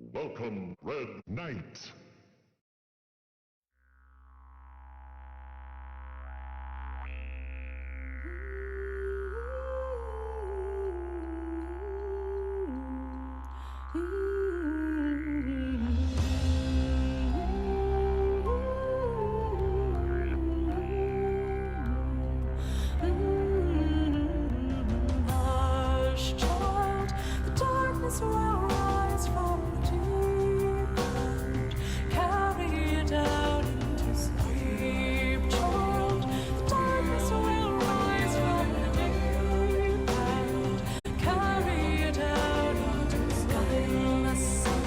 Welcome, Red Knight. Hush, child, the darkness will rise from the deep end. Carry it out into sleep, child. The darkness will rise from the deep end. Carry it out into sleep. The sun,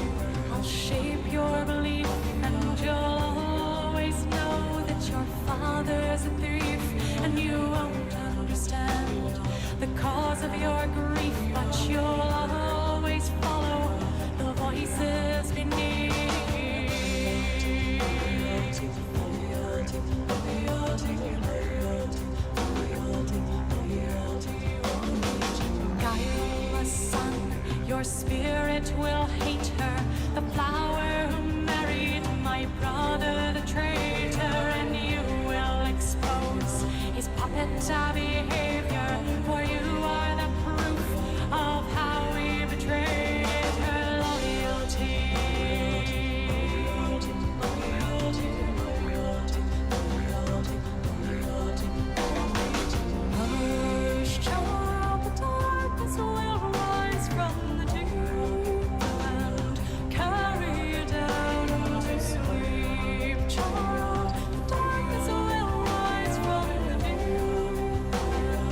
I'll shape your belief, and you'll always know that your father's a thief, and you won't understand the cause of your grief, but you'll always follow the voices beneath. Guileless son, your spirit will hate her, the flower who married my brother the traitor, and you will expose his puppet behavior, for you are the proof of how we betrayed her loyalty. Hush, child, the darkness will rise from the deep end. Carry it out into sleep, child. The darkness will rise from the deep end.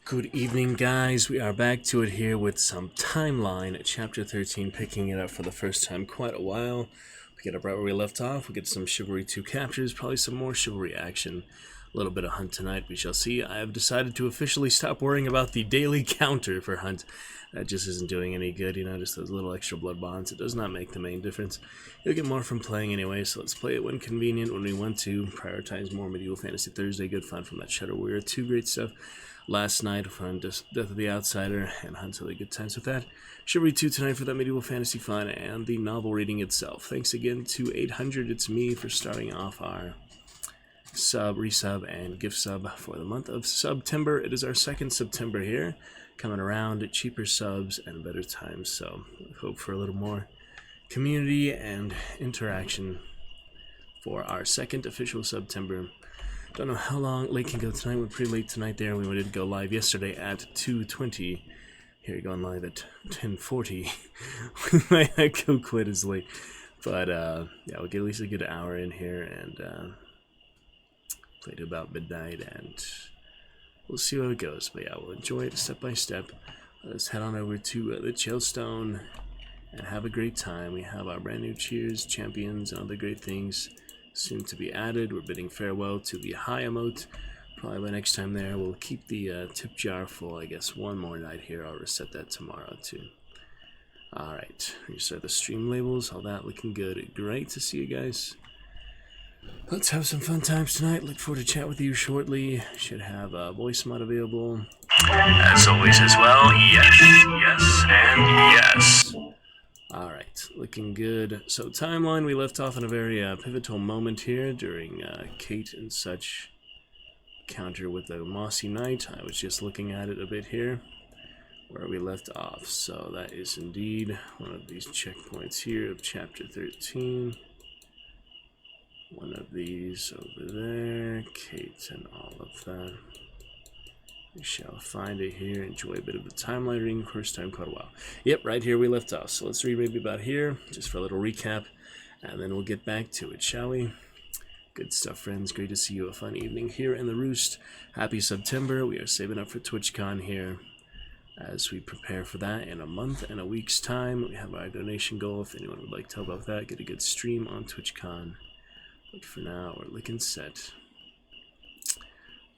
Good evening, guys. We are back to it here with some timeline, chapter 13, picking it up for the first time quite a while. We get up right where we left off. We get some Chivalry 2 captures, probably some more Chivalry action. A little bit of Hunt tonight, we shall see. I have decided to officially stop worrying about the daily counter for Hunt. That just isn't doing any good, you know, just those little extra blood bonds. It does not make the main difference. You'll get more from playing anyway, so let's play it when convenient, when we want to. Prioritize more Medieval Fantasy Thursday. Good fun from that Shadow Warrior 2. Great stuff. Last night from Death of the Outsider, and Hunt's really good times with that. Chivalry 2 tonight for that medieval fantasy fun and the novel reading itself. Thanks again to 800 It's Me for starting off our sub, resub, and gift sub for the month of SUBtember. It is our second September here, coming around at cheaper subs and better times, so I hope for a little more community and interaction for our second official SUBtember. Don't know how long late can go tonight. We're pretty late tonight there. We did go live yesterday at 2:20. Here you're going live at 10:40. We might not go quite as late. But yeah, we'll get at least a good hour in here and play to about midnight, and we'll see how it goes. But yeah, we'll enjoy it step by step. Let's head on over to the Chillstone and have a great time. We have our brand new cheers, champions, and other great things soon to be added. We're bidding farewell to the high emote. Probably by next time there, we'll keep the tip jar full, I guess, one more night here. I'll reset that tomorrow too. Alright, reset the stream labels, all that looking good. Great to see you guys. Let's have some fun times tonight. Look forward to chat with you shortly. Should have a voice mod available. As always as well, yes, yes, and yes. Alright, looking good. So timeline, we left off in a very pivotal moment here during Kate and such counter with the Mossy Knight. I was just looking at it a bit here, where we left off. So that is indeed one of these checkpoints here of chapter 13. One of these over there, Kate and all of that. We shall find it here. Enjoy a bit of the timeline reading. First time quite a while. Yep, right here we left off. So let's read maybe about here, just for a little recap, and then we'll get back to it, shall we? Good stuff, friends. Great to see you. A fun evening here in the Roost. Happy SUBtember. We are saving up for TwitchCon here as we prepare for that in a month and a week's time. We have our donation goal. If anyone would like to help out with that, get a good stream on TwitchCon. But for now, we're looking set.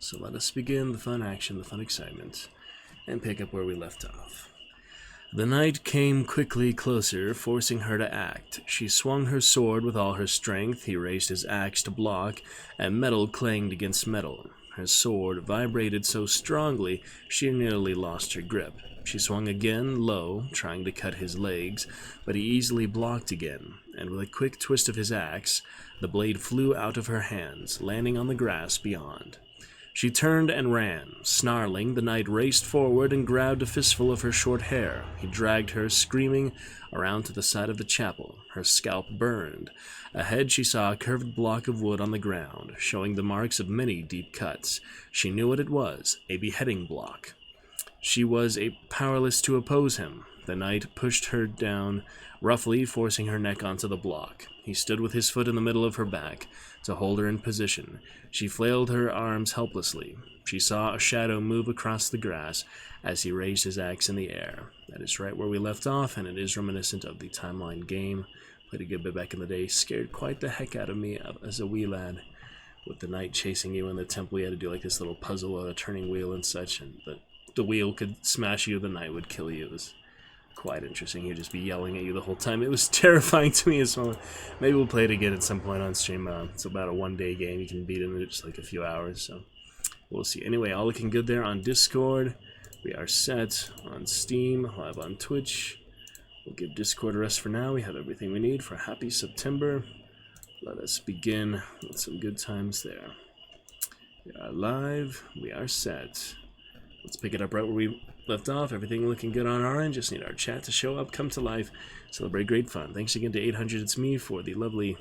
So let us begin the fun action, the fun excitement, and pick up where we left off. The knight came quickly closer, forcing her to act. She swung her sword with all her strength. He raised his axe to block, and metal clanged against metal. Her sword vibrated so strongly she nearly lost her grip. She swung again, low, trying to cut his legs, but he easily blocked again, and with a quick twist of his axe, the blade flew out of her hands, landing on the grass beyond. She turned and ran. Snarling, the knight raced forward and grabbed a fistful of her short hair. He dragged her, screaming, around to the side of the chapel. Her scalp burned. Ahead she saw a curved block of wood on the ground, showing the marks of many deep cuts. She knew what it was, a beheading block. She was powerless to oppose him. The knight pushed her down, roughly forcing her neck onto the block. He stood with his foot in the middle of her back to hold her in position. She flailed her arms helplessly. She saw a shadow move across the grass as he raised his axe in the air. That is right where we left off, and it is reminiscent of the timeline game. Played a good bit back in the day. Scared quite the heck out of me as a wee lad. With the knight chasing you in the temple, you had to do like this little puzzle of a turning wheel and such, and the wheel could smash you, the knight would kill you. It was quite interesting. He'd just be yelling at you the whole time. It was terrifying to me as well. Maybe we'll play it again at some point on stream. It's about a one-day game. You can beat it in just like a few hours, so we'll see. Anyway, all looking good there on Discord. We are set on Steam, live on Twitch. We'll give Discord a rest for now. We have everything we need for happy SUBtember. Let us begin with some good times there. We are live. We are set. Let's pick it up right where we left off. Everything looking good on our end. Just need our chat to show up, come to life, celebrate great fun. Thanks again to 800 It's Me for the lovely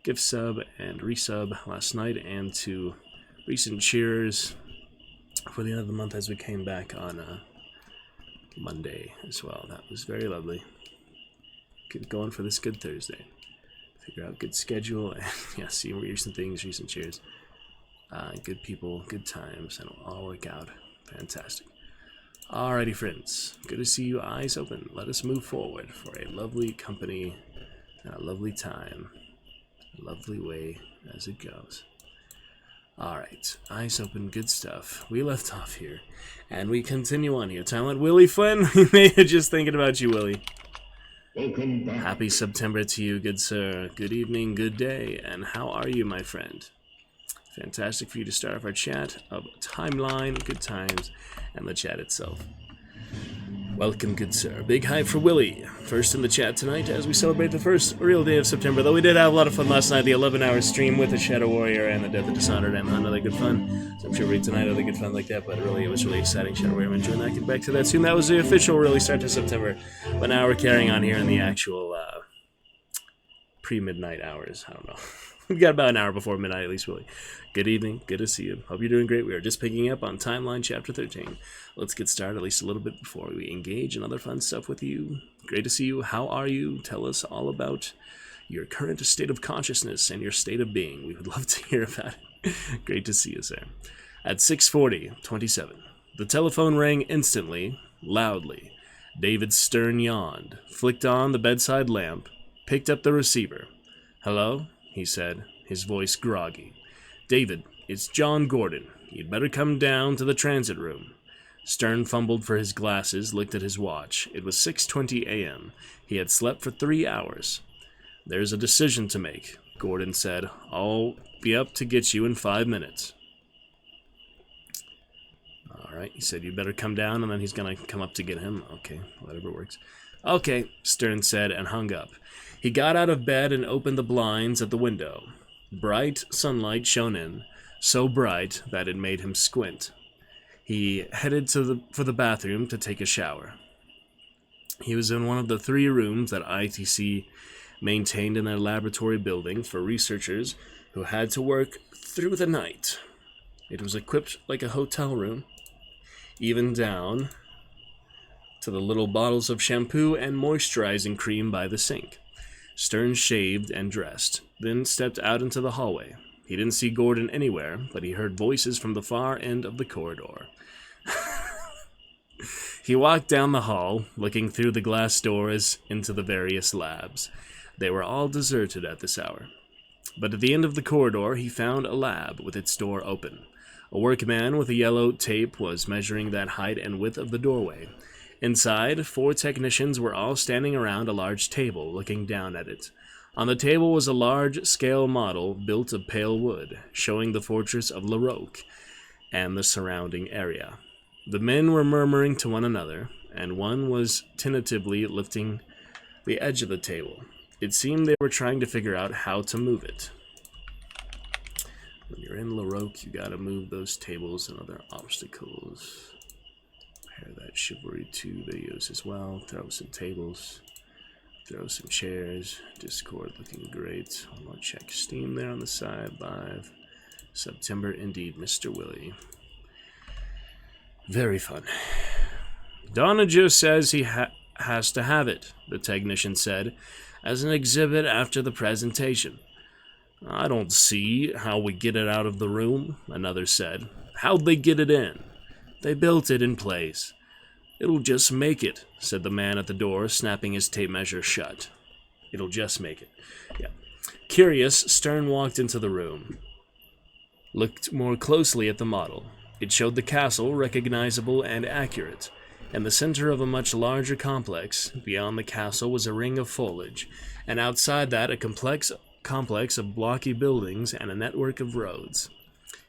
gift sub and resub last night, and to recent cheers for the end of the month as we came back on Monday as well. That was very lovely. Get going for this good Thursday. Figure out good schedule and yeah, see recent things, recent cheers. Good people, good times, and it'll all work out Fantastic. Alrighty, friends. Good to see you. Eyes open. Let us move forward for a lovely company and a lovely time. A lovely way as it goes. Alright. Eyes open. Good stuff. We left off here. And we continue on here. Talent Willie Flynn. We made it just thinking about you, Willie. Welcome back. Happy SUBtember to you, good sir. Good evening, good day. And how are you, my friend? Fantastic for you to start off our chat of timeline, good times, and the chat itself. Welcome, good sir. Big hype for Willie. First in the chat tonight as we celebrate the first real day of September. Though we did have a lot of fun last night, the 11-hour stream with the Shadow Warrior and the Death of Dishonored and another good fun. So I'm sure tonight other good fun like that, but really it was really exciting. Shadow Warrior, I'm enjoying that. Get back to that soon. That was the official really start to September. But now we're carrying on here in the actual pre-midnight hours. I don't know. We've got about an hour before midnight, at least, Willie. Good evening. Good to see you. Hope you're doing great. We are just picking up on Timeline Chapter 13. Let's get started at least a little bit before we engage in other fun stuff with you. Great to see you. How are you? Tell us all about your current state of consciousness and your state of being. We would love to hear about it. Great to see you, sir. At 6:40:27, the telephone rang instantly, loudly. David Stern yawned, flicked on the bedside lamp, picked up the receiver. Hello? He said, his voice groggy. David, it's John Gordon. You'd better come down to the transit room. Stern fumbled for his glasses, looked at his watch. It was 6:20 a.m. He had slept for 3 hours. There's a decision to make, Gordon said. I'll be up to get you in 5 minutes. All right, he said you'd better come down, and then he's going to come up to get him. Okay, whatever works. Okay, Stern said and hung up. He got out of bed and opened the blinds at the window. Bright sunlight shone in, so bright that it made him squint. He headed for the bathroom to take a shower. He was in one of the 3 rooms that ITC maintained in their laboratory building for researchers who had to work through the night. It was equipped like a hotel room, even down to the little bottles of shampoo and moisturizing cream by the sink. Stern shaved and dressed, then stepped out into the hallway. He didn't see Gordon anywhere, but he heard voices from the far end of the corridor. He walked down the hall, looking through the glass doors into the various labs. They were all deserted at this hour. But at the end of the corridor, he found a lab with its door open. A workman with a yellow tape was measuring that height and width of the doorway. Inside, 4 technicians were all standing around a large table, looking down at it. On the table was a large-scale model built of pale wood, showing the fortress of Laroque and the surrounding area. The men were murmuring to one another, and one was tentatively lifting the edge of the table. It seemed they were trying to figure out how to move it. When you're in Laroque, you gotta move those tables and other obstacles. Pair that Chivalry 2 videos as well. Throw some tables. Throw some chairs. Discord looking great. I'll check Steam there on the side. Live. SUBtember indeed, Mr. Willie. Very fun. Donajo says he has to have it, the technician said, as an exhibit after the presentation. I don't see how we get it out of the room, another said. How'd they get it in? They built it in place. It'll just make it, said the man at the door, snapping his tape measure shut. It'll just make it. Yeah. Curious, Stern walked into the room. Looked more closely at the model. It showed the castle, recognizable and accurate. In the center of a much larger complex, beyond the castle was a ring of foliage, and outside that a complex of blocky buildings and a network of roads.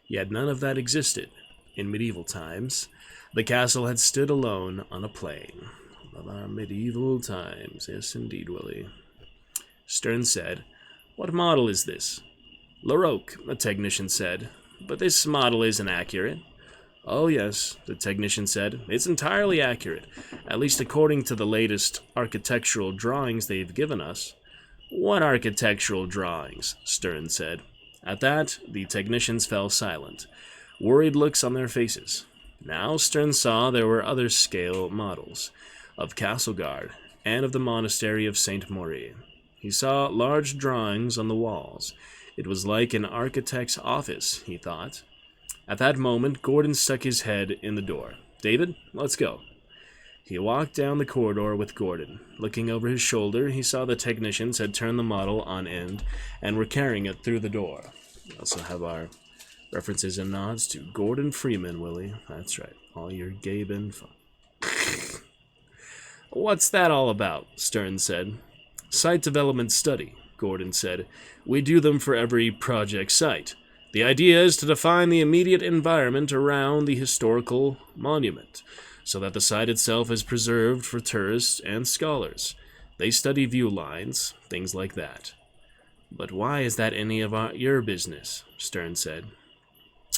Yet none of that existed. In medieval times, the castle had stood alone on a plain. Love our medieval times. Yes, indeed, Willie. Stern said, What model is this? Laroque, the technician said. But this model isn't accurate. Oh, yes, the technician said. It's entirely accurate, at least according to the latest architectural drawings they've given us. What architectural drawings? Stern said. At that, the technicians fell silent. Worried looks on their faces. Now Stern saw there were other scale models, of Castleguard, and of the monastery of St. Maury. He saw large drawings on the walls. It was like an architect's office, he thought. At that moment, Gordon stuck his head in the door. "David, let's go." He walked down the corridor with Gordon. Looking over his shoulder, he saw the technicians had turned the model on end and were carrying it through the door. We also have our references and nods to Gordon Freeman, Willie. That's right, all your Gabe info. "What's that all about?" Stern said. "Site development study," Gordon said. "We do them for every project site. The idea is to define the immediate environment around the historical monument, so that the site itself is preserved for tourists and scholars. They study view lines, things like that." "But why is that any of your business?" Stern said.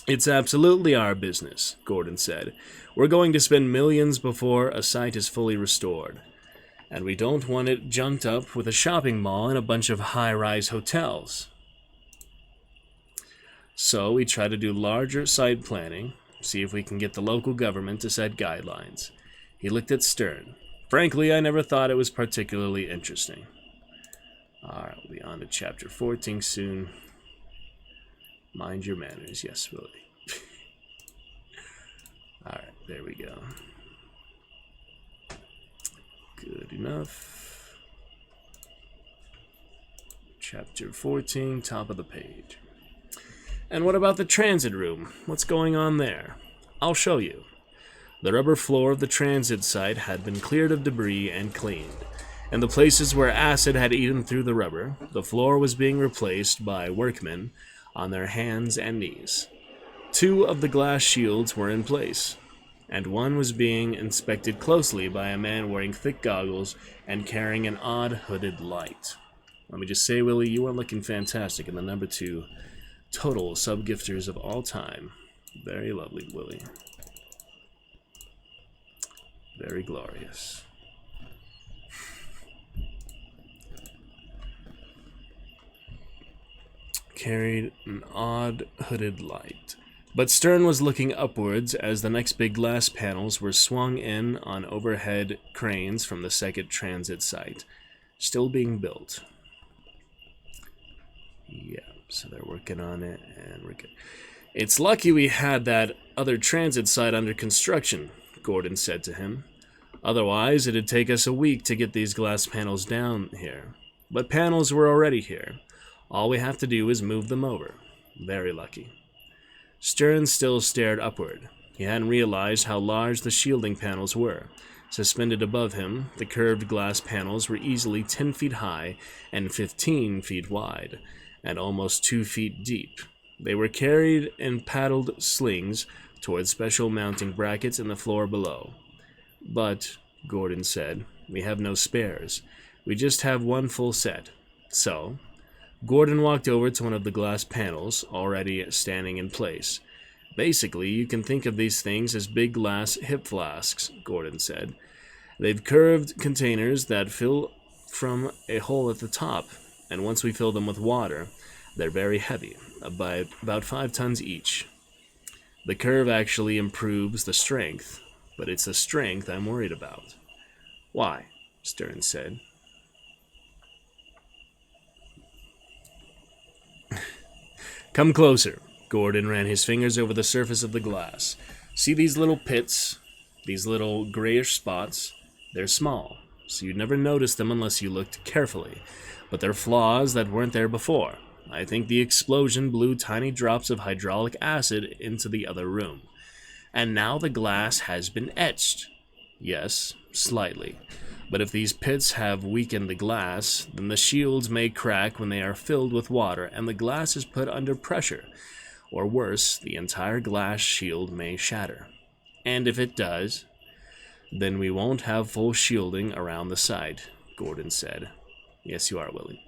"It's absolutely our business," Gordon said. "We're going to spend millions before a site is fully restored. And we don't want it junked up with a shopping mall and a bunch of high-rise hotels. So we try to do larger site planning, see if we can get the local government to set guidelines." He looked at Stern. "Frankly, I never thought it was particularly interesting." Alright, we'll be on to chapter 14 soon. Mind your manners, yes, Willie. Alright, there we go. Good enough. Chapter 14, top of the page. "And what about the transit room? What's going on there?" "I'll show you." The rubber floor of the transit site had been cleared of debris and cleaned. In the places where acid had eaten through the rubber, the floor was being replaced by workmen on their hands and knees. 2 of the glass shields were in place, and one was being inspected closely by a man wearing thick goggles and carrying an odd hooded light. Let me just say, Willie, you are looking fantastic in the number 2 total sub-gifters of all time. Very lovely, Willie. Very glorious. Carried an odd hooded light. But Stern was looking upwards as the next big glass panels were swung in on overhead cranes from the second transit site, still being built. Yeah, so they're working on it, and we're good. "It's lucky we had that other transit site under construction," Gordon said to him. "Otherwise, it'd take us a week to get these glass panels down here. But panels were already here. All we have to do is move them over. Very lucky." Stern still stared upward. He hadn't realized how large the shielding panels were. Suspended above him, the curved glass panels were easily 10 feet high and 15 feet wide, and almost 2 feet deep. They were carried in paddled slings toward special mounting brackets in the floor below. "But," Gordon said, "we have no spares. We just have one full set. So," Gordon walked over to one of the glass panels, already standing in place. "Basically, you can think of these things as big glass hip flasks," Gordon said. "They've curved containers that fill from a hole at the top, and once we fill them with water, they're very heavy, about 5 tons each. The curve actually improves the strength, but it's the strength I'm worried about." "Why?" Stern said. "Come closer." Gordon ran his fingers over the surface of the glass. "See these little pits? These little grayish spots? They're small, so you'd never notice them unless you looked carefully. But they're flaws that weren't there before. I think the explosion blew tiny drops of hydraulic acid into the other room. And now the glass has been etched. Yes, slightly. But if these pits have weakened the glass, then the shields may crack when they are filled with water and the glass is put under pressure. Or worse, the entire glass shield may shatter. And if it does, then we won't have full shielding around the site," Gordon said. "Yes, you are, Willie,"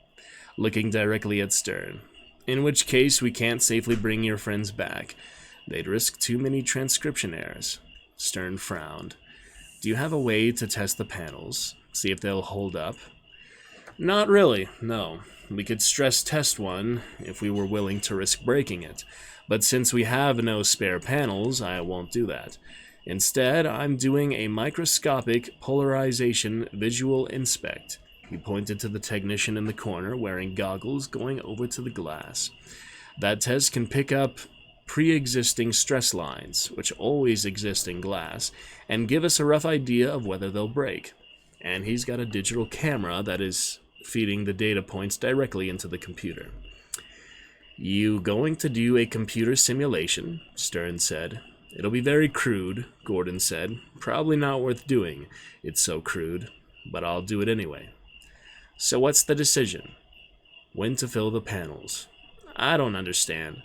looking directly at Stern. "In which case, we can't safely bring your friends back. They'd risk too many transcription errors." Stern frowned. "Do you have a way to test the panels? See if they'll hold up?" "Not really, no. We could stress test one if we were willing to risk breaking it. But since we have no spare panels, I won't do that. Instead, I'm doing a microscopic polarization visual inspect." He pointed to the technician in the corner wearing goggles going over to the glass. "That test can pick up pre-existing stress lines, which always exist in glass, and give us a rough idea of whether they'll break. And he's got a digital camera that is feeding the data points directly into the computer. You going to do a computer simulation? Stern said. It'll be very crude, Gordon said. Probably not worth doing. It's so crude, but I'll do it anyway. So what's the decision? When to fill the panels? I don't understand.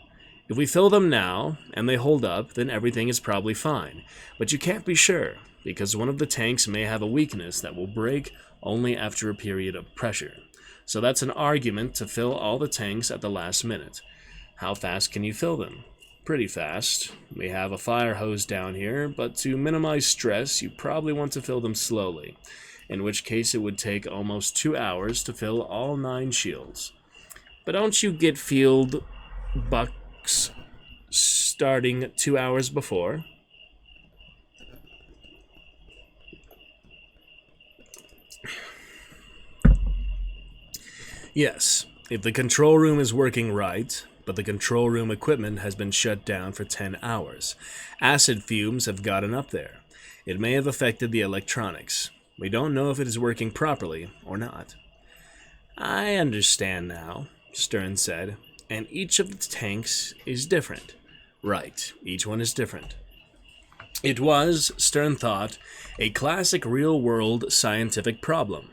If we fill them now, and they hold up, then everything is probably fine. But you can't be sure, because one of the tanks may have a weakness that will break only after a period of pressure. So that's an argument to fill all the tanks at the last minute. How fast can you fill them? Pretty fast. We have a fire hose down here, but to minimize stress, you probably want to fill them slowly, in which case it would take almost 2 hours to fill all 9 shields. But don't you get field bucks starting 2 hours before? Yes, if the control room is working right, but the control room equipment has been shut down for 10 hours. Acid fumes have gotten up there. It may have affected the electronics. We don't know if it is working properly or not. I understand now, Stern said, and each of the tanks is different. Right, each one is different. It was, Stern thought, a classic real-world scientific problem.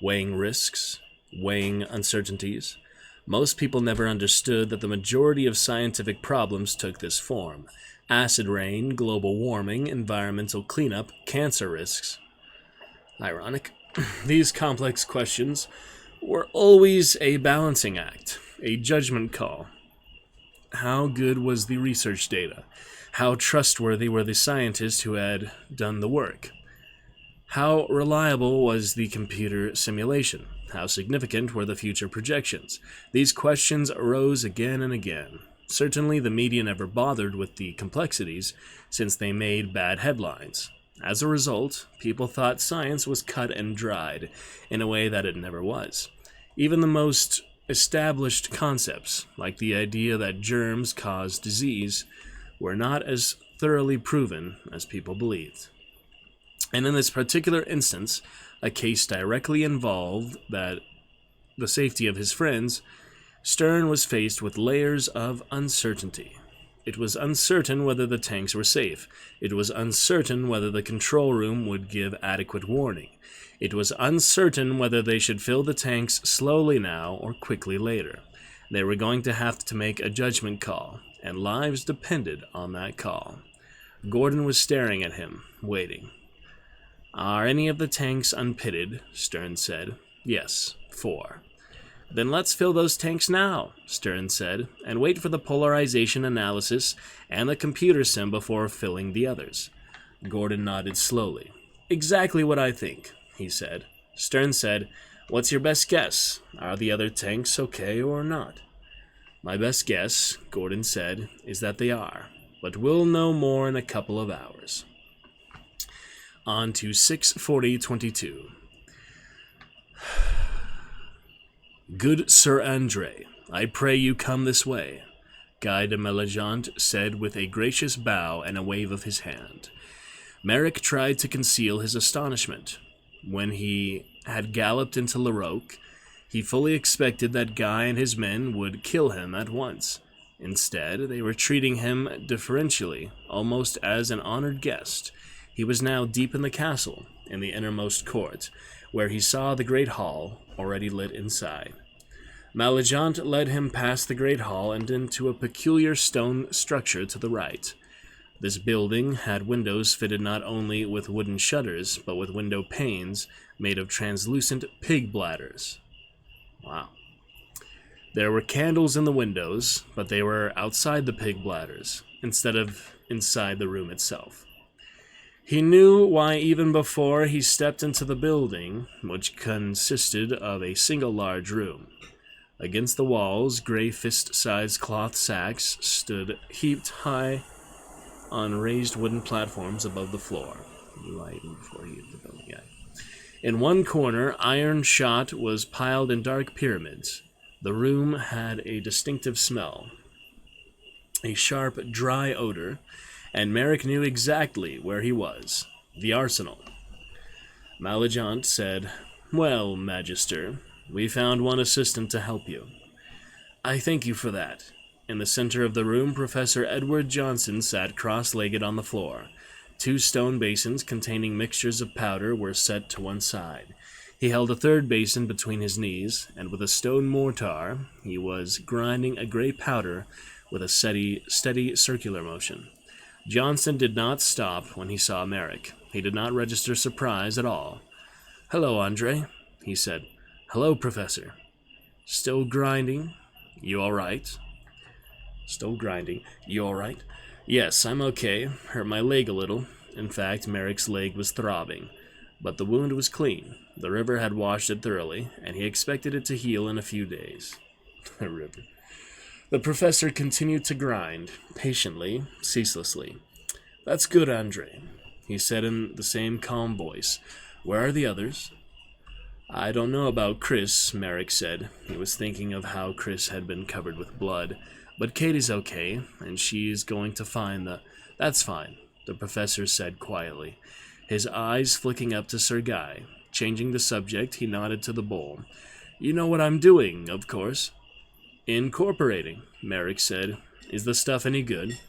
Weighing risks, weighing uncertainties. Most people never understood that the majority of scientific problems took this form. Acid rain, global warming, environmental cleanup, cancer risks. Ironic. These complex questions were always a balancing act, a judgment call. How good was the research data? How trustworthy were the scientists who had done the work? How reliable was the computer simulation? How significant were the future projections? These questions arose again and again. Certainly the media never bothered with the complexities, since they made bad headlines. As a result, people thought science was cut and dried, in a way that it never was. Even the most established concepts, like the idea that germs cause disease, were not as thoroughly proven as people believed. And in this particular instance, a case directly involved that the safety of his friends, Stern was faced with layers of uncertainty. It was uncertain whether the tanks were safe. It was uncertain whether the control room would give adequate warning. It was uncertain whether they should fill the tanks slowly now or quickly later. They were going to have to make a judgment call, and lives depended on that call. Gordon was staring at him, waiting. Are any of the tanks unpitted? Stern said. Yes, 4. Then let's fill those tanks now, Stern said, and wait for the polarization analysis and the computer sim before filling the others. Gordon nodded slowly. Exactly what I think, he said. Stern said, what's your best guess? Are the other tanks okay or not? My best guess, Gordon said, is that they are, but we'll know more in a couple of hours. On to 640-22. Good Sir Andre, I pray you come this way, Guy de Meligent said with a gracious bow and a wave of his hand. Merrick tried to conceal his astonishment. When he had galloped into Larocque, he fully expected that Guy and his men would kill him at once. Instead, they were treating him deferentially, almost as an honored guest. He was now deep in the castle, in the innermost court, where he saw the great hall, already lit inside. Meligent led him past the great hall and into a peculiar stone structure to the right. This building had windows fitted not only with wooden shutters, but with window panes made of translucent pig bladders. Wow. There were candles in the windows, but they were outside the pig bladders, instead of inside the room itself. He knew why even before he stepped into the building, which consisted of a single large room. Against the walls, gray fist-sized cloth sacks stood heaped high on raised wooden platforms above the floor. Even before he entered the building, yeah. In one corner, iron shot was piled in dark pyramids. The room had a distinctive smell. a sharp, dry odor, and Merrick knew exactly where he was. The arsenal. Maligant said, "Well, Magister, we found one assistant to help you." "I thank you for that." In the center of the room, Professor Edward Johnson sat cross-legged on the floor. 2 stone basins containing mixtures of powder were set to one side. He held a third basin between his knees, and with a stone mortar, he was grinding a gray powder with a steady circular motion. Johnson did not stop when he saw Merrick. He did not register surprise at all. "Hello, Andre," he said. "Hello, Professor." "Still grinding? You all right?" "Still grinding. You all right?" "Yes, I'm okay. Hurt my leg a little." In fact, Merrick's leg was throbbing, but the wound was clean. The river had washed it thoroughly, and he expected it to heal in a few days. The river. The professor continued to grind, patiently, ceaselessly. "That's good, Andre," he said in the same calm voice. "Where are the others?" "I don't know about Chris," Merrick said. He was thinking of how Chris had been covered with blood. "But Katie's okay, and she's going to find the—" "That's fine," the professor said quietly, his eyes flicking up to Sir Guy. Changing the subject, he nodded to the bowl. "You know what I'm doing, of course." "Incorporating," Merrick said. "Is the stuff any good?"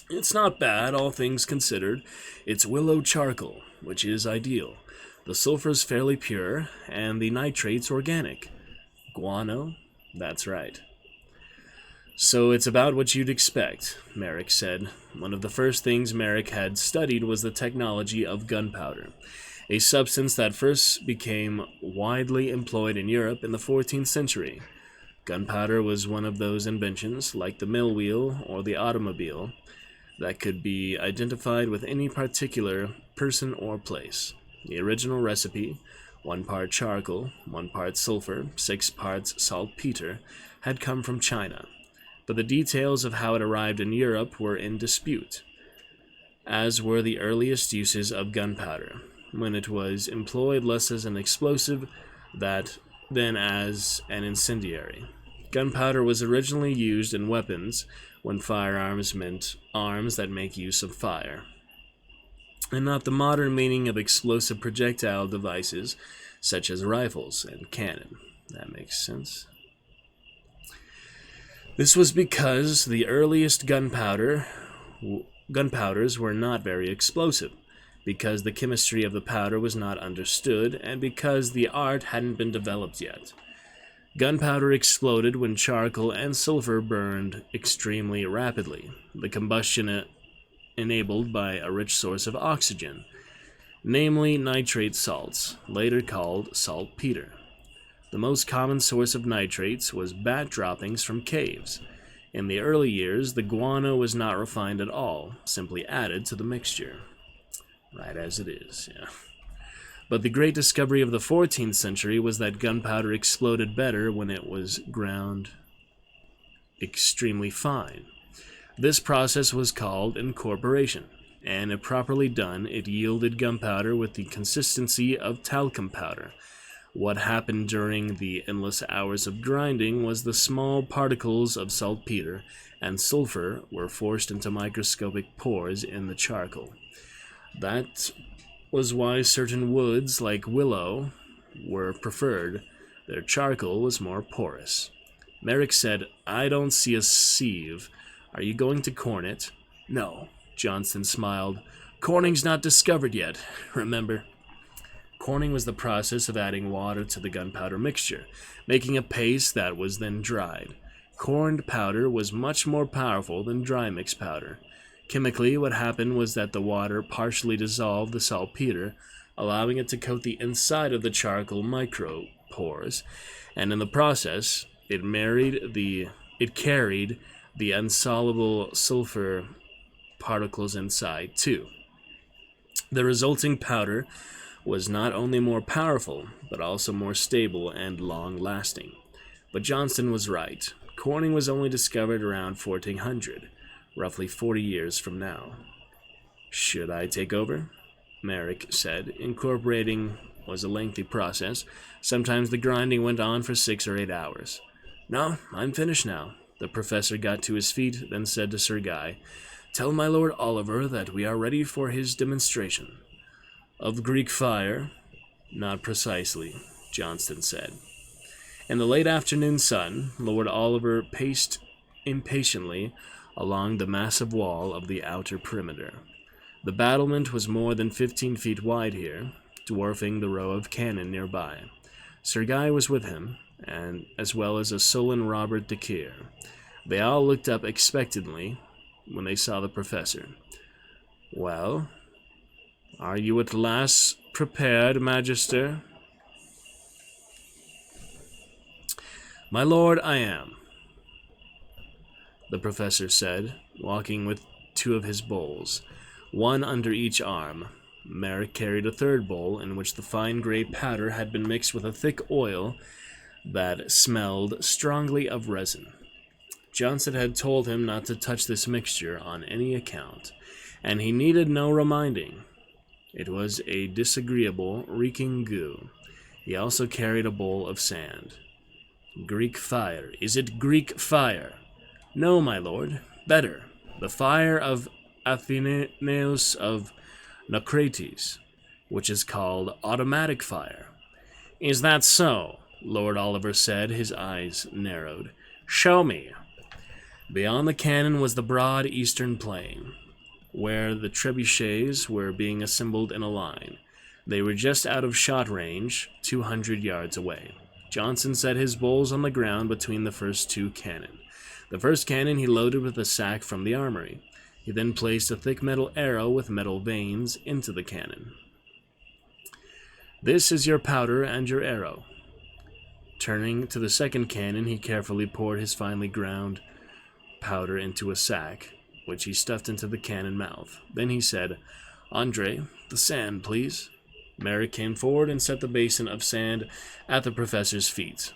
"It's not bad, all things considered. It's willow charcoal, which is ideal. The sulfur's fairly pure, and the nitrate's organic." "Guano?" "That's right." "So it's about what you'd expect," Merrick said. One of the first things Merrick had studied was the technology of gunpowder, a substance that first became widely employed in Europe in the 14th century. Gunpowder was one of those inventions, like the mill wheel or the automobile, that could be identified with any particular person or place. The original recipe, 1 part charcoal, 1 part sulfur, 6 parts saltpeter, had come from China, but the details of how it arrived in Europe were in dispute, as were the earliest uses of gunpowder, when it was employed less as an explosive than as an incendiary. Gunpowder was originally used in weapons when firearms meant arms that make use of fire, and not the modern meaning of explosive projectile devices such as rifles and cannon. That makes sense. This was because the earliest gunpowders were not very explosive, because the chemistry of the powder was not understood, and because the art hadn't been developed yet. Gunpowder exploded when charcoal and sulfur burned extremely rapidly, the combustion enabled by a rich source of oxygen, namely nitrate salts, later called saltpeter. The most common source of nitrates was bat droppings from caves. In the early years, the guano was not refined at all, simply added to the mixture. Right as it is, yeah. But the great discovery of the 14th century was that gunpowder exploded better when it was ground extremely fine. This process was called incorporation, and if properly done, it yielded gunpowder with the consistency of talcum powder. What happened during the endless hours of grinding was the small particles of saltpeter and sulfur were forced into microscopic pores in the charcoal. That was why certain woods, like willow, were preferred. Their charcoal was more porous. Merrick said, "I don't see a sieve. Are you going to corn it?" "No," Johnson smiled. "Corning's not discovered yet, remember?" Corning was the process of adding water to the gunpowder mixture, making a paste that was then dried. Corned powder was much more powerful than dry mix powder. Chemically, what happened was that the water partially dissolved the saltpeter, allowing it to coat the inside of the charcoal micropores, and in the process, it carried the insoluble sulfur particles inside, too. The resulting powder was not only more powerful, but also more stable and long-lasting. But Johnson was right. Corning was only discovered around 1400, roughly 40 years from now. "Should I take over?" Merrick said. Incorporating was a lengthy process. Sometimes the grinding went on for 6 or 8 hours. "No, I'm finished now. The professor got to his feet, then said to Sir Guy, "Tell my Lord Oliver that we are ready for his demonstration." "Of Greek fire?" "Not precisely," Johnston said. In the late afternoon sun, Lord Oliver paced impatiently along the massive wall of the outer perimeter. The battlement was more than 15 feet wide here, dwarfing the row of cannon nearby. Sir Guy was with him, and as well as a sullen Robert de Keir. They all looked up expectantly when they saw the professor. "Well, are you at last prepared, Magister?" "My lord, I am," the professor said, walking with two of his bowls, one under each arm. Merrick carried a third bowl, in which the fine gray powder had been mixed with a thick oil that smelled strongly of resin. Johnson had told him not to touch this mixture on any account, and he needed no reminding. It was a disagreeable, reeking goo. He also carried a bowl of sand. "Greek fire. Is it Greek fire?" "No, my lord. Better. The fire of Athenaeus of Naucrates, which is called automatic fire." "Is that so?" Lord Oliver said, his eyes narrowed. "Show me." Beyond the cannon was the broad eastern plain, where the trebuchets were being assembled in a line. They were just out of shot range, 200 yards away. Johnson set his bowls on the ground between the first two cannon. The first cannon he loaded with a sack from the armory. He then placed a thick metal arrow with metal vanes into the cannon. "This is your powder and your arrow." Turning to the second cannon, he carefully poured his finely ground powder into a sack, which he stuffed into the cannon mouth. Then he said, "Andre, the sand, please." Merrick came forward and set the basin of sand at the professor's feet.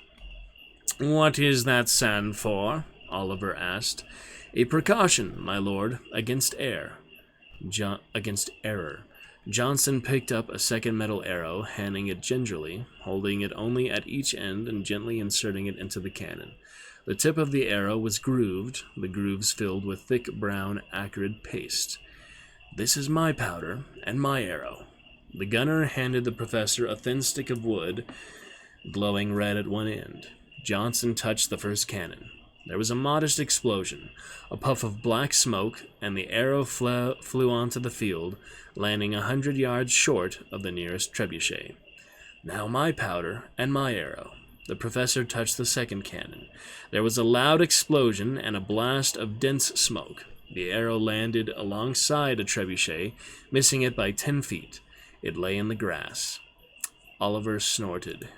"What is that sand for?" Oliver asked. "A precaution, my lord, against error." Johnson picked up a second metal arrow, handing it gingerly, holding it only at each end and gently inserting it into the cannon. The tip of the arrow was grooved, the grooves filled with thick brown acrid paste. "This is my powder and my arrow." The gunner handed the professor a thin stick of wood, glowing red at one end. Johnson touched the first cannon. There was a modest explosion, a puff of black smoke, and the arrow flew onto the field, landing 100 yards short of the nearest trebuchet. "Now my powder and my arrow." The professor touched the second cannon. There was a loud explosion and a blast of dense smoke. The arrow landed alongside a trebuchet, missing it by 10 feet. It lay in the grass. Oliver snorted.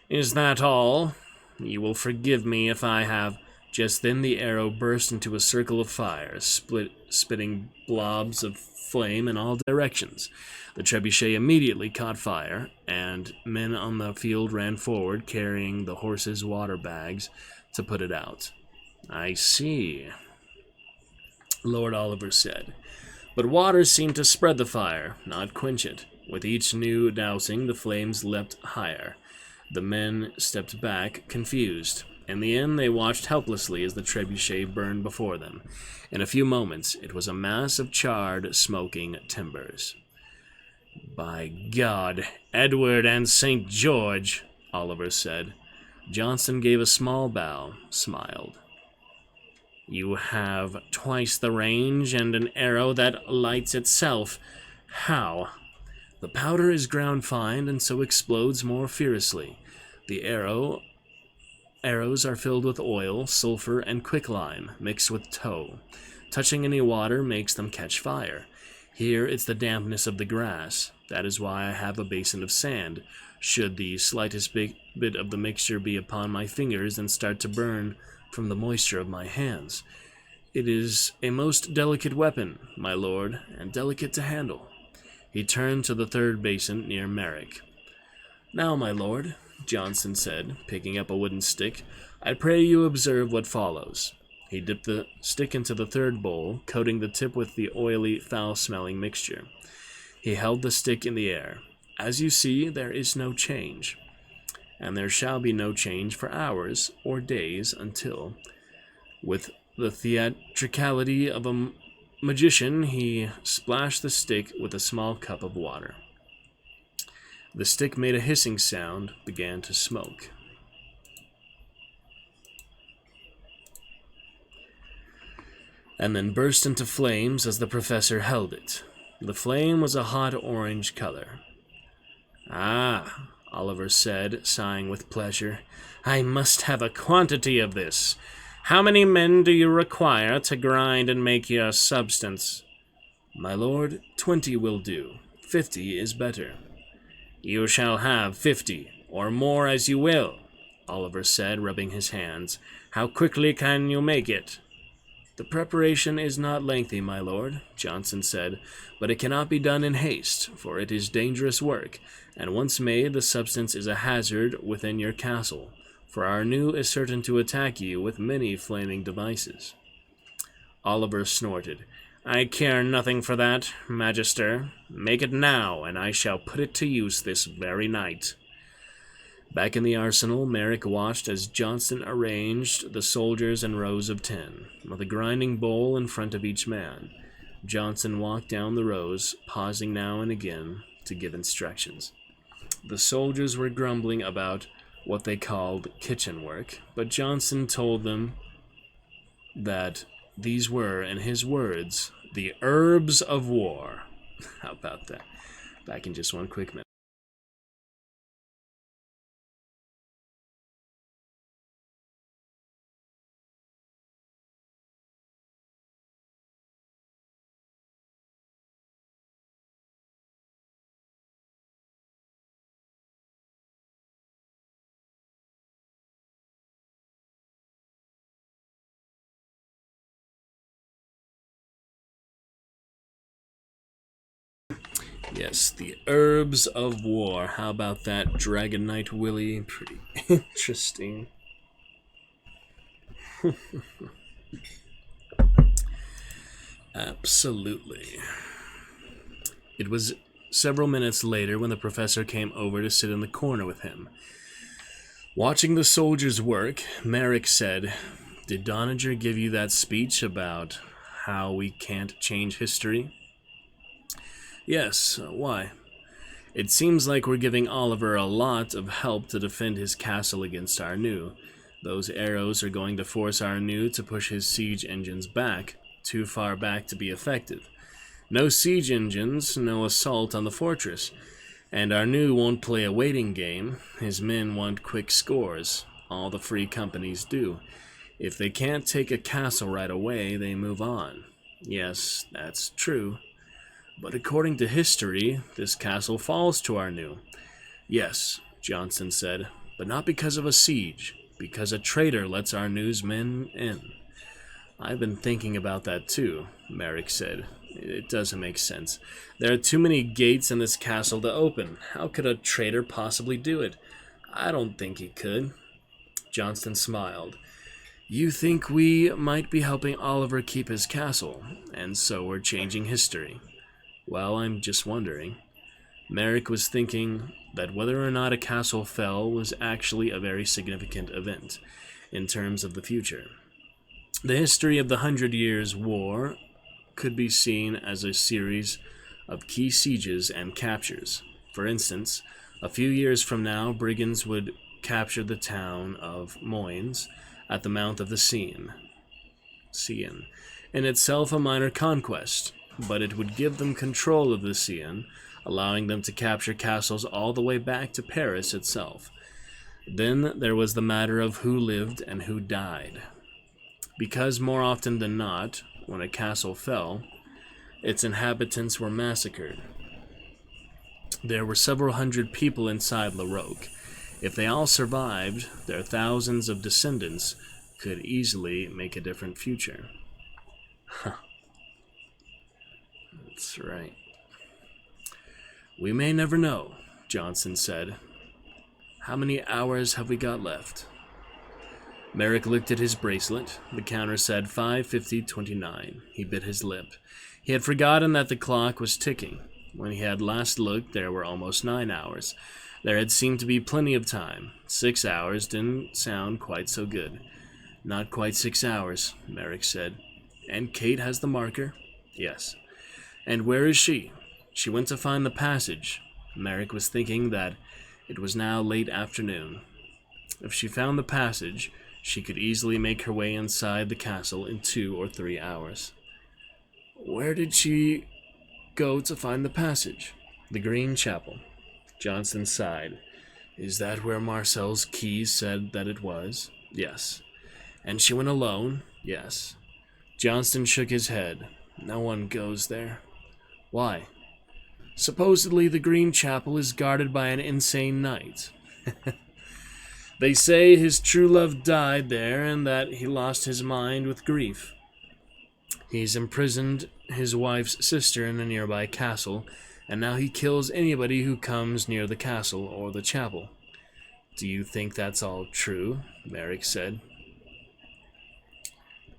"Is that all? You will forgive me if I have—" Just then the arrow burst into a circle of fire, spitting blobs of flame in all directions. The trebuchet immediately caught fire, and men on the field ran forward, carrying the horses' water bags to put it out. "I see," Lord Oliver said. But water seemed to spread the fire, not quench it. With each new dousing, the flames leapt higher. The men stepped back, confused. In the end, they watched helplessly as the trebuchet burned before them. In a few moments, it was a mass of charred, smoking timbers. "By God, Edward and St. George," Oliver said. Johnson gave a small bow, smiled. "You have twice the range and an arrow that lights itself. How?" "The powder is ground fine and so explodes more furiously. The arrows are filled with oil, sulfur, and quicklime mixed with tow. Touching any water makes them catch fire. Here it's the dampness of the grass. That is why I have a basin of sand. Should the slightest bit of the mixture be upon my fingers and start to burn from the moisture of my hands. It is a most delicate weapon, my lord, and delicate to handle." He turned to the third basin near Merrick. "Now, my lord," Johnson said, picking up a wooden stick, "I pray you observe what follows." He dipped the stick into the third bowl, coating the tip with the oily, foul-smelling mixture. He held the stick in the air. "As you see, there is no change." and there shall be no change for hours or days until, with the theatricality of a magician, he splashed the stick with a small cup of water. The stick made a hissing sound, began to smoke. And then burst into flames as the professor held it. The flame was a hot orange color. "Ah," Oliver said, sighing with pleasure, "I must have a quantity of this. How many men do you require to grind and make your substance?" "My lord, 20 will do. 50 is better." "You shall have 50, or more as you will," Oliver said, rubbing his hands. "How quickly can you make it?" "The preparation is not lengthy, my lord," Johnson said, "but it cannot be done in haste, for it is dangerous work, and once made, the substance is a hazard within your castle, for our new is certain to attack you with many flaming devices." Oliver snorted. "I care nothing for that, Magister. Make it now, and I shall put it to use this very night." Back in the arsenal, Merrick watched as Johnson arranged the soldiers in rows of 10, with a grinding bowl in front of each man. Johnson walked down the rows, pausing now and again to give instructions. The soldiers were grumbling about what they called kitchen work, but Johnson told them that these were, in his words, the herbs of war. How about that? Back in just one quick minute. Yes, the herbs of war. How about that, Dragon Knight Willie? Pretty interesting. Absolutely. It was several minutes later when the professor came over to sit in the corner with him. Watching the soldiers work, Merrick said, "Did Doniger give you that speech about how we can't change history?" "Yes, why?" "It seems like we're giving Oliver a lot of help to defend his castle against our new. Those arrows are going to force our new to push his siege engines back, too far back to be effective. No siege engines, no assault on the fortress. And our new won't play a waiting game. His men want quick scores. All the free companies do. If they can't take a castle right away, they move on. Yes, that's true. But according to history, this castle falls to our new." "Yes," Johnson said, "but not because of a siege, because a traitor lets our new's men in." "I've been thinking about that too," Merrick said. "It doesn't make sense. There are too many gates in this castle to open. How could a traitor possibly do it?" "I don't think he could." Johnson smiled. "You think we might be helping Oliver keep his castle, and so we're changing history." "Well, I'm just wondering." Merrick was thinking that whether or not a castle fell was actually a very significant event in terms of the future. The history of the 100 Years' War could be seen as a series of key sieges and captures. For instance, a few years from now, brigands would capture the town of Moines at the mouth of the Seine, in itself a minor conquest, but it would give them control of the Seine, allowing them to capture castles all the way back to Paris itself. Then there was the matter of who lived and who died. Because more often than not, when a castle fell, its inhabitants were massacred. There were several hundred people inside La Roque. If they all survived, their thousands of descendants could easily make a different future. That's right. "We may never know," Johnson said. "How many hours have we got left?" Merrick looked at his bracelet. The counter said 5:50:29. He bit his lip. He had forgotten that the clock was ticking. When he had last looked, there were almost 9 hours. There had seemed to be plenty of time. 6 hours didn't sound quite so good. Not quite 6 hours, Merrick said. And Kate has the marker? Yes. And where is she? She went to find the passage. Merrick was thinking that it was now late afternoon. If she found the passage, she could easily make her way inside the castle in 2 or 3 hours. Where did she go to find the passage? The Green Chapel. Johnston sighed. Is that where Marcel's keys said that it was? Yes. And she went alone? Yes. Johnston shook his head. No one goes there. Why? Supposedly the Green Chapel is guarded by an insane knight. They say his true love died there and that he lost his mind with grief. He's imprisoned his wife's sister in a nearby castle, and now he kills anybody who comes near the castle or the chapel. Do you think that's all true? Merrick said.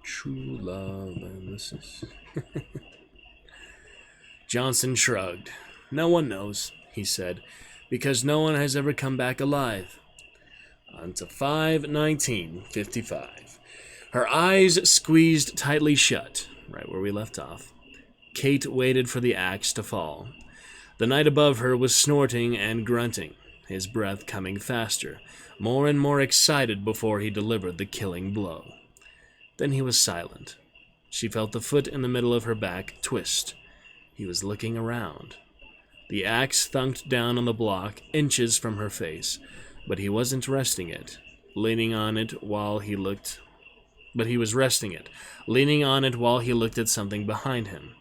True love and this is... Johnson shrugged. No one knows, he said, because no one has ever come back alive. On to 5/19/55. Her eyes squeezed tightly shut, right where we left off. Kate waited for the axe to fall. The knight above her was snorting and grunting, his breath coming faster, more and more excited before he delivered the killing blow. Then he was silent. She felt the foot in the middle of her back twist. He was looking around. The axe thunked down on the block, inches from her face, but he wasn't resting it, leaning on it while he looked... But he was resting it, leaning on it while he looked at something behind him.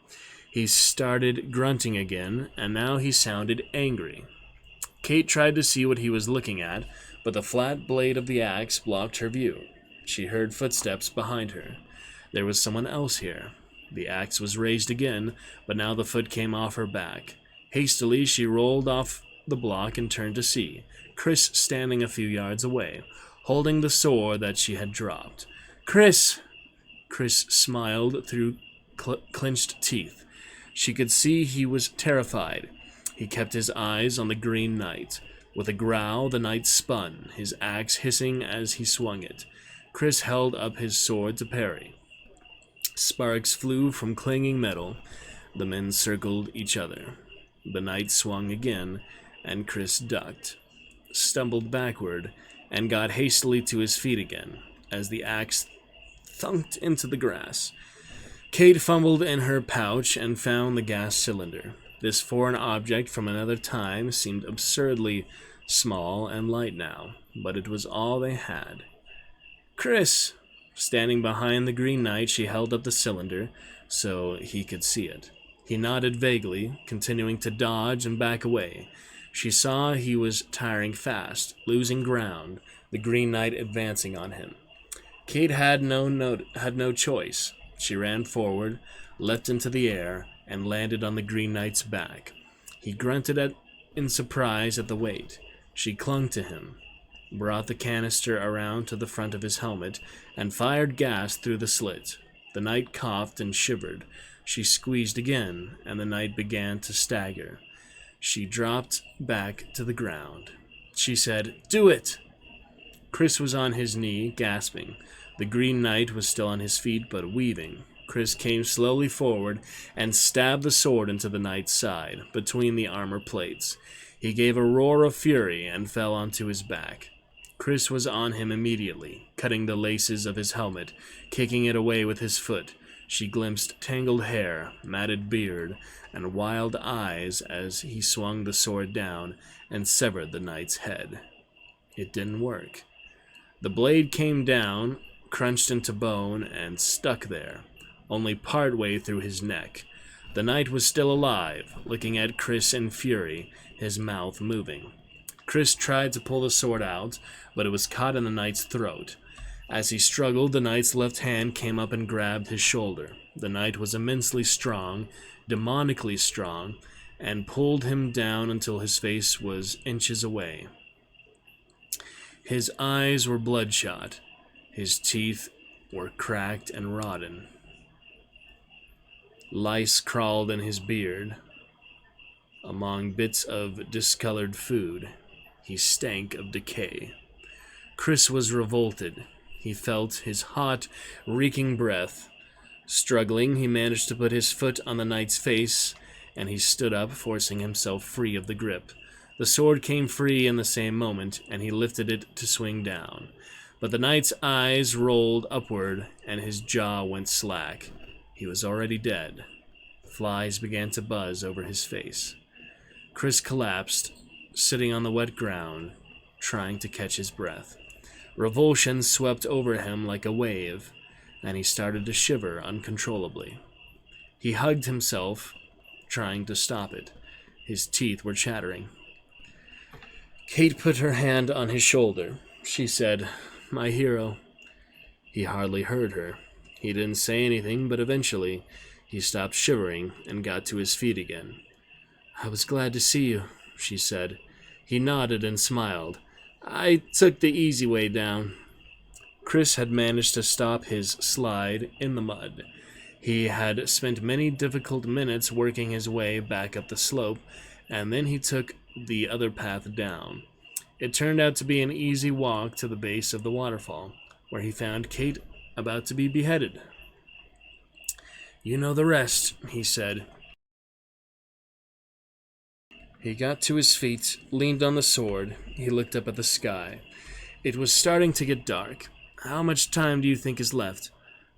He started grunting again, and now he sounded angry. Kate tried to see what he was looking at, but the flat blade of the axe blocked her view. She heard footsteps behind her. There was someone else here. The axe was raised again, but now the foot came off her back. Hastily, she rolled off the block and turned to see Chris standing a few yards away, holding the sword that she had dropped. Chris! Chris smiled through clenched teeth. She could see he was terrified. He kept his eyes on the Green Knight. With a growl, the knight spun, his axe hissing as he swung it. Chris held up his sword to parry. Sparks flew from clanging metal. The men circled each other. The knight swung again, and Chris ducked, stumbled backward, and got hastily to his feet again, as the axe thunked into the grass. Kate fumbled in her pouch and found the gas cylinder. This foreign object from another time seemed absurdly small and light now, but it was all they had. Chris! Standing behind the Green Knight, she held up the cylinder so he could see it. He nodded vaguely, continuing to dodge and back away. She saw he was tiring fast, losing ground, the Green Knight advancing on him. Kate had no choice. She ran forward, leapt into the air, and landed on the Green Knight's back. He grunted in surprise at the weight. She clung to him, brought the canister around to the front of his helmet, and fired gas through the slit. The knight coughed and shivered. She squeezed again, and the knight began to stagger. She dropped back to the ground. She said, "Do it!" Chris was on his knee, gasping. The Green Knight was still on his feet, but weaving. Chris came slowly forward and stabbed the sword into the knight's side, between the armor plates. He gave a roar of fury and fell onto his back. Chris was on him immediately, cutting the laces of his helmet, kicking it away with his foot. She glimpsed tangled hair, matted beard, and wild eyes as he swung the sword down and severed the knight's head. It didn't work. The blade came down, crunched into bone, and stuck there, only partway through his neck. The knight was still alive, looking at Chris in fury, his mouth moving. Chris tried to pull the sword out, but it was caught in the knight's throat. As he struggled, the knight's left hand came up and grabbed his shoulder. The knight was immensely strong, demonically strong, and pulled him down until his face was inches away. His eyes were bloodshot. His teeth were cracked and rotten. Lice crawled in his beard. among bits of discolored food. He stank of decay. Chris was revolted. He felt his hot, reeking breath. Struggling, he managed to put his foot on the knight's face, and he stood up, forcing himself free of the grip. The sword came free in the same moment, and he lifted it to swing down. But the knight's eyes rolled upward, and his jaw went slack. He was already dead. Flies began to buzz over his face. Chris collapsed, sitting on the wet ground, trying to catch his breath. Revulsion swept over him like a wave, and he started to shiver uncontrollably. He hugged himself, trying to stop it. His teeth were chattering. Kate put her hand on his shoulder. She said, "My hero." He hardly heard her. He didn't say anything, but eventually he stopped shivering and got to his feet again. "I was glad to see you," she said. He nodded and smiled. "I took the easy way down." Chris had managed to stop his slide in the mud. He had spent many difficult minutes working his way back up the slope, and then he took the other path down. It turned out to be an easy walk to the base of the waterfall, where he found Kate about to be beheaded. "You know the rest," he said. He got to his feet, leaned on the sword. He looked up at the sky. It was starting to get dark. "How much time do you think is left?"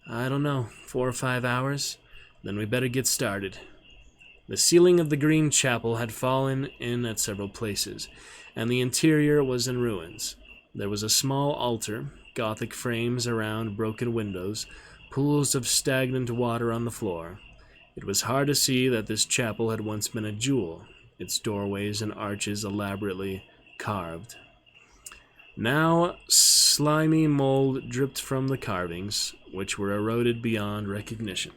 "I don't know, 4 or 5 hours? Then we better get started." The ceiling of the green chapel had fallen in at several places, and the interior was in ruins. There was a small altar, Gothic frames around broken windows, pools of stagnant water on the floor. It was hard to see that this chapel had once been a jewel, its doorways and arches elaborately carved. Now, slimy mold dripped from the carvings, which were eroded beyond recognition.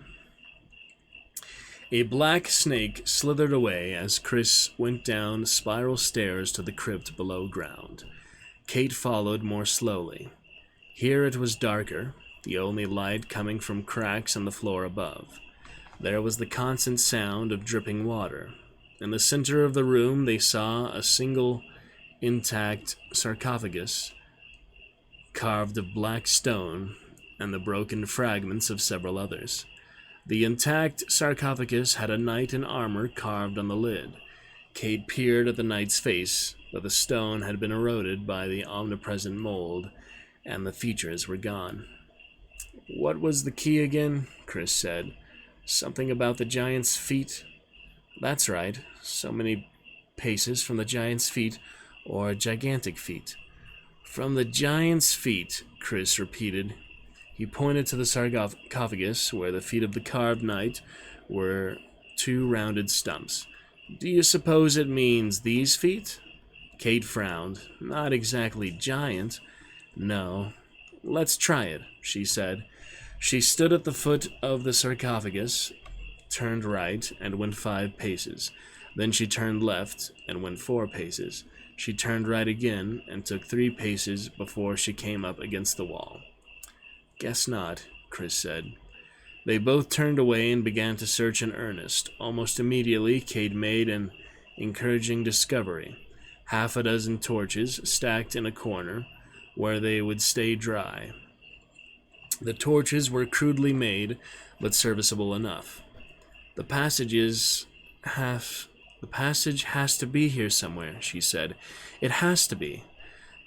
A black snake slithered away as Chris went down spiral stairs to the crypt below ground. Kate followed more slowly. Here it was darker, the only light coming from cracks in the floor above. There was the constant sound of dripping water. In the center of the room, they saw a single intact sarcophagus, carved of black stone, and the broken fragments of several others. The intact sarcophagus had a knight in armor carved on the lid. Kate peered at the knight's face, but the stone had been eroded by the omnipresent mold, and the features were gone. "What was the key again?" Chris said. "Something about the giant's feet?" "That's right. So many paces from the giant's feet, or gigantic feet." "From the giant's feet," Chris repeated. He pointed to the sarcophagus, where the feet of the carved knight were 2 rounded stumps. "Do you suppose it means these feet?" Kate frowned. "Not exactly giant." "No." "Let's try it," she said. She stood at the foot of the sarcophagus, turned right, and went 5 paces. Then she turned left and went 4 paces. She turned right again and took 3 paces before she came up against the wall. "Guess not," Chris said. They both turned away and began to search in earnest. Almost immediately, Kate made an encouraging discovery. 6 torches stacked in a corner where they would stay dry. The torches were crudely made, but serviceable enough. The passage has to be here somewhere," she said. "It has to be."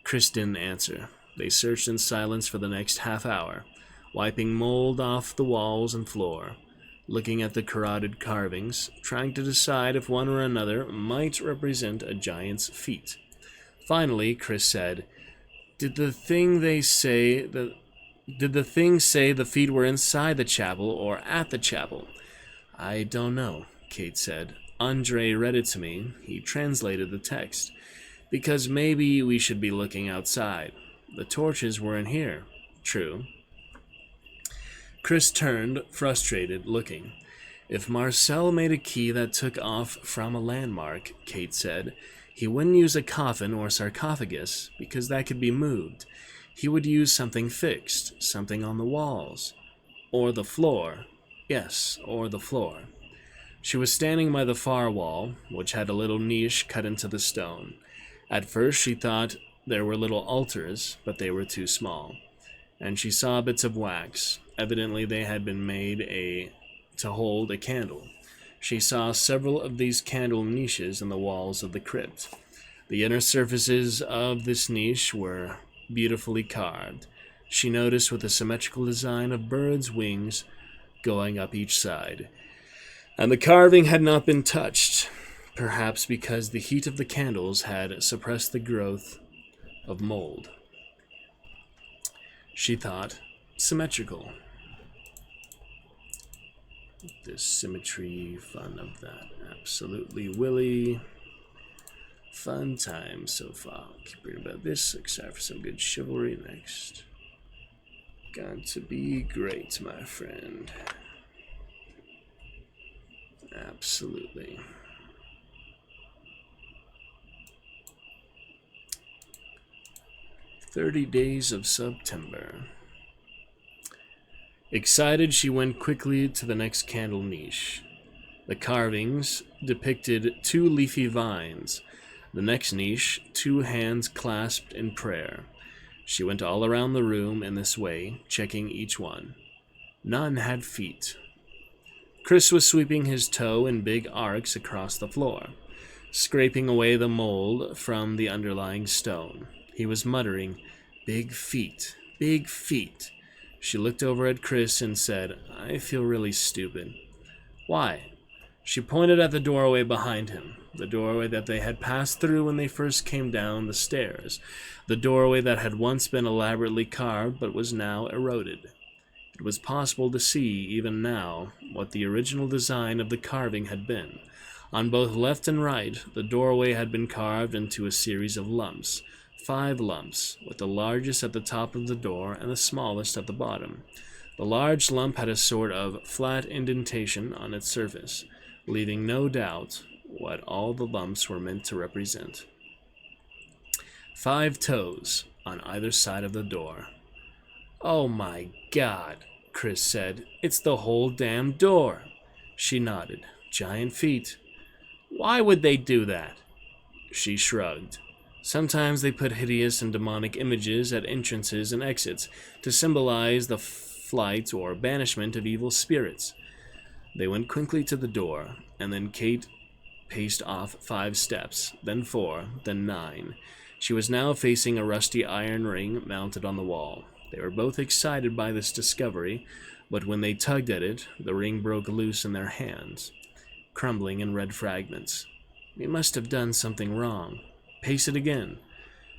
Chris didn't answer. They searched in silence for the next half hour, wiping mold off the walls and floor, looking at the corroded carvings, trying to decide if one or another might represent a giant's feet. Finally, Chris said, Did the thing say the feet were inside the chapel or at the chapel?" "I don't know," Kate said. "Andre read it to me. He translated the text. Because maybe we should be looking outside. The torches were in here." "True." Chris turned, frustrated, looking. "If Marcel made a key that took off from a landmark," Kate said, "he wouldn't use a coffin or sarcophagus, because that could be moved. He would use something fixed, something on the walls. Or the floor. Yes, or the floor." She was standing by the far wall, which had a little niche cut into the stone. At first she thought there were little altars, but they were too small, and she saw bits of wax. Evidently they had been made to hold a candle. She saw several of these candle niches in the walls of the crypt. The inner surfaces of this niche were beautifully carved. She noticed with a symmetrical design of birds' wings going up each side. And the carving had not been touched, perhaps because the heat of the candles had suppressed the growth of mold. She thought, symmetrical. This symmetry, fun of that. Absolutely Willy. Fun time so far. Keep reading about this. Excited for some good chivalry next. Got to be great, my friend. Absolutely. "30 Days of SUBtember." Excited, she went quickly to the next candle niche. The carvings depicted 2 leafy vines. The next niche, 2 hands clasped in prayer. She went all around the room in this way, checking each one. None had feet. Chris was sweeping his toe in big arcs across the floor, scraping away the mold from the underlying stone. He was muttering, "Big feet, big feet." She looked over at Chris and said, "I feel really stupid." "Why?" She pointed at the doorway behind him, the doorway that they had passed through when they first came down the stairs, the doorway that had once been elaborately carved but was now eroded. It was possible to see, even now, what the original design of the carving had been. On both left and right, the doorway had been carved into a series of lumps, 5 lumps, with the largest at the top of the door and the smallest at the bottom. The large lump had a sort of flat indentation on its surface, leaving no doubt what all the lumps were meant to represent. 5 toes on either side of the door. "Oh my God," Chris said. "It's the whole damn door." She nodded. "Giant feet." "Why would they do that?" She shrugged. "Sometimes they put hideous and demonic images at entrances and exits to symbolize the flight or banishment of evil spirits." They went quickly to the door, and then Kate paced off 5 steps, then 4, then 9. She was now facing a rusty iron ring mounted on the wall. They were both excited by this discovery, but when they tugged at it, the ring broke loose in their hands, crumbling in red fragments. "We must have done something wrong. Pace it again."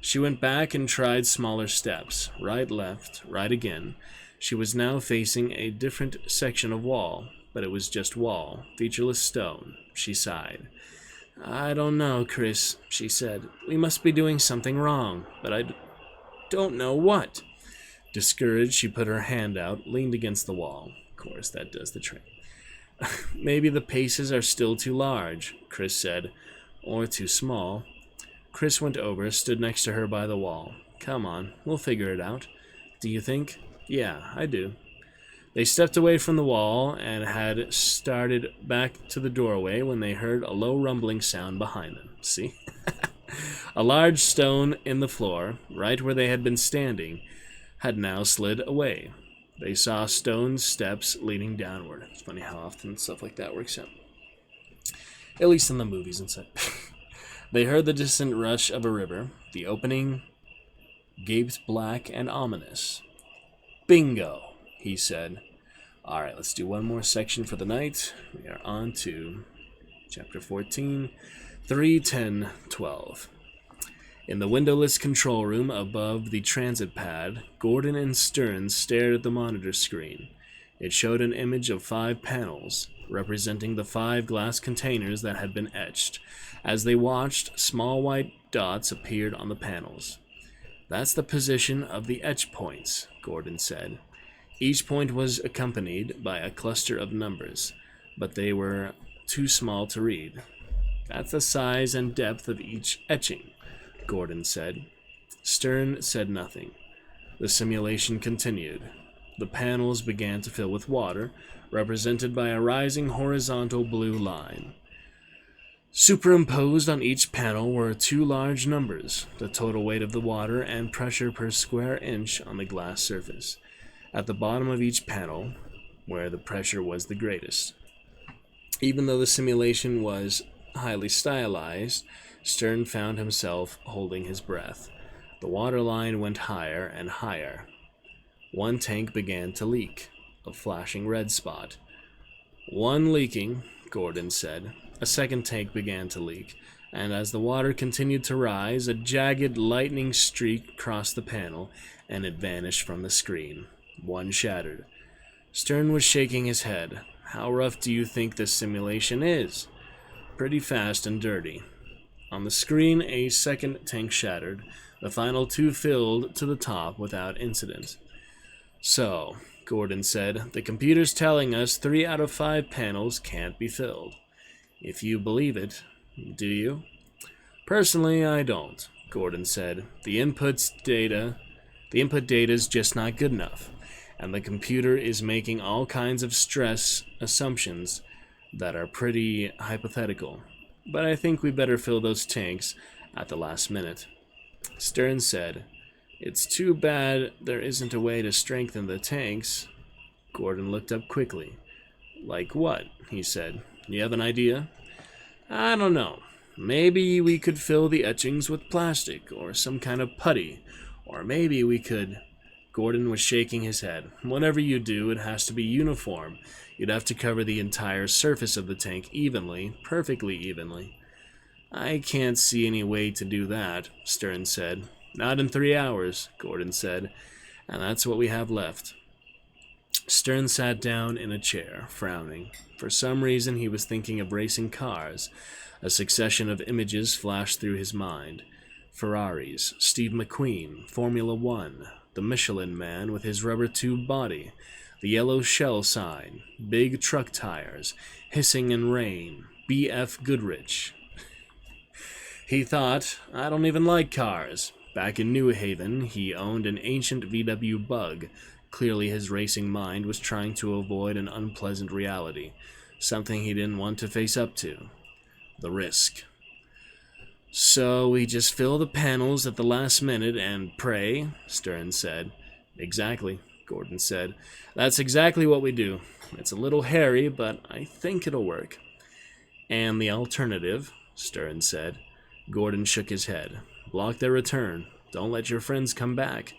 She went back and tried smaller steps, right, left, right again. She was now facing a different section of wall, but it was just wall, featureless stone. She sighed. "I don't know, Chris," she said. "We must be doing something wrong, but I don't know what." Discouraged, she put her hand out, leaned against the wall. Of course, that does the trick. "Maybe the paces are still too large," Chris said, "or too small." Chris went over, stood next to her by the wall. "Come on, we'll figure it out. Do you think?" "Yeah, I do." They stepped away from the wall and had started back to the doorway when they heard a low rumbling sound behind them. See? A large stone in the floor, right where they had been standing, had now slid away. They saw stone steps leading downward. It's funny how often stuff like that works out. At least in the movies and such. They heard the distant rush of a river. The opening gaped black and ominous. "Bingo," he said. All right, let's do one more section for the night. We are on to chapter 14, 3:10:12. In the windowless control room above the transit pad, Gordon and Stearns stared at the monitor screen. It showed an image of 5 panels, representing the 5 glass containers that had been etched. As they watched, small white dots appeared on the panels. "That's the position of the etch points," Gordon said. Each point was accompanied by a cluster of numbers, but they were too small to read. "That's the size and depth of each etching," Gordon said. Stern said nothing. The simulation continued. the panels began to fill with water, represented by a rising horizontal blue line. Superimposed on each panel were two large numbers, the total weight of the water and pressure per square inch on the glass surface, at the bottom of each panel, where the pressure was the greatest. Even though the simulation was highly stylized, Stern found himself holding his breath. The water line went higher and higher. One tank began to leak, a flashing red spot. One leaking, Gordon said. A second tank began to leak, and as the water continued to rise, a jagged lightning streak crossed the panel, and it vanished from the screen. One shattered. Stern was shaking his head. How rough do you think this simulation is? Pretty fast and dirty. On the screen, a second tank shattered. The final two filled to the top without incident. So, Gordon said, the computer's telling us 3 out of 5 panels can't be filled. If you believe it, do you? Personally, I don't, Gordon said. The input data's just not good enough, and the computer is making all kinds of stress assumptions that are pretty hypothetical. But I think we better fill those tanks at the last minute. Stern said, it's too bad there isn't a way to strengthen the tanks. Gordon looked up quickly. Like what? He said. You have an idea? I don't know. Maybe we could fill the etchings with plastic or some kind of putty. Or maybe we could... Gordon was shaking his head. Whatever you do, it has to be uniform. You'd have to cover the entire surface of the tank evenly, perfectly evenly. I can't see any way to do that, Stern said. Not in 3 hours, Gordon said, and that's what we have left. Stern sat down in a chair, frowning. For some reason, he was thinking of racing cars. A succession of images flashed through his mind. Ferraris, Steve McQueen, Formula One, the Michelin Man with his rubber tube body, the yellow shell sign, big truck tires, hissing in rain, B.F. Goodrich. He thought, I don't even like cars. Back in New Haven, he owned an ancient VW Bug. Clearly his racing mind was trying to avoid an unpleasant reality, something he didn't want to face up to. The risk. So we just fill the panels at the last minute and pray, Stern said. Exactly, Gordon said. That's exactly what we do. It's a little hairy, but I think it'll work. And the alternative, Stern said. Gordon shook his head. Block their return. Don't let your friends come back.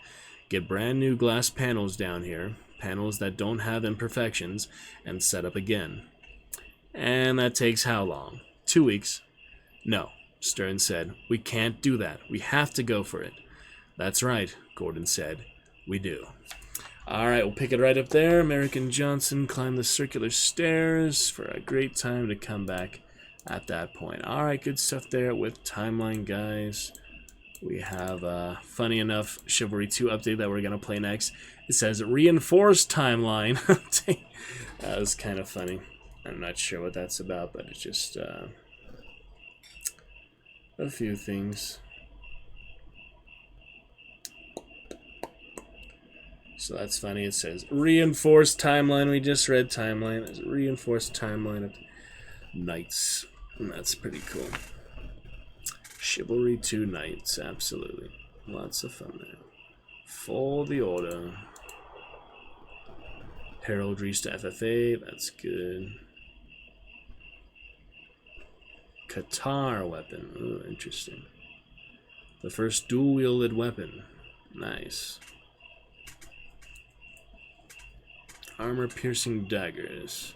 Get brand new glass panels down here, panels that don't have imperfections, and set up again. And that takes how long? 2 weeks. No, Stern said. We can't do that. We have to go for it. That's right, Gordon said. We do. Alright, we'll pick it right up there. American Johnson climbed the circular stairs for a great time to come back at that point. Alright, good stuff there with Timeline, guys. We have a funny enough Chivalry 2 update that we're going to play next. It says reinforced timeline. That was kind of funny. I'm not sure what that's about, but it's just a few things. So that's funny. It says reinforced timeline. We just read timeline. There's a reinforced timeline of knights. And that's pretty cool. Chivalry 2 Knights, absolutely. Lots of fun there. For the order. Heraldries to FFA, that's good. Qatar weapon, ooh, interesting. The first dual-wielded weapon, nice. Armor-piercing daggers.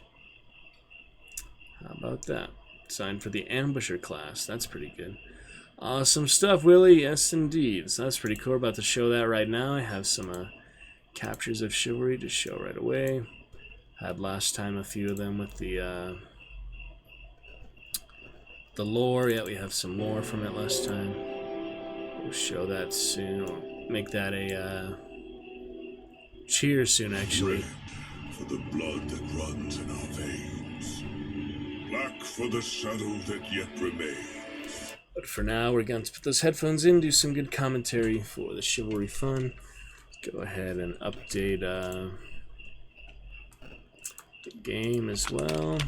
How about that? Signed for the Ambusher class, that's pretty good. Awesome stuff, Willie. Yes, indeed. So that's pretty cool. We're about to show that right now. I have some captures of Chivalry to show right away. Had last time a few of them with the lore. Yeah, we have some lore from it last time. We'll show that soon. I'll make that a cheer soon, actually. Red for the blood that runs in our veins. Black for the shadow that yet remains. But for now, we're going to put those headphones in, do some good commentary for the Chivalry fun. Go ahead and update the game as well,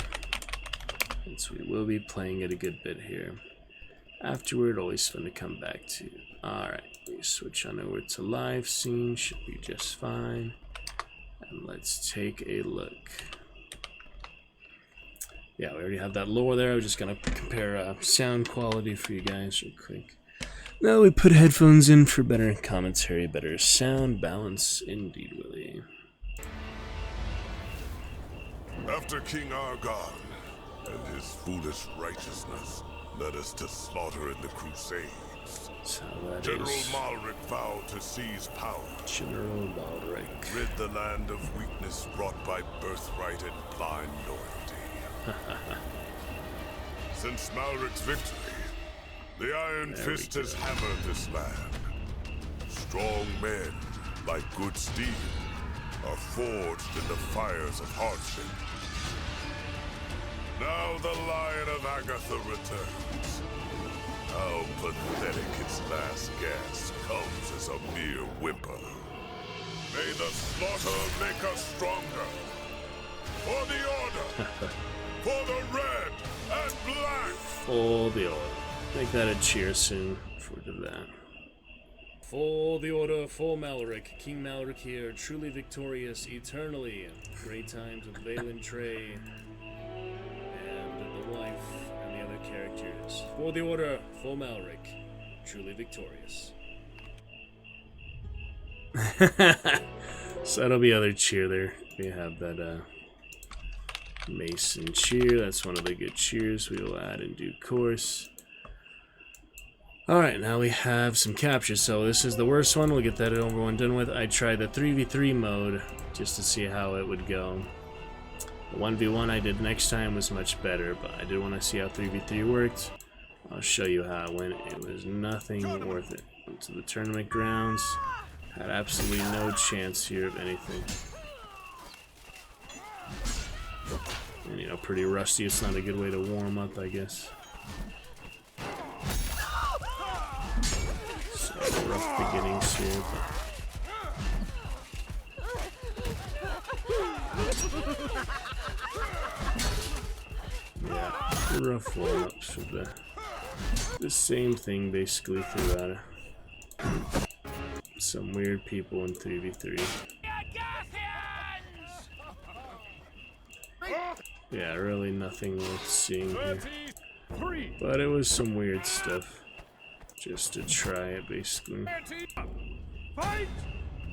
since we will be playing it a good bit here. Afterward, always fun to come back to. Alright, we switch on over to live scene, should be just fine. And let's take a look. Yeah, we already have that lore there. I was just gonna compare sound quality for you guys real quick. Now we put headphones in for better commentary, better sound balance, indeed, Willie. After King Argon and his foolish righteousness led us to slaughter in the Crusades, General Malric vowed to seize power. General Malric. Rid the land of weakness brought by birthright and blind loyalty. Since Malric's victory, the Iron Fist has hammered this land. Strong men, like good steel, are forged in the fires of hardship. Now the Lion of Agatha returns. How pathetic its last gasp comes as a mere whimper. May the slaughter make us stronger. For the Order! For the Red and Black! For the Order. Make that a cheer soon before we do that. For the Order, for Malric. King Malric here, truly victorious eternally. Great times with Valen Trey and the wife and the other characters. For the Order, for Malric. Truly victorious. So that'll be other cheer there. We have that Mason cheer. That's one of the good cheers we will add in due course. Alright, now we have some captures. So this is the worst one. We'll get that over and done with. I tried the 3v3 mode just to see how it would go. The 1v1 I did next time was much better, but I did want to see how 3v3 worked. I'll show you how it went. It was nothing worth it. Went to the tournament grounds. Had absolutely no chance here of anything. And you know, pretty rusty. It's not a good way to warm up, I guess. So rough beginnings here, but yeah, rough warm-ups with the same thing basically throughout. Some weird people in 3v3. Yeah, really nothing worth seeing here. But it was some weird stuff. Just to try it, basically.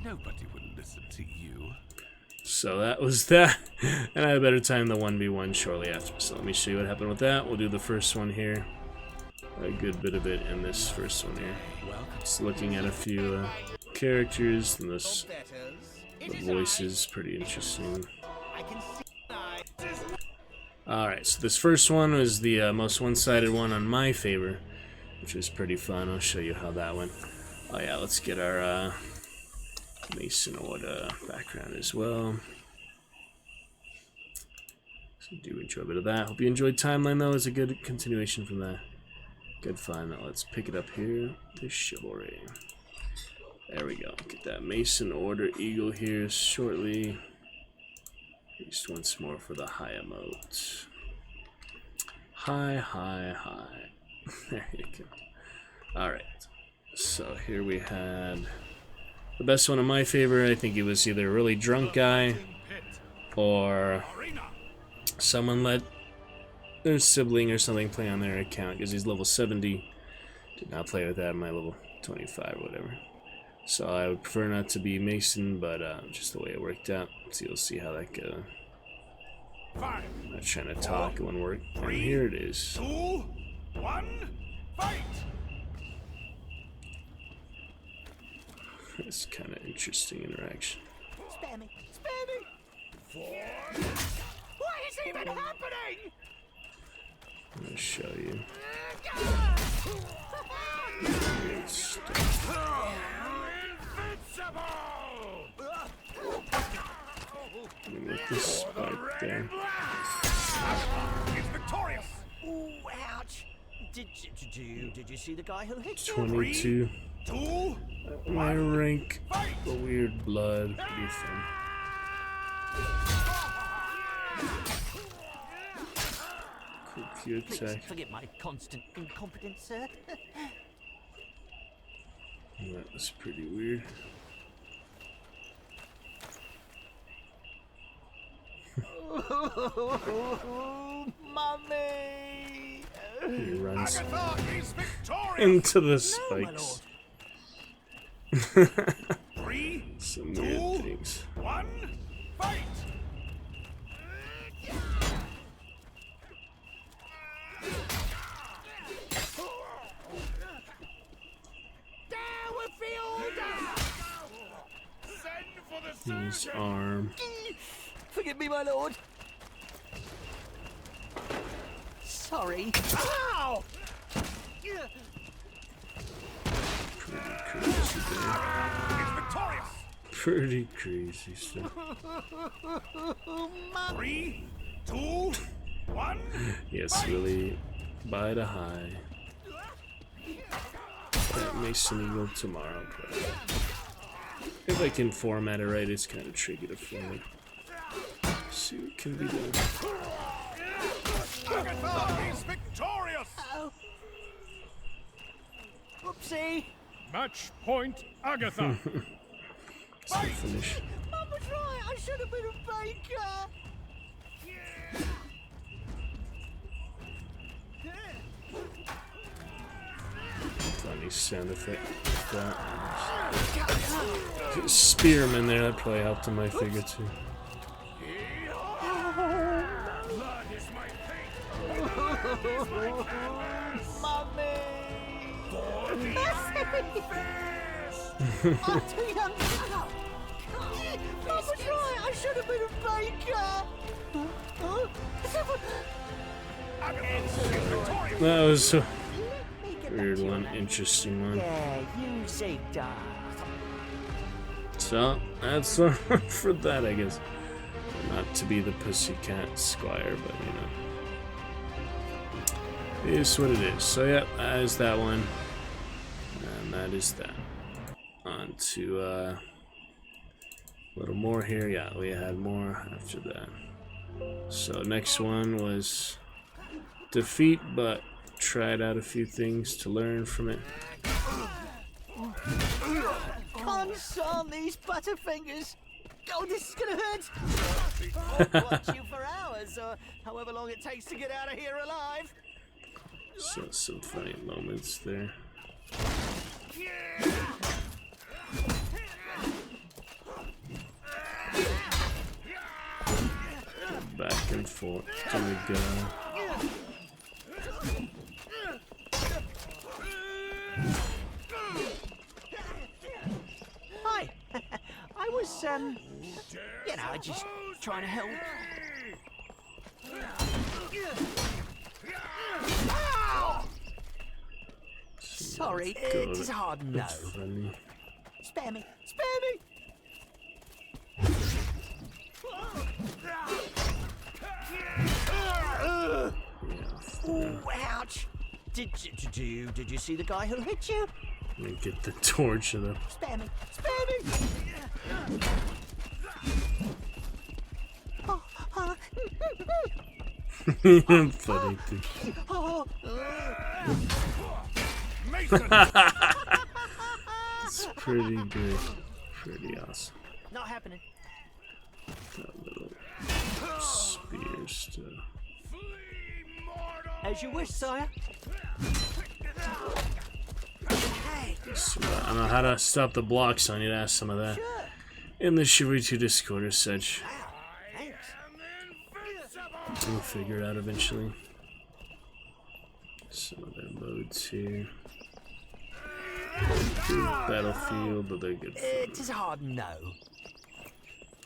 Nobody will listen to you. So that was that. And I had a better time the 1v1 shortly after. So let me show you what happened with that. We'll do the first one here. A good bit of it in this first one here. Just looking at a few characters and this, the voices, pretty interesting. Alright, so this first one was the most one-sided one on my favor, which was pretty fun. I'll show you how that went. Oh yeah, let's get our Mason Order background as well. So do enjoy a bit of that. Hope you enjoyed Timeline though. It's a good continuation from that. Good fun. Now let's pick it up here. The Chivalry. There we go. Get that Mason Order Eagle here shortly. Just once more for the high emote. High, high, high. There you go. Alright. So here we had the best one in my favor. I think it was either a really drunk guy or someone let their sibling or something play on their account because he's level 70. Did not play with that in my level 25 or whatever. So I would prefer not to be Mason, but just the way it worked out. So you'll see how that goes. I'm not trying to talk, it won't work. And here it is. 2, 1, fight! It's kind of interesting interaction. Spare me! Spare me! 4. What is even happening? I'm gonna show you. Weird stuff. Invincible! Let me make this spike there. It's victorious! Ooh, ouch! Did you see the guy who hit you? 22. 2, My rank. The weird blood. Pretty fun. Quick Please attack. forgive my constant incompetence, sir. That was pretty weird. Mummy! He runs Agatha is victorious! into the No, my spikes. lord. 3, Some 2, weird things. 1, fight! Send for the His surgeon! arm. Forgive me, my lord. Sorry. Ow! Pretty crazy there. It's victorious! Pretty crazy stuff. 3, 2, 1. Yes, really. Bye to high. That Mason Eagle tomorrow, but if I can format it right, it's kind of tricky to format. See what can be done. Agatha is victorious! Oh. Whoopsie. Match point, Agatha. It's the finish. Mum was right. I should have been a baker. Funny sound effect. That. Spearman there, that probably helped in my figure too. Blood is my fate! Mummy. I'm too young to go. Mum was right. I should have been a baker. That was a Let me get back weird to you one, that. interesting one. Yeah, you see, Dad. So, that's all for that, I guess. Not to be the pussycat squire, but you know. It is what it is. So, yeah, that is that one. And that is that. On to a little more here. Yeah, we had more after that. So, next one was defeat, but tried out a few things to learn from it. Cons on these butterfingers. Oh, this is gonna hurt. I'll watch you for hours, or however long it takes to get out of here alive. So, some funny moments there. Back and forth to the gun. Hi. I was, you know, just trying to help. Sorry, it is a hard no. It's funny. Spare me. Spare me. Ooh, ouch. Did you see the guy who hit you? Let me get the torch of the. Spare me. Spare me. Funny thing. Oh. Mason! It's pretty good. Pretty awesome. Not happening. That little spear stuff. As you wish, sire. Hey, So, I don't know how to stop the blocks, so I need to ask some of that in the Chivalry 2 Discord or such. thanks. We'll figure it out eventually. Some of their modes here. Good battlefield, but they're good It for is a hard no.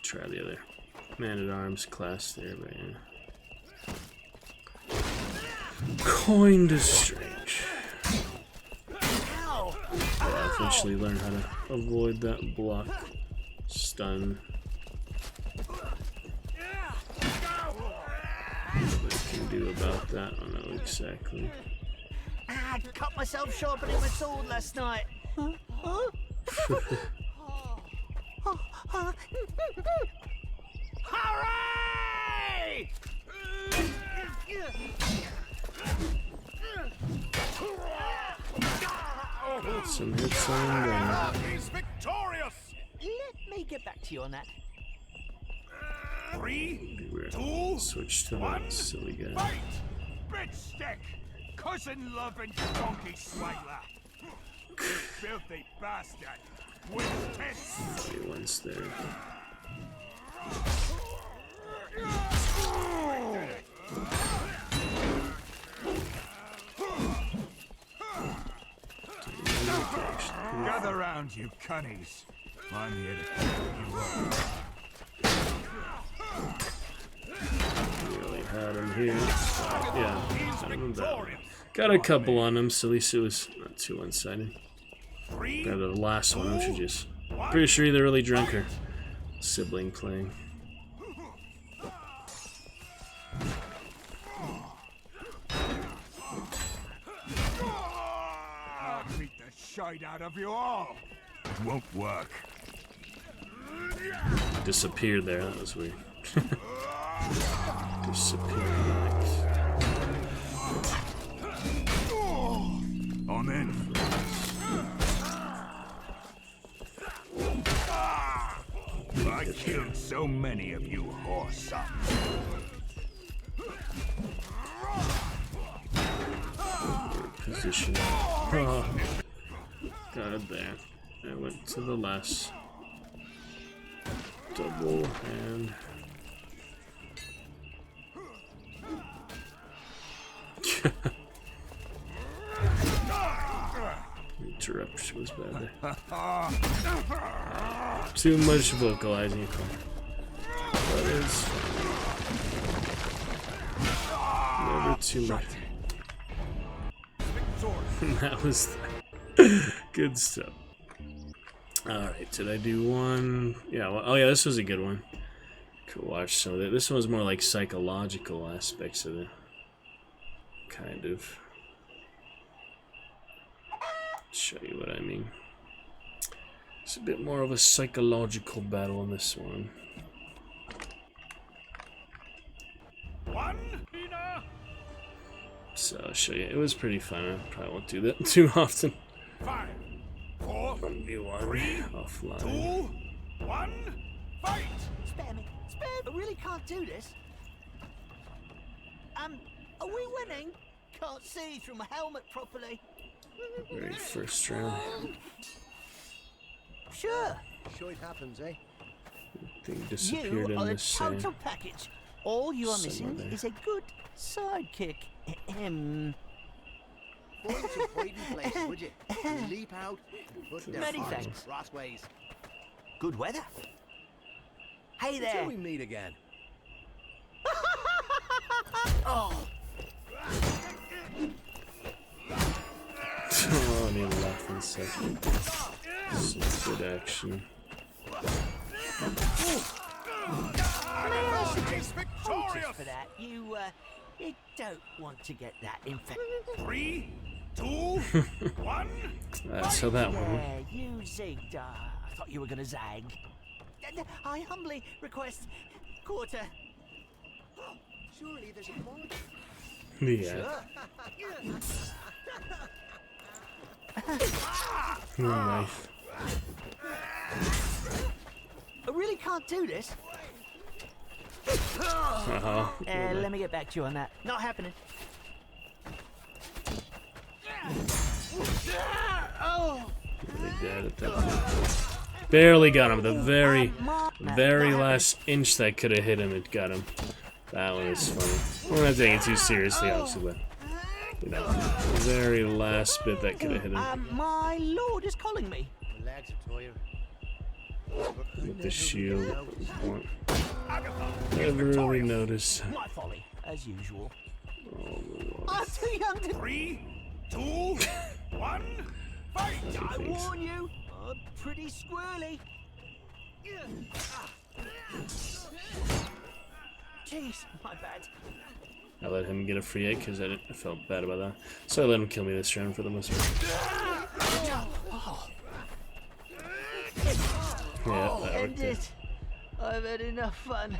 try the other man-at-arms class there, but yeah. Kinda strange. Ow. Yeah, eventually learn how to avoid that block stun. What I can do about that, I don't know exactly. I cut myself sharpening my sword last night. Hooray! me! Some hits on there. He's victorious! Let me get back to you on that. 3, We're 2, switch to 1, that silly guy. fight! Bitch stick! Cousin loving donkey swagler! You filthy bastard! With tits! Once there. Gather round, you cunnies. I'm here to keep you up. Really had him here. Yeah, He's got him down. victorious! Got a couple on him, so at least it was not too one-sided. 3, Got the last one, which was just pretty sure either really drunk or sibling playing. I'll beat the shite out of you all! It won't work. Disappeared there, that was weird. Disappeared like. I'm in. I killed so many of you whoresomes. Position. Oh. Got it there. I went to the last. Double hand. Interruption was bad there. Too much vocalizing. But it's fine. Never too much. That was good stuff. Alright, did I do one? Yeah, well, oh yeah, this was a good one. Could watch some of it. This one was more like psychological aspects of it. Kind of. Show you what I mean. It's a bit more of a psychological battle in this one. So I'll show you. It was pretty fun. I probably won't do that too often. 5, 4, 3, Offline. 2, 1, fight! Spare me. Spare me. I really can't do this. Are we winning? Can't see through my helmet properly. Very first round. Sure. Sure it happens, eh? Thing disappeared You in are the this same. total package. All you are Somewhere missing there. is a good sidekick. Find some hiding places, would you? Leap out and put down. Many thanks. Crossways. Good weather. Hey there. Till we meet again. Oh, Oh, I need to laugh in a second. Some good action. He's victorious! for that. You don't want to get that infected. 3, 2, 1. So that one. Yeah, you zigged. I thought you were going to zag. I humbly request quarter. Surely there's a point. Yeah. Knife. I really can't do this. Let me get back to you on that. Not happening. Really dead at that point. Barely got him. The very last inch that could have hit him, it got him. That one is funny. We're not taking it too seriously, obviously, but you know, the very last bit that could have hit him. My lord is calling me. My legs are tired. With the shield. Never really noticed. My folly, as usual. Oh, Lord. I'm too young to. 3, 2, 1, fight! I warn you, I'm pretty squirrely. Jeez, my bad. I let him get a free hit because I felt bad about that. So I let him kill me this round for the most part. Yeah, that End worked. Out. it. I've had enough fun.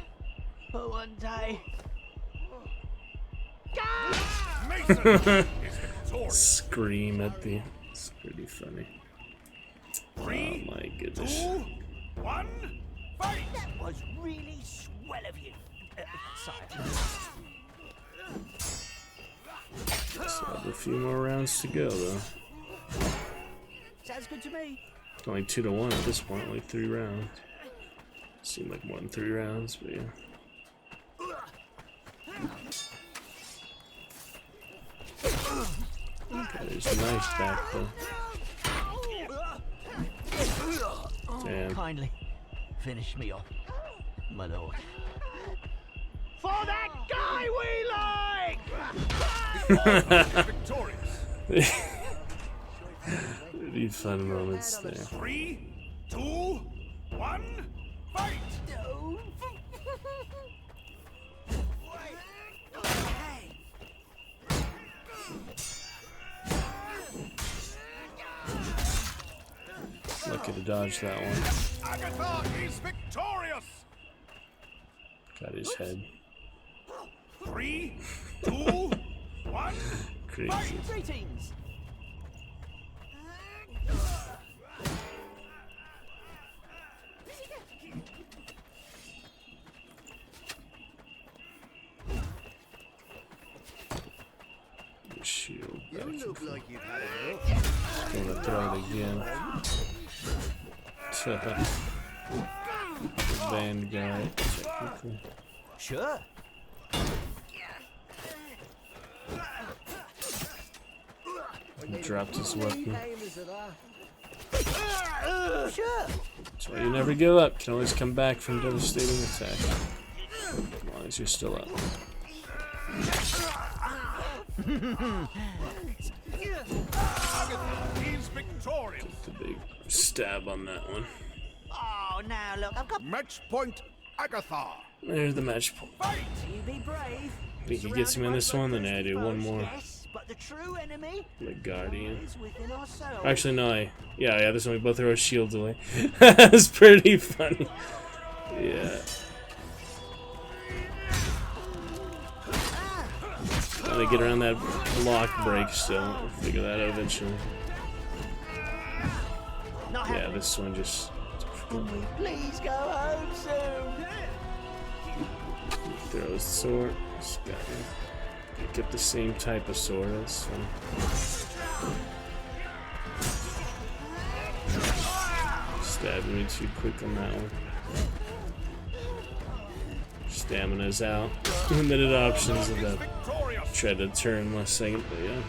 for one day. Mason is victorious. Scream at the. It's pretty funny. Oh my goodness. 2, 1, fight! That was really swell of you. Sorry. Still have a few more rounds to go though. Sounds good to me. Only 2-1 at this point, like 3 rounds. Seemed like more than 3 rounds, but yeah. Okay, there's a knife back though. Damn. Kindly finish me off, my lord. For that guy we like! Victorious. Pretty fun moments there. 3, 2, 1, fight! Lucky to dodge that one. Agatha is victorious! Got his head. 3, 2, 1, Crazy. Greetings. Shield. You look like you've had enough. Gonna throw it again. The band guy. Technically. Sure. He dropped his weapon. Sure. That's why you never give up. Can always come back from devastating attack. As long as you're still up. He's victorious. The big stab on that one. Oh, now look, I've got Match point, Agatha. There's the match point. you. Be brave. Think he gets me in this one, then I do one more. Yes, but the true enemy The Guardian. is within ourselves. Actually, no, yeah, this one we both throw our shields away. That's pretty funny. Yeah. Gotta get around that block break still. We'll figure that out eventually. Not Yeah, happening. this one just. Can we please go home soon? Throws the sword. Just gotta get the same type of sword. That's fun. Stabbing me too quick on that one. Stamina's out. Limited options of that. Tried to turn last second, but yeah.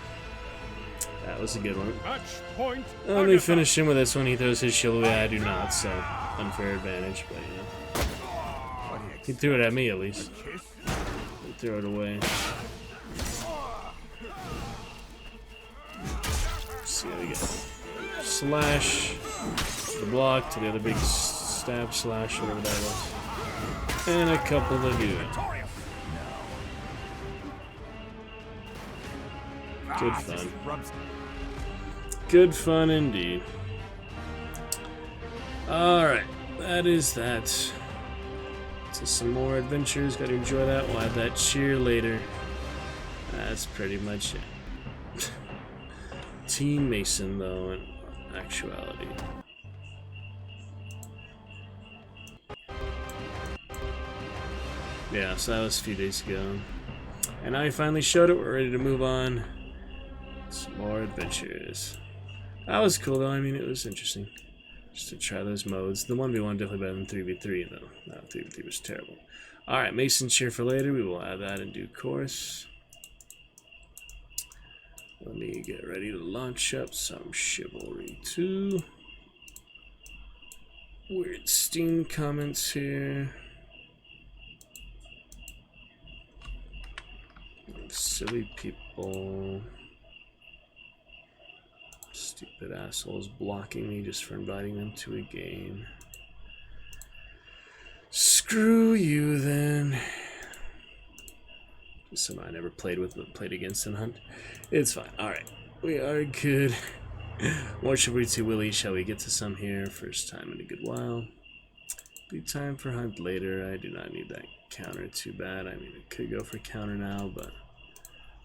That was a good one. Match point, Let me finish him with this one. He throws his shield away. I do not, so unfair advantage, but yeah. He threw it at me at least. He threw it away. Let's see how we get. Slash to the block to the other big stab slash, whatever that was. And a couple to do it. Good fun. Good fun indeed. Alright, that is that. So some more adventures, gotta enjoy that. We'll have that cheer later. That's pretty much it. Team Mason, though, in actuality. Yeah, so that was a few days ago. And now he finally showed it. We're ready to move on. Some more adventures. That was cool, though. I mean, it was interesting. Just to try those modes. The 1v1 definitely better than 3v3, though. No, 3v3 was terrible. Alright, Mason cheer for later. We will add that in due course. Let me get ready to launch up some Chivalry 2. Weird Steam comments here. Silly people. Stupid assholes blocking me just for inviting them to a game. Screw you then. Someone I never played with but played against in Hunt. It's fine. Alright. We are good. More Chivalry 2 Willie. Shall we get to some here? First time in a good while. Be time for hunt later. I do not need that counter too bad. I mean, I could go for counter now, but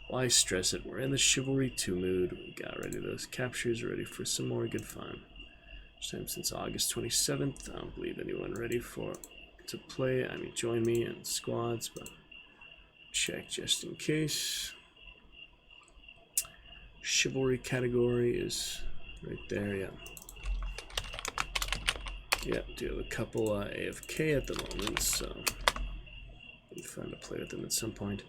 why stress it? We're in the Chivalry 2 mood. We got ready those captures, ready for some more good fun. First time since August 27th. I don't believe anyone ready to play. I mean, join me in squads, but check just in case. Chivalry category is right there, yeah. Yeah, do have a couple AFK at the moment, so it'll be fun to play with them at some point.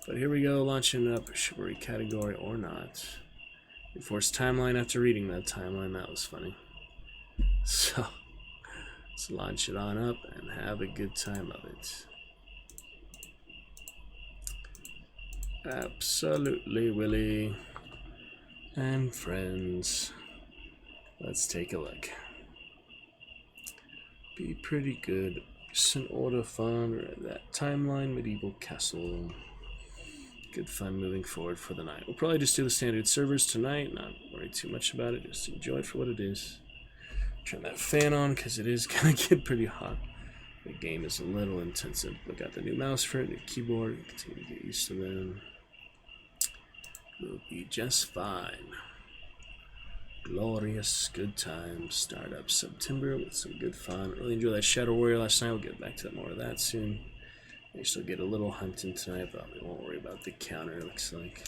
But here we go, launching up Chivalry category or not. Enforced timeline after reading that timeline, that was funny. So, let's launch it on up and have a good time of it. Absolutely, Willie. And friends. Let's take a look. Be pretty good. Just an order fun or that timeline medieval castle. Good fun moving forward for the night. We'll probably just do the standard servers tonight, not worry too much about it, just enjoy it for what it is. Turn that fan on because it is gonna get pretty hot. The game is a little intensive. We got the new mouse for it, new keyboard, continue to get used to them. We'll be just fine. Glorious good times. Start up SUBtember with some good fun. Really enjoyed that Shadow Warrior last night. We'll get back to more of that soon. We still get a little hunting tonight, but we won't worry about the counter, looks like.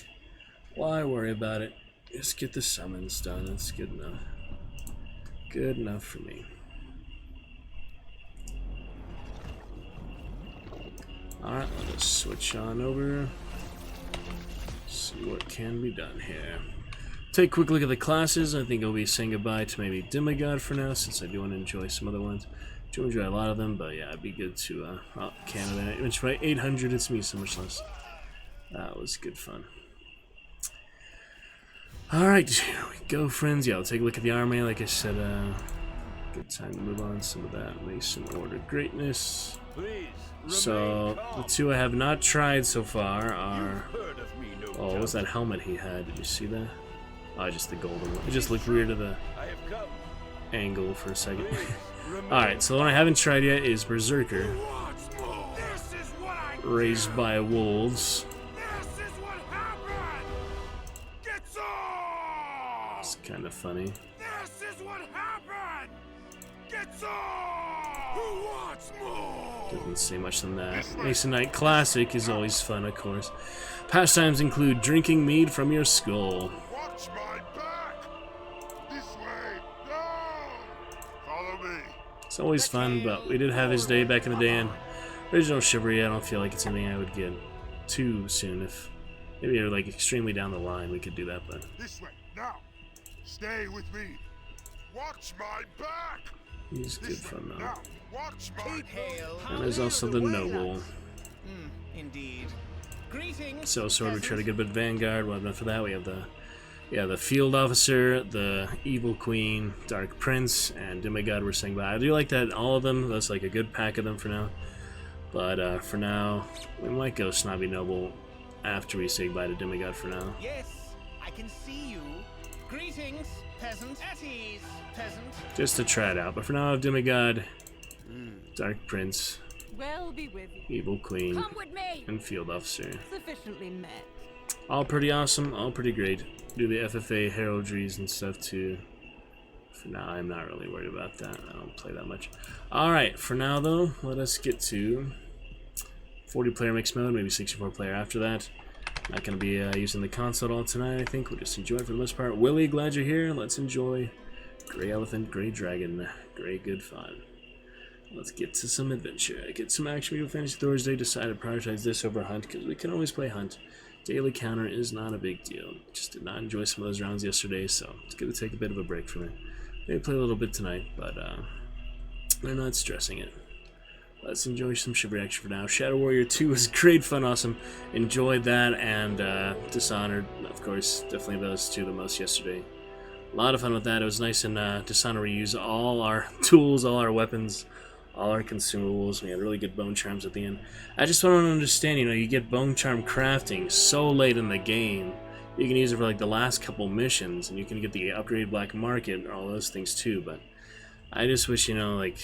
Why worry about it? Just get the summons done. That's good enough. Good enough for me. Alright, let us switch on over. See what can be done here. Take a quick look at the classes. I think I'll be saying goodbye to maybe Demigod for now, since I do want to enjoy some other ones. I do enjoy a lot of them, but yeah, it'd be good to, Canada. It's by 800, it's me so much less. That was good fun. Alright, here we go, friends. Yeah, I'll take a look at the army. Like I said, good time to move on some of that Mason Order greatness. So, the two I have not tried so far are... Oh, what was that helmet he had? Did you see that? Oh, just the golden one. It just looked weird to the angle for a second. Alright, so the one I haven't tried yet is Berserker. Raised by Wolves. It's kind of funny. This is what happened! Get some! Who wants more? Doesn't say much than that. Mason Knight Classic is always fun, of course. Pastimes include drinking mead from your skull. Watch my back! This way! No! Follow me! It's always fun, but we did have his day back in the day, and original Chivalry, I don't feel like it's something I would get too soon. If maybe you're like extremely down the line, we could do that, but... This way, now! Stay with me! Watch my back! He's good fun, though. Now, watch my And there's also the Noble. Indeed. Greetings. So sword, we try to get a bit of Vanguard. Well, then for that we have the Field Officer, the Evil Queen, Dark Prince, and Demigod we're saying bye. I do like that all of them. That's like a good pack of them for now. But for now, we might go Snobby Noble after we say goodbye to Demigod for now. Yes, I can see you. Greetings, peasant. At ease, peasant. Just to try it out. But for now I have Demigod, Dark Prince, Well be with you. Evil Queen, Come with me. and Field Officer. Sufficiently met. All pretty awesome, all pretty great. Do the FFA heraldries and stuff too. For now, I'm not really worried about that. I don't play that much. Alright, for now though, let us get to 40 player mixed mode, maybe 64 player after that. Not going to be using the console at all tonight, I think. We'll just enjoy it for the most part. Willie, glad you're here. Let's enjoy Grey Elephant, Grey Dragon. Grey good fun. Let's get to some adventure. Get some action. We go Fantasy Thursday. Decided to prioritize this over Hunt because we can always play Hunt. Daily counter is not a big deal. Just did not enjoy some of those rounds yesterday, so it's going to take a bit of a break from it. Maybe play a little bit tonight, but I'm not stressing it. Let's enjoy some Chivalry action for now. Shadow Warrior 2 was great fun, awesome. Enjoyed that, and Dishonored, of course, definitely those two the most yesterday. A lot of fun with that. It was nice in Dishonored. We used all our tools, all our weapons, all our consumables. We had really good bone charms at the end. I just don't understand, you know, you get bone charm crafting so late in the game. You can use it for like the last couple missions, and you can get the upgraded black market and all those things too, but I just wish, you know, like...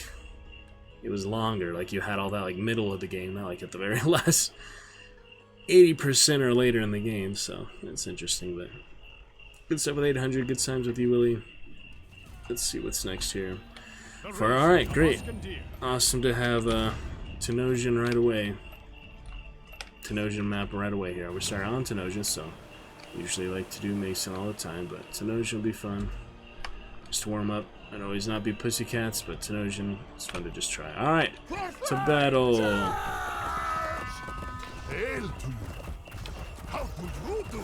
it was longer. Like you had all that like middle of the game, not like at the very last 80% or later in the game. So it's interesting. But good stuff with 800. Good times with you, Willie. Let's see what's next here. Alright, great. Awesome to have Tenosian right away. Tenosian map right away here. We're starting on Tenosian, so usually like to do Mason all the time, but Tenosian will be fun. Just to warm up. I'd always not be Pussycats, but Tenosian, it's fun to just try. Alright, to battle. Hail to you. How could you do?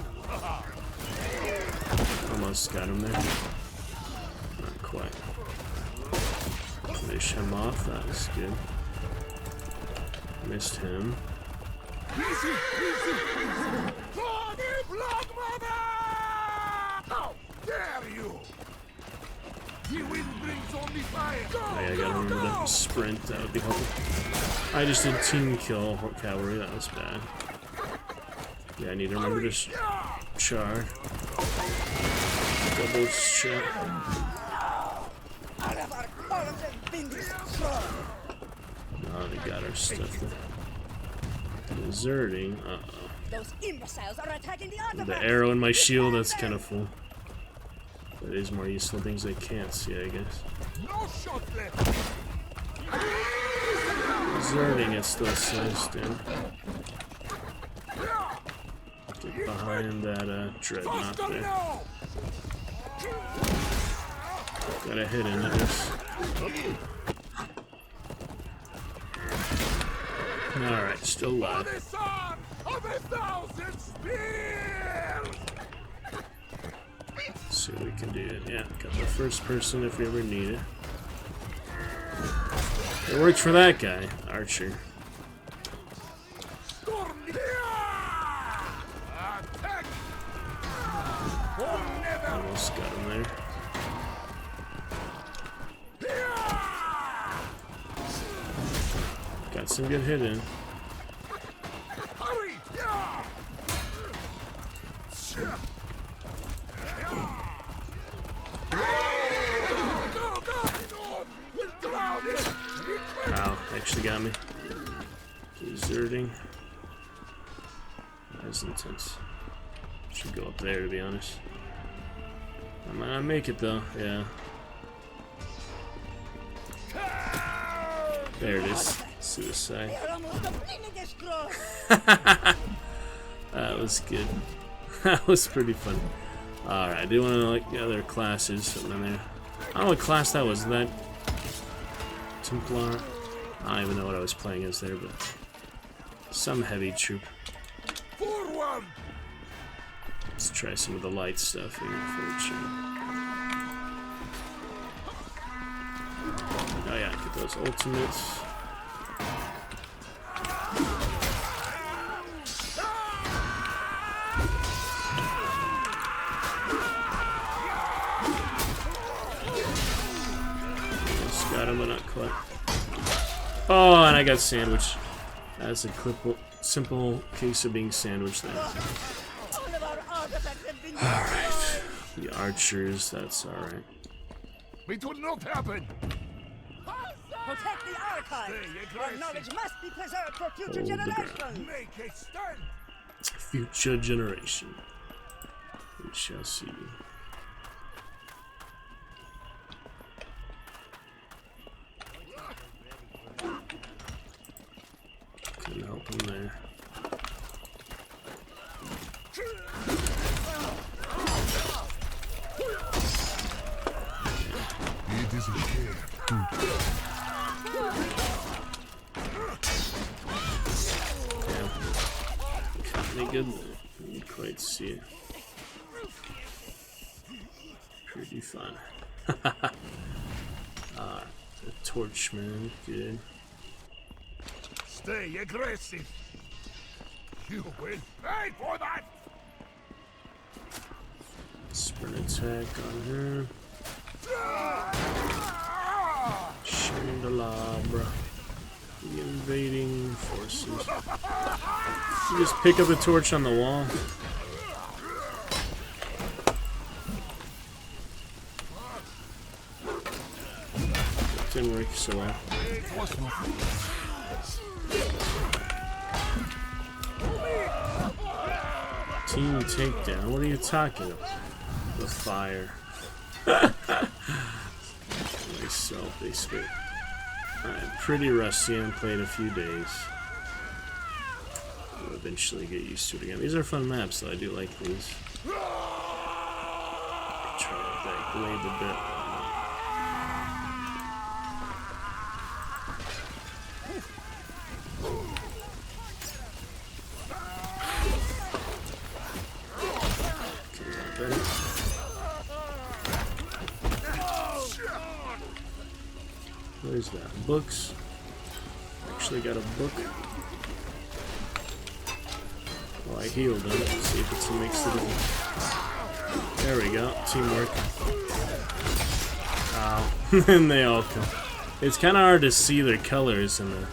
Almost got him there. Not quite. Finish him off, that was good. Missed him. Easy, easy, easy. Bloody blood mother! How dare you? The wind brings only fire. Oh, yeah, I gotta remember to sprint, that would be helpful. I just did team kill cavalry, that was bad. Yeah, I need to remember to charge. Double check. Oh, they got our stuff there. Deserting. Uh-oh. Those imbeciles are attacking the artifacts. The arrow in my shield, that's kind of full. That is more useful things I can't see, I guess. No shot left. Deserting, it still says, dude. Get behind that dreadnought there. Got a hit in this. Alright, still alive. See what we can do. Yeah, got the first person if we ever need it. It worked for that guy, Archer. Almost got him there. Got some good hit in. Wow, actually got me. Deserting. That's intense. Should go up there, to be honest. I might not make it though, yeah. There it is. Suicide. That was good. That was pretty fun. Alright, I do want to like the other classes something in there. I don't know what class that was. That Templar? I don't even know what I was playing as there, but some heavy troop. Forward. Let's try some of the light stuff here for sure. Oh yeah, get those ultimates. Almost got him, but not quite. Oh, and I got sandwiched. That's a simple case of being sandwiched there. Alright. The archers, that's alright. It will not happen. Protect the archive. Our knowledge must be preserved for future Hold the generations. ground. Make a stand. Future generation. We shall see. Couldn't help him there. It is a share. Any good? Didn't quite see it. Pretty fun. The Torchman, good. Stay aggressive. You will pay for that. Sprint attack on her. Chandelabra. The invading forces. You just pick up a torch on the wall. Didn't work so well. Team takedown. What are you talking about? The fire. Myself, basically. I'm pretty rusty. I haven't played a few days. I'll eventually get used to it again. These are fun maps, though. I do like these. Try that glaive a bit. What is that? Books. Actually got a book. Well, I healed him. Let's see if it makes the difference. There we go. Teamwork. Ow. And they all come. It's kind of hard to see their colors in the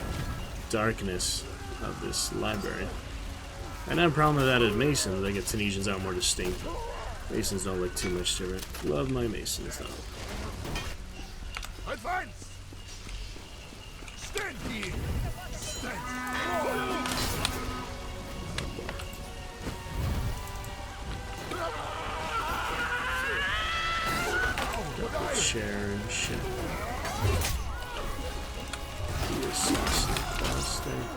darkness of this library. And I have a problem with that at Masons. I get Tunisians out more distinct. Masons don't look too much different. Love my Masons, though. Advance! Stand here! Stand! Double share and shit. The assassin class there.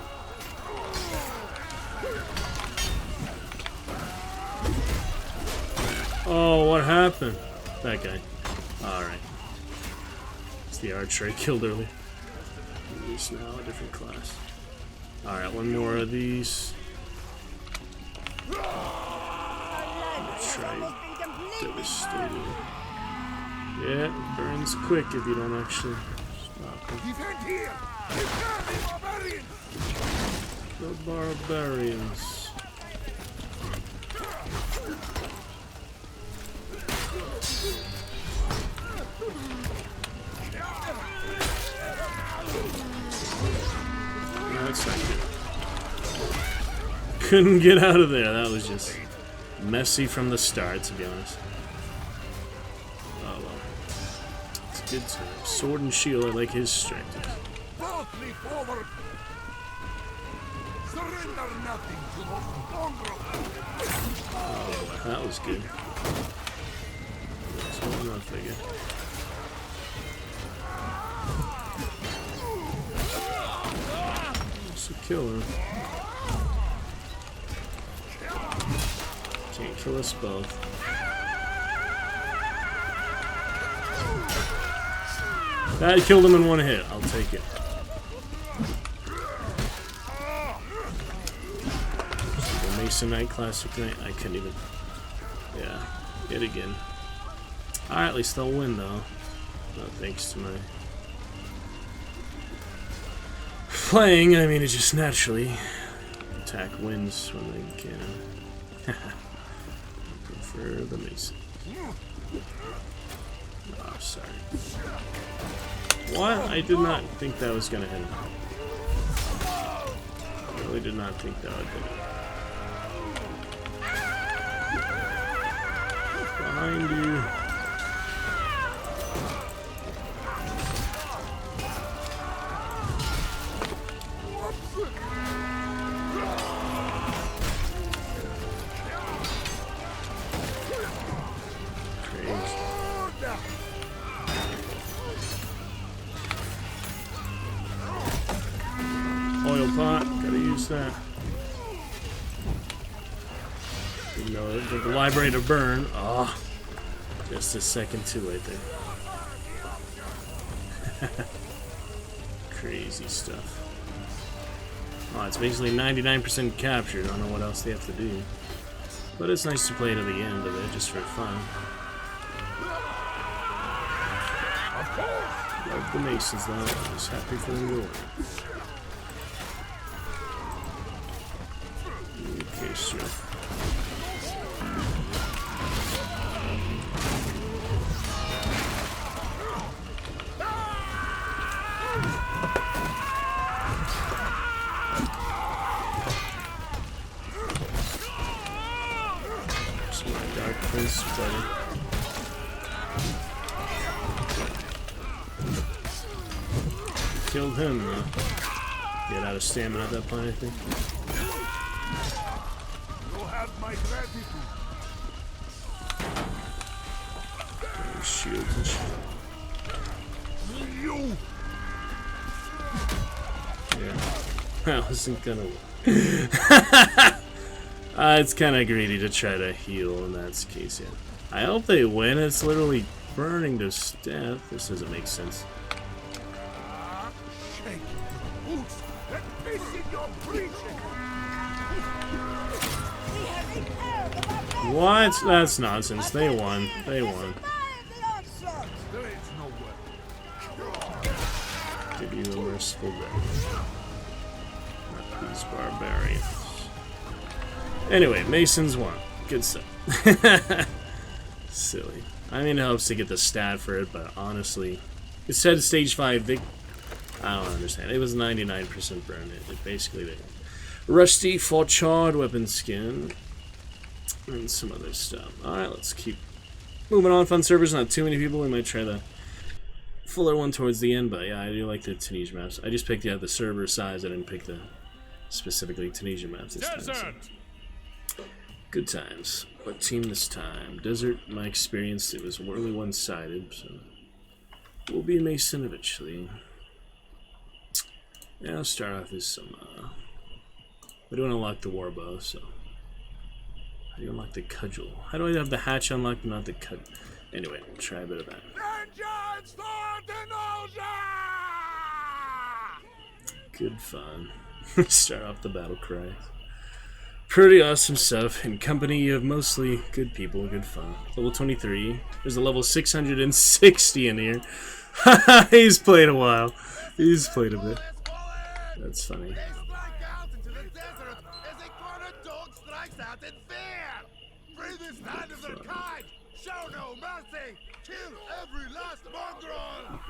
Oh, what happened? That guy. Alright. It's the archer I killed earlier. He's now a different class. Alright, one more of these. Try devastating. Yeah, it burns quick if you don't actually stop it. Defend here! Defend the barbarians! The barbarians. No, that's not good. Couldn't get out of there. That was just messy from the start, to be honest. Oh well. It's good to have sword and shield. I like his strength. Boldly forward! Surrender nothing to those mongrels! Oh, that was good. That's not enough, I guess. Kill him. Can't kill us both. That killed him in one hit. I'll take it. The Mason Knight Classic Knight. I couldn't even. Yeah, hit again. Alright, at least they'll win though. No, thanks to my playing, I mean, it just naturally attack wins when they can. I prefer the Mason. Oh, sorry. What? I did not think that was gonna hit him. I really did not think that would hit him. Behind you. Oil pot, gotta use that. You know, the library to burn. Oh, just a second too late there. Crazy stuff. Oh, it's basically 99% captured. I don't know what else they have to do. But it's nice to play to the end of it, just for fun. Love the Masons though. I'm just happy for them to win. Okay, sure. It's my Dark Prince buddy. Killed him, though. Get out of stamina at that point, I think. You have my gratitude. Shields and shit. You. Yeah. That wasn't gonna work. It's kind of greedy to try to heal in that case, yeah. I hope they win. It's literally burning to death. This doesn't make sense. Shake. Roost. Let peace in your preaching. We have repaired the barbarians. What? That's nonsense. They won. They won. Survived the onslaught. There is no way. Give you a merciful death. Not these barbarians. Anyway, Masons won. Good stuff. Silly. I mean, it helps to get the stat for it, but honestly, it said stage 5. I don't understand. It was 99% burn. It basically did. Rusty for charred weapon skin. And some other stuff. Alright, let's keep moving on. Fun servers, not too many people. We might try the fuller one towards the end, but yeah, I do like the Tunisia maps. I just picked the server size. I didn't pick the specifically Tunisia maps this time. So. Good times. What team this time? Desert, my experience, it was really one-sided, so we'll be Mason eventually. Yeah, I'll start off with some, we don't unlock the warbow, so how do you unlock the cudgel? How do I have the hatch unlocked and not the cudgel? Anyway, we'll try a bit of that. Vengeance for Tenosia! Good fun. Start off the battle cry. Pretty awesome stuff, in company of mostly good people, good fun. Level 23. There's a level 660 in here. He's played a while. He's played a bit. That's funny. They strike out into the desert as a cornered dog strikes out in fear. Free this land of their kind. Show no mercy. Kill every last mongrel.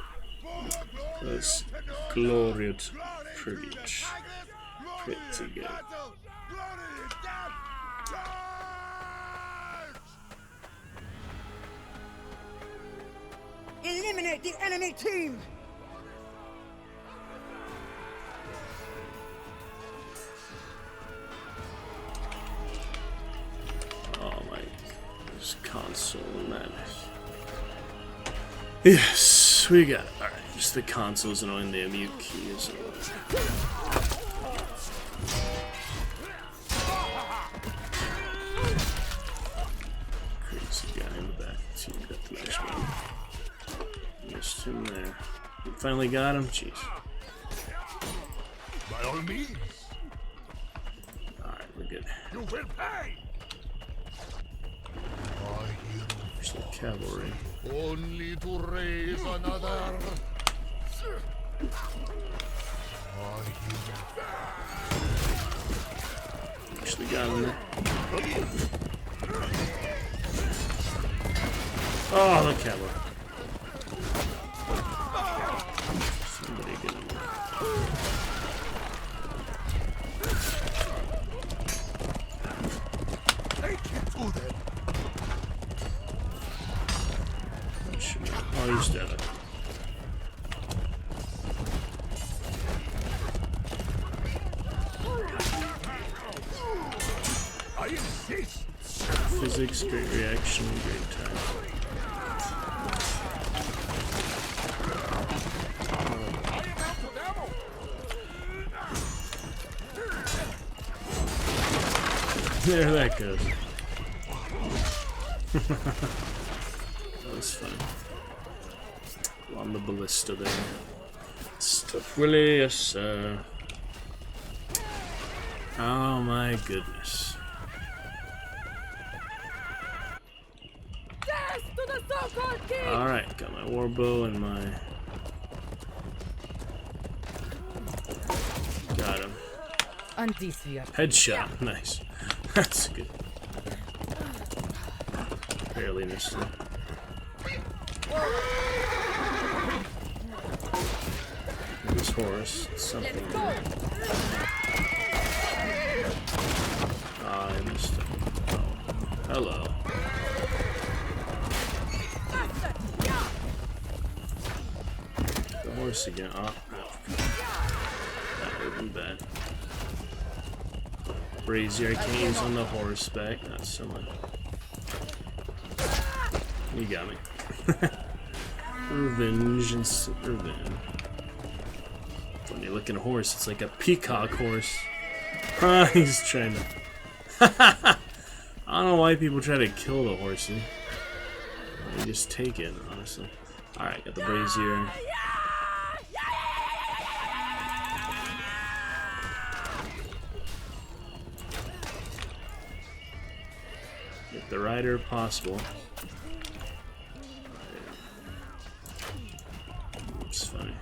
For the glory That's of Tenosia. glorious. Glory Pretty to the much. Tigress. Glory Pretty in good. battle. Glory in death. Charge! Eliminate the enemy team. Oh my, this console madness. Yes, we got it. Alright, just the console's annoying, the mute key is annoying. Crazy guy in the back. See, we got the nice one. Missed him there. We finally got him. Jeez. By all means, Alright, we're good. you will pay. There's the cavalry. Only to raise another. Actually got him there. Oh, the cavalry. Somebody get him there. They can't do that. Oh, he's dead. I insist. Physics, great reaction, great time. There that goes. That was fun. On the ballista there. Stuff Willie, yes sir. Oh my goodness. Death to the so-called king! Alright, got my warbow and my... Got him. Headshot, nice. That's good. Barely missed him. This horse, something. Ah, I missed him. Oh, hello. The horse again. Oh, That would have been bad. Brazier I can't use on the horseback. Not so much. You got me. Revenge and revenge. Funny looking horse. It's like a peacock horse. He's trying to. I don't know why people try to kill the horsey. They just take it, honestly. Alright, got the brazier. Get the rider if possible. It's funny.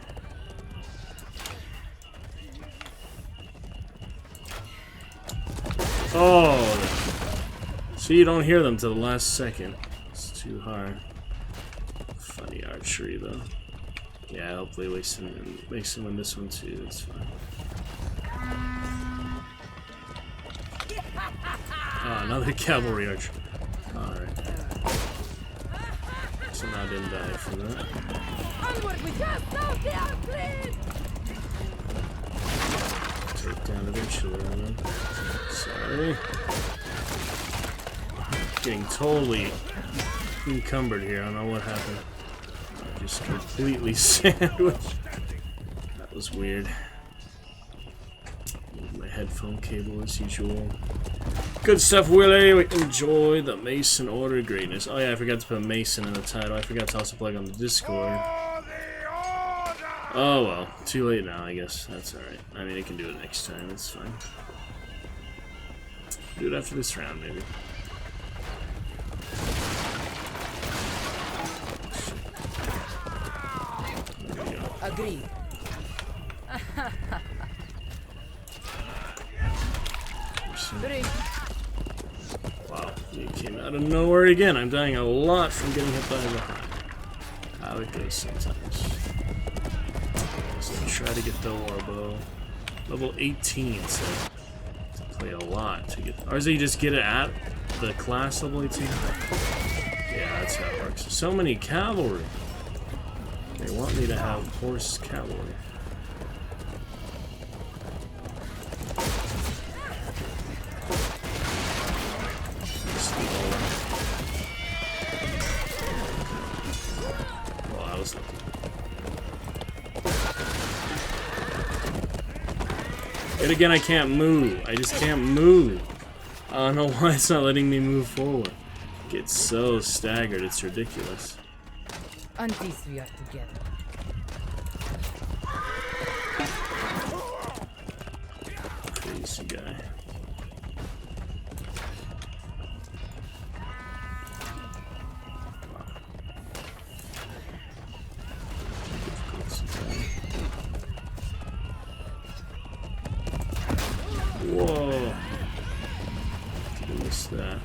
Oh! So you don't hear them till the last second. It's too hard. Funny archery though. Yeah, hopefully makes him win this one too. That's fine. Ah, another cavalry archer. Alright. Somehow didn't die for that. Take down eventually, then. Sorry. Getting totally encumbered here. I don't know what happened. Just completely sandwiched. That was weird. My headphone cable as usual. Good stuff, Willie. Enjoy the Mason Order greatness. Oh yeah, I forgot to put Mason in the title. I forgot to also plug on the Discord. Oh well, too late now, I guess. That's alright. I mean, I can do it next time. It's fine. Do it after this round, maybe. Agreed. Wow, you came out of nowhere again. I'm dying a lot from getting hit by behind. How it goes sometimes. So try to get the warbow. Level 18, so to play a lot to get. Or is it you just get it at the class level 18? Yeah, that's how it works. So many cavalry. They want me to have horse cavalry. Well, I was lucky. Yet again, I can't move. I just can't move. I don't know why it's not letting me move forward. It gets so staggered, it's ridiculous. On this we are together. Crazy guy. Whoa. Didn't miss that.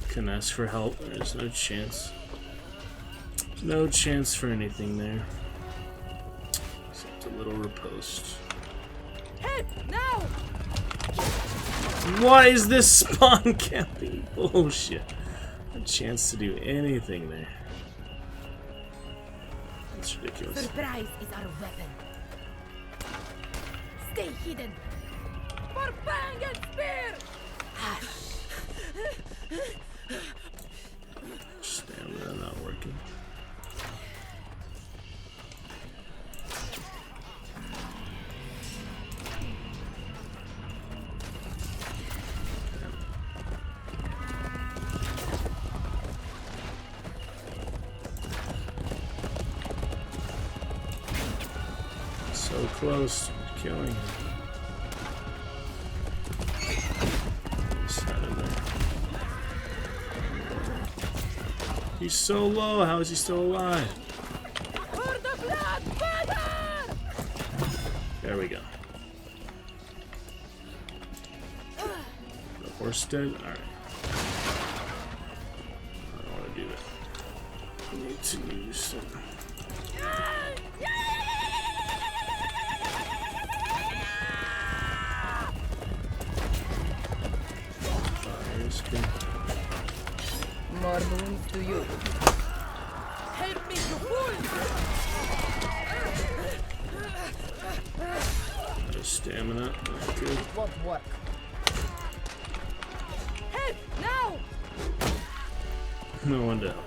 Can ask for help. There's no chance. No chance for anything there. Except a little riposte. Help now! Why is this spawn camping? Bullshit. No chance to do anything there. That's ridiculous. Surprise is our weapon. Stay hidden. For bang and spear! Stamina not working. So close to killing him. He's so low. How is he still alive? For the blood, father! There we go. The horse dead? Alright. I don't want to do that. I need to use some. Stamina. Good. Won't work. Help! Now! No one to help.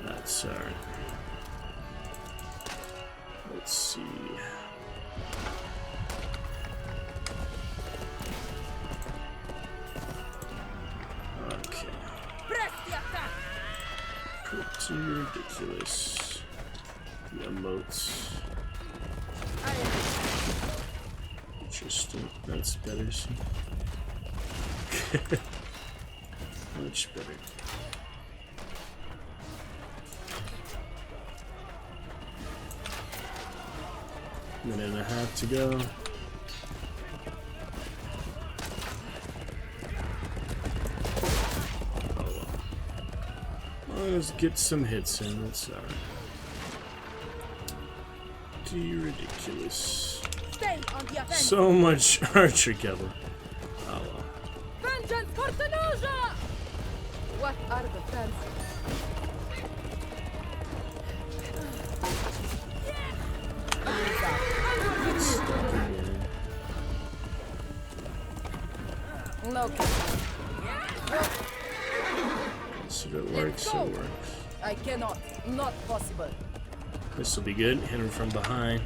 That's alright. Let's see. Okay. Press the attack! Pretty ridiculous. The emotes. Interesting. That's better. See? Much better. Minute and a half to go. Oh well. Let's get some hits in. That's alright. Ridiculous. Stay on the offense! So much archer cover. Oh well. Vengeance for Tanuja! What are the fancies? No. So if it works, it works. I cannot. Not possible. This will be good. Hit him from behind.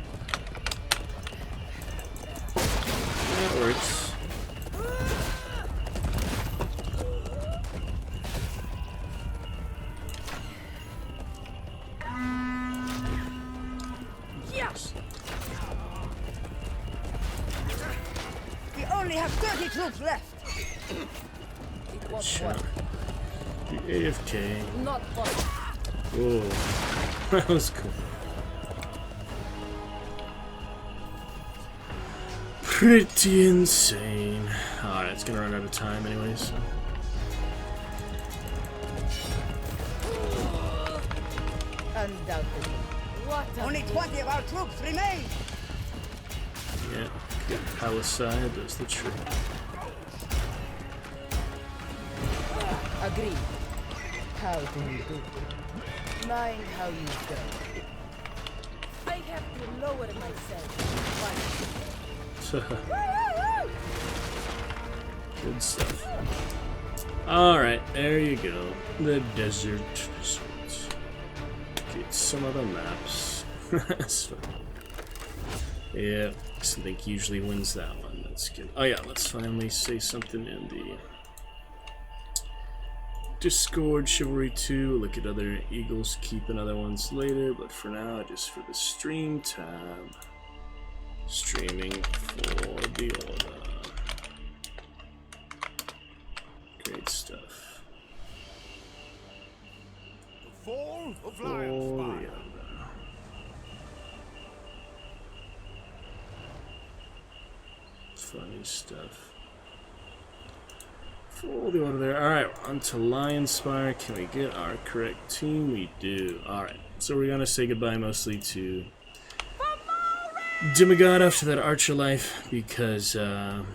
That works. Yes. We only have 30 troops left. It won't Shot. work. The AFK. Not possible. Whoa. That was cool. Pretty insane. Alright, it's gonna run out of time anyways. So. Undoubtedly. What only 20 of our troops remain. Yeah, Palisade does the trick. Agreed. How do you do? Mind how you go. I have to lower myself. Good stuff. Alright, there you go. The desert resort. Get some other maps. That's fun. Yeah, I think usually wins that one. That's good. Oh yeah, let's finally say something in the Discord. Chivalry 2. Look at other Eagles, keeping other ones later, but for now, just for the stream tab. Streaming for the order. Great stuff. The fall of For the Lionspire. order. Funny stuff. For the order there. Alright, on to Lionspire. Can we get our correct team? We do. Alright, so we're gonna say goodbye mostly to Demigod after that Archer life, because we'll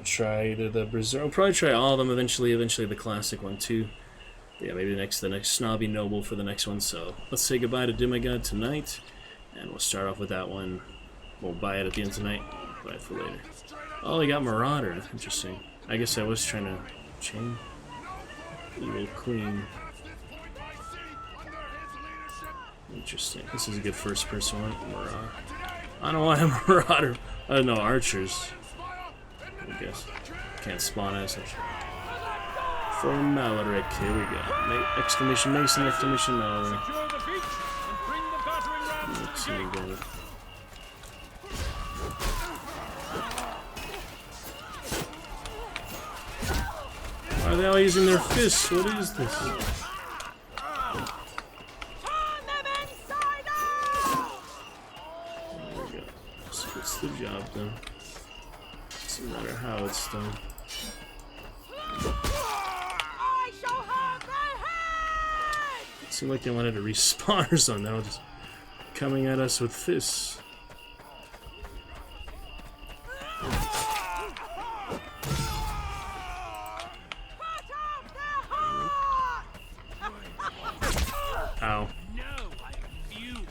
try either the Berserker. We'll probably try all of them eventually the classic one too. Yeah, maybe the next Snobby Noble for the next one. So let's say goodbye to Demigod tonight, and we'll start off with that one. We'll buy it at the end tonight. Buy it for later. Oh, he got Marauder. Interesting. I guess I was trying to chain Evil Queen. Interesting. This is a good first person one. Marauder. I don't know why I'm Marauder. I don't know, archers. I guess. Can't spawn as such. For Malaric, here we go. Exclamation Mason, exclamation Malaric. Let's see me go. Why are they all using their fists? What is this? Gets the job done. Doesn't matter how it's done. I shall have their head! It seemed like they wanted to respawn or something. Now just coming at us with fists. Ow.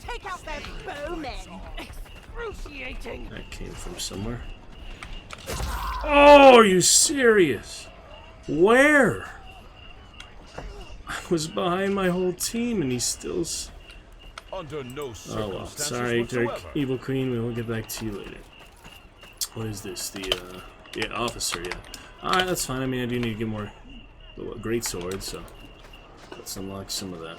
Take out their bowmen! excruciating. That came from somewhere. Oh, are you serious? Where? I was behind my whole team and he's still... Under no Oh well, circumstances sorry, Dark whatsoever. Evil Queen, we will get back to you later. What is this? The officer, yeah. Alright, that's fine. I mean, I do need to get more great swords, so let's unlock some of that.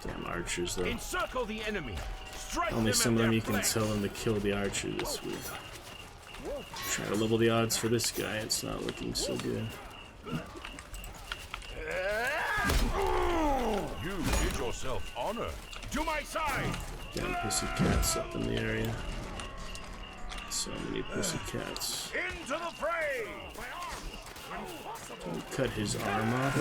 Damn archers, though. Encircle the enemy. Strike Only them some at of them their you can flank. tell them to kill the archer this week. Try to level the odds for this guy, it's not looking so good. You did yourself honor. To my side. Damn pussycats up in the area. So many pussycats. Into the fray. Cut his arm off.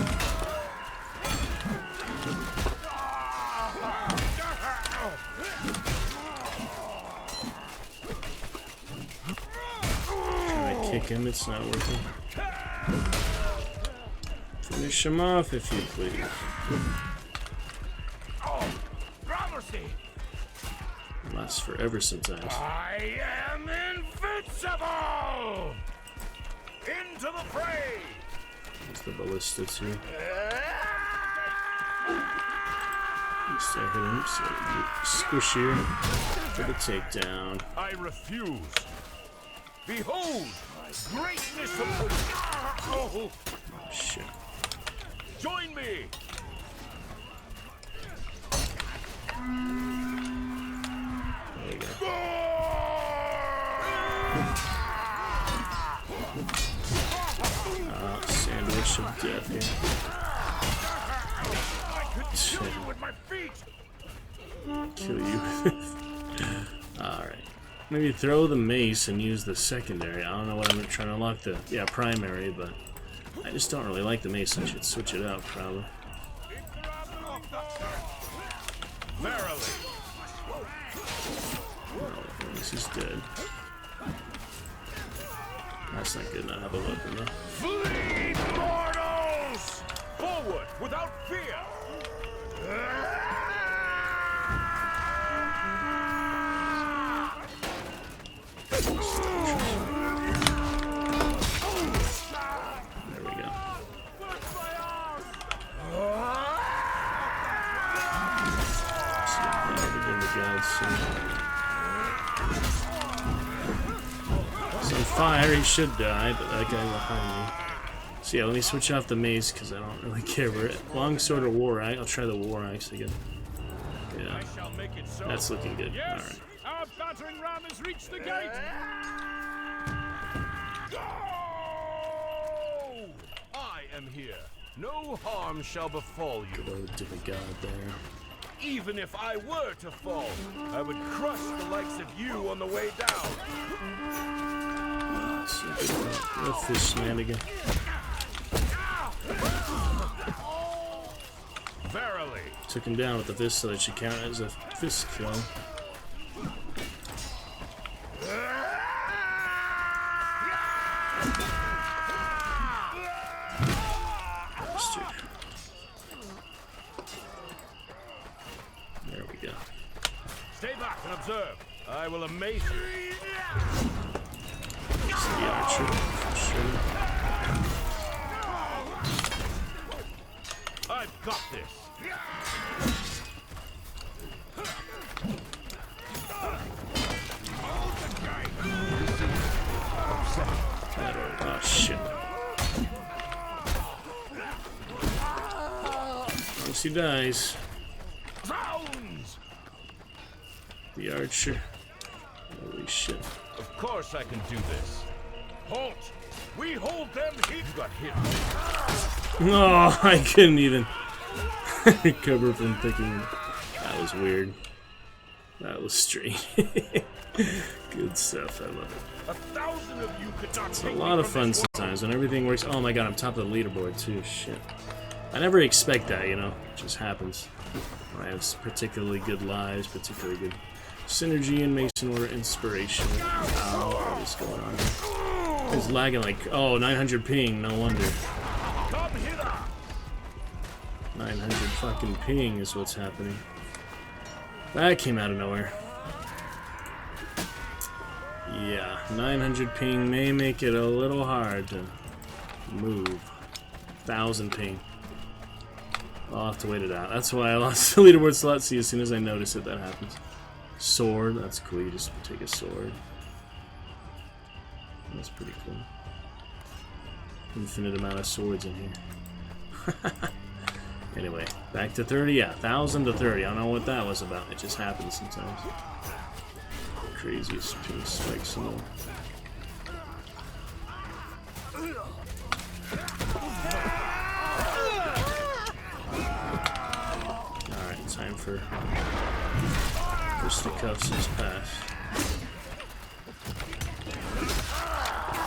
Trying to kick him, it's not working. Finish him off if you please. Mercy. Lasts forever sometimes. I am invincible. Into the fray. There's the ballista too. At least I hit him, so it'll be squishier for the takedown. I refuse. Behold, greatness of Oh shit. Join me. There you go. Sandwich of death here. I could kill you with my feet. Kill you with it. Alright. Maybe throw the mace and use the secondary. I don't know what I'm trying to unlock the primary, but I just don't really like the mace. I should switch it out probably. Verily. Oh, this is dead. That's not good, not have a weapon though. Flee, mortals! Forward without fear! There we go. Begin the gods soon. He's on fire, he should die, but that guy behind me. So yeah, let me switch off the mace because I don't really care. Longsword or war axe. I'll try the war axe again. Yeah, that's looking good. All right. Our battering ram has reached the gate. Go! I am here. No harm shall befall you. Good old demigod there. Even if I were to fall, I would crush the likes of you on the way down. Real fish shenanigan. Verily. Took him down with the fist, so that should count as a fist kill. There we go. Stay back and observe. I will amaze you. It's the archer, for sure. I've got this. Oh shit. Once he dies, Zounds! the archer. Holy shit. Of course I can do this. Halt! We hold them hit. You got hit. Oh, I couldn't even recover from thinking that was weird. That was strange. Good stuff, I love it. 1,000 of you could not It's a take lot me of from fun this world. sometimes when everything works. Oh my god, I'm top of the leaderboard too. Shit. I never expect that, you know. It just happens. I have particularly good lives, particularly good synergy and Mason Order inspiration. Oh, what is going on here? It's lagging like, oh, 900 ping, no wonder. Come hither. 900 fucking ping is what's happening. That came out of nowhere. Yeah, 900 ping may make it a little hard to move. 1000 ping. I'll have to wait it out. That's why I lost the leaderboard slot. See, as soon as I notice it, that happens. Sword, that's cool. You just take a sword. That's pretty cool. Infinite amount of swords in here. Anyway, back to 30. Yeah, 1000 to 30. I don't know what that was about. It just happens sometimes. Craziest ping spikes in the... Alright, time for fisticuffs' pass.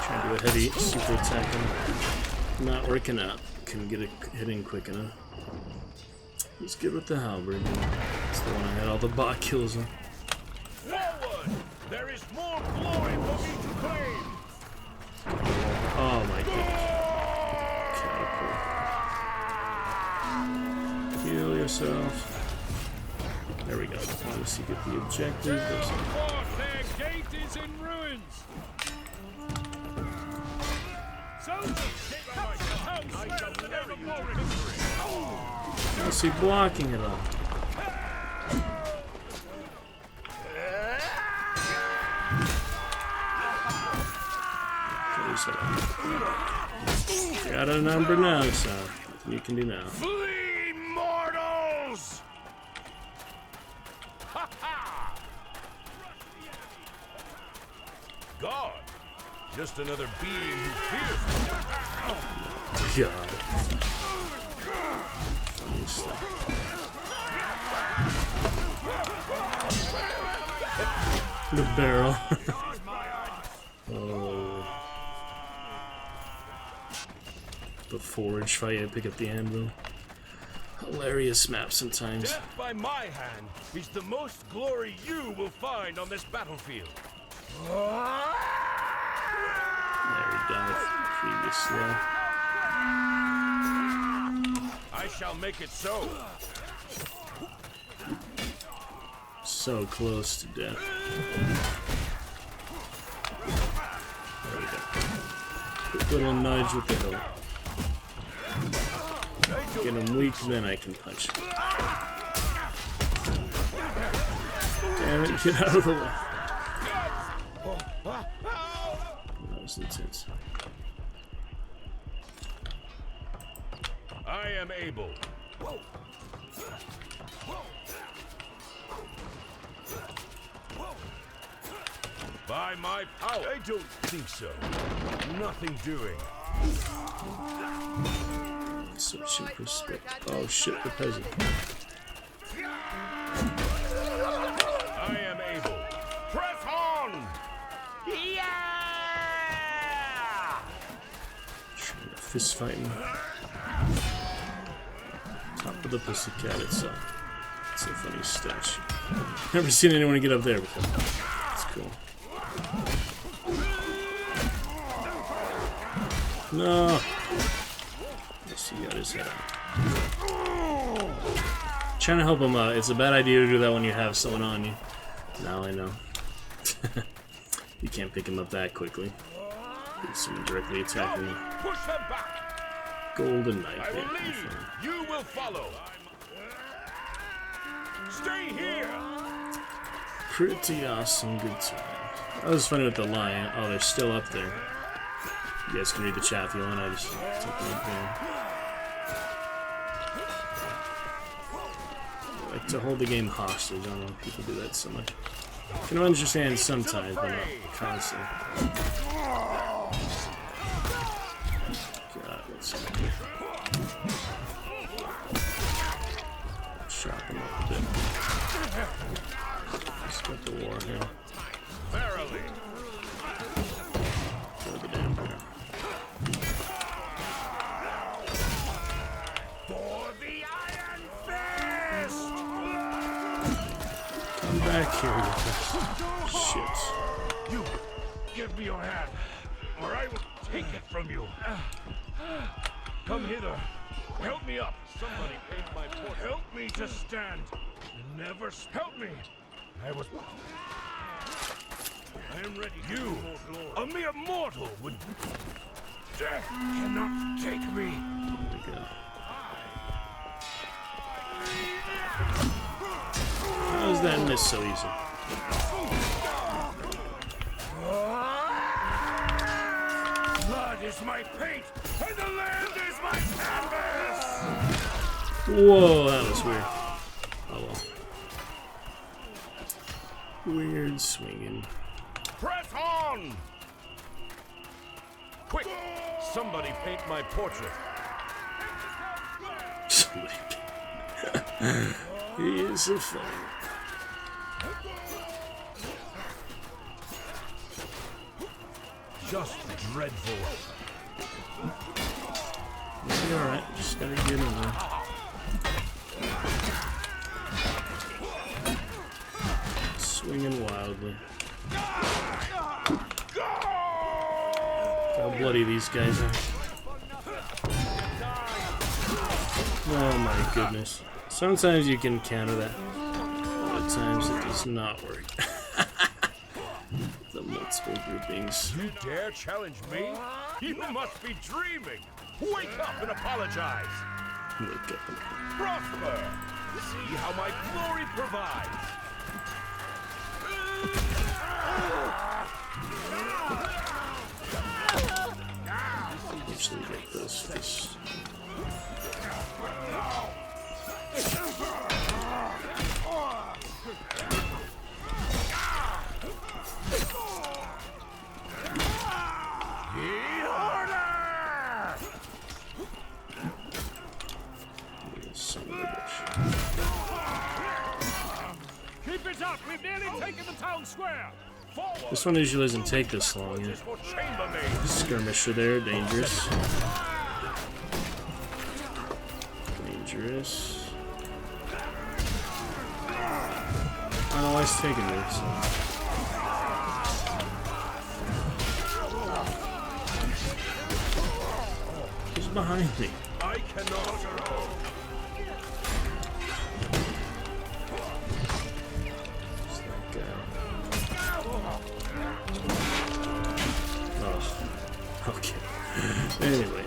Trying to do a heavy super attack and not working out. Couldn't get it hitting quick enough. He's good with the halberd. It's the one I had all the bot kills on. Forward! There is more glory for me to claim! Oh my goodness. Catapult. Heal yourself. There we go. Once you get the objective, there's Their gate is in ruins! How's he blocking it all? Got a number now, so nothing you can do now. Flee, mortals! God, just another being who fears me. God. Funny stuff. The barrel. Oh. The forge fight, I pick up the anvil. Hilarious map sometimes. Death by my hand is the most glory you will find on this battlefield. There he died previously. I shall make it so. So close to death. There we go. Quick little nudge with the hilt. Get him weak, then I can punch him. Damn it, get out of the way. That was intense. I am able. By my power. I don't think so. Nothing doing. Such perspective. Oh shit, the peasant. I am able. Press on! Yeah! Fist fighting. Top of the pussycat itself. It's a funny statue. Never seen anyone get up there before. It's cool. No! Yes, he got his head out. Trying to help him out. It's a bad idea to do that when you have someone on you. Now I know. You can't pick him up that quickly. There's someone directly attacking you. Push them back. Golden Knight. I will lead. You will follow. Stay here. Pretty awesome, good time. That was funny with the lion. Oh, they're still up there. You guys can read the chat if you want. I just took them up there. I like to hold the game hostage. I don't know if people do that so much. I can understand sometimes, but not constantly. God, let's see. Chop him up a bit. Let's get the war here. Verily. Throw the damn bear. For the Iron Fist! Come back here with this shit. You give me your hand, or I will take it from you. Come hither. Help me up. Somebody paid my portrait. Help me to stand. Never help me. I was. I am ready. You, a mere mortal, would. Death cannot take me. There we go. How's that miss so easy? Blood is my paint, and the land is my canvas! Whoa, that was weird. Oh well. Weird swinging. Press on! Quick! Somebody paint my portrait. Somebody. He is so funny. Just dreadful. You'll be alright, just gotta get in there. Swinging wildly. Look how bloody these guys are. Oh my goodness. Sometimes you can counter that. Other times it does not work. The multiple groupings. You dare challenge me? You must be dreaming. Wake up and apologize. Wake up. Prosper. See how my glory provides. Usually get those fish. Son of a bitch. Keep it up. We've nearly taken the town square. Forward. This one usually doesn't take this long. Just for chambermaids. Skirmisher there, dangerous. Dangerous. Oh, he's taking me. So. Who's behind me? I cannot. It's like, oh, okay. Anyway.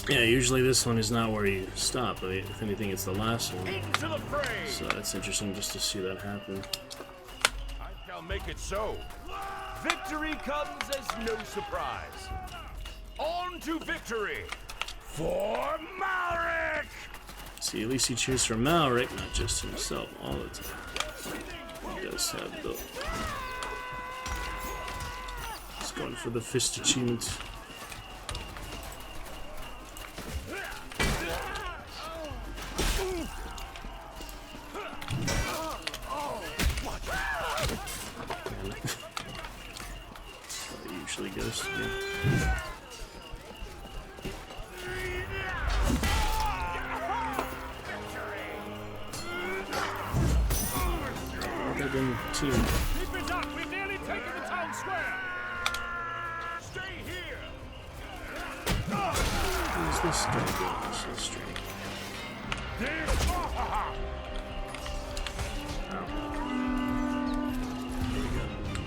Yeah, usually this one is not where you stop. If anything, it's the last one. Into the fray. So it's interesting just to see that happen. I shall make it so. Victory comes as no surprise. On to victory for Malric! See, at least he cheers for Malric, not just himself all the time. He does have the... He's going for the fist achievement. Usually goes to do. They've been team. Keep it up! We've nearly taken the town square! Stay here! Who's this guy doing? This is strange.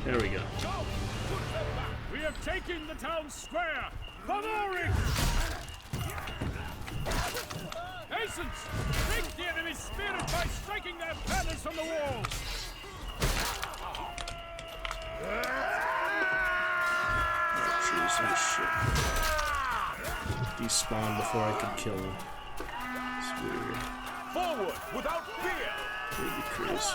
There we go. We have taken the town square! Malric! Hastens! Break the enemy's spirit by striking their banners from the walls! Choose that shit. Despawned before I could kill him. It's weird. Forward, without fear! Baby Chris.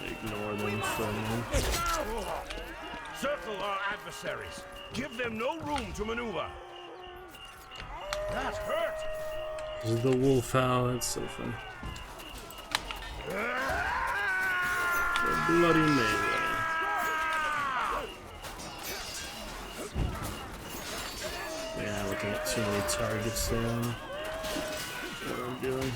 Ignore them for a moment. Circle our adversaries. Give them no room to maneuver. That hurt! This is the wolf owl, that's so funny. The bloody melee. Yeah, looking at too many targets there. What I'm doing.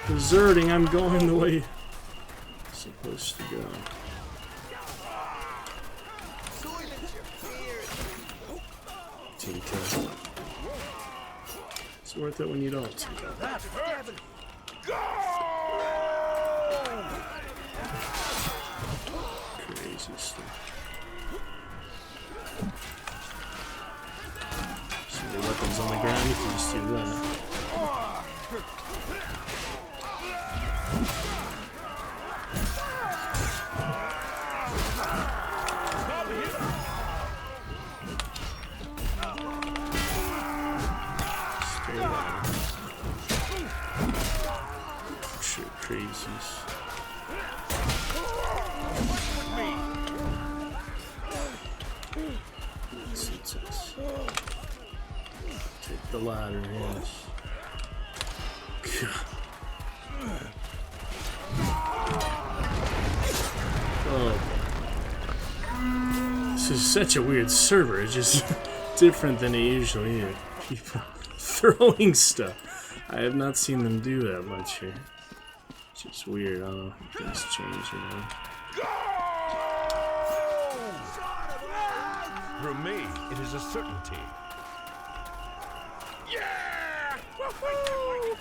Deserting, I'm going the way I'm supposed to go. Team kill. It's worth it when you don't. That hurt! Crazy stuff. So many weapons on the ground, you can just do that. Shit, crazies. Take the ladder, yes. Oh, this is such a weird server. It's just different than it usually is. People throwing stuff. I have not seen them do that much here. It's just weird. I don't know if things change, you know. For me, it is a certainty. Yeah! Woohoo!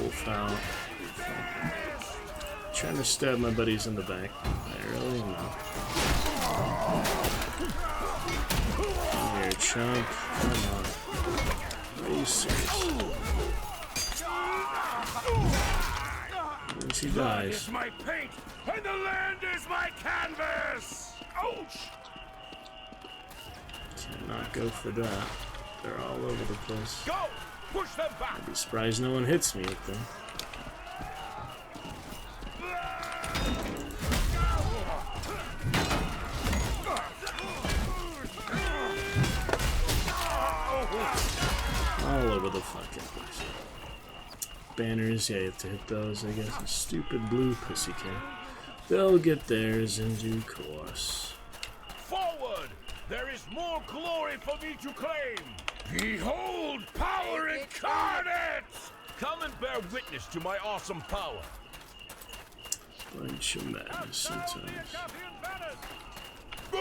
Wolf out. Trying to stab my buddies in the back. I really know. Come here, chunk. Come on. Are you serious? Once he dies. Is my paint, and the land is my canvas! Ouch! Cannot go for that. They're all over the place. Go! Push them back! I'd be surprised no one hits me with them. All over the fucking place. Banners, yeah, you have to hit those, I guess. A stupid blue pussycat. They'll get theirs in due course. Forward! There is more glory for me to claim! Behold power incarnate! Come and bear witness to my awesome power. Bunch of madness sometimes. Look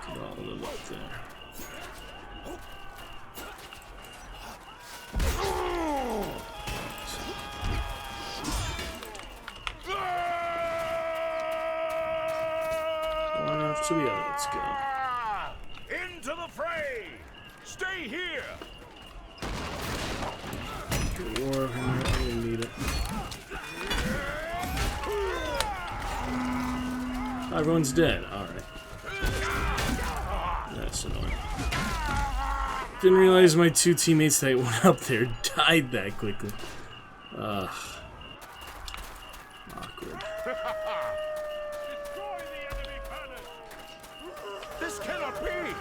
at all of them up there. One after the other, let's go. Into the fray! Stay here! Good war, Henry. I didn't need it. Everyone's dead. Alright. That's annoying. Didn't realize my two teammates that went up there died that quickly. Ugh. Awkward. This cannot be!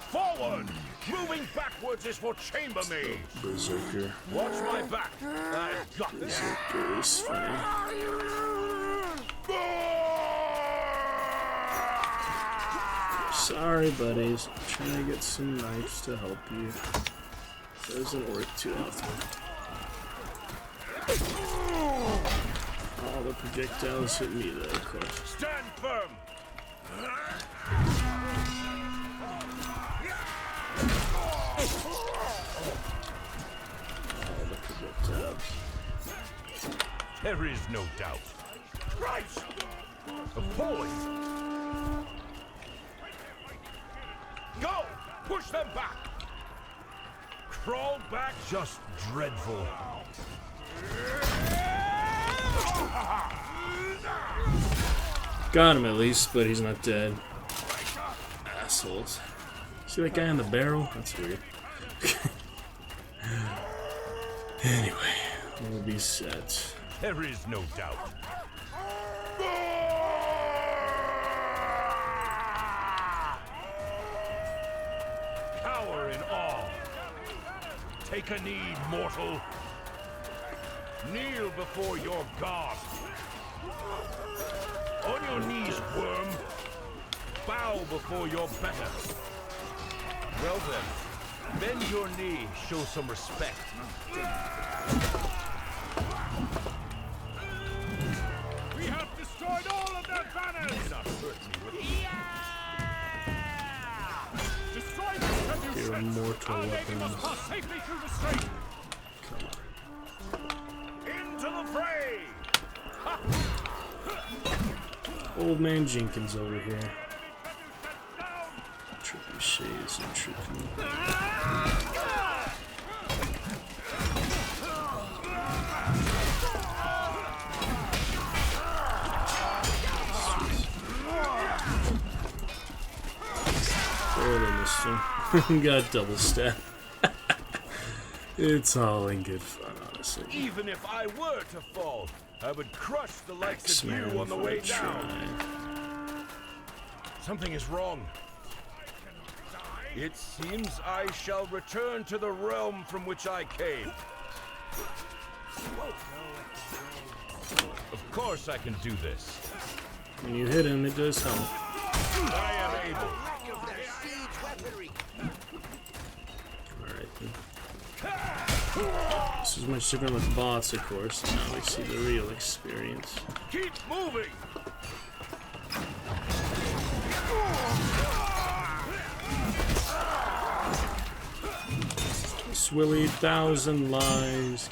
Forward! Moving backwards is for chambermaids! Berserker. Watch my back! I've got this! Berserker is funny. Sorry, buddies. I'm trying to get some knives to help you. Doesn't work too often. All the projectiles hit me though, of course. Stand firm! All the projectiles. There is no doubt. Christ! A boy! Go! Push them back! Crawl back, just dreadful. Got him at least, but he's not dead. Assholes. See that guy on the barrel? That's weird. Anyway, we'll be set. There is no doubt. Cower in awe. Take a knee, mortal. Kneel before your god. On your knees, worm. Bow before your better. Well then, bend your knee, show some respect. We have destroyed all immortal weapons. Safely through the street. Come Into the fray. on. Old man Jenkins over here. Trebuchets and trooping. Barely missed him. Got double stab. It's all in good fun, honestly. Even if I were to fall, I would crush the likes of you X-Men on the for way a try. down. Something is wrong. It seems I shall return to the realm from which I came. Of course I can do this. When you hit him, it does help. I am able. Alright then. This is much different with bots, of course. Now we see the real experience. Keep moving. Swilly, 1,000 lives.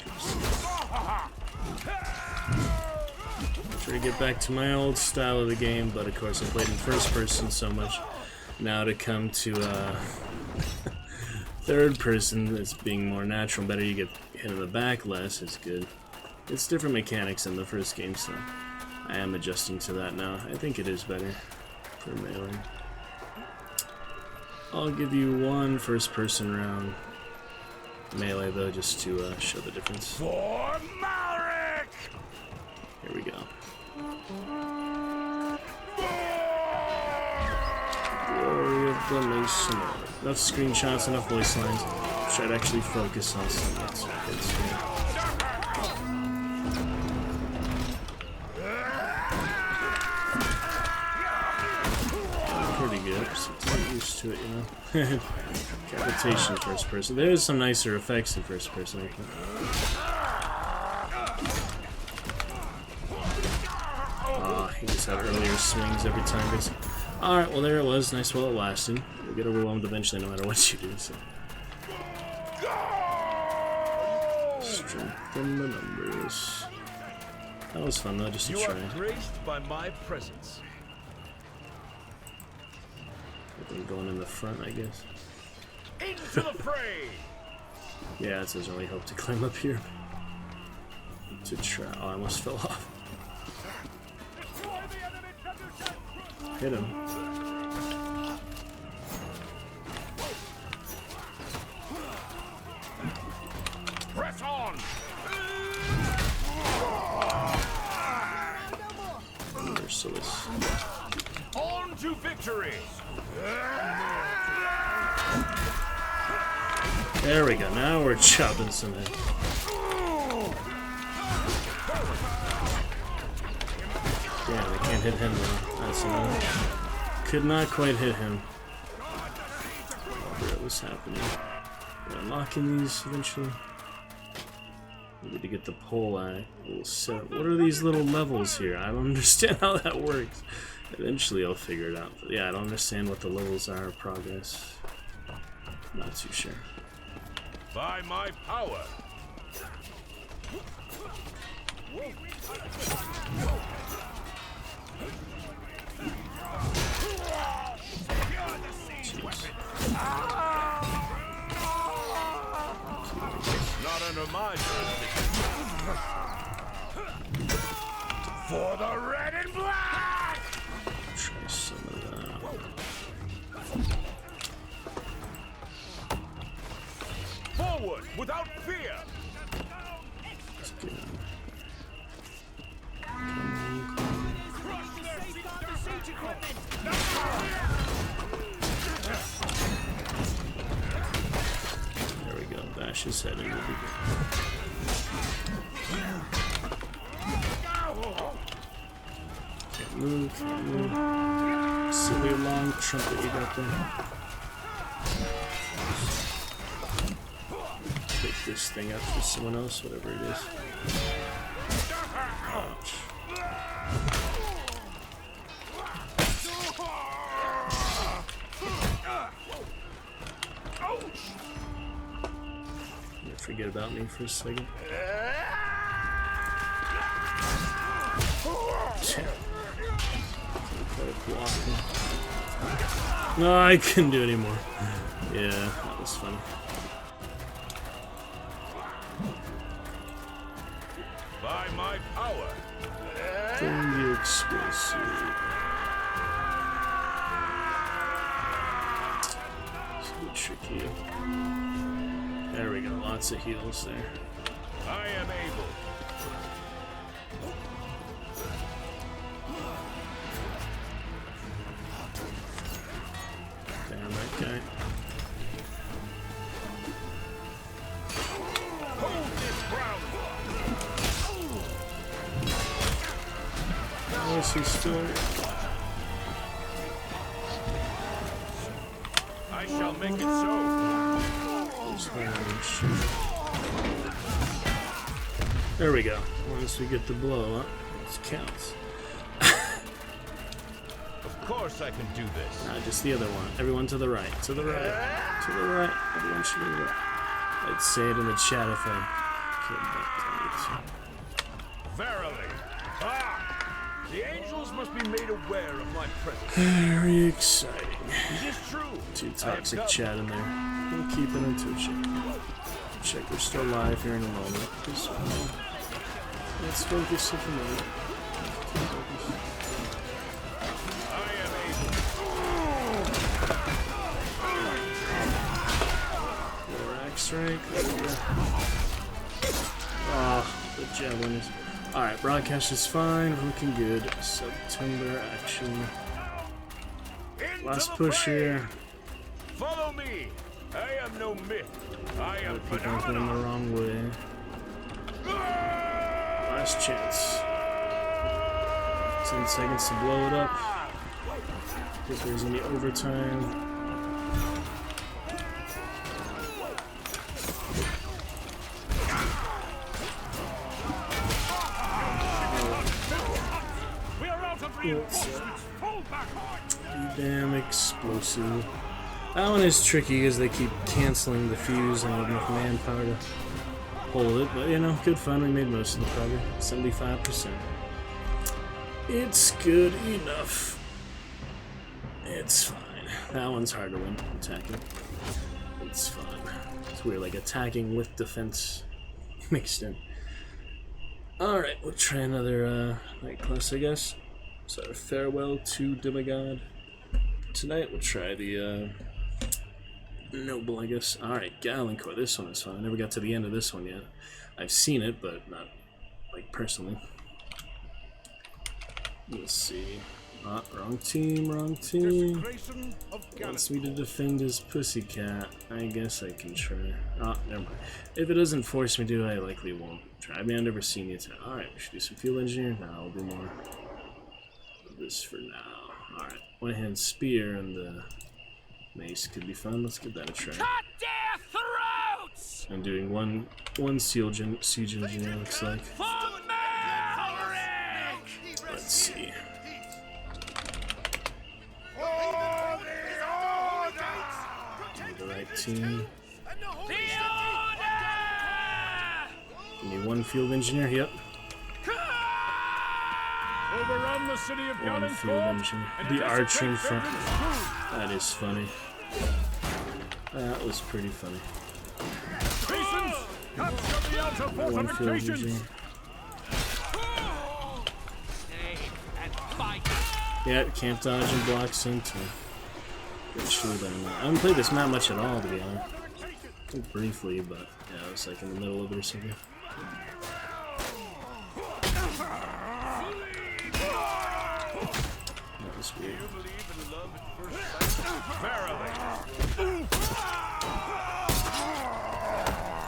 Try to get back to my old style of the game, but of course I played in first person so much. Now to come to third person, it's being more natural, better. You get hit in the back less, it's good. It's different mechanics than the first game, so I am adjusting to that now. I think it is better for melee. I'll give you one first person round. Melee though, just to show the difference. For Malric! Here we go. Glory of the Masonry. Enough screenshots, enough voice lines. Try to actually focus on something that's good. Pretty good. So get used to it, you know. Capitation first person. There's some nicer effects in first person, I think. He just had earlier swings every time. Alright, well there it was. Nice while it lasted. You'll get overwhelmed eventually no matter what you do, so. Strengthen the numbers. That was fun though, just to try. You are graced by my presence. I'm going in the front, I guess. Into the fray! Yeah, it says really hope to climb up here. To try. Oh, I almost fell off. Hit him. Press on! Merciless. On to victory! There we go. Now we're chopping some head. Damn, I can't hit him though. That's another. Could not quite hit him. What was happening? We're unlocking these eventually. We need to get the pole eye. What are these little levels here? I don't understand how that works. Eventually I'll figure it out. But yeah, I don't understand what the levels are of progress. Not too sure. By my power! Not under my jurisdiction. For the red and black! Try some of that. Forward, without fear! Let's get him. There we go. Bash his head in. We'll be good. Can't move. Can't move. Silly long trumpet you got there. Take this thing out for someone else, whatever it is. Ouch. forget about me for a second. No, I couldn't do it anymore. Yeah, that was funny. By my power. Throwing the explosive. It's a bit tricky. There we go, lots of heals there. I am able. Damn that guy. Hold this ground. Oh, is he still? I shall make it so. There we go. Once we get the blow up, it counts. Of course I can do this. Nah, just the other one. Everyone to the right. To the right. To the right. Everyone to the right. I'd say it in the chat if I could. Verily. Ah! The angels must be made aware of my presence. Very exciting. It is true. Too toxic chat in there. We'll keep it into a check. Check we're still live here in a moment. Just, let's focus for a moment. I am able. More axe strike. Ah, the javelin is. Alright, broadcast is fine. Looking good. SUBtember action. Last push here. Follow me. I am no myth. I am People are going the wrong way. Last chance. 10 seconds to blow it up. If there's any overtime. Damn explosive. That one is tricky because they keep canceling the fuse and I don't have enough manpower to hold it, but you know, good fun. We made most of it probably. 75%. It's good enough. It's fine. That one's hard to win, attacking. It's fun. It's weird, like attacking with defense mixed in. Alright, we'll try another night class, I guess. So, farewell to Demigod. Tonight we'll try the Noble, I guess. Alright, Galencore. This one is fun. I never got to the end of this one yet. I've seen it, but not, like, personally. Let's see. Ah, wrong team, wrong team. Wants me to defend his pussycat. I guess I can try. Ah, never mind. If it doesn't force me to, I likely won't try. I mean, I've never seen it. Alright, we should do some field engineer. No, I'll do more of this for now. Alright, one-hand spear and the mace could be fun. Let's give that a try. Cut their throats! I'm doing one siege engineer, looks like. Let's see. The right team. Give me one field engineer. Yep. Overrun the city of One field engineer. The archer in front. That is funny. That was pretty funny. One field engineer. Yeah, can't dodge and block into. Sure, I haven't played this map much at all, to be honest. Briefly, but yeah, I was like in the middle of it or something. That was weird.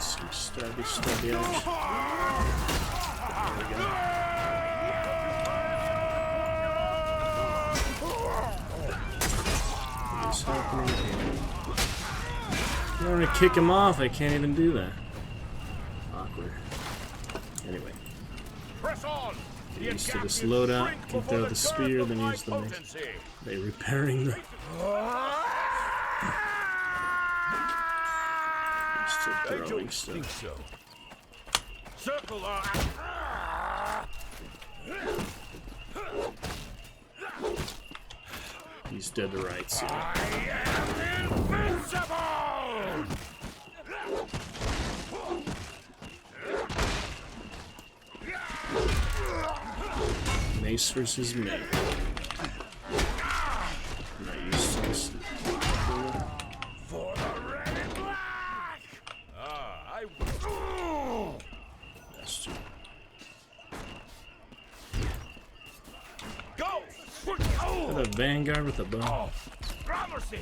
Some stabby action. There we go. What's happening here? I want to kick him off, I can't even do that. Awkward. Anyway. Press on. Get used to this loadout. Can throw the spear, then use the mace. They repairing the. Just Still I throwing don't stuff. think so. Circle He's dead to rights. I Yeah. am invincible! Mace versus me. I'm not used to this. For the red and black! I... That's true. Go! The Vanguard with a bow. Oh, Gramercy!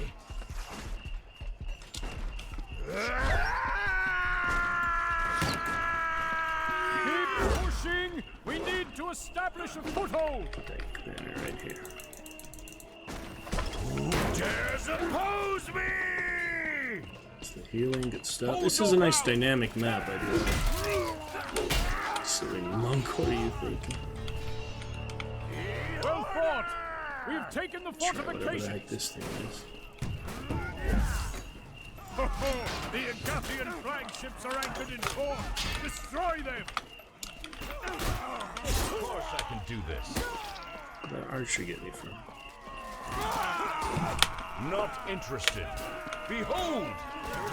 Keep pushing! We need to establish a foothold! Take banner right here. Who dares oppose me? It's the healing, good stuff. This is a nice dynamic map, I do. Silly monk, what are you thinking? Well fought! We've taken the Try whatever the fortification! heck this thing is. The Agathian flagships are anchored in port! Destroy them! Of course I can do this. Where'd that archer get me from? Not interested. Behold!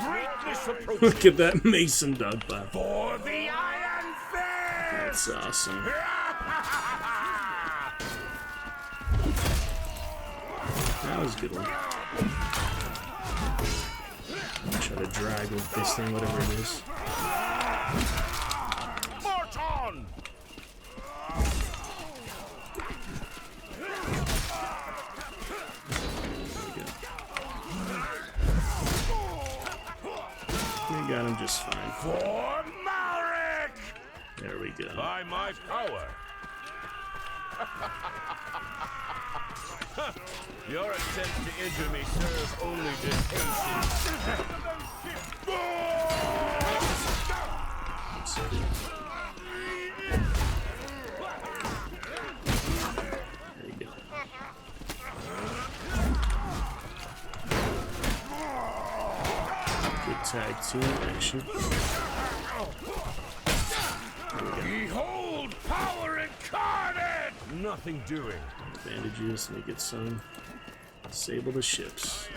Greatness approaches! Look at that mason dog pile. For the Iron Fist! That's awesome. That was a good one. Try to drag with this thing, whatever it is. March on! We got him just fine. For Malric! There we go. By my power! Your attempt to injure me serves only to hasten. There you go. Good tag team action. Behold power incarnate! Nothing doing. Bandages, let me get some. Disable the ships.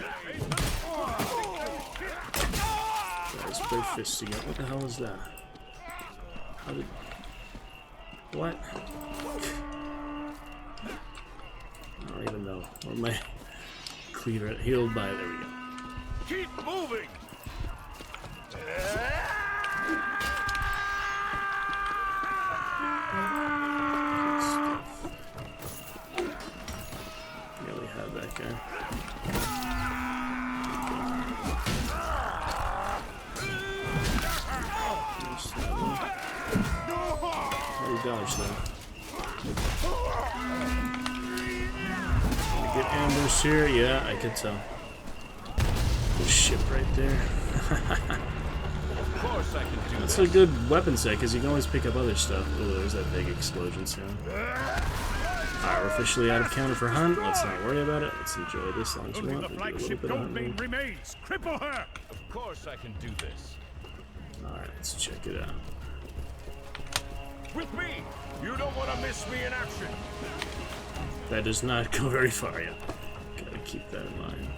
Guys, play fisting it. What the hell is that? How did... What? I don't even know. Where my cleaver healed by? There we go. Keep moving! Good stuff. Yeah, we have that guy. How do you dodge that? Get ambushed here? Yeah, I can tell. The ship right there. Of course I can do That's this. a good weapon set because you can always pick up other stuff. Oh, there's that big explosion sound. Alright, we're officially out of counter for Hunt. Let's not worry about it. Let's enjoy this long as we Only want. the We do a little flagship bit of domain hunting. remains. Cripple her! Of course I can do this. Alright, let's check it out. With me! You don't want to miss me in action! That does not go very far yet. Gotta keep that in mind.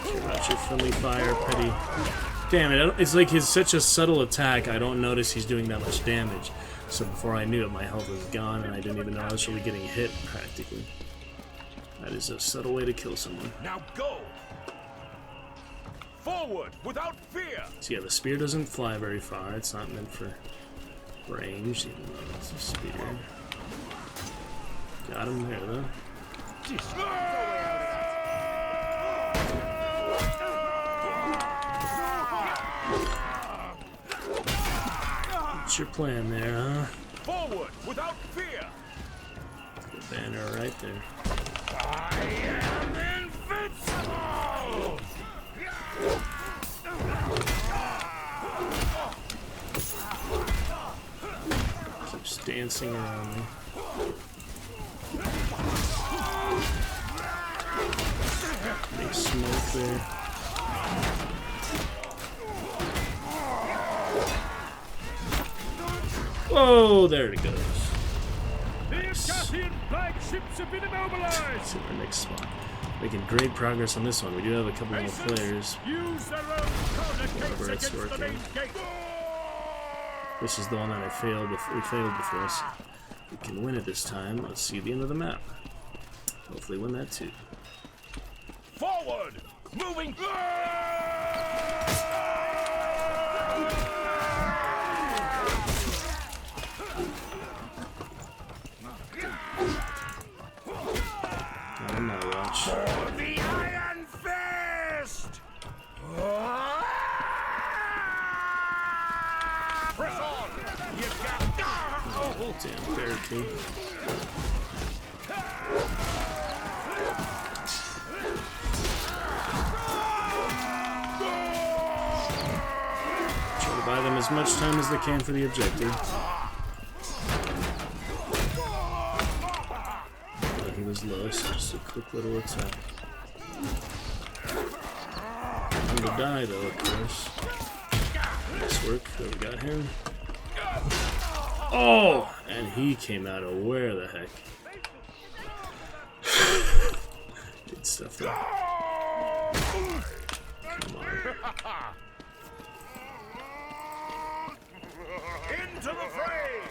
Care about your friendly fire, Petty. Damn it, it's like he's such a subtle attack, I don't notice he's doing that much damage. So before I knew it, my health was gone, and I didn't even know I was really getting hit, practically. That is a subtle way to kill someone. Now go! Forward, without fear! So yeah, the spear doesn't fly very far. It's not meant for range, even though it's a spear. Got him there, though. What's your plan there, huh? Forward, without fear! The banner right there. I am invincible! Keeps dancing around me. Some smoke there. Whoa, there it goes. Nice. Let's see our next spot. Making great progress on this one. We do have a couple more players. However, it's working. This is the one that we failed before, so we can win it this time. Let's see the end of the map. Hopefully win that too. Forward! Moving! Oh, my watch. For the Iron Fist! Press on! You've got... Oh, damn barricade. Try to buy them as much time as they can for the objective. He was low, so just a quick little attack. I'm gonna die though, of course. Nice work. There, we got him. Oh! And he came out of where the heck? Good stuff though. Come on. Into the fray!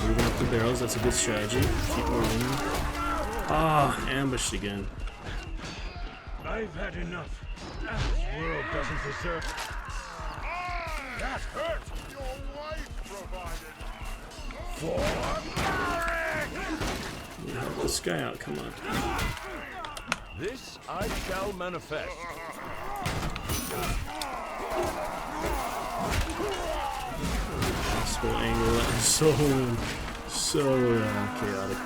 Moving up the barrels, that's a good strategy. Keep moving. Ah, ambushed again. I've had enough. This world doesn't deserve... That hurt! Your wife provided. For Marek! Help this guy out, come on. This I shall manifest. This whole angle that is so chaotic.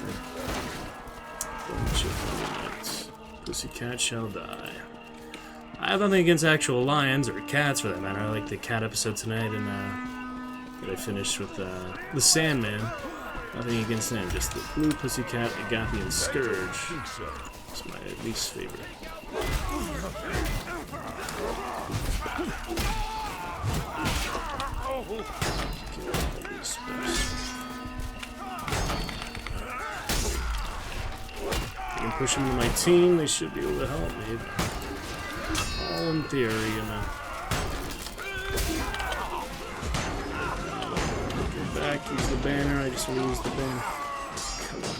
Bunch of idiots. Pussycat shall die. I have nothing against actual lions, or cats for that matter. I like the cat episode tonight, and that I finished with the Sandman. Nothing against them, just the blue pussycat, Agape, and Scourge. It's my least favorite. I can push them to my team, they should be able to help me. All in theory, you know. Get back, use the banner, I just want to use the banner. Come on.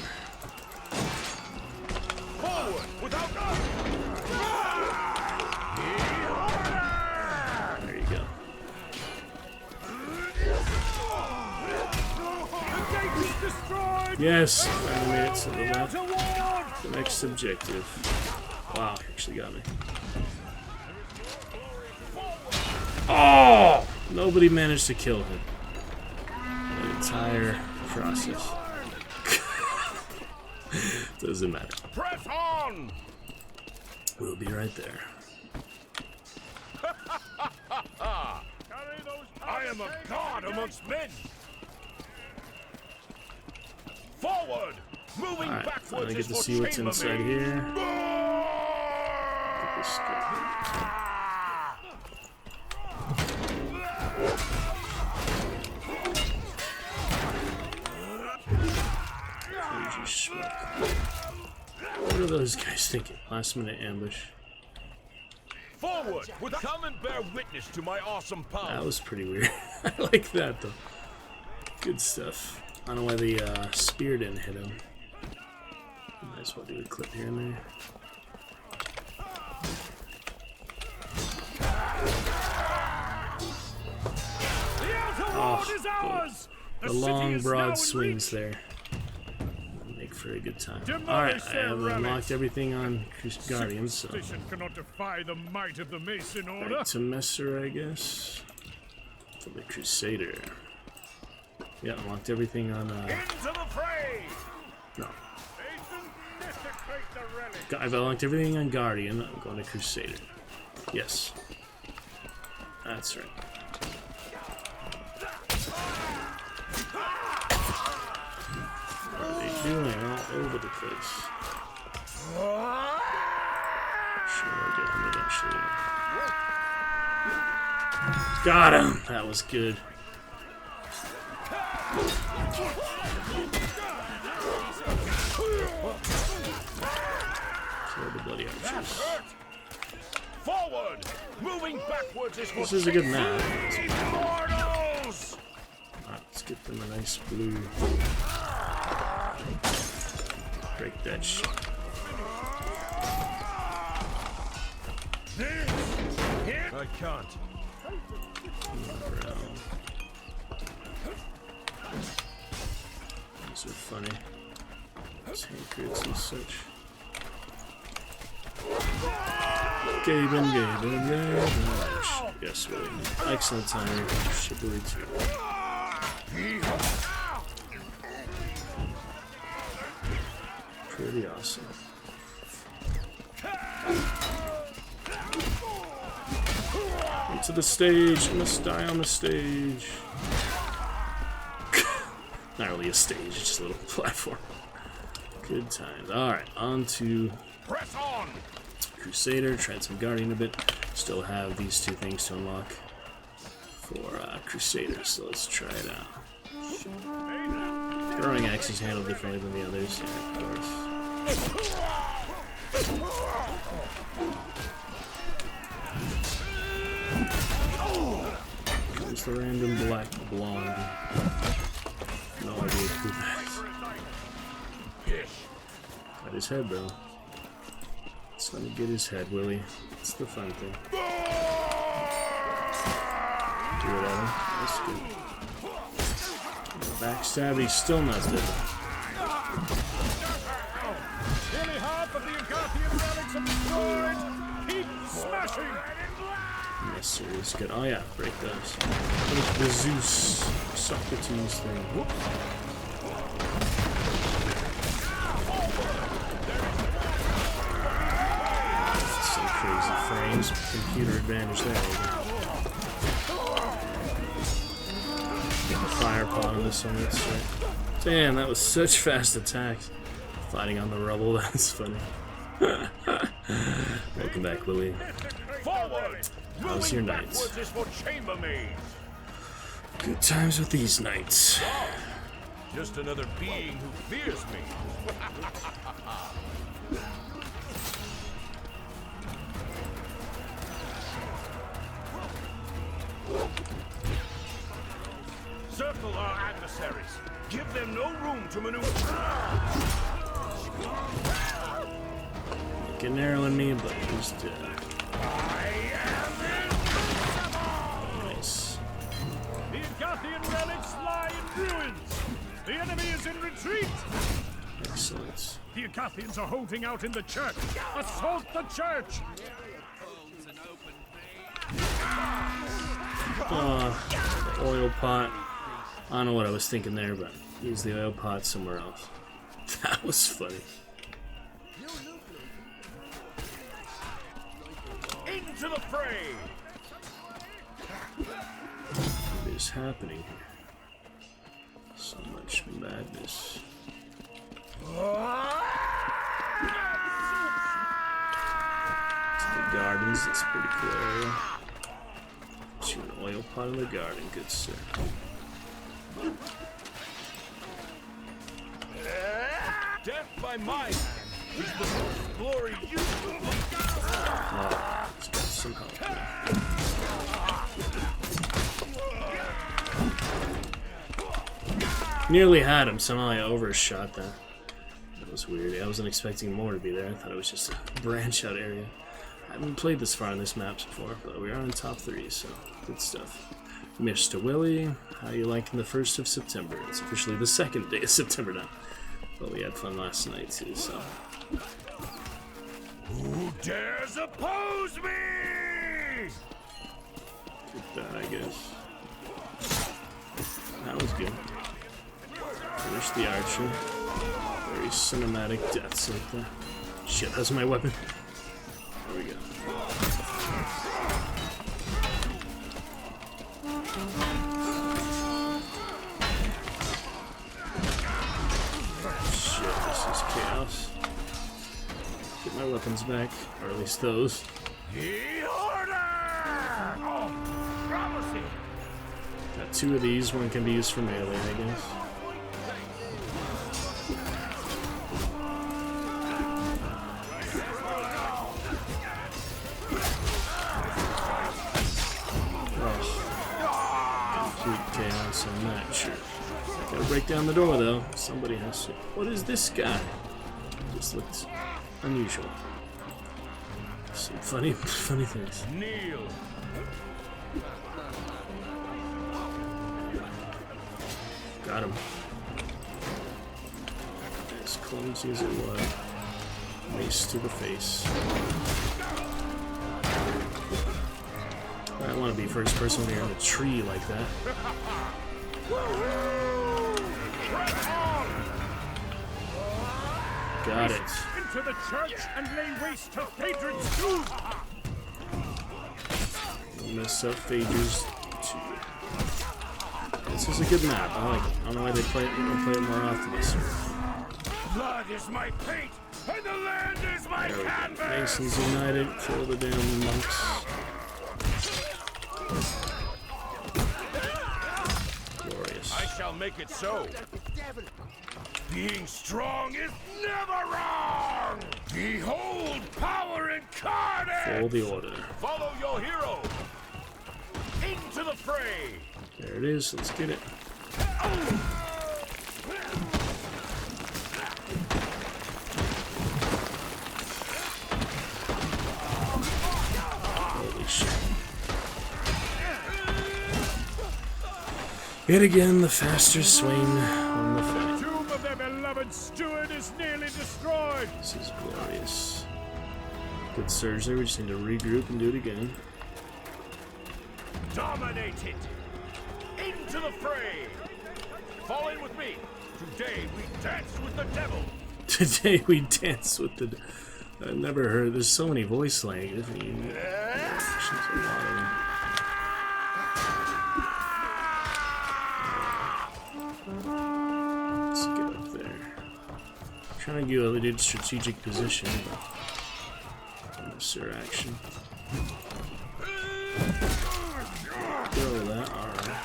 Forward! Without... There you go. Yes, I made it to the next objective. Wow, he actually got me. Oh! Nobody managed to kill him. The entire process. Doesn't matter. Press on! We'll be right there. I am a god amongst men! Forward! Moving Alright, backwards finally get is to for see what's inside chambermaid. here. Get this guy. Crazy smoke. What are those guys thinking? Last minute ambush. Forward! Come and bear witness to my awesome power. That was pretty weird. I like that though. Good stuff. I don't know why the spear didn't hit him. Might as well do a clip here and there. Oh, the long broad swings there. Make for a good time. Alright, I have unlocked everything on Guardians, so cannot defy the might of the Mason back to Messer, I guess. For the Crusader. Yeah, unlocked everything on Into the fray! no. I've unlocked everything on Guardian. I'm going to Crusader. Yes. That's right. doing all over the place? Sure, I'll get him eventually. Got him! That was good. Kill the bloody archers. Forward! Moving backwards is This is a good map. Immortals! Alright, let's get them a nice blue. Break that shit. I can't. These are funny. Tank crits and such. Gaben. Yes, really. Excellent timer. Chivalry 2. Pretty awesome. Into the stage. I must die on the stage. Not really a stage, it's just a little platform. Good times. Alright, on to Press on! Crusader. Tried some Guardian a bit. Still have these two things to unlock for Crusader, so let's try it out. Throwing axe is handled differently than the others, yeah, of course. There's the random black blonde. No idea who that is. Got his head though. Let's let me get his head, Willie. That's the fun thing. Do it at him. That's good. Backstab, he's still not dead. Nearly half of the Agathian relics are destroyed! Keep smashing! Yes, sir, it's good. Oh yeah, break those. Break the Zeus Socrates thing. Whoops. Some crazy frames. Computer advantage there. Get the fire pot on this one, that's right. Damn, that was such fast attacks. Fighting on the rubble, that's funny. Welcome back, Willie. Forward! How's your knights? Backwards is for chambermaids. Good times with these knights. Just another being who fears me. Circle our adversaries. Give them no room to maneuver. Looking narrowing me, but he's dead. Nice. The Agathian relics lie in ruins. The enemy is in retreat. Excellent. The Agathians are holding out in the church. Assault the church. The oil pot. I don't know what I was thinking there, but use the oil pot somewhere else. That was funny. Into the fray. What is happening here? So much madness. To the gardens, that's a pretty cool area. Shoot an oil pot in the garden, good sir. Death by my hand is the most glory you Oh, it's got some help here. Nearly had him, somehow I overshot that. That was weird. I wasn't expecting more to be there. I thought it was just a branch out area. I haven't played this far in this map before, but we are in top 3, so good stuff. Mr. Willie, how you liking the 1st of September? It's officially the 2nd day of September now. But we had fun last night too, so. Who dares oppose me? Get that, I guess. That was good. Finish the archer. Very cinematic deaths like that. Shit, that's my weapon. There we go. Shit. weapons back, or at least those. The order! Oh, promising! Got 2 of these. One can be used for melee, I guess. Chaos on that, sure. Gotta break down the door though. Somebody has to. What is this guy? Just looks unusual. Some funny things. Kneel. Got him. As clumsy as it was. Mace to the face. I don't want to be first person when you're in a tree like that. Got it. Into the church and lay waste to Phaedron's dues. Mess up Phaedron's too. This is a good map. I like it. I don't know why they play it. We don't play it more often this year. Blood is my paint, and the land is my canvas. Masons united. Kill the damn monks. Glorious. I shall make it so. Being strong is never wrong! Behold power incarnate! Follow the order. Follow your hero! Into the fray! There it is. Let's get it. Holy shit. Yet again, the faster swing on the fight. The tomb of their beloved steward is nearly destroyed! This is glorious. Good surge there. We just need to regroup and do it again. Dominated! Into the fray! Fall in with me! Today we dance with the devil! Today we dance with the... I've never heard... There's so many voice lines. A lot of them. Let's get up there. Trying to get a good strategic position, but... Sir action. Throw that, alright.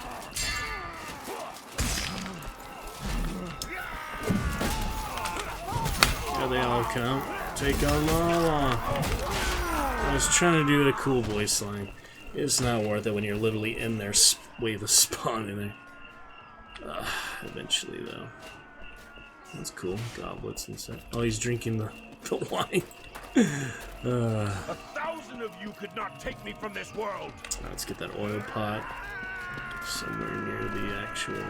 There they all come. Take on Lala. I was trying to do a cool voice line. It's not worth it when you're literally in their wave of spawn in there. Eventually, though. That's cool. Goblets and stuff. Oh, he's drinking the wine. 1,000 of you could not take me from this world. Let's get that oil pot somewhere near the actual.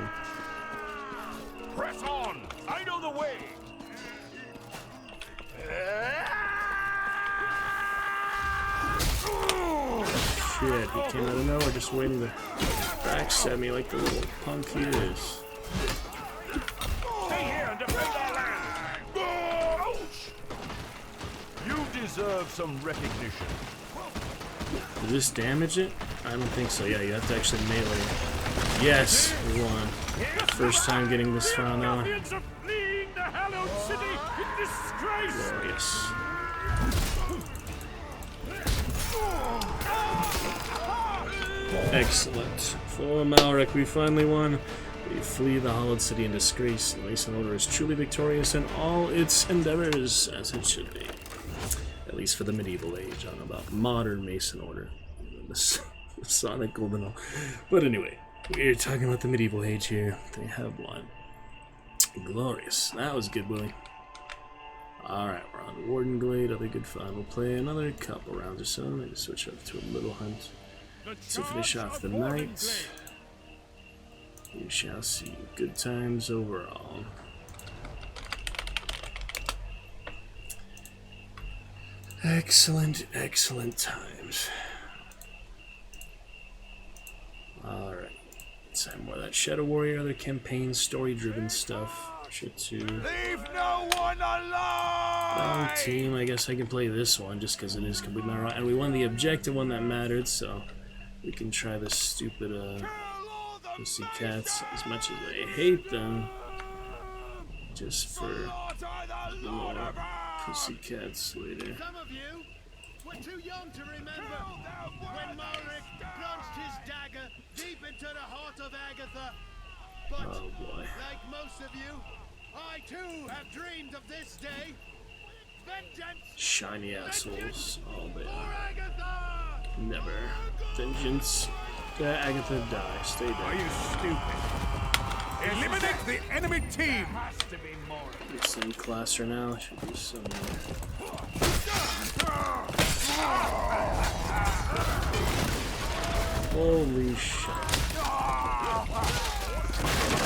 Press on! I know the way! Shit, he came out of nowhere just waiting to backstab me like the little punk he is. Stay here and defend our land! Ouch! You deserve some recognition. Does this damage it? I don't think so. Yeah, you have to actually melee it. Yes, we won. First time getting this far now. Glorious. Excellent. For Malric, we finally won. We flee the hollowed city in disgrace. The Mason Order is truly victorious in all its endeavors, as it should be. At least for the medieval age. I don't know about modern Mason Order. The Sonic Golden. But anyway, we're talking about the medieval age here. They have won. Glorious. That was good, Willie. Alright, we're on Warden Glade. Other good fun. We'll play another couple rounds or so. Maybe switch up to a little hunt. To finish off the night, we shall see. Good times overall. Excellent, excellent times. Alright. Let's have more of that Shadow Warrior, other campaign, story-driven stuff. Shit too. Leave no one alone! Team, I guess I can play this one just because it is complete my right. And we won the objective one that mattered, so we can try this stupid pussy cats as much as I hate them. Just for the more Pussycats later. Some of you were too young to remember when Malric plunged his dagger deep into the heart of Agatha. But Oh boy. like most of you, I too have dreamed of this day. Vengeance Shiny assholes. Oh for man. Agatha! Never. Vengeance. Agatha, die. Stay Are dead. you stupid? Eliminate the enemy team! Has to be more. Same class or now. Should be somewhere. Holy shit.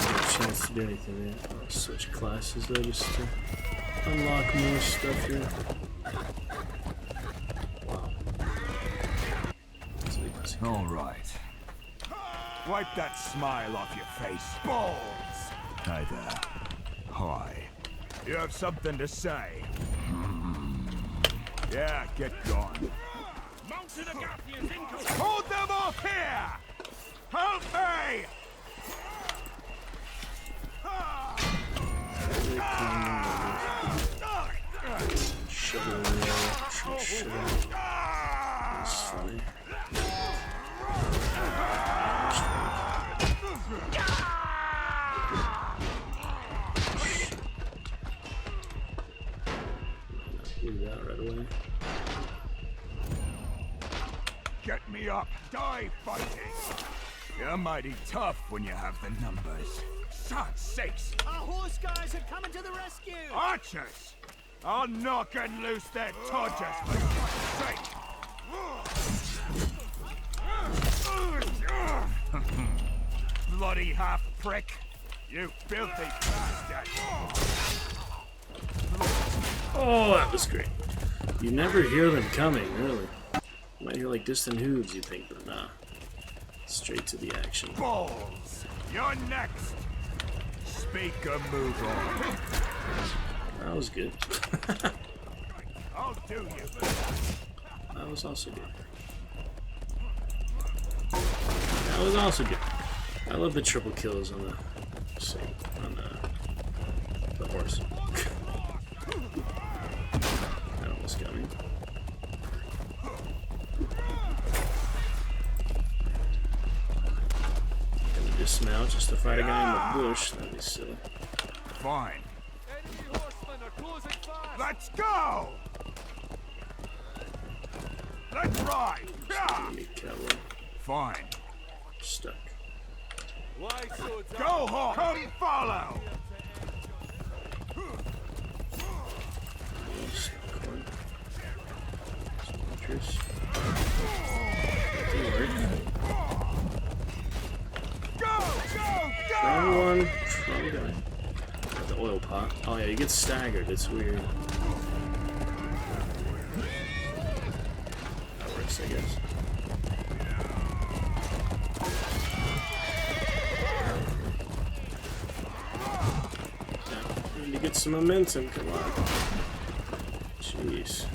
No chance to do anything yet. I'll switch classes though just to unlock more stuff here. Wow. All right. Wipe that smile off your face. Balls! Hi there. Hi. You have something to say? Yeah, get gone. Hold them off here! Help me! Shovel there. Shovel. That's funny. Do that right away. Get me up. Die fighting. You're mighty tough when you have the numbers. God's sakes! Our horse guys are coming to the rescue! Archers! I'll knock and loose their todgers for God's sake! Bloody half prick! You filthy bastard! Oh, that was great. You never hear them coming, really. You might hear like distant hooves, you think, but nah. Straight to the action. Balls! You're next! Speak or move on. That was good. I'll do you. That was also good. That was also good. I love the triple kills on the the horse. That almost got me. Gonna dismount just to fight a guy in the bush. That'd be silly. Fine. Let's go! Let's ride! Give me cowboy. Fine. Stuck. Go home! Come follow! Stuck one. Some archers. Didn't work. Go! Wrong one. Wrong guy. Got the oil pot. Oh yeah, you get staggered. It's weird. That works, I guess. Yeah, need to get some momentum. Come on. Jeez.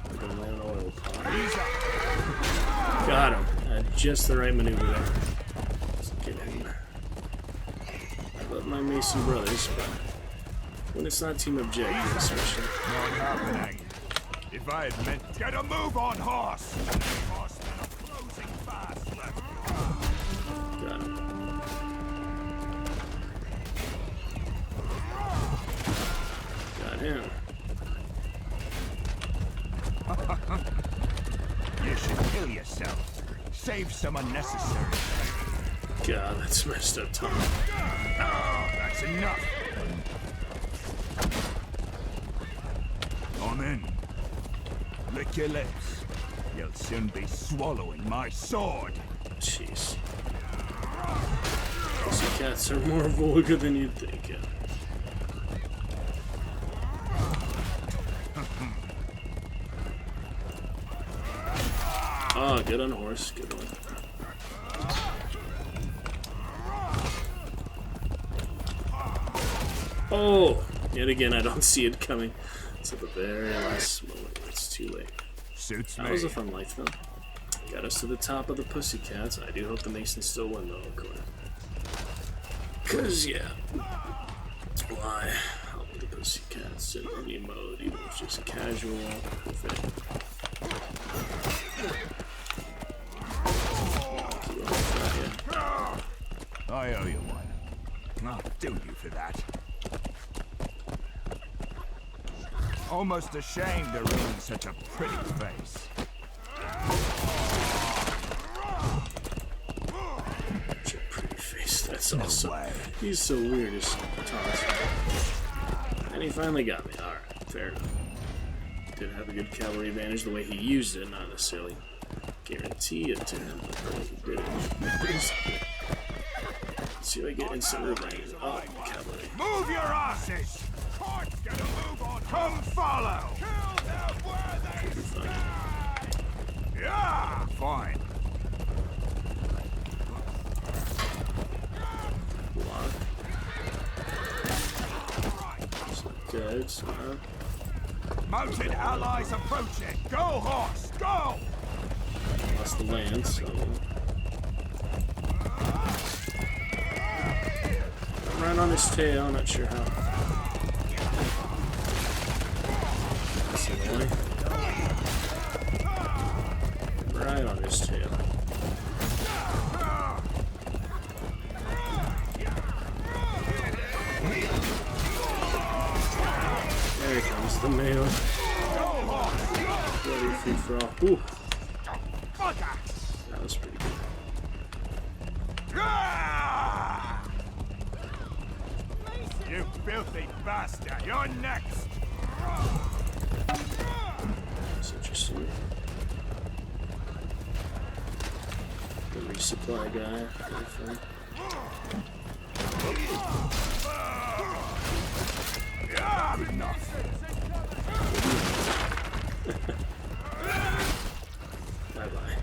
I'm gonna land an oil pot. Got him. Just the right maneuver there. Let's get him. I love my Mason brothers, but when it's not team objective, especially. Not happening. If I had meant get a move on, horse! Horsemen are closing fast left. Got him. Got him. You should kill yourself. Save some unnecessary pain. God, that's messed up, Tom. Oh, that's enough. On in. Lick your lips. You'll soon be swallowing my sword. Jeez. Pussycats are more vulgar than you'd think, yeah. Oh, good on horse. Good one. Oh! Yet again, I don't see it coming. It's at the very last moment. It's too late. Suits me. That was a fun life, though. Got us to the top of the Pussycats. I do hope the Masons still win, though, of course. Because, yeah. Why? Help the Pussycats in any mode, even if it's just casual. Perfect. I owe you one. I'll do you for that. Almost ashamed to ruin such a pretty face. Such a pretty face. That's awesome. He's so weird as taunts. And he finally got me. Alright, fair enough. Did have a good cavalry advantage the way he used it, not necessarily guarantee it to him, but he did it. See if I get instant revenge. Oh, cavalry. Move your asses! Court's gonna move on. Come follow! Kill them where they stand! Yeah, fine. Block. It's not good, it's not. Mounted allies approaching! Go, horse! Go! Lost the land, so. I'm right on his tail, not sure how. That's annoying. Right on his tail. There comes the mail. Bloody free for all. Ooh. That was pretty good. You filthy bastard! You're next! That's interesting. The resupply guy. Very fun. Good enough. Bye-bye.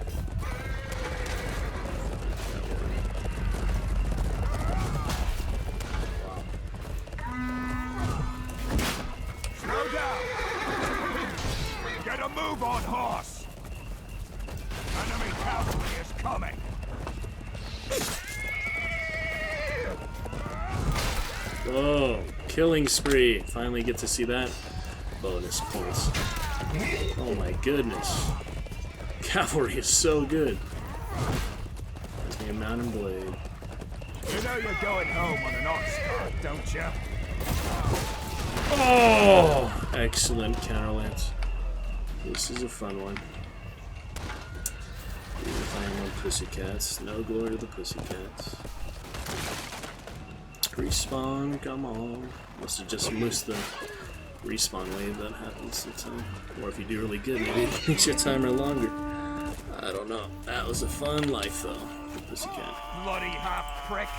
Slow down! Get a move on, horse! Enemy cavalry is coming! Oh, killing spree. Finally get to see that. Bonus points. Oh my goodness. Cavalry is so good. Gives me a mountain blade. You know you're going home on an ox cart, don't you? Oh! Excellent counterlance. This is a fun one. Even if I am on Pussycats. No glory to the Pussycats. Respawn, come on. Must have just missed the respawn wave that happens sometimes. Or if you do really good, maybe it makes your timer longer. I don't know. That was a fun life, though, the Pussycat. Bloody half prick!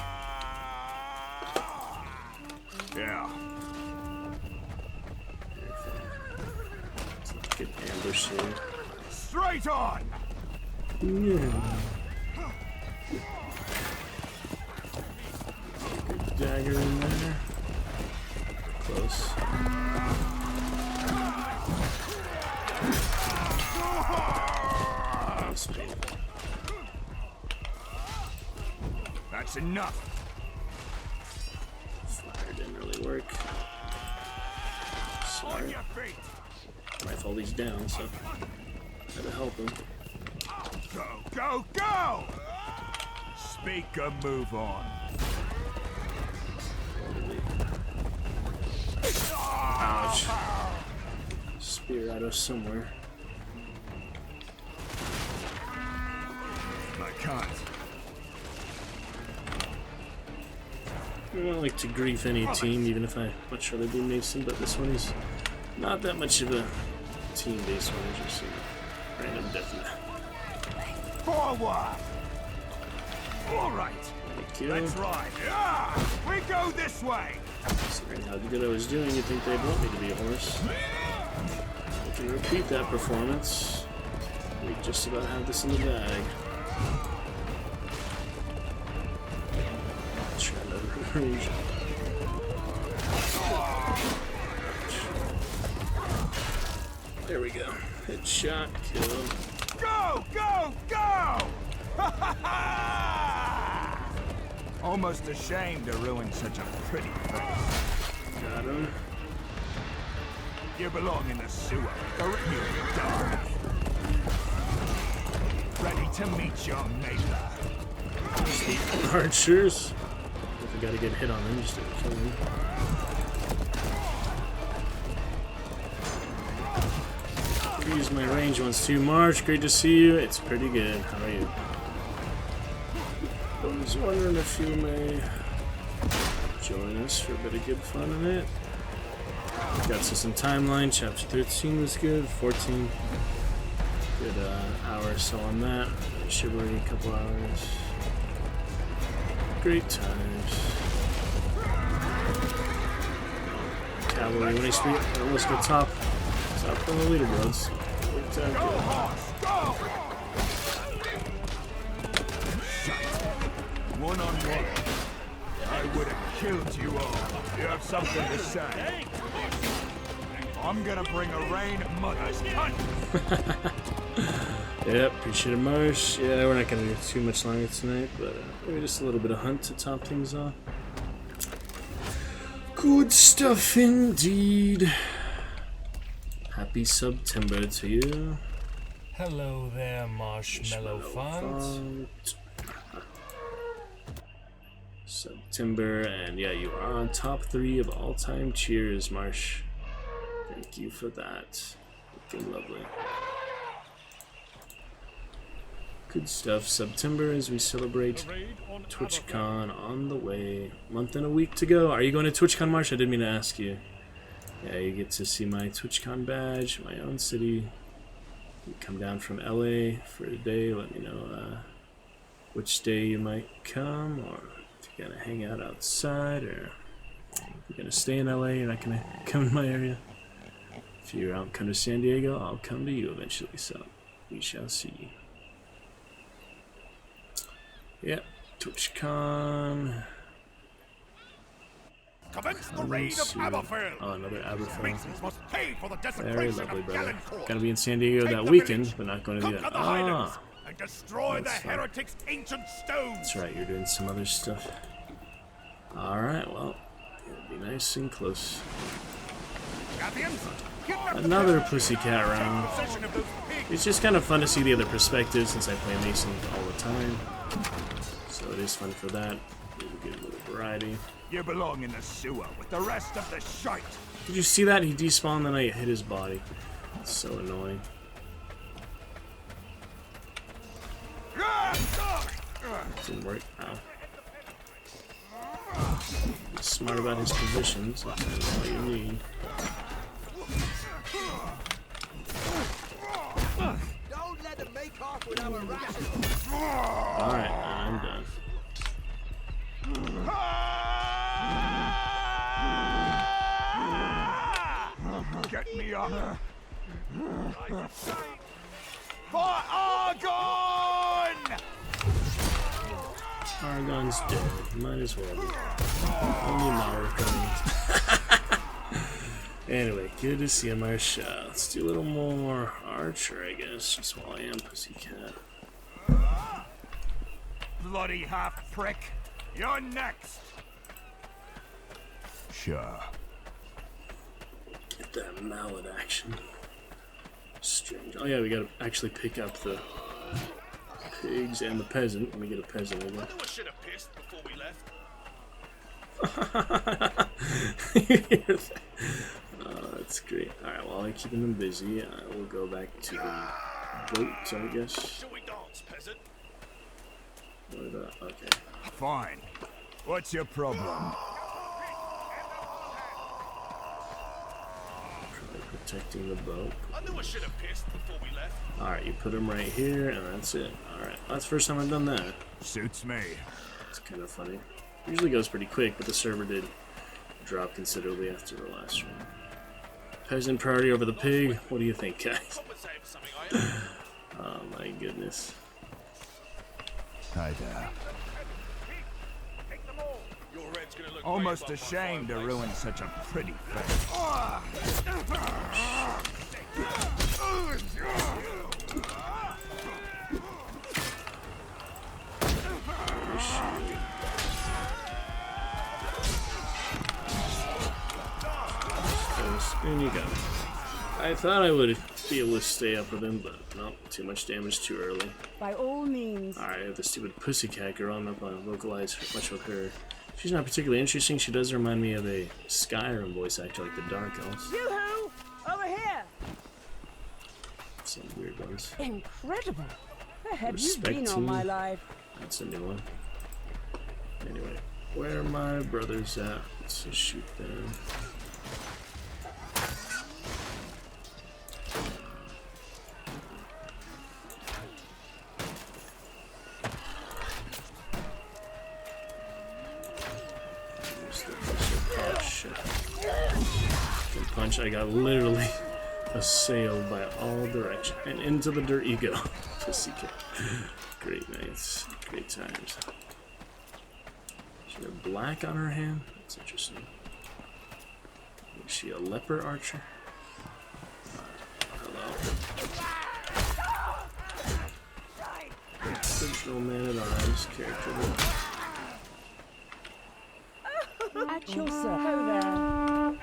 Yeah. Good ambush here. Straight on! Yeah. Good dagger in there. Close. That's enough. Fire didn't really work. On Sorry. your feet! Rifle these down, so had to help him. Go, go, go! Speak and move on. Ouch. Spear out of somewhere. I can't. I don't like to grief any team, even if I much rather be Mason, but this one is not that much of a team-based one, it's just a random deathmatch. Forward! All right, Thank you. let's ride. Yeah! We go this way! Considering how good I was doing, you'd think they'd want me to be a horse. I can repeat that performance. We just about have this in the bag. Try to range. There we go. Headshot, kill. Go, go, go! Almost ashamed to ruin such a pretty face. Got him. You belong in the sewer. Or you die. Ready to meet your neighbor. Archers. We gotta get hit on them just to kill them. Use my range once too. Marsh, great to see you. It's pretty good. How are you? I was wondering if you may join us for a bit of good fun in it. Got some timeline. Chapter 13 was good. 14. Good hour or so on that. Chivalry, a couple hours. Great times. Cavalry, when I speak, let's go top. Top on the leaderboards. Go, horse, go! One on one. I would have killed you all. You have something to say? I'm gonna bring a rain of mother's cunt. Yep, appreciate it, Marsh. Yeah, we're not gonna do too much longer tonight, but maybe just a little bit of hunt to top things off. Good stuff indeed. Happy SUBtember to you. Hello there, Marshmallow Font. SUBtember, and yeah, you are on top 3 of all time. Cheers, Marsh. Thank you for that. Looking lovely. Good stuff. SUBtember as we celebrate TwitchCon on the way. Month and a week to go. Are you going to TwitchCon, Marsh? I didn't mean to ask you. Yeah, you get to see my TwitchCon badge, my own city. You come down from LA for a day. Let me know which day you might come, or if you're gonna hang out outside, or if you're gonna stay in LA. You're not gonna come in my area. If you're out, come to San Diego, I'll come to you eventually. So we shall see. Yep, TwitchCon. Commence the raid of Aberfell. Oh, another Aberfell. Must pay for the Very desecration lovely, of brother. Galencourt. Gonna be in San Diego Take that the weekend, village. but not going to do Conquer that. the Highlands Ah, and destroy the That's fine. heretics' ancient stones. that's right. You're doing some other stuff. All right. Well, it'll be nice and close. Scapians, kidnap the Another village. pussycat round. Possession of those pigs. It's just kind of fun to see the other perspectives since I play Mason all the time. So it is fun for that. Maybe get a little variety. You belong in the sewer with the rest of the shite. Did you see that? He despawned, then I hit his body. It's so annoying. Didn't work. Ow. He's smart about his positions. That's all you need. Don't let them make off with our rations. Alright, I'm done. Get me up. For Argon! Argon's dead. Might as well be. Only Mara coming. Anyway, good to see you, Marsha. Let's do a little more Archer, I guess, just while I am Pussycat. Bloody half prick. You're next. Sure. Get that mallet action. Strange. Oh yeah, we gotta actually pick up the pigs and the peasant. Let me get a peasant over. I should have pissed before we left. Oh, that's great. Alright, while I'm keeping them busy, I will go back to the boat, I guess. Shall we dance, peasant? What about? Okay. Fine. What's your problem? Probably protecting the boat. I knew I should have pissed before we left. Alright, you put them right here, and that's it. Alright, that's the first time I've done that. Suits me. It's kind of funny. Usually goes pretty quick, but the server did drop considerably after the last one. Peasant priority over the pig. What do you think, guys? Oh my goodness. Hi there. Almost ashamed to ruin such a pretty face. And you go. I thought I would be able to stay up with him, but nope, too much damage too early. By all means. Alright, I have the stupid pussycat girl. I'm not going to vocalize much with her. She's not particularly interesting. She does remind me of a Skyrim voice actor, like the Dark Elves. Yoo-hoo! Over here! Some weird ones. Incredible! Where have you Respect been to all my me. life? That's a new one. Anyway, where are my brothers at? Let's just shoot them. Oh shit. Good punch. I got literally assailed by all directions. And into the dirt you go. Pussycat. Great nights. Great times. She got black on her hand? That's interesting. Is she a leper archer? Hello. Original Man at Arms character. At your service. Ho there.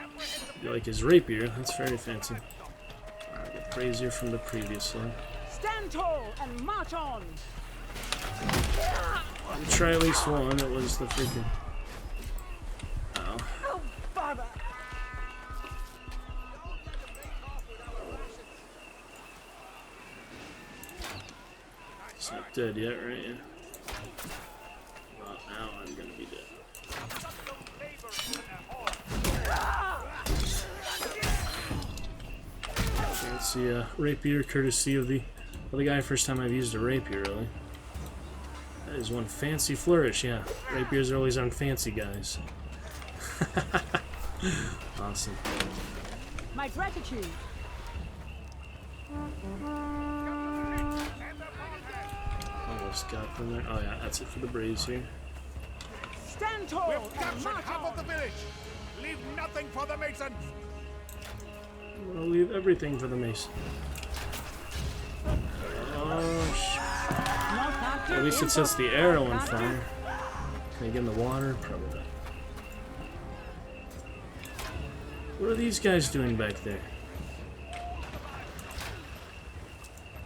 You like his rapier? That's very fancy. Alright, the brazier from the previous one. Stand tall and march on. I'll try at least one. It was the freaking. Ow. Oh, bother. He's not dead yet, right? Yeah. Well, now I'm gonna be dead. Fancy rapier, courtesy of the guy. First time I've used a rapier, really. That is one fancy flourish, yeah. Rapiers are always on fancy guys. Awesome. My gratitude. Almost got them there. Oh yeah, that's it for the brazier. Stand tall We've and captured march half on. of the village. Leave nothing for the masons. I'm gonna leave everything for the mason. Oh shit. At least it sets the arrow on fire. Can I get in the water? Probably not. What are these guys doing back there?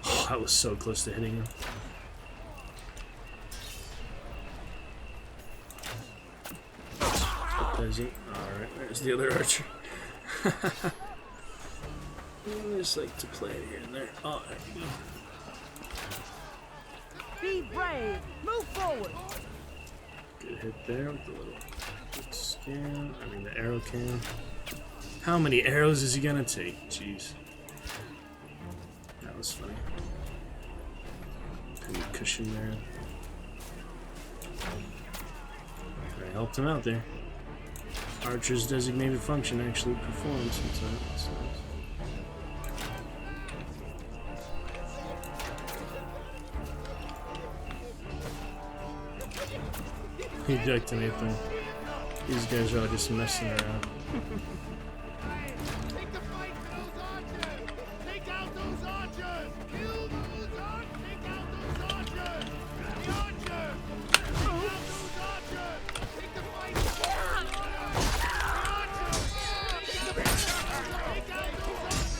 Oh, that was so close to hitting him. Peasant. Alright, there's the other archer. I just like to play it here and there. Oh, there we go. Be brave. Move forward. Good hit there with the little scan. I mean, the arrow can. How many arrows is he gonna take? Jeez. That was funny. Penny cushion there. I helped him out there. Archer's designated function actually performs sometimes. So. He ducked anything. These guys are all just messing around. Take the fight to those archers. Take out those archers. Kill those archers. Take out those archers. The archers. Take out those archers. Take the fight to those archers. The archers. Take the fight. Take out those archers.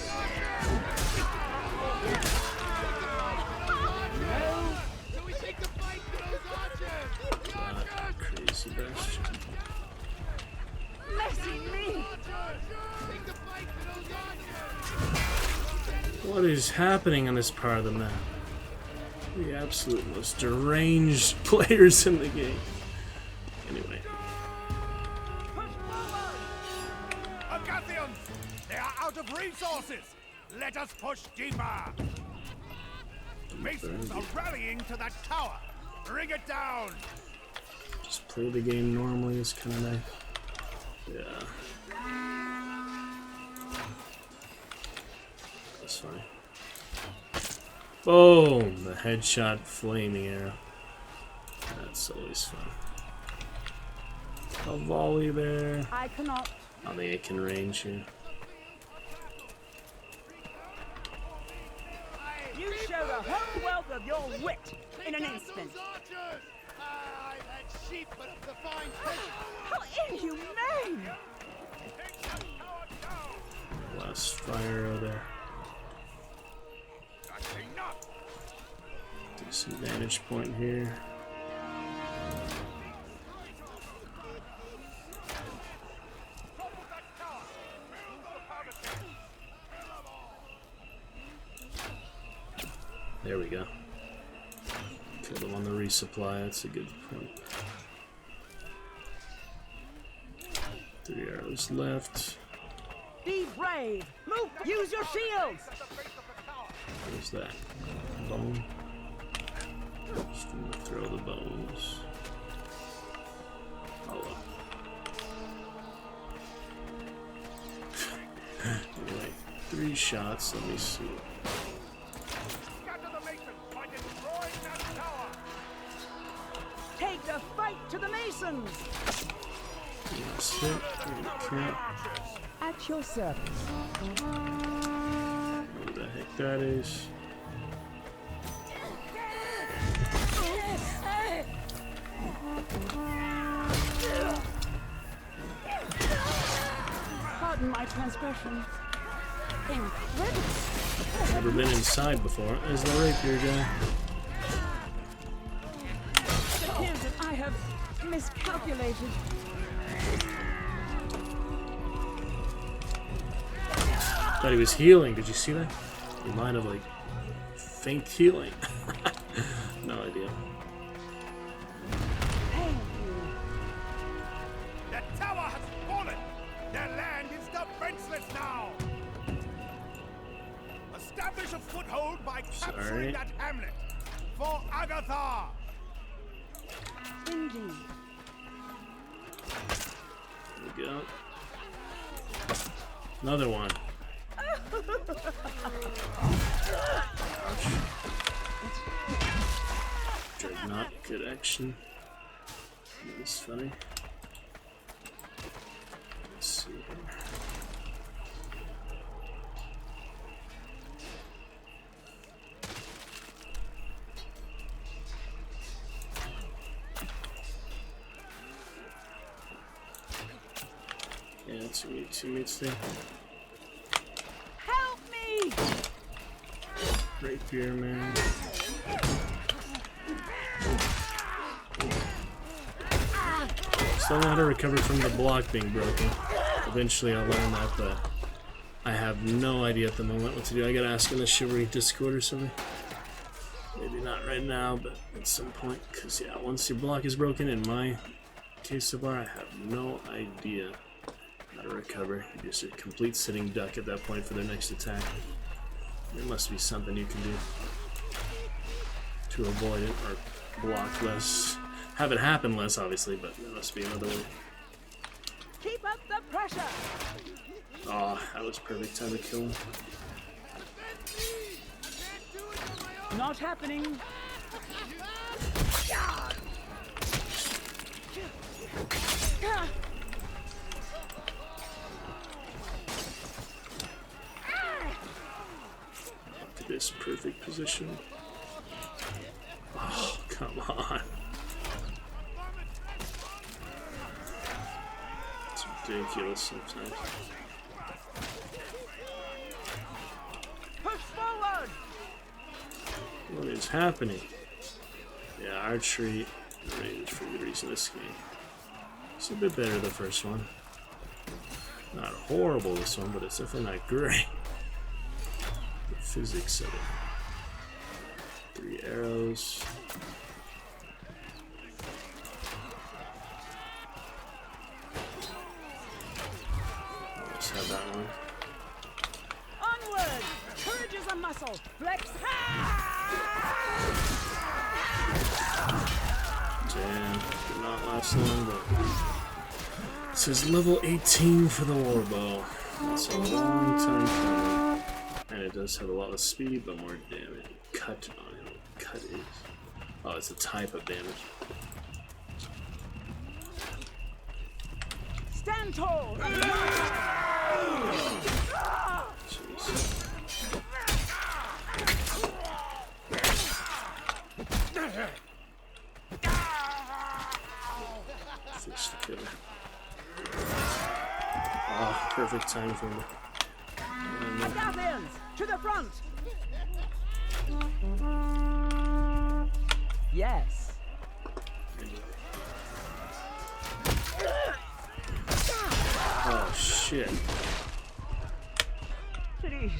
So we take the fight to those archers. The archers. Crazy bastard. Mercy me. Take the fight to those archers. What is happening on this part of the map? The absolute most deranged players in the game. Anyway. Agathians! They are out of resources! Let us push deeper! The masons are rallying to that tower! Bring it down! Just play the game normally is kind of nice. Yeah. That's fine. Boom! The headshot flaming arrow. That's always fun. A volley there. I cannot. I think it can range you. You show the whole wealth of your wit in an instant. Those archers! I've had sheep, but of the fine pheasant. How inhumane! Wow. last fire arrow there. Decent vantage point here. There we go. Kill them on the resupply, that's a good point. 3 arrows left. Be brave! Move! Use your shields! What is that? Bone? Just gonna throw the bones. Oh well. Anyway, 3 shots, let me see. Take the fight to the Masons! That's it. Okay. At your service. What the heck that is? Pardon my transgression. Incredible. Never been inside before. Is the rapier guy? It appears that I have miscalculated. Thought he was healing. Did you see that? He might have like faint healing. No idea. Thank you. The tower has fallen! Their land is defenseless now! Establish a foothold by capturing Sorry. that hamlet! For Agatha! Indeed. There we go. Another one. Dreadnought, good action. That's funny. Let's see here. Yeah, that's your teammates there. Help me! Rapier man. Still know how to recover from the block being broken. Eventually I'll learn that, but I have no idea at the moment what to do. I gotta ask in the Chivalry Discord or something. Maybe not right now, but at some point. Because yeah, once your block is broken, in my case so far, I have no idea how to recover. You're just a complete sitting duck at that point for their next attack. There must be something you can do to avoid it or block less. Have it happen less, obviously, but there must be another way. Keep up the pressure! Oh, that was perfect time to kill him. Not happening. To this perfect position. Oh, come on. It's ridiculous sometimes. Push forward! What is happening? Yeah, archery range for good reason this game. It's a bit better the first one. Not horrible this one, but it's definitely not great. The physics of it. 3 arrows. Let's have that one. Onward! Courage is a muscle. Flex. Damn, did not last long, but it says level 18 for the warbow. That's a long time coming. And it does have a lot of speed, but more damage. Cut on it. Cut is. Oh, it's a type of damage. Stand tall! Jeez. Fist kill. Oh, perfect time for me. Agathans, to the front! Yes. Oh shit. Please.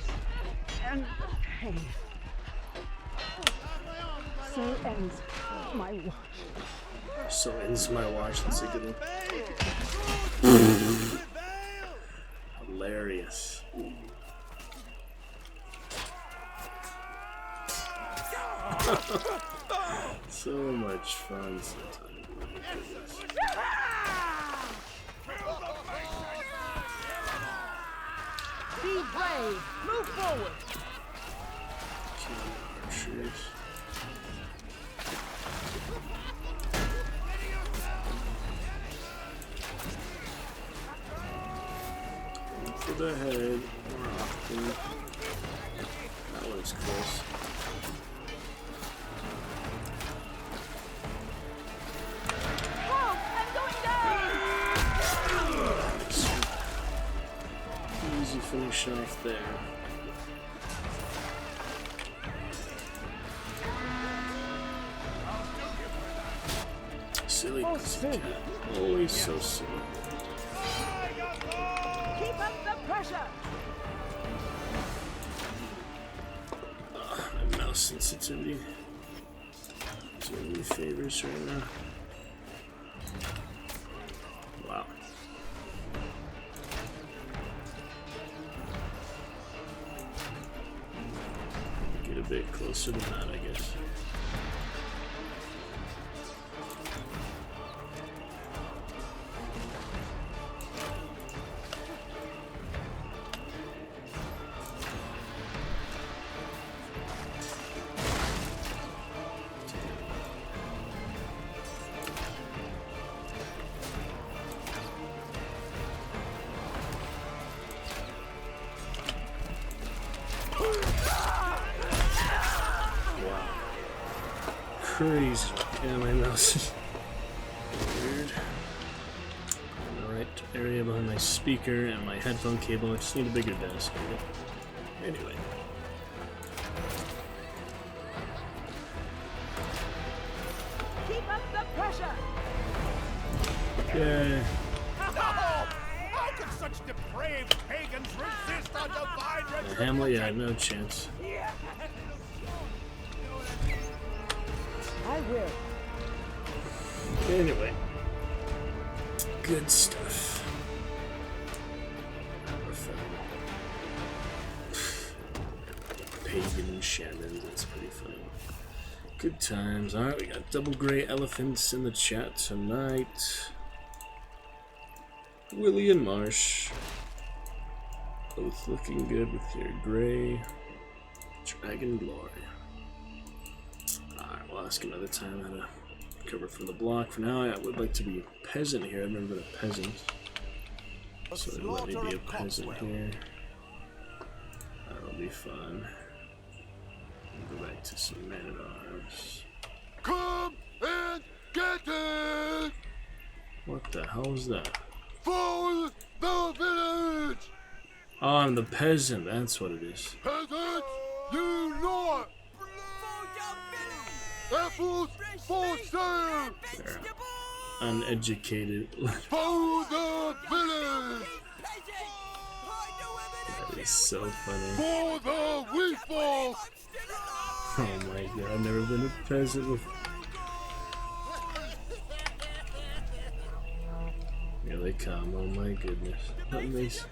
And pain. So ends my watch. So ends my watch. That's a good one. Hilarious. So much fun sometimes. Be brave. Move forward. Archers. For the head more often. That one's close. Oh, I'm going down! Easy finish off there. Silly pussycat. Always so silly. Keep up the pressure! My mouse sensitivity. Doing me favors right now. Wow. Get a bit closer to that, I guess. Crazy. Yeah, my mouse is weird. In the right area behind my speaker and my headphone cable. I just need a bigger desk. Anyway. Keep up the pressure! Yeah. How can such depraved pagans resist our divine retribution? Hamlet, yeah, no chance. I will. Anyway. Good stuff. Pagan shamans, that's pretty funny. Good times. Alright, we got double gray elephants in the chat tonight. Willie and Marsh. Both looking good with your gray. Dragon Glory. Alright, we'll ask another time how to cover from the block. For now, I would like to be a peasant here. I've never been a peasant. So let me be a peasant here. That'll be fun. Go back to some man-at-arms. Come and get it! What the hell is that? For the village! Oh, I'm the peasant. That's what it is. Peasants, you know it! Apples for sale! They're uneducated. For the village! That is so funny. For the wheat ball! Oh my god, I've never been a peasant before. Here they come, oh my goodness. Nice.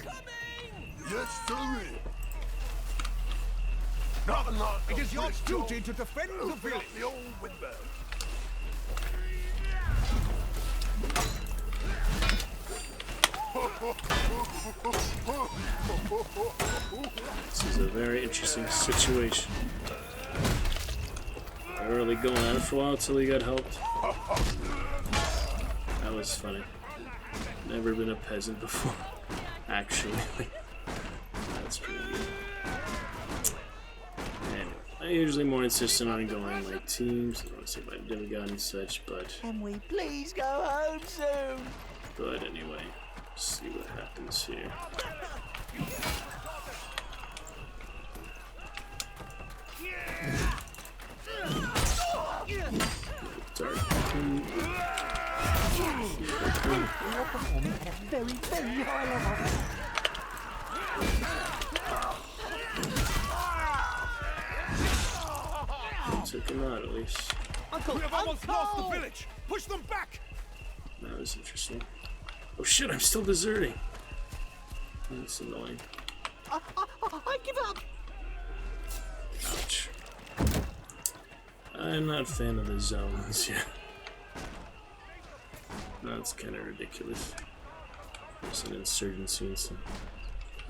Yes, sir. It is your duty to defend the village. The old windmill. This is a very interesting situation. We were really going at it for a while until he got helped. That was funny. Never been a peasant before, actually. That's pretty good. Anyway, I'm usually more insistent on going like teams. I don't want to say by demigod and such, but Can we please go home soon? anyway, let's see what happens here. very, very high level. Took him out at least. Uncle, We have almost lost the Uncle! village. Push them back. That was interesting. Oh shit, I'm still deserting. That's annoying. I give up. Ouch. I'm not a fan of the zones yet. That's kind of ridiculous. There's an insurgency and some.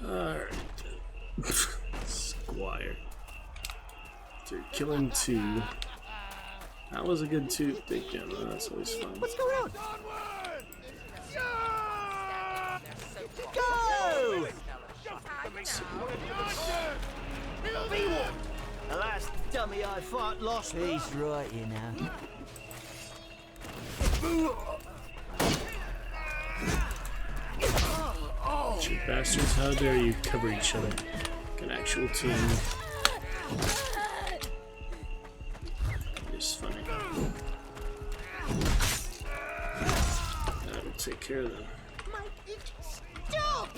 Alright. Squire. After killing 2. That was a good 2. Big gun, though. That's always fun. What's going on? Go! The last dummy I fought lost. He's right, you know. You bastards, how dare you cover each other like an actual team. It's funny. That'll take care of them. Stop!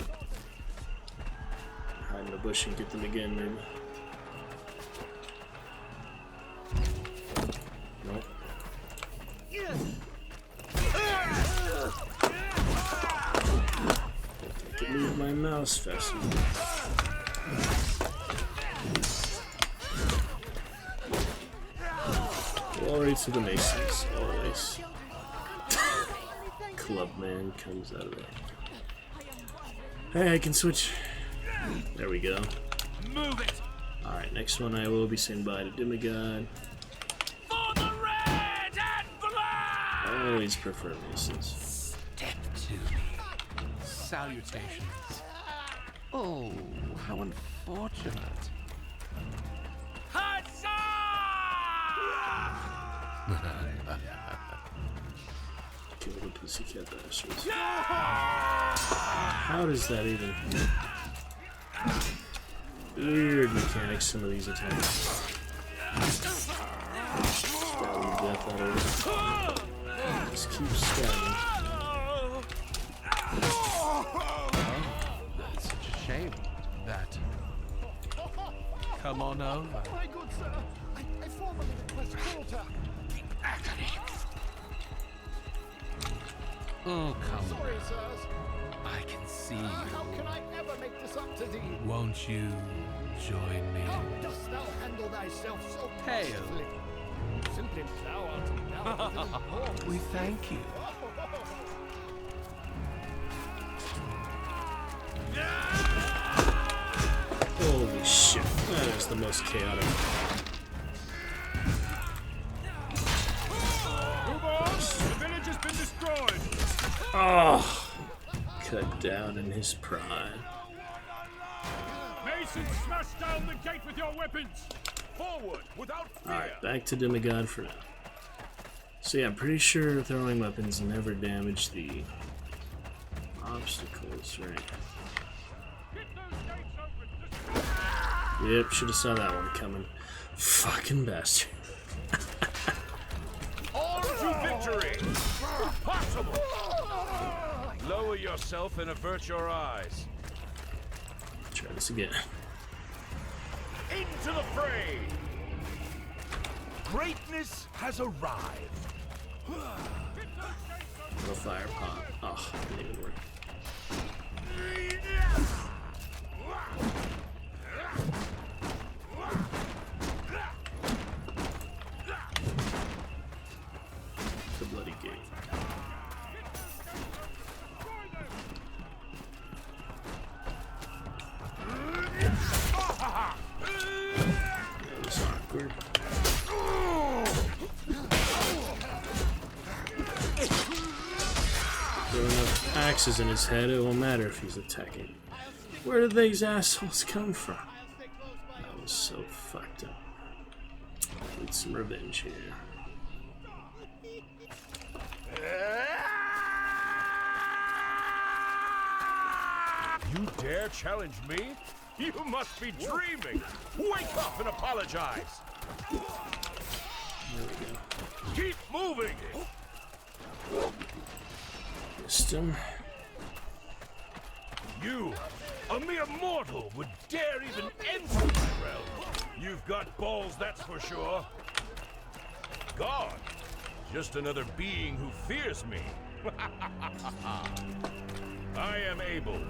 Hide in the bush and get them again, maybe. Nope. I can move my mouse fast enough. Glory to the Masons, always. Clubman comes out of there. Hey, I can switch. There we go. Move it. Alright, next one I will be saying bye to Demigod. For the red and black. Always prefer Masons. Step to me. Salutations. Oh, how unfortunate. Huzzah! Kill the pussycat bastards. How does that even... Weird mechanics, some of these attacks. Stabbing to death out of it. Just keep stabbing. That's such a shame. That. Come on over. My good sir, I formally request quarter. Oh, come Sorry, on. sirs. I can see How you. can I ever make this up to thee? Won't you join me? How dost thou handle thyself so Hail. passively? Simply plow out and down. We thank you. Holy shit, that is the most chaotic. Move on. The village has been destroyed. Oh, cut down in his prime. Masons, smash down the gate with your weapons. Forward, without fear. Alright, back to Demigod for now. So yeah, I'm pretty sure throwing weapons never damage the obstacles, right? Get those gates open. Yep, should have saw that one coming. Fucking bastard. On to victory. Possible. Lower yourself and avert your eyes. Try this again. Into the fray. Greatness has arrived. The fire pop. Oh, didn't even work. The bloody gate. That was awkward. Throw enough axes in his head, it won't matter if he's attacking. Where did these assholes come from? That was so fucked up. Need some revenge here. You dare challenge me? You must be dreaming. Wake up and apologize. There we go. Keep moving. Missed him. You, a mere mortal, would dare even enter my realm. You've got balls, that's for sure. God, just another being who fears me. I am able.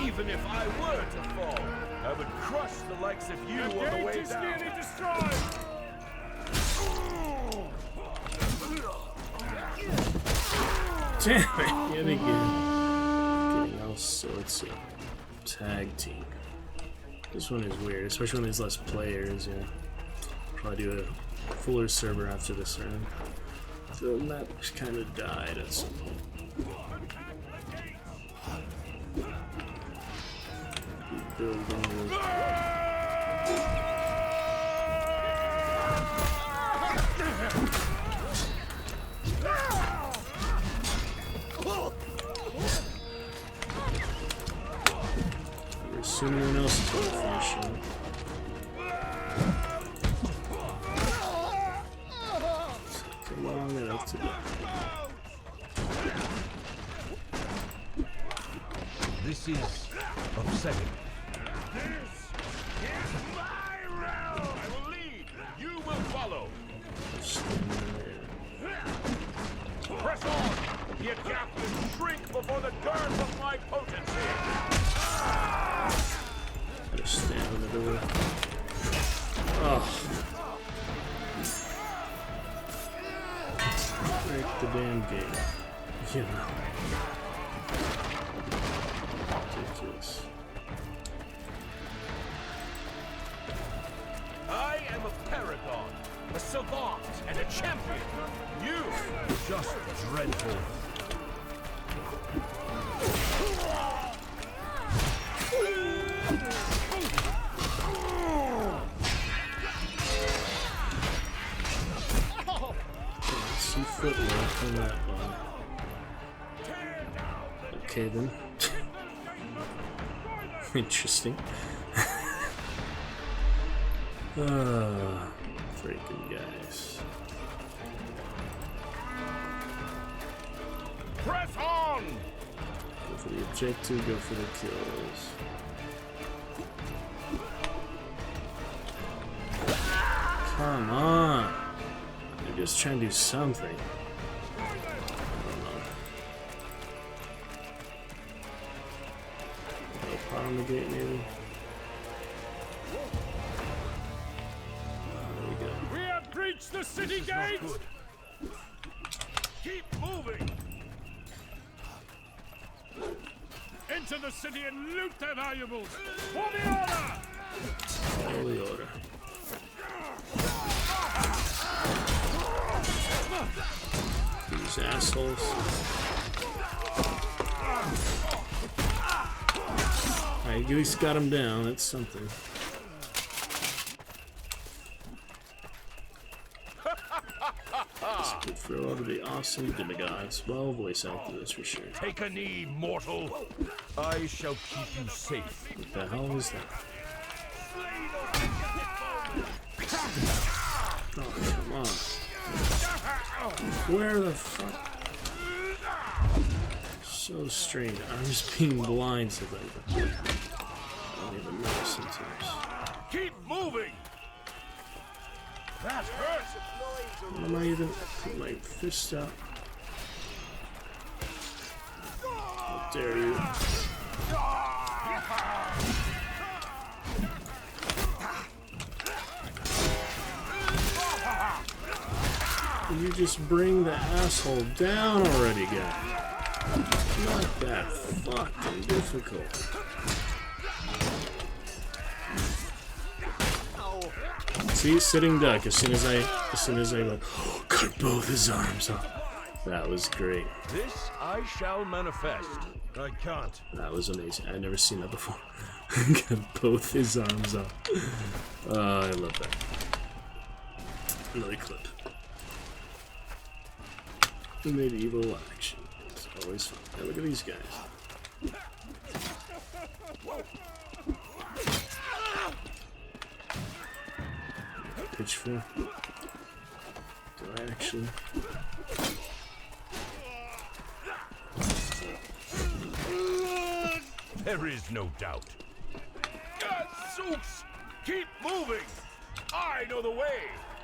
Even if I were to fall, I would crush the likes of you on the way down. Nearly destroyed. Damn it, yet again. Getting all sorts of tag team. This one is weird, especially when there's less players. Yeah, probably do a fuller server after this round. The map kind of died at some point. Building. Someone else is going to finish him. Take long enough to go. This is upsetting. This is my realm! I will lead. You will follow. Press on! The gap will shrink before the dearth of my potency. Gotta stand on the door. Oh. Break the damn gate. You know. Ridiculous. I am a paragon, a savant, and a champion. You, just dreadful. See footwork on that one. Okay then. Interesting. Freaking guys. Press on! Go for the objective, go for the kills. Come on! They're just trying to do something. I don't know. No pot on the gate, maybe? There we go. We have breached the city gate! Keep moving! Into the city and loot their valuables! For the order! Holy order. These assholes. I at least got him down, that's something. This could throw out of the awesome demigods. Well, voice actor, that's for sure. Take a knee, mortal. I shall keep you safe. What the hell was that? Oh, come on. Where the fuck? So strange. I'm just being blindsided. I don't even know sometimes. Keep moving! That hurts! What am I even put my fist out? How dare you? Will you just bring the asshole down already, guy? Not that fucking difficult. See, sitting duck. As soon as I went, oh, cut both his arms off. That was great. This I shall manifest. I can't. That was amazing. I've never seen that before. Cut both his arms off. I love that. Another clip. Medieval action. It's always fun. Now look at these guys. Pitchfork. Do I actually? There is no doubt. Zooks! Keep moving! I know the way!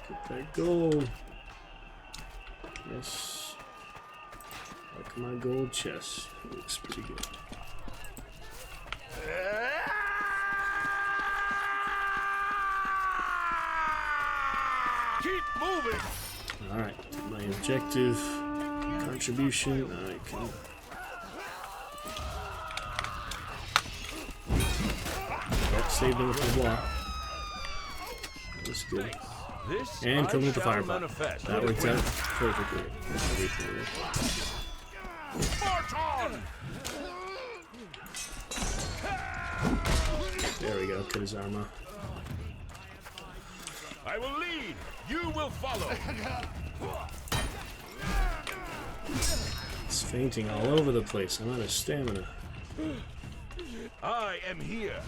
Get that gold. Yes. Like my gold chest. It looks pretty good. Keep moving! Alright, my objective contribution. Alright, come on. Yep, saved him with the block. That's good. This And killed him with the shall fireball. manifest. That worked out perfectly. Everything. Spartan! There we go, cut his armor. I will lead. You will follow. It's fainting all over the place. I'm out of stamina. I am here.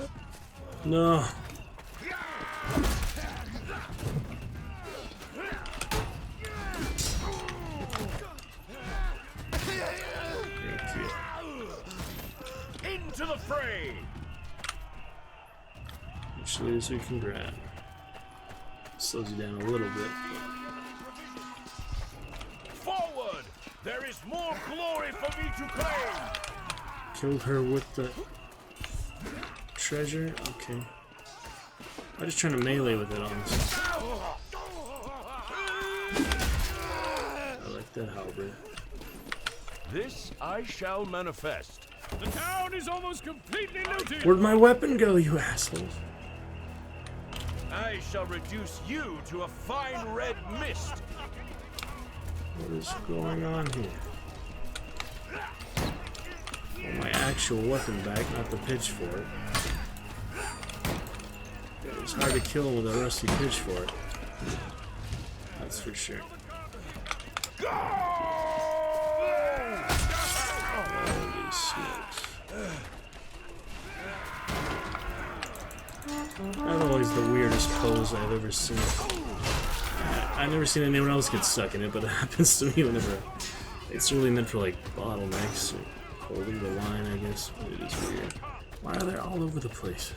No. Thank you. Into the fray. Actually, as we can grab. Slows you down a little bit. Forward. There is more glory for me to claim. Killed her with the treasure? Okay. I'm just trying to melee with it, honestly. I like that halberd. This I shall manifest. The town is almost completely looted. Where'd my weapon go, you assholes? I shall reduce you to a fine red mist. What is going on here? Oh, my actual weapon back, not the pitchfork. It's hard to kill him with a rusty pitchfork. That's for sure. Holy smokes. That's always the weirdest pose I've ever seen. I've never seen anyone else get stuck in it, but it happens to me whenever. It's really meant for like bottlenecks or holding the line, I guess. But it is weird. Why are they all over the place?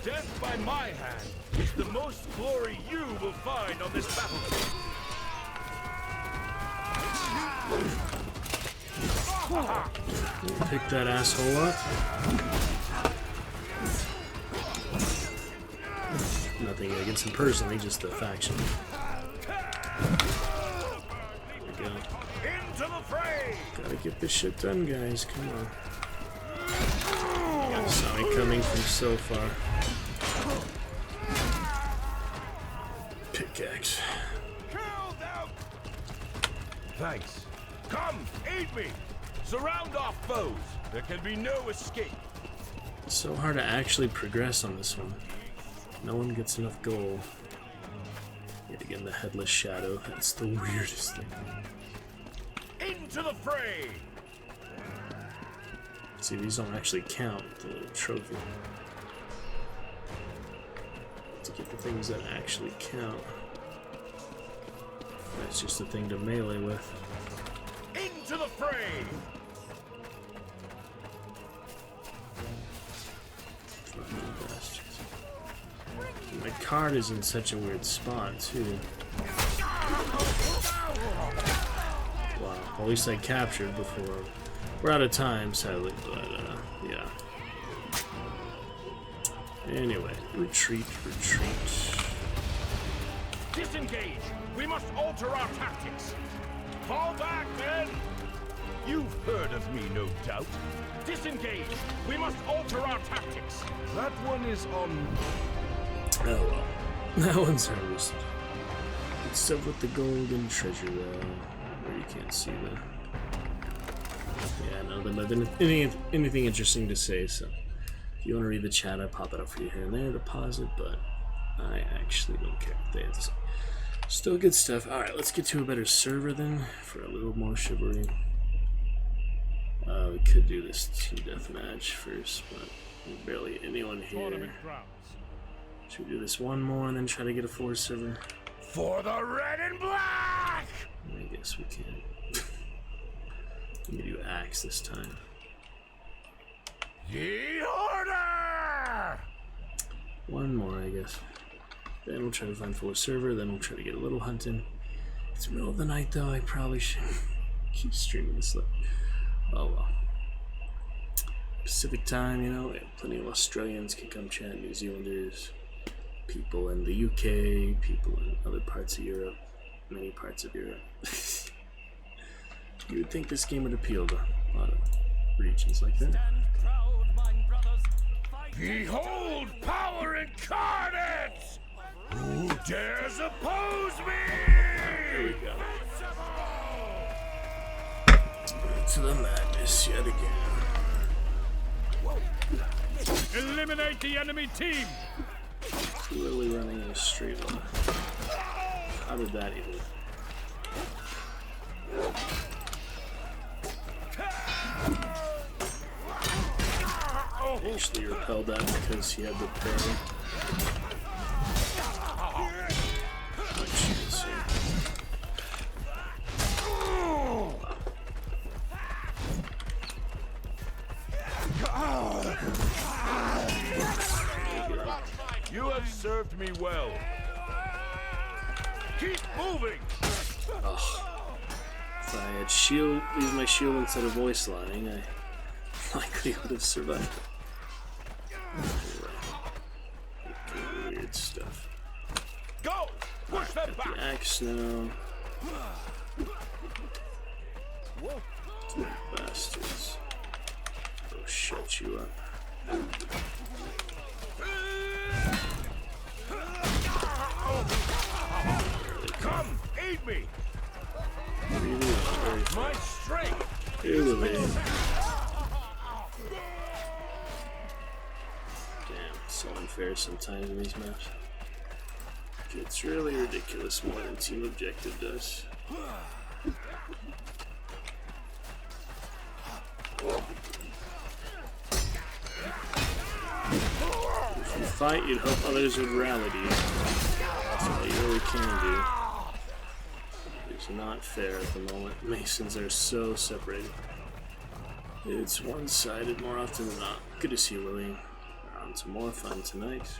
Death by my hand is the most glory you will find on this battlefield. Pick that asshole up. Nothing against him personally, just the faction. There we go. Into the fray! Gotta get this shit done, guys. Come on. Saw me coming from so far. Pickaxe. Thanks. Come, aid me! Surround our foes. There can be no escape. It's so hard to actually progress on this one. No one gets enough gold. Yet again, the headless shadow. That's the weirdest thing. Into the fray! See, these don't actually count, the little trophy. To get the things that actually count. That's just a thing to melee with. Into the fray! Fucking bastards. My card is in such a weird spot, too. Wow, at least I captured before. We're out of time, sadly, but, yeah. Anyway, retreat, retreat. Disengage! We must alter our tactics! Fall back, men! You've heard of me, no doubt. Disengage! We must alter our tactics! That one is on... Oh well. That one's harvested. Except with the golden treasure, where you can't see the... Yeah, no, there's anything interesting to say, so... If you want to read the chat, I pop it up for you here and there to pause it, but I actually don't care what they have to say. Still good stuff. Alright, let's get to a better server then, for a little more chivalry. We could do this team deathmatch first, but there's barely anyone here. Should we do this one more and then try to get a 4 server? For the red and black! I guess we can. I'm gonna do axe this time. Ye order! One more, I guess. Then we'll try to find full server, then we'll try to get a little hunting. It's the middle of the night though, I probably should keep streaming this late. Oh well. Pacific time, you know, we have plenty of Australians can come chat, New Zealanders, people in the UK, people in other parts of Europe, many parts of Europe. You would think this game would appeal to a lot of regions like that. Behold power incarnate! Who dares oppose me? Here we go. To the madness yet again. Eliminate the enemy team! Literally running in a straight line. How did that even? Actually repelled that because he had the parry. What should I say? You have served me well. Keep moving! If I had shield, used my shield instead of voice lining, I likely would have survived. Weird stuff. Go! Push them back! The axe now. Bastards. They'll shut you up. Come, aid me! Really very My strength! Damn, it's so unfair sometimes in these maps. It's really ridiculous more than Team Objective does. If you fight, you'd hope others would rally to you. That's all you really can do. It's not fair at the moment. Masons are so separated. It's one-sided more often than not. Good to see you, Willie. We're on to more fun tonight.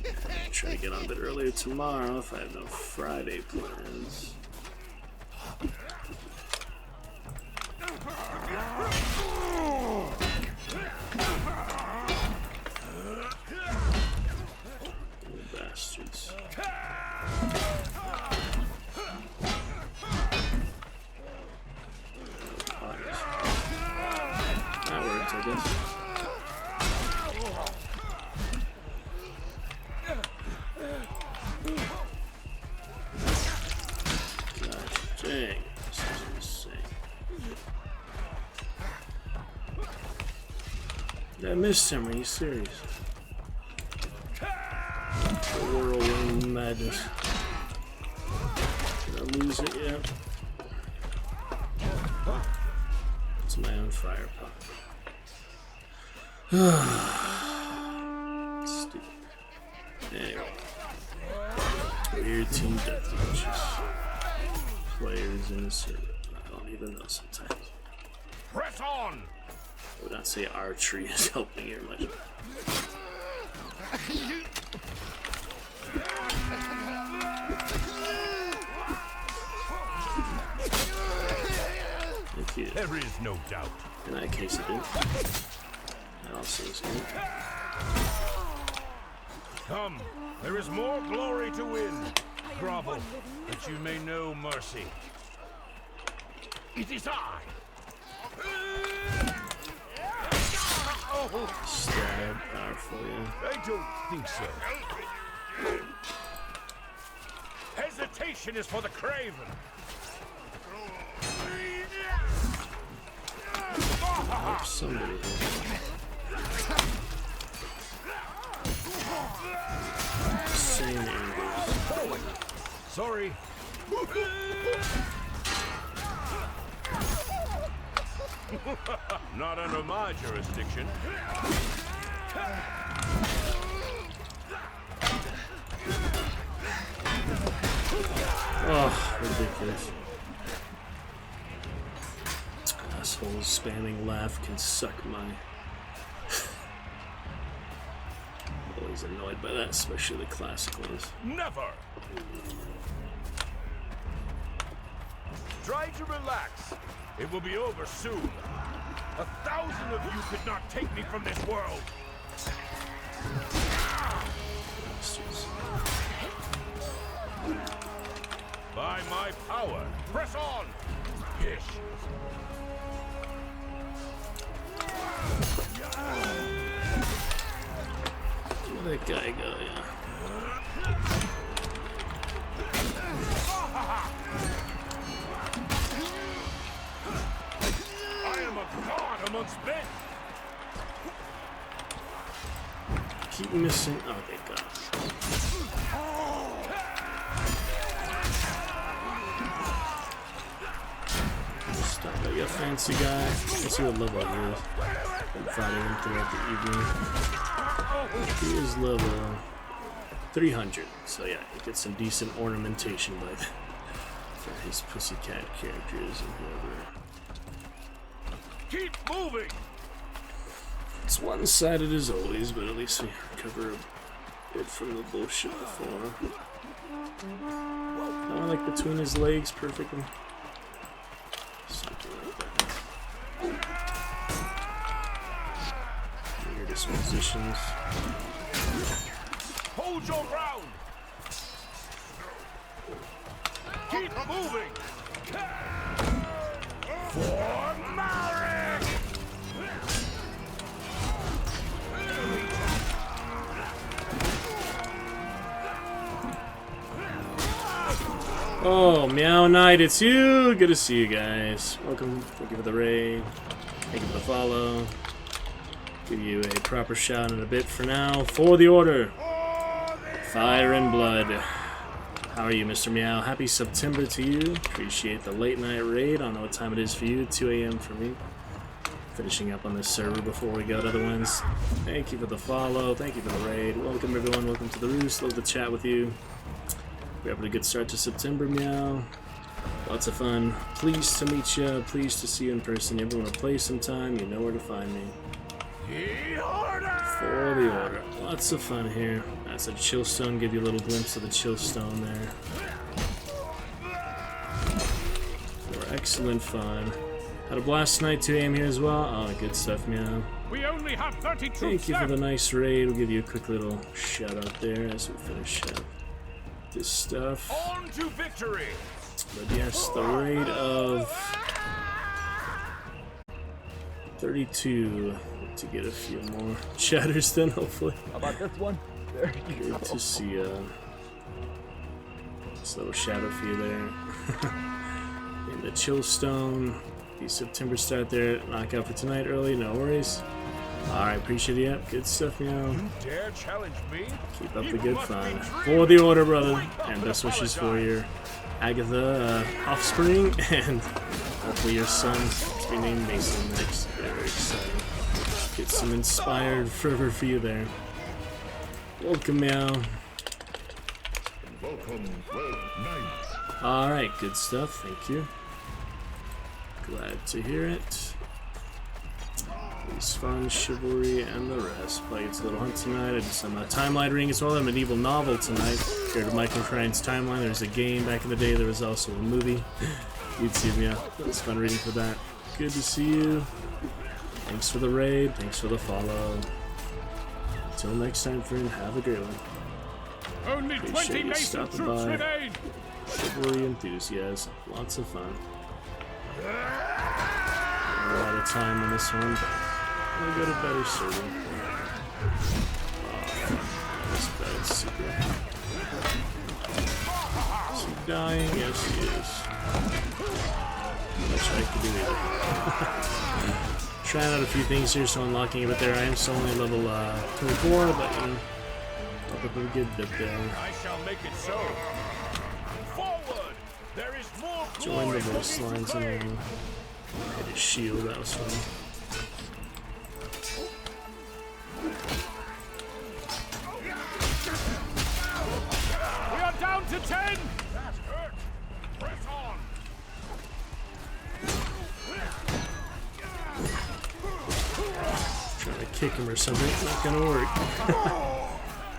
I'll try to get on a bit earlier tomorrow if I have no Friday plans. Bastards. That worked, I guess. God dang, this is insane. Did I miss him? Are you serious? The whirlwind madness. Did I lose it yet? It's my own fire pot. Stupid. Anyway. Weird team deathmatches. Players in the server. I don't even know sometimes. Press on! I would not say archery is helping here much. There is no doubt. In that case, it did. That also is good. Come, there is more glory to win. Grovel, that you may know mercy. It is I. Stab, powerful, yeah. I don't think so. Hesitation is for the craven. Help somebody here. Insane angles. Sorry. Not under my jurisdiction. Oh, ridiculous. spamming laugh can suck my... Always annoyed by that, especially the classic ones. Never! Try to relax. It will be over soon. 1,000 of you could not take me from this world. By my power, press on! Yes. Where'd that guy go, yeah. I am a god amongst men! Keep missing. Oh, thank God. Stop that, you fancy guy. Let's see what level he is. Been fighting him throughout the evening. He is level 300. So yeah, he gets some decent ornamentation by for his pussycat characters and whoever. Keep moving! It's one-sided as always, but at least we recover a bit from the bullshit before. I like between his legs perfectly. Something like that. Weirdest positions. Hold your ground! Keep moving! For Marek! Oh, Meow Knight, it's you! Good to see you guys. Welcome. Thank you for the raid. Thank you for the follow. Give you a proper shout in a bit for now. For the order. Fire and blood. How are you, Mr. Meow? Happy September to you. Appreciate the late night raid. I don't know what time it is for you. 2 a.m. for me. Finishing up on this server before we go to other ones. Thank you for the follow. Thank you for the raid. Welcome, everyone. Welcome to the Roost. Love to chat with you. We're having a good start to September, Meow. Lots of fun. Pleased to meet you. Pleased to see you in person. If you want to play sometime, you know where to find me. For the order. Lots of fun here. That's a Chillstone. Give you a little glimpse of the Chillstone there. For excellent fun. Had a blast tonight, 2 a.m. here as well. Oh, good stuff, Meow. We only have 30 troops. Thank you for the nice raid. We'll give you a quick little shout out there as we finish up this stuff. On to victory. But yes, the raid of 32 to get a few more chatters then, hopefully. How about this one? There you Good to see this little shadow for you there. In the Chillstone, the September start there. Knockout for tonight early, no worries. Alright, appreciate it. Good stuff, Meow. You dare challenge me? Keep up the good fun. For the order, brother. And best wishes for your Agatha offspring, and hopefully your son to be named Mason next. Very exciting. Get some inspired fervor for you there. Welcome, Meow. Alright, good stuff. Thank you. Glad to hear it. It's fun, chivalry, and the rest. Played a little hunt tonight. I did some timeline reading as well. A medieval novel tonight. Compared to Michael Crichton's timeline. There was a game back in the day. There was also a movie. YouTube, yeah. It was fun reading for that. Good to see you. Thanks for the raid. Thanks for the follow. Until next time, friend. Have a great one. Only Appreciate 20 you Mason stopping troops by. remain. Chivalry enthusiasm. Lots of fun. A lot of time on this one, but we'll go to better soon. Oh, this bad secret. Is he dying? Yes, he is. Wish I could do either. Trying out a few things here, so unlocking a bit there. I am still only level 24, but you know, up a pretty good bit there. I shall make it so. Forward! There is more Join glory the for voice me to lines claim. and hit his shield. That was funny. We are down to 10! That hurt! Press on! kick him or something. It's not gonna work.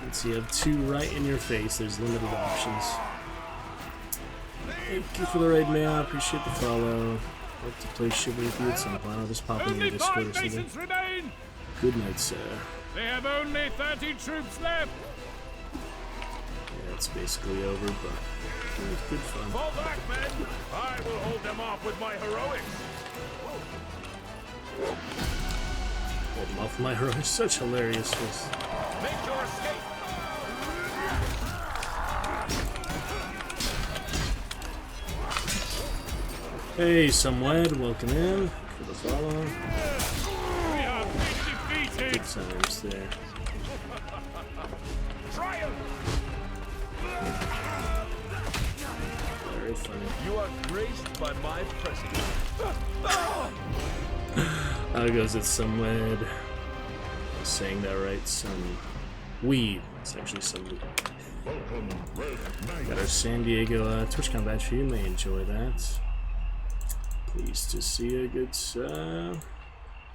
Once you have two right in your face, there's limited options. Thank you for the raid, man. I appreciate the follow. Hope to play Chivalry with you at some point. I'll just pop in your Discord or something. Remain. Good night, sir. They have only 30 troops left. Yeah, it's basically over, but it was good fun. Fall back, men. I will hold them off with my heroics. Hold them off my heroics. Such hilariousness. Make your escape. Hey, Somewed, welcome in for the follow. We are defeated. Good times there. Triumph. Very funny. You are graced by my presence. How goes it, Somewed? I was saying that right, some weed. It's actually some weed. Got our San Diego TwitchCon badge for you. May enjoy that. Pleased to see you. Good stuff.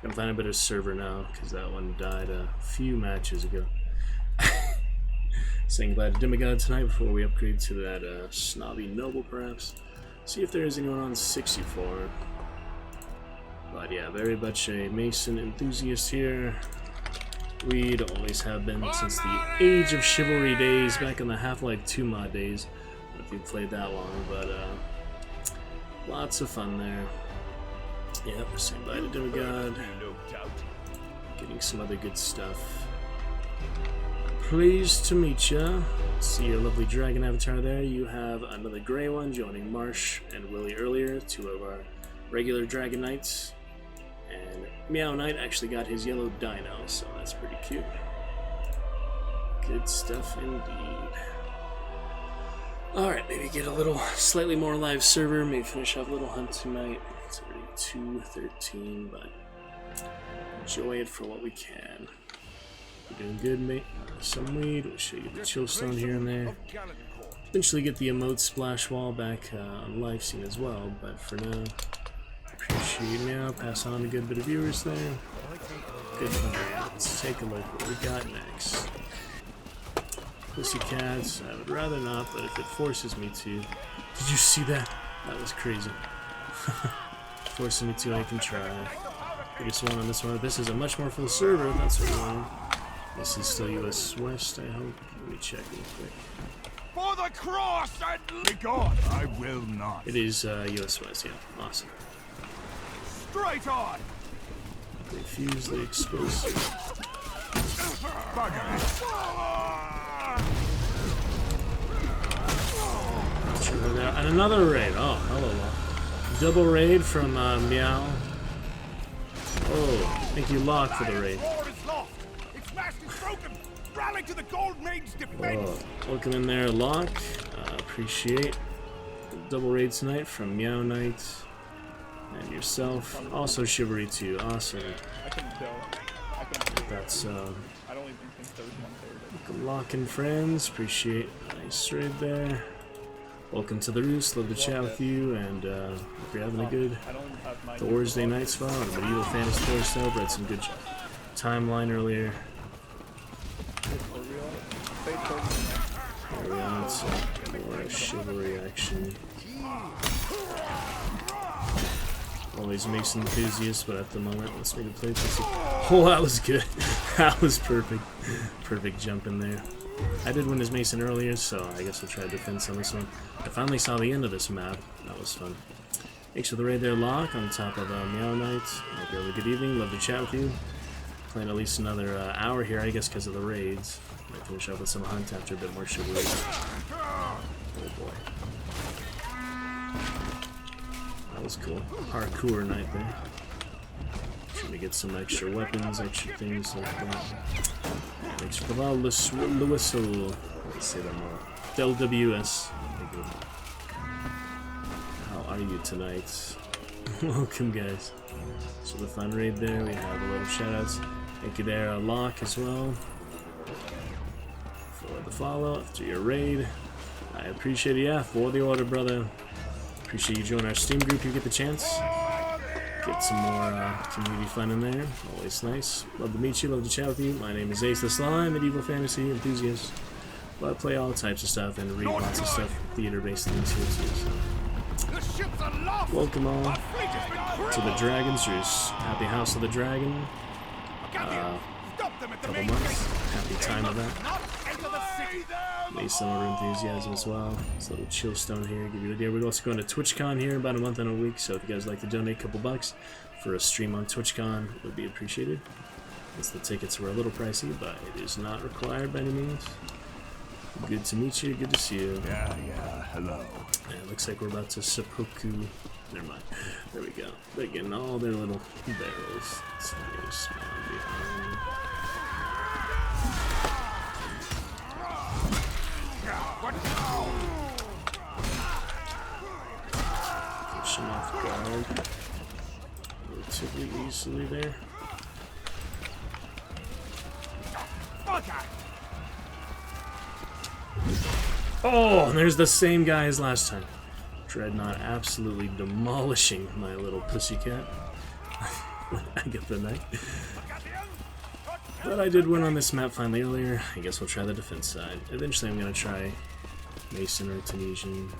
Gonna find a better server now because that one died a few matches ago. Saying goodbye to Demigod tonight before we upgrade to that snobby noble, perhaps. See if there is anyone on 64. But yeah, very much a Mason enthusiast here. We'd always have been since the age of chivalry days, back in the Half-Life 2 mod days. I don't know if you've played that long, but lots of fun there. Yep, we're saying bye to Demigod. Getting some other good stuff. Pleased to meet ya. See your lovely dragon avatar there. You have another gray one joining Marsh and Willie earlier, two of our regular dragon knights. And Meow Knight actually got his yellow dino, so that's pretty cute. Good stuff indeed. Alright, maybe get a little slightly more live server, maybe finish off a little hunt tonight. It's already 2:13, but enjoy it for what we can. You're doing good, mate. Some weed, we'll show you the chill stone here and there. Eventually get the emote splash wall back on live scene as well, but for now, appreciate it now. Pass on a good bit of viewers there. Good fun. Let's take a look at what we got next. Pussycats, I would rather not, but if it forces me to. Did you see that? That was crazy. Forcing me to, I can try. Biggest one on this one. This is a much more full server, that's what we want. This is still US West, I hope. Let me check real quick. For the cross and be gone. I will not. It is US West, yeah. Awesome. Straight on. Refuse the explosive. And another raid. Oh, hello. Double raid from Meow. Oh, thank you, Locke, for the raid. Oh, welcome in there, Locke. Appreciate double raid tonight from Meow Knight and yourself. Also Chivalry 2. Awesome. That's welcome, Locke and friends. Appreciate nice raid there. Welcome to the Roost. Love to chat with you, and hope you're having a good Thursday night spot on Medieval Fantasy Force stuff. Read some good timeline earlier. There we are. Some more chivalry action. Always Mason enthusiast, but at the moment, let's make a play. Oh, that was good. That was perfect. Perfect jump in there. I did win as Mason earlier, so I guess I'll try to defend some of this one. I finally saw the end of this map. That was fun. Thanks for the raid there, Locke, on top of Meow Knight. Hope you have a good evening. Love to chat with you. Playing at least another hour here, I guess, because of the raids. Might finish up with some hunt after a bit more chivalry. Oh boy. That was cool. Parkour night there. Trying to get some extra weapons, extra things like that. Thanks for the whistle. Let's say that more. LWS. How are you tonight? Welcome, guys. So the fun raid there. We have a little shoutouts. Thank you there, Locke, as well, for the follow after your raid. I appreciate it. Yeah, for the order, brother. Appreciate you joining our Steam group if you get the chance. Get some more community fun in there. Always nice. Love to meet you. Love to chat with you. My name is Ace the Sly, medieval fantasy enthusiast. But I play all types of stuff and read lots of stuff, theater-based things here too. So. Welcome all to the Dragon's Roost. Happy House of the Dragon. Couple months. Happy time of that. Mason Order enthusiasm as well. This little chill stone here, give you an idea. We're also going to TwitchCon here in about a month and a week, so if you guys like to donate a couple bucks for a stream on TwitchCon, it would be appreciated. Since the tickets were a little pricey, but it is not required by any means. Good to meet you, good to see you. Yeah, hello. Yeah, it looks like we're about to seppuku. Never mind. There we go. They're getting all their little barrels. So spawn behind. Push him off guard relatively easily there. Oh, and there's the same guy as last time. Dreadnought absolutely demolishing my little pussycat. I get the night. But I did win on this map finally earlier. I guess we'll try the defense side. Eventually I'm going to try Mason or Tunisian.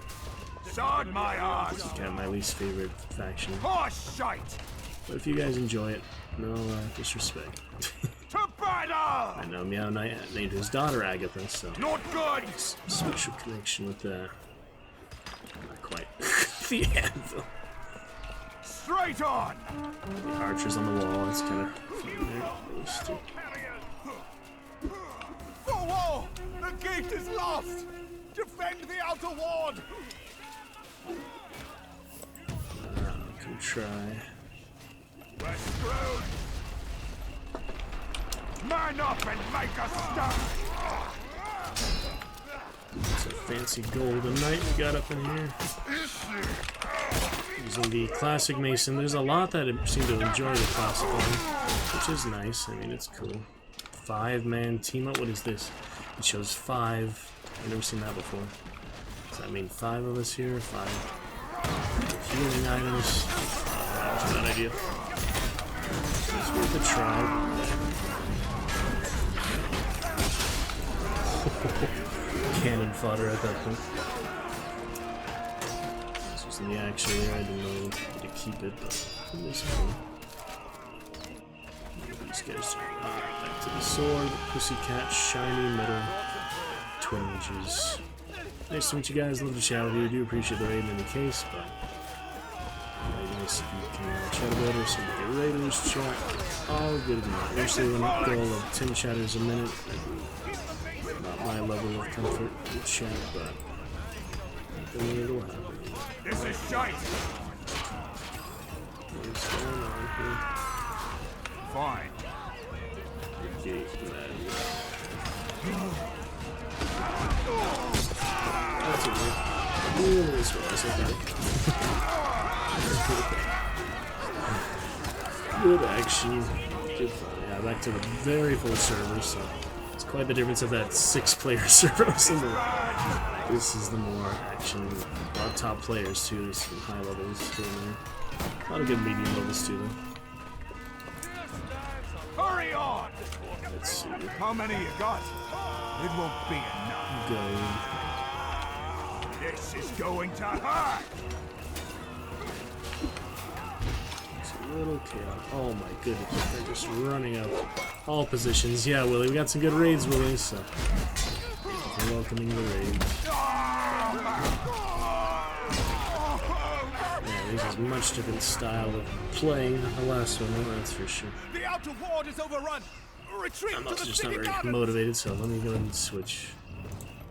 Sod my ass! Kind of my least favorite faction. Horse shite! But if you guys enjoy it, no disrespect. To battle! I know Meow Knight named his daughter Agatha, so Not good! special connection with not quite the anvil. Straight on! The archers on the wall, it's kind of fun there. Those two. For war! The gate is lost! Defend the outer ward! Can try. West Road! Man up and make a start! It's a fancy golden knight we got up in here. Using the classic Mason. There's a lot that seem to enjoy the classic one, which is nice. I mean, it's cool. 5-man team up. What is this? It shows 5. I've never seen that before. Does that mean 5 of us here? 5 healing items. That's a bad idea. It's worth a try. Cannon fodder at that point. This was in the action there. I didn't know to keep it, but it was cool. These guys back to the sword, the pussycat, shiny metal, twinges. Nice to meet you guys. Love to chat with you. I do appreciate the raid in any case, but really nice if you can chat about it. So we get raiders, chat, all good enough. Usually a goal of 10 chatters a minute. Not my level of comfort with chat, but I think it'll happen. This is shite! What's going on here? Fine. Gate That's it. Ooh, this was okay. Good action. Good fun. Yeah, back to the very full server, so it's quite the difference of that 6-player server. This is the more action. A lot of top players too. There's some high levels here and there. A lot of good medium levels too, though. Hurry on! Let's see. How many you got? It won't be enough. Go. This is going to hurt! It's a little chaotic. Oh my goodness. They're just running up all positions. Yeah, Willie, we got some good raids, Willie, so we're welcoming the raids. Yeah, this is a much different style of playing than the last one, that's for sure. The outer ward is overrun! Retreat I'm to also the just not city very gardens! motivated, so let me go ahead and switch.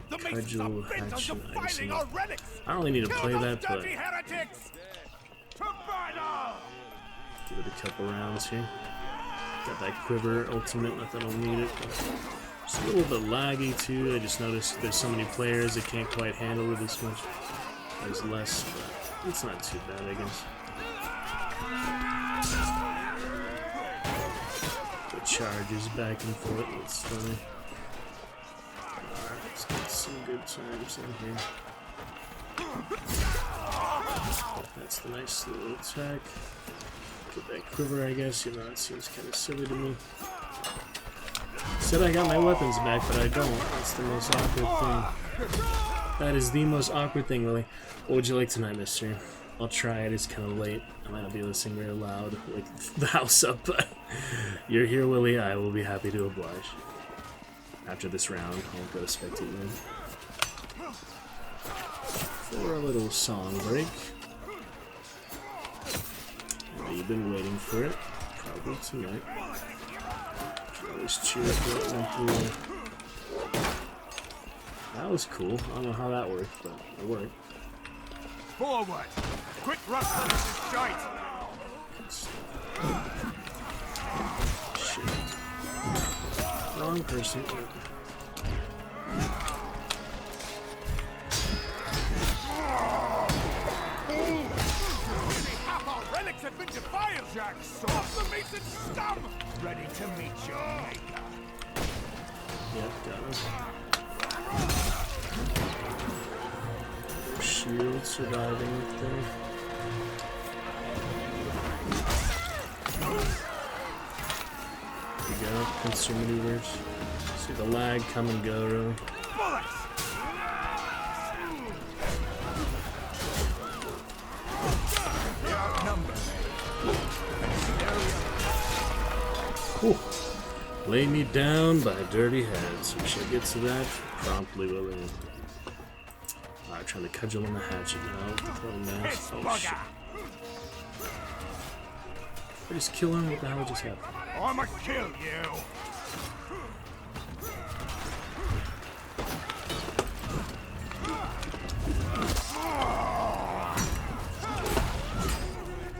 The masons are Cudgel, bent on action, defiling our relics! I don't really need to Kill play those that, but dirty heretics! To battle! give it a couple rounds here. Got that quiver ultimate, not that I'll need it. It's a little bit laggy too. I just noticed there's so many players that can't quite handle it as much. There's less, but it's not too bad, I guess. The charges back and forth, it's funny. Alright, let's get some good times in here. That's the nice little attack. Get that quiver, I guess. You know, it seems kind of silly to me. Said I got my weapons back, but I don't. That's the most awkward thing. That is the most awkward thing, Willie. What would you like tonight, mister? I'll try it. It's kind of late. I might not be listening very loud, like the house up, but you're here, Willie. I will be happy to oblige. After this round, I'll go spectate you for a little song break. You've been waiting for it, probably tonight. Always cheer for it when through. That was cool. I don't know how that worked, but it worked. Forward! Quick rush for this shite! Shit. Wrong person. Relics have been defiled, Jack! Off the mason's stump! Ready to meet your maker. Yep, got it. Shield surviving thing. There we go, pincer maneuvers. See the lag come and go, really. Whew. Lay me down by dirty heads. We shall get to that promptly, Willie. Alright, trying to cudgel on the hatchet now. Throw mass. Oh shit. I just kill him? What the hell just happened? I'ma kill you!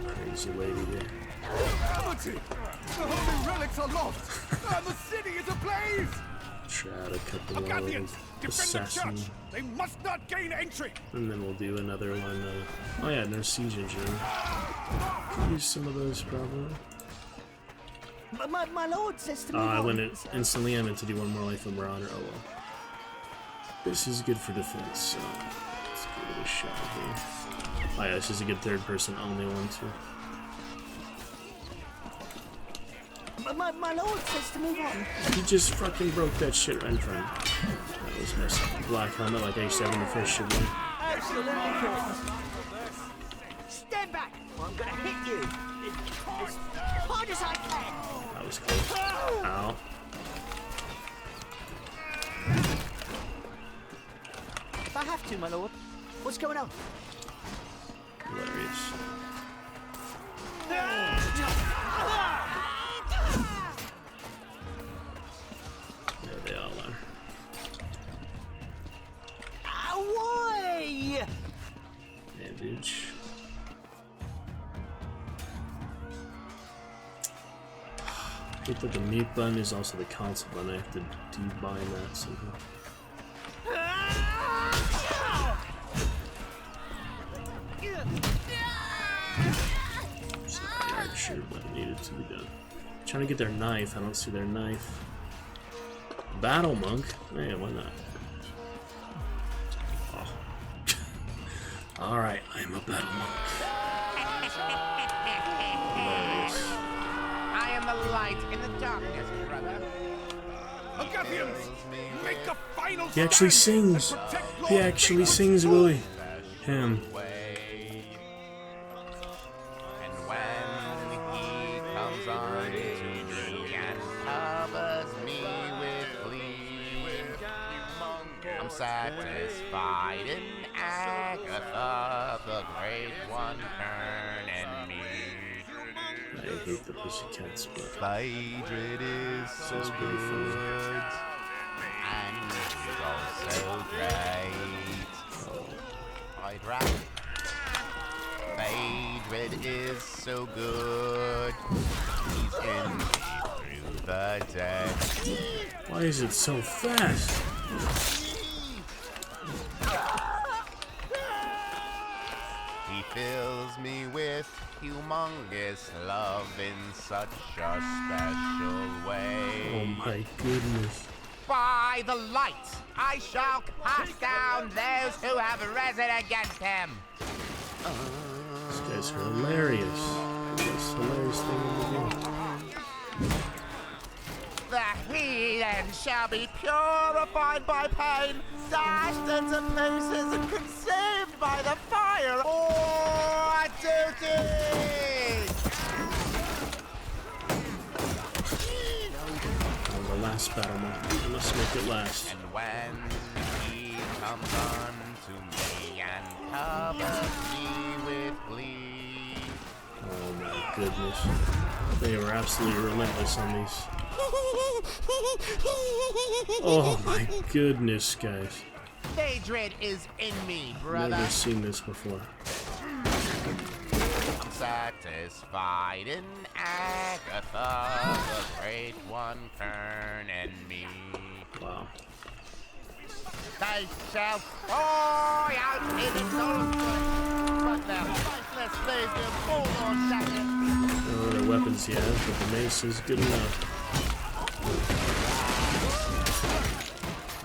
Crazy lady there. The holy relics are lost! And the city is ablaze! Try out a couple of Guardians, defend the assassin. church! They must not gain entry! And then we'll do another one. Oh yeah, no siege engineer. Could use some of those probably. But my lord says to me. I went instantly. I meant to do one more life of Marauder. Oh well. This is good for defense, so let's give it a shot here. Oh yeah, this is a good third person only one too. But my lord says to move on. He just fucking broke that shit right in front of me. That was my black helmet like A7 the first should be. Absolutely correct. Stand back, or I'm gonna hit you as hard as I can. That was close. Ow. If I have to, my lord. What's going on? Hilarious. There they all are. Away! Bandage. I hate that the mute button is also the console button. I have to debind that somehow. Sorry, I'm sure what needed to be done. Trying to get their knife. I don't see their knife. Battle monk? Yeah, why not? Oh. Alright, I'm a battle monk. Hilarious. I am the light in the darkness, brother. Agapians, make a final He actually stand sings. and protect He Lord actually Vader's sings, soul. Willie. Him. And when he comes on me and covers me with glee, I'm satisfied in Agatha, the great one turning me. I hate the Pussycats, but Phaedra is so it's pretty funny. good, and he's also great. I'd rather. Phaedra is so good, he's in me through the day. Why is it so fast? He fills me with humongous love in such a special way. Oh my goodness. By the light, I shall cast down those who have risen against him. These guys are hilarious. Most hilarious thing in the game. The heathen shall be purified by pain, dashed into pieces and consumed by the fire. Oh, duty! On the last battle mode. Let's make it last. And when he comes unto me and covers me with glee. Oh my goodness. They were absolutely relentless on these. Oh my goodness, guys. Madrid is in me, brother. Never seen this before. I'm satisfied in Agatha, the great one, Kern and me. Wow. They shall cry out in exhaustion, but their lifeless slaves will fall on shadows. I don't know what weapons he has, but the mace is good enough.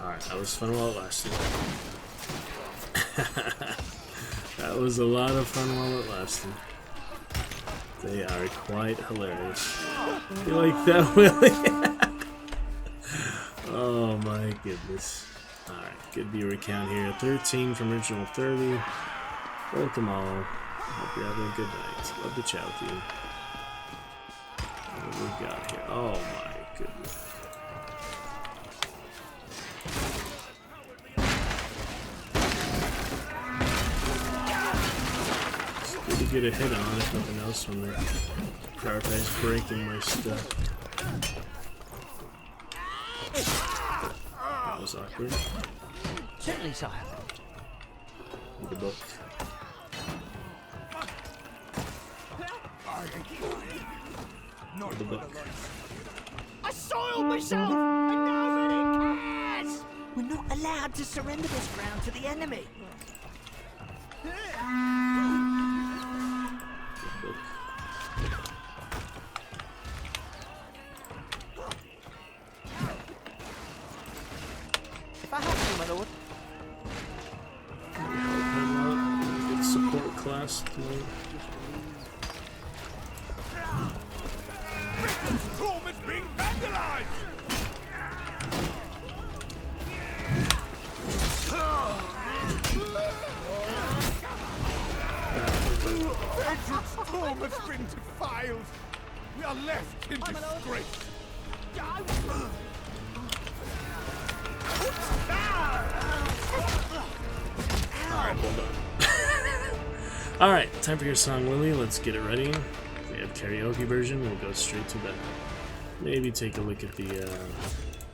Alright, that was fun while it lasted. That was a lot of fun while it lasted. They are quite hilarious. You like that, Willie? Oh my goodness. Alright, good viewer count here. 13 from original 30. Welcome all. Hope you're having a good night. Love to chat with you. What do we got here? Oh my goodness. It's good to get a hit on, if nothing else, when they're prioritized breaking my stuff. That was awkward. Certainly, sire. The book. The book. I soiled myself, and nobody cares! We're not allowed to surrender this ground to the enemy. The book. If I have to, my lord. Good support class tonight. Storm is being vandalized! Adrian's storm has been defiled! We are left in disgrace! Alright, time for your song, Willie. Let's get it ready. We have karaoke version. We'll go straight to that. Maybe take a look at the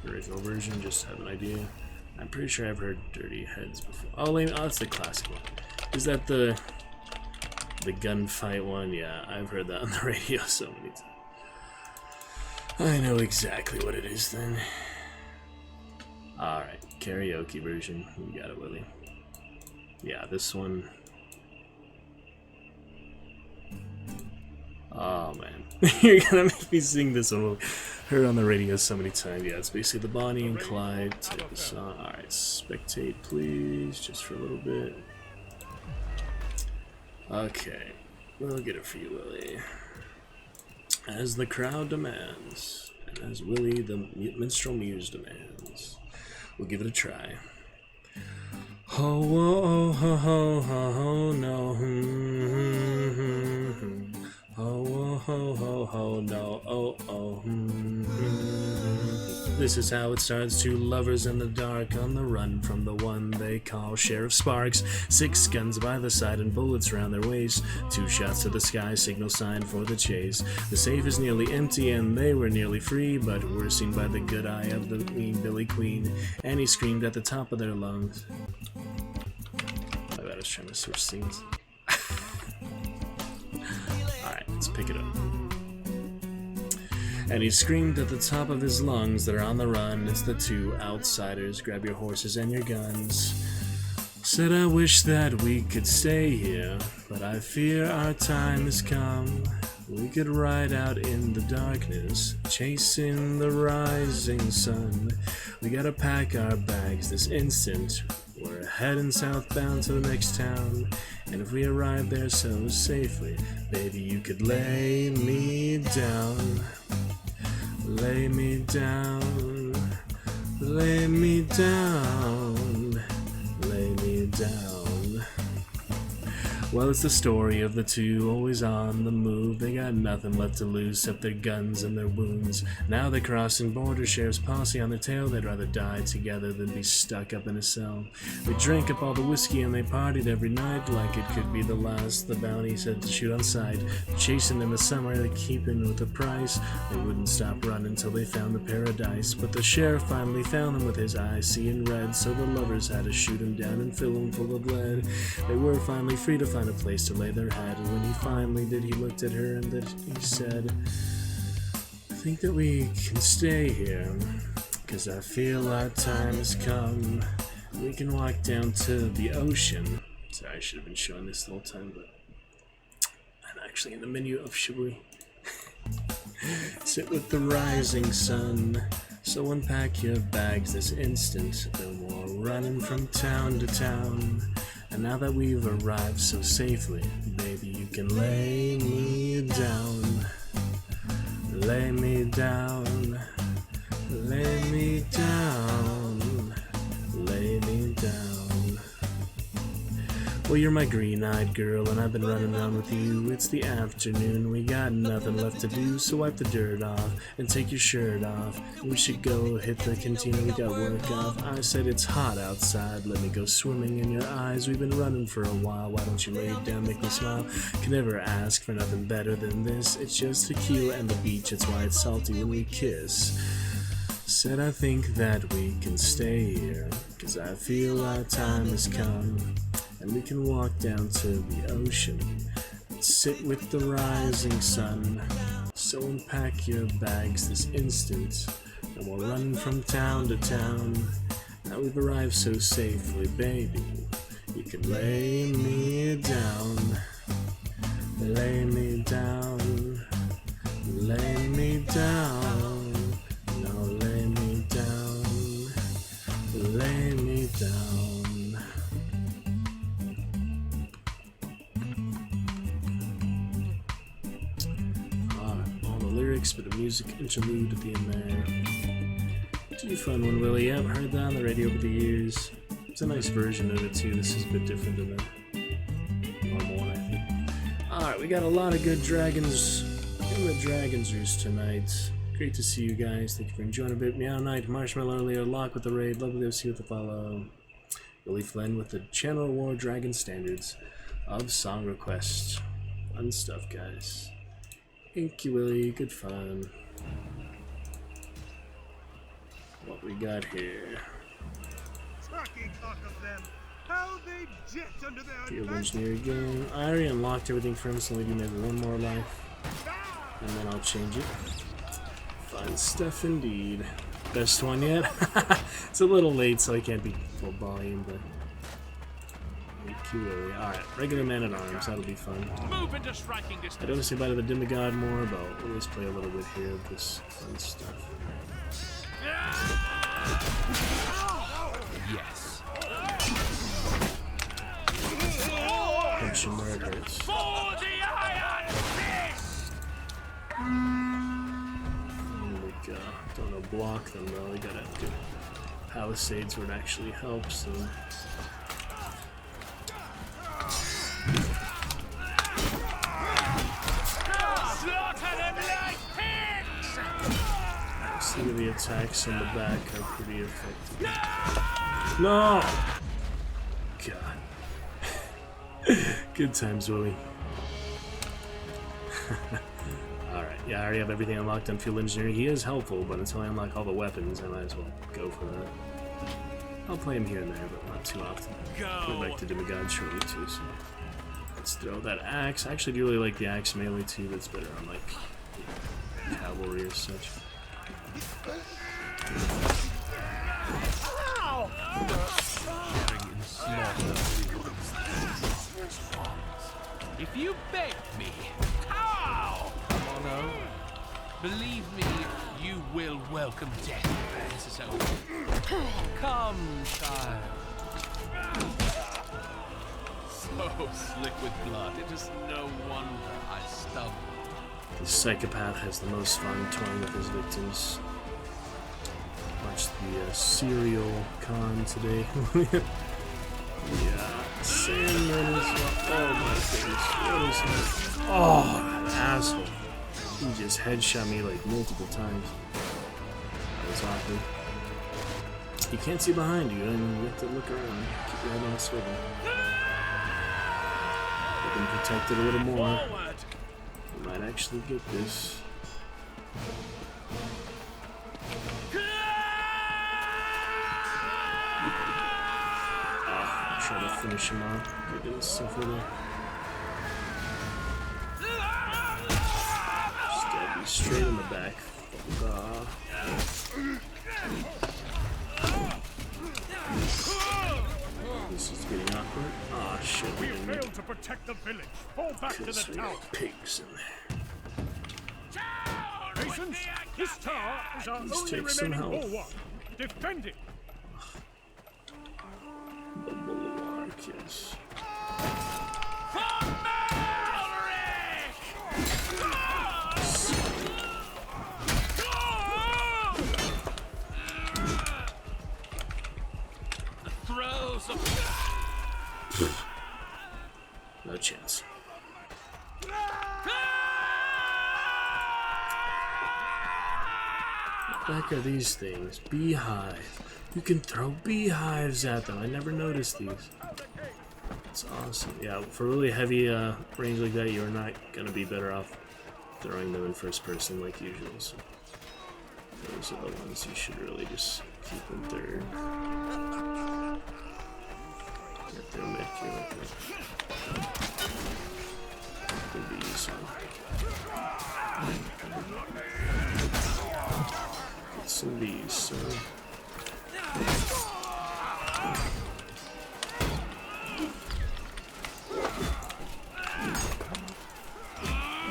original version, just to have an idea. I'm pretty sure I've heard Dirty Heads before. Oh, that's the classic one. Is that the gunfight one? Yeah, I've heard that on the radio so many times. I know exactly what it is then. Alright, karaoke version. You got it, Willie. Yeah, this one. Oh man, you're gonna make me sing this one. Heard on the radio so many times. Yeah, it's basically the Bonnie and Clyde type of song. Alright, spectate please, just for a little bit. Okay, we'll get it for you, Willie. As the crowd demands, and as Willie the minstrel muse demands, we'll give it a try. Ho, oh, ho, ho, ho, ho, no. Ho, ho, ho, ho, no, oh, oh. This is how it starts. Two lovers in the dark on the run from the one they call Sheriff Sparks. 6 guns by the side and bullets round their waist. 2 shots to the sky, signal sign for the chase. The safe is nearly empty and they were nearly free, but were seen by the good eye of the mean Billy Queen. And he screamed at the top of their lungs. My bad, I was trying to switch scenes. Alright, let's pick it up. And he screamed at the top of his lungs, they're on the run, it's the 2 outsiders, grab your horses and your guns. Said I wish that we could stay here, but I fear our time has come. We could ride out in the darkness, chasing the rising sun. We gotta pack our bags this instant, we're We're heading southbound to the next town, and if we arrive there so safely, baby, you could lay me down. Lay me down. Lay me down. Lay me down. Well, it's the story of the two, always on the move. They got nothing left to lose except their guns and their wounds. Now they're crossing borders, sheriff's posse on their tail. They'd rather die together than be stuck up in a cell. They drank up all the whiskey and they partied every night like it could be the last. The bounty said to shoot on sight. Chasing in the summer, they keeping with the price. They wouldn't stop running till they found the paradise. But the sheriff finally found them with his eyes seeing red. So the lovers had to shoot him down and fill him full of lead. They were finally free to find a place to lay their head, and when he finally did, he looked at her and that he said, I think that we can stay here, 'cause I feel our time has come. We can walk down to the ocean. Sorry, I should have been showing this the whole time, but I'm actually in the menu of Chivalry. Sit with the rising sun. So unpack your bags this instant, no more running from town to town. And now that we've arrived so safely, baby, you can lay me down. Lay me down. Lay me down. Lay me down. Well, you're my green-eyed girl, and I've been running around with you. It's the afternoon, we got nothing left to do, so wipe the dirt off and take your shirt off. We should go hit the cantina, we got work off. I said it's hot outside, let me go swimming in your eyes. We've been running for a while, why don't you lay it down, make me smile? Can never ask for nothing better than this. It's just tequila and the beach, it's why it's salty when we kiss. Said I think that we can stay here, 'cause I feel our time has come. And we can walk down to the ocean and sit with the rising sun. So unpack your bags this instant, and we'll run from town to town. Now we've arrived so safely, baby, you can lay me down. Lay me down. Lay me down. No, lay me down. Lay me down. But the music interlude at the end there. Too fun one, Willie. Yeah, I've heard that on the radio over the years. It's a nice version of it too. This is a bit different than the normal one, I think. Alright, we got a lot of good dragons in the Dragon's Roost tonight. Great to see you guys. Thank you for enjoying a bit. Meow Knight, Marshmallow earlier, Locke with the raid. Lovely to see you with the follow. Willie Flynn with the Channel War Dragon Standards of Song Request. Fun stuff, guys. Thank you, Willie. Good fun. What we got here? Field engineer again. I already unlocked everything for him, so we do maybe one more life, and then I'll change it. Fun stuff indeed. Best one yet? It's a little late, so I can't be full volume, but. Alright, regular man at arms, that'll be fun. Move into striking distance. I don't say bye to the demigod more, but let's play a little bit here of this fun stuff. Yes. Punch him where it hurts. For the iron fist! Like, don't know, block them though. We gotta do palisades where it actually helps. So. Some of the attacks in the back are pretty effective. No! God. Good times, Willie. Alright, yeah, I already have everything unlocked on Field Engineering. He is helpful, but until I unlock all the weapons, I might as well go for that. I'll play him here and there, but not too often. Go back to Demigod shortly, too, so... Let's throw that axe. I actually do really like the axe melee, too. That's better on, like, cavalry or such. If you beg me, ow! Come on, believe me, you will welcome death when this is over. Come, child. So slick with blood, it is no wonder I stumbled. The psychopath has the most fun toying with his victims. Watch the serial con today. Yeah, Sandman is. Oh my goodness, what is that? Oh, that asshole. He just headshot me like multiple times. That was awkward. You can't see behind you, and you have to look around. Keep your head on a swivel. Looking protected a little more. We might actually get this. Try to finish him off. Get this stuff with him. Stab you straight in the back. This is getting awkward. Ah, shit. We failed to protect the village. Fall back to the tower. Pigs in there. Masons, this tower is our Let's only take some remaining health. bulwark. Defend it. The bulwark is. No chance. What the heck are these things? Beehive. You can throw beehives at them. I never noticed these. That's awesome. Yeah, for really heavy range like that, you're not going to be better off throwing them in first person like usual. So those are the ones you should really just keep in third. Get their mid kill. The bees. Get some bees, so.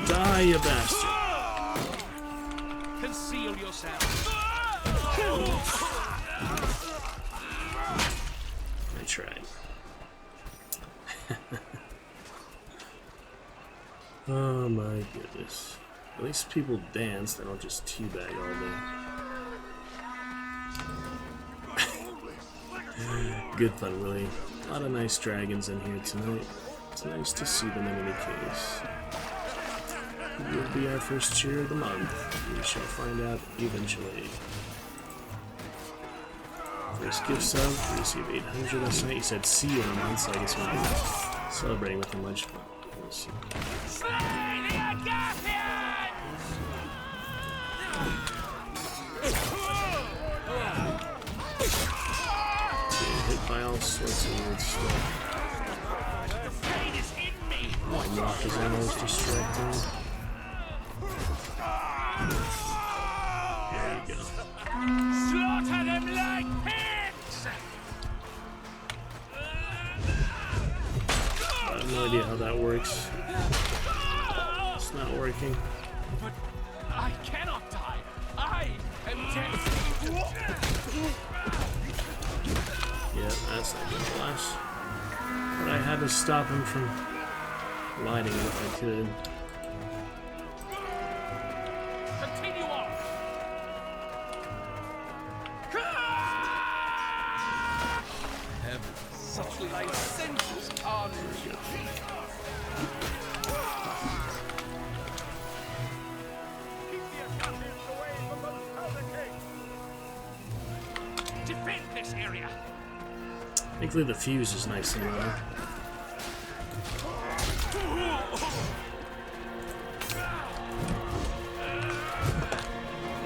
Die, you bastard! Conceal yourself. I tried. Oh my goodness. At least people dance, they don't just teabag all day. Good fun, really. A lot of nice dragons in here tonight. It's nice to see them in any case. Who will be our first cheer of the month? We shall find out eventually. First gift sub, we received 800 last night. You said see you in a month, so I guess we'll be celebrating with him much fun. We'll see. Getting hit by all sorts of weird stuff. My rock is almost distracting. There you go. Slaughter them like pigs! I have no idea how that works. It's not working. But I cannot die. I am dead. Yeah, that's not gonna last. But I had to stop him from lighting it if I could. Continue on. Heaven, such licentious carnage. Defend this area. Thankfully the fuse is nice and low.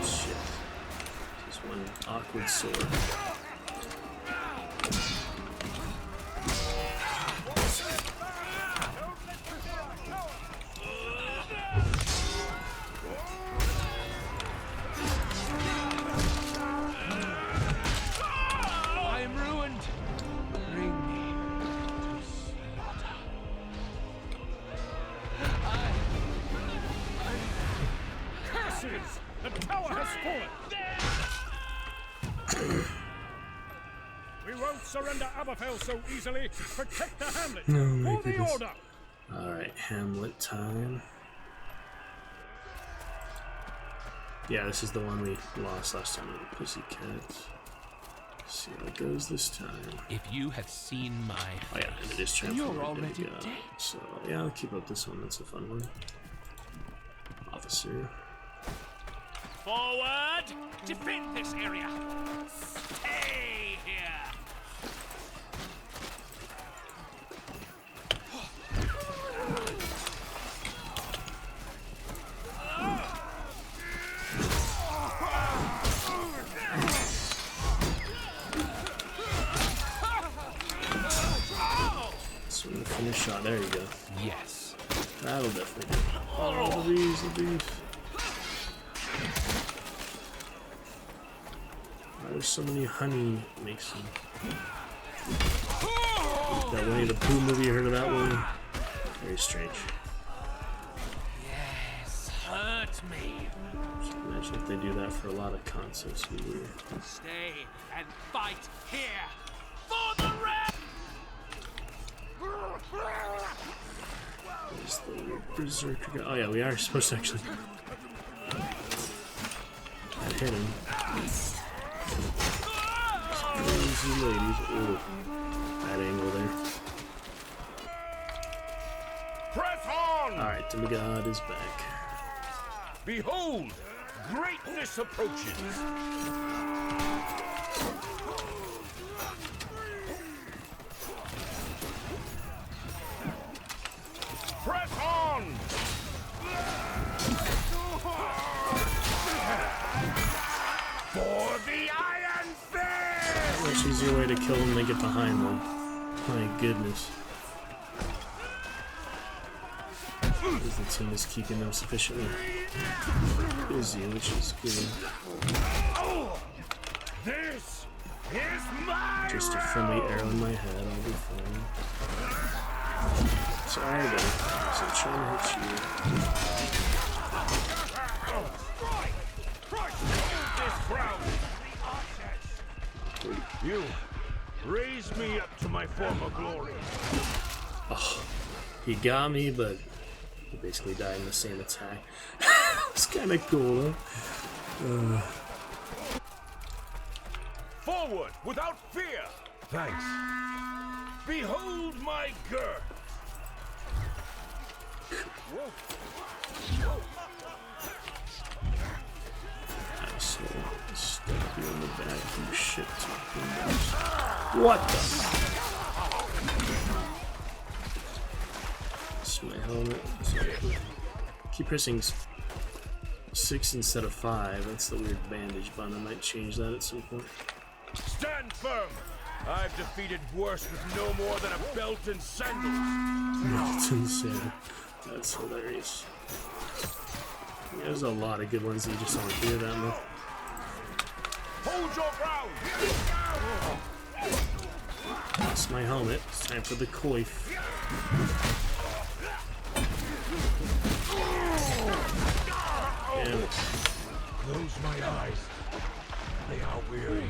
Shit. Just one awkward sword. I am ruined. Bring me to slaughter. Curses! The tower has fallen! surrender Aberfell so easily. Protect the hamlet. Oh my For the goodness. order. Alright, Hamlet time. Yeah, this is the one we lost last time with the Pussycat. Let's see how it goes this time. If you had seen my Oh yeah, and it is then transformed. you're already There we go. dead. So yeah, I'll keep up this one. That's a fun one. Officer. Forward! Defend this area! Stay here! So the finish shot. There you go. Yes. That'll definitely do. Oh, the bees, the bees. Why there's so many honey makes them. That Winnie the Pooh movie, you heard of that one? Very strange. Yes, hurt me. Just imagine if they do that for a lot of concepts. Stay and fight here for the rest. Where's the berserker guy? Oh yeah, we are supposed to actually hit him. Crazy ladies. Ooh, bad angle there. Press on! Alright, Demigod is back. Behold, greatness approaches. Press on! For the Iron Fist! Much easier way to kill them than get behind them. My goodness. Because the team is keeping them sufficiently busy, which is good. This is my Just a friendly arrow in my head, I'll be fine. Sorry, buddy. So I'm trying to hit you. You raise me up to my former glory. Oh, he got me, but he basically died in the same attack. It's kind of cool, huh? Forward, without fear! Thanks. Behold my girth! I so stuck you in the back, you shit. What the? It's my helmet. Keep pressing 6 instead of 5. That's the weird bandage button. I might change that at some point. Stand firm! I've defeated worse with no more than a belt and sandals. Belt and sandals. That's hilarious. There's a lot of good ones that you just don't hear that much. Hold your ground! That's my helmet. It's time for the coif. Damn it. Close my eyes. They are weary.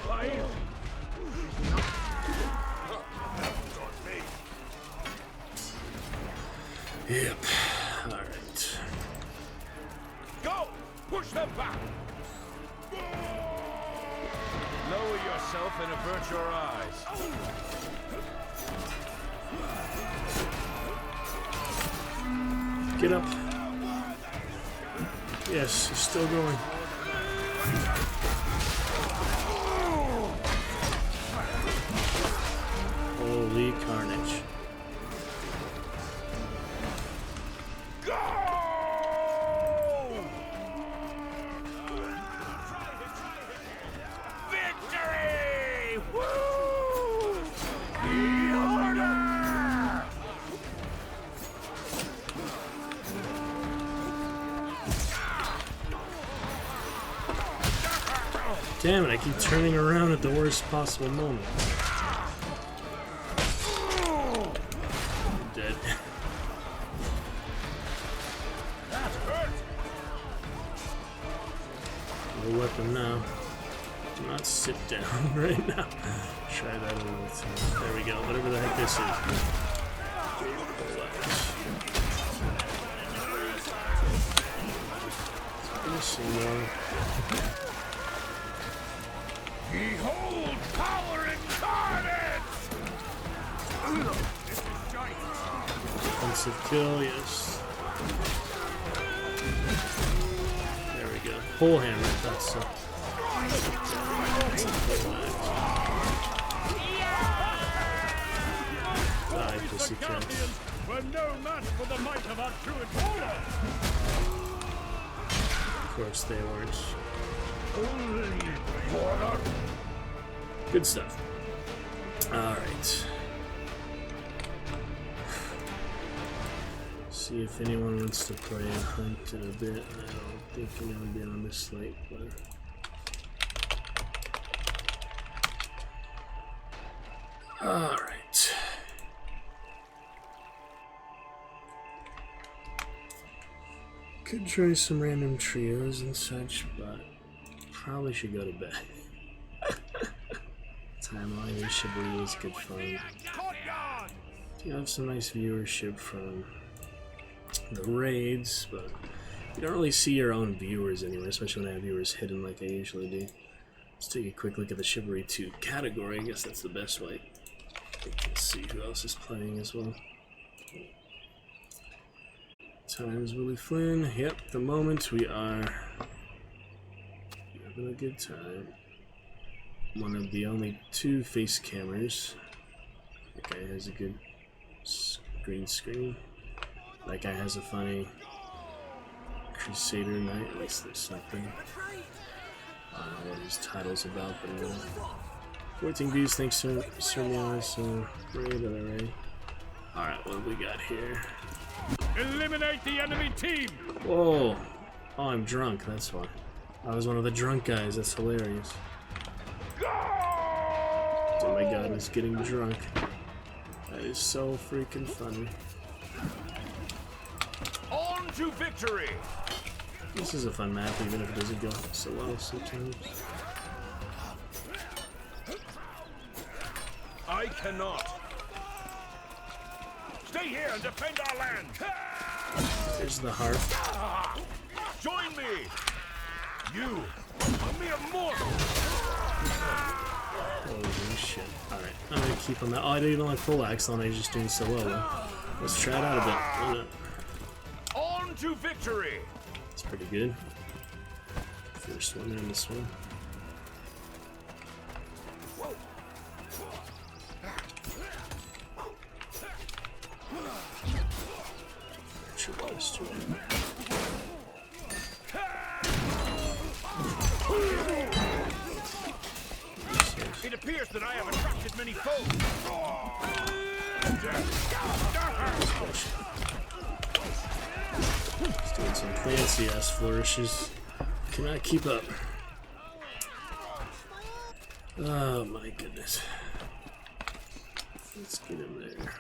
Life. Yep. Alright. Go! Push them back! Lower yourself and avert your eyes. Get up. Yes, it's still going. Holy carnage. Go! Victory! Woo! The order! Damn it, I keep turning around at the worst possible moment. I'm dead. That hurt! No weapon now. Do not see sit down right now. Try that a little time. There we go. Whatever the heck this is. Behold power incarnate! Defensive kill, yes. There we go. Pull hammer, that's so. Die, pussycats. We're no match for the might of our true order! Of course they weren't. Good stuff. Alright. See if anyone wants to play a hunt in a bit. I don't think anyone will be on this slate, but alright. Could try some random trios and such, but probably should go to bed. Timeline and Chivalry is good fun. You have some nice viewership from the raids, but you don't really see your own viewers anyway, especially when I have viewers hidden like I usually do. Let's take a quick look at the Chivalry 2 category. I guess that's the best way. Let's see who else is playing as well. Times Willie Flynn. Yep, at the moment we are having a good time. One of the only 2 face cameras. That guy has a good green screen. That guy has a funny Crusader Knight. At least there's something. I don't know what his title's about, but anyway. 14 views, thanks Sir Meow. So great, alright. Alright, what do we got here? Eliminate the enemy team! Whoa! Oh, I'm drunk, that's why. I was one of the drunk guys, that's hilarious. Oh my god, I was getting drunk. That is so freaking funny. On to victory! This is a fun map, even if it doesn't go so well sometimes. I cannot. Stay here and defend our land! There's the harp. Join me! You, a mere mortal! Holy shit. Alright, I'm gonna keep on that. Oh, I didn't like full axe on, I was just doing so well. Let's try it out a bit. Why not? On to victory! It's pretty good. First one and this one. It appears that I have attracted many foes. He's doing some fancy ass flourishes. Cannot keep up. Oh my goodness. Let's get him there.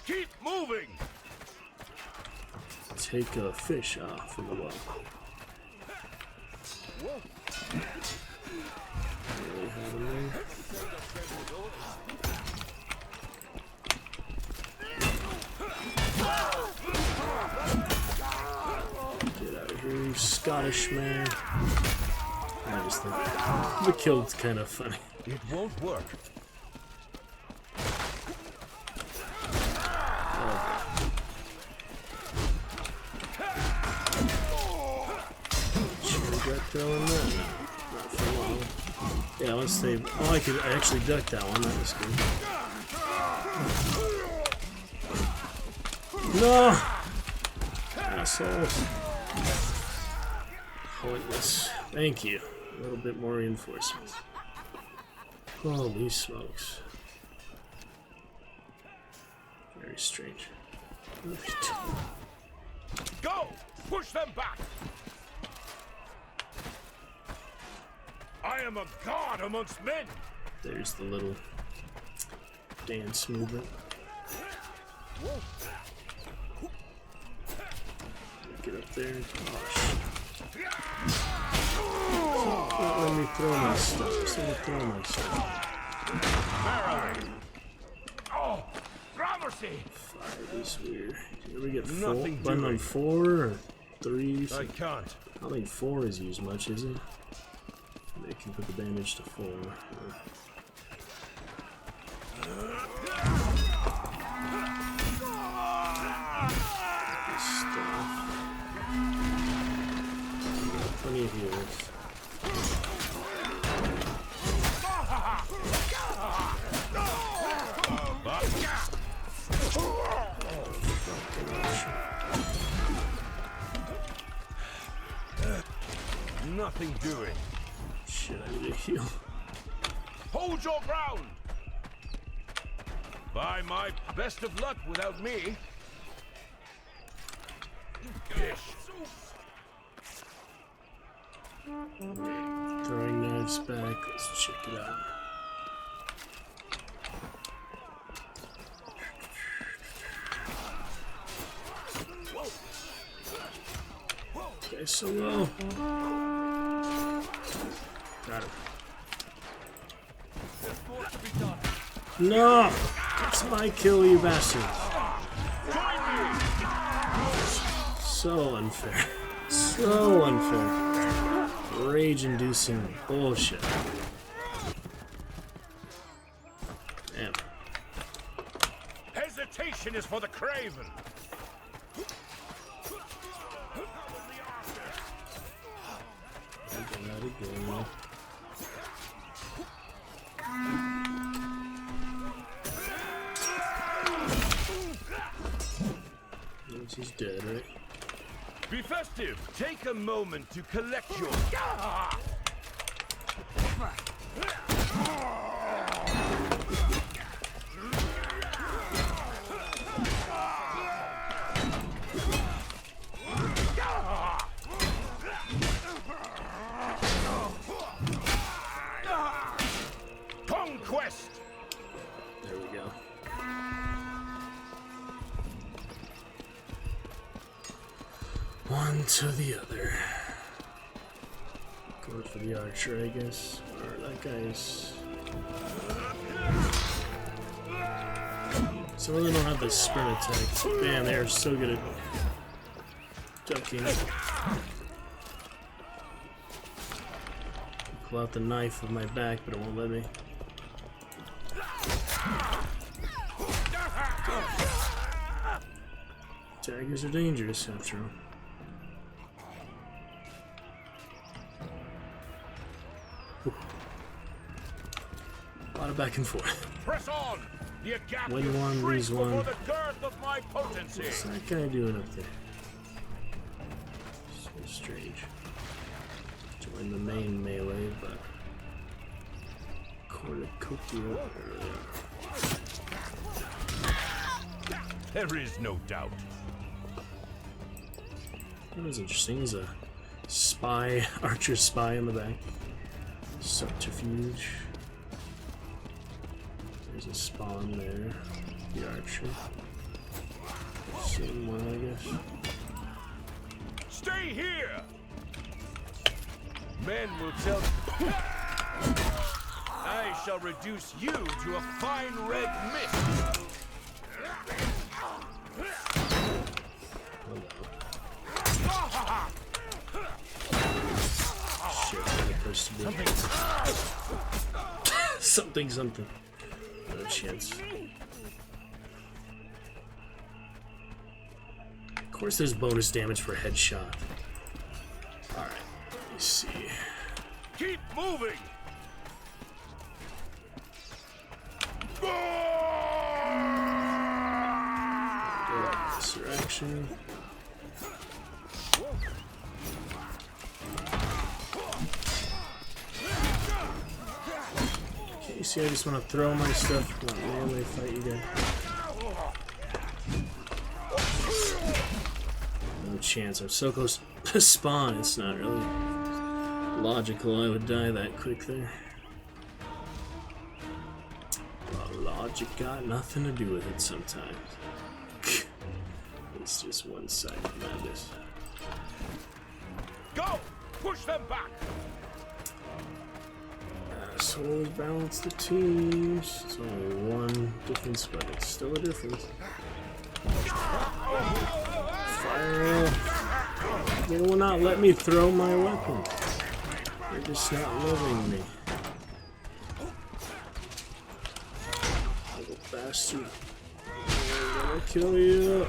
Keep moving. Take a fish off from the wall. Really have him there. Get out of here, you Scottish man. I just think the kill's kind of funny. It won't work. Throwing that. Not for long. Yeah, once they. Oh, I actually ducked that one. That was good. No! Assholes. Pointless. Thank you. A little bit more reinforcements. Holy smokes. Very strange. Go! Push them back! I am a god amongst men! There's the little dance movement. Get up there. Oh, shit. Don't let me throw my stuff. Just let me throw my stuff. Oh, gramercy! 5 is weird. Do you ever get Nothing button on 4 or 3? I can't. I don't think 4 is used much, is it? They can put the damage to 4. Stuff. Plenty of healers. Nothing doing. Shit, I need to heal. Hold your ground! By my best of luck without me. Throwing knives back. Let's check it out. Okay, so low. Got it. No! That's my kill, you bastards. So unfair. So unfair. Rage-inducing bullshit. Damn. Hesitation is for the craven. Not again. He's dead, right? Be festive. Take a moment to collect your. Conquest. There we go. One to the other. Go for the archer, I guess. Or that guy's. Some of them don't have the sprint attack. Man, they are so good at ducking. Pull out the knife of my back, but it won't let me. Daggers are dangerous after all. A lot of back and forth. Press on. Win one, lose one. The girth of my potency. What's that guy doing up there? So strange. Join the main melee, but cornucopia. There is no doubt. What is interesting is a spy, archer spy in the back. Subterfuge. There's a spawn there. The archer. Same one, I guess. Stay here! Men will tell. I shall reduce you to a fine red mist. Shit, I'm supposed to be. Something. No chance. Of course, there's bonus damage for headshot. Alright, let me see. Keep moving! Resurrection. Okay, see, I just want to throw my stuff. Not melee fight you guys. No chance. I'm so close to spawn. It's not really logical I would die that quick there. Well, logic got nothing to do with it sometimes. It's just one-sided madness. Go! Push them back! So we'll balance the teams. It's only one difference, but it's still a difference. Fire! They will not let me throw my weapon. They're just not loving me. Little bastard. I'm gonna kill you.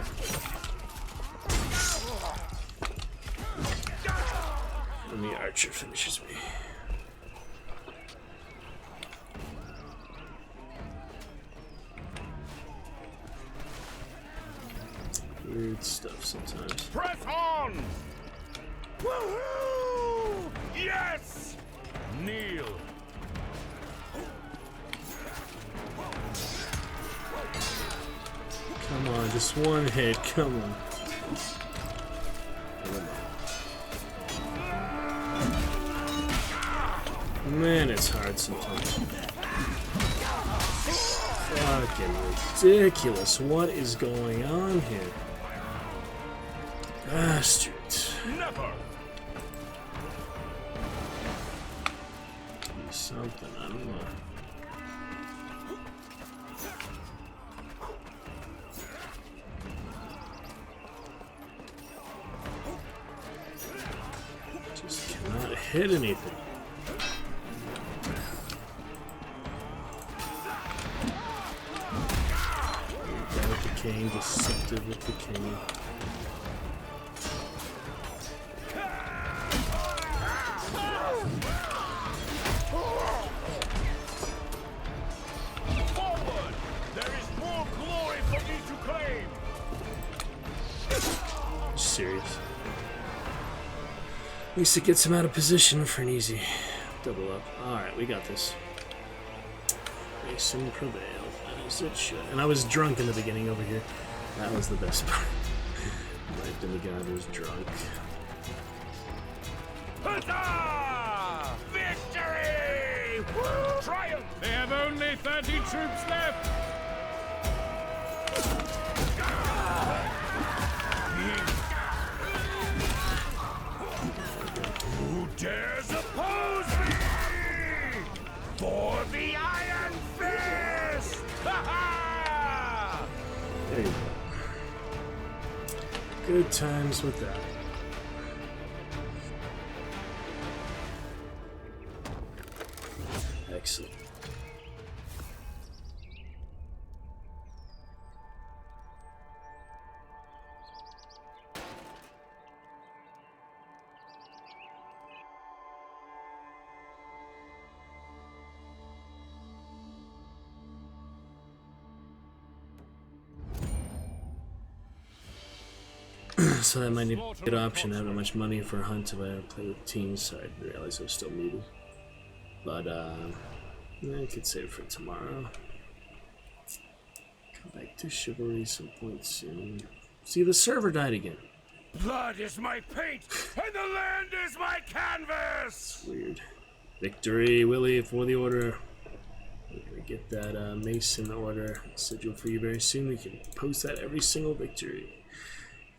And the archer finishes me. Weird stuff sometimes. Press on! Woohoo! Yes! Kneel. Come on, just one hit, come on. Man, it's hard sometimes. Fucking ridiculous. What is going on here? Bastard. Never. Do something, I don't know. Just cannot hit anything. With the king, deceptive with the king. Forward! There is more glory for me to claim! Serious. At least it gets him out of position for an easy double up. Alright, we got this. Mason prevailed. As it should. And I was drunk in the beginning over here. That was the best part. My demigod was drunk. Huzzah! Victory! Woo! Triumph! They have only 30 troops left! Who dares oppose me? For the Iron Fist! Ha ha! There you go. Good times with that. Excellent. So that might be a good option. I have not much money for a hunt if I play with teams, so I didn't realize I was still muted. But I could save for tomorrow. Come back to chivalry some point soon. See, the server died again. Blood is my paint, and the land is my canvas! Weird. Victory, Willie, for the order. We're gonna get that Mason order scheduled for you very soon. We can post that every single victory.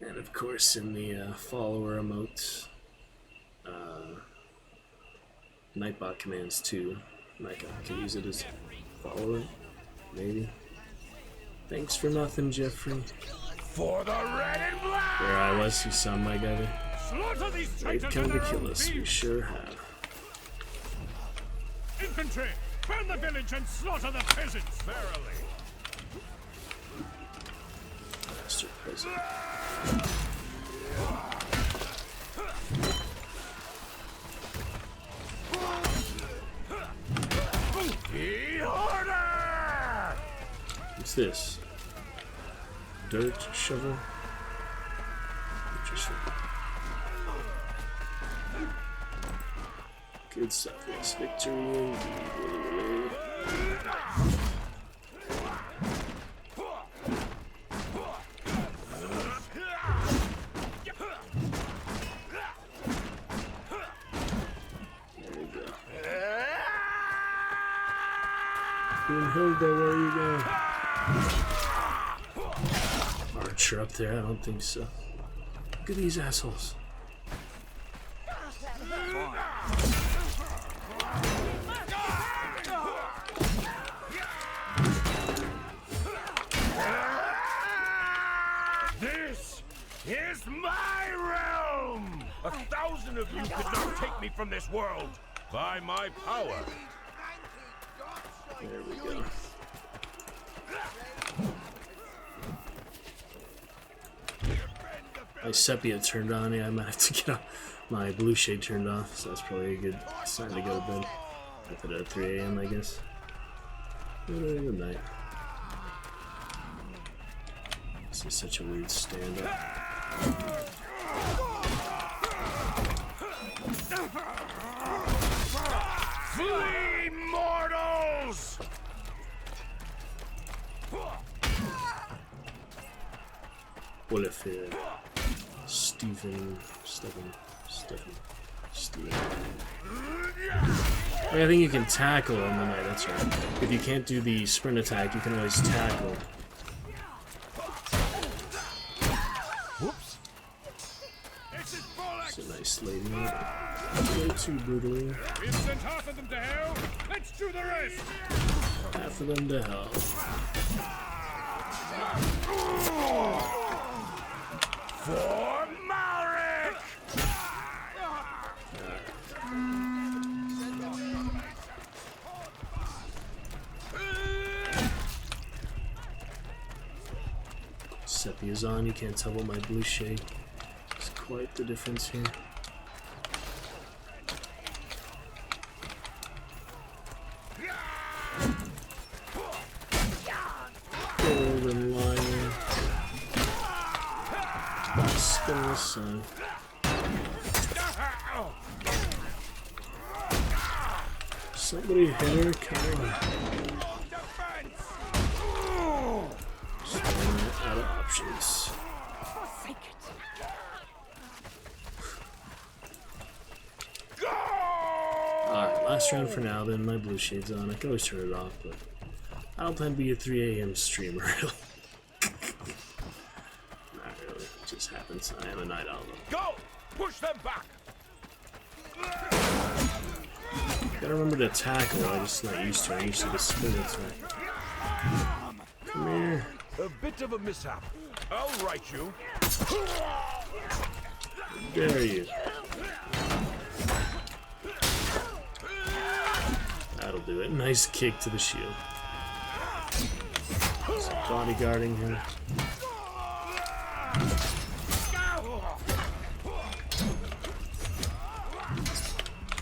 And of course, in the follower emote, Nightbot commands too. Like I can use it as follower, maybe. Thanks for nothing, Jeffrey. For the red and black! There I was, you saw my guy. Slaughter these They've traitors come in to their kill own us. We field. sure have. Infantry, burn the village and slaughter the peasants. Verily. Bastard peasant. The order! What's this? Dirt shovel? Interesting. Good stuff. Yes, victory indeed. Willy. Hilda, where are you going? Archer up there? I don't think so. Look at these assholes. 1,000 of you could not take me from this world. By my power. There we go. My sepia turned on. Yeah, I might have to get my blue shade turned off, so that's probably a good sign to go to bed. Up at 3 a.m. I guess. Good night. This is such a weird stand-up. Flee, mortals! What if Steven. I think you can tackle on the night, that's right. If you can't do the sprint attack, you can always tackle. Whoops. It's a nice lady. Way too brutally. We've sent half of them to hell. Let's do the rest. Half of them to hell. For Malric! Sepia's on, you can't tell what my blue shade. It's quite the difference here. Golden lion. Skinless sun. Somebody hit her, Kyrie. Out of options. Alright, last round for now then. My blue shade's on. I can always turn it off, but I don't plan to be a 3 a.m. streamer, really. Not really. It just happens. I am a night owl. Go! Push them back! Gotta remember to tackle. I'm just not used to it. I'm used to the spin attack. Come here. A bit of a mishap. I'll right you. Dare you. That'll do it. Nice kick to the shield. Just bodyguarding him.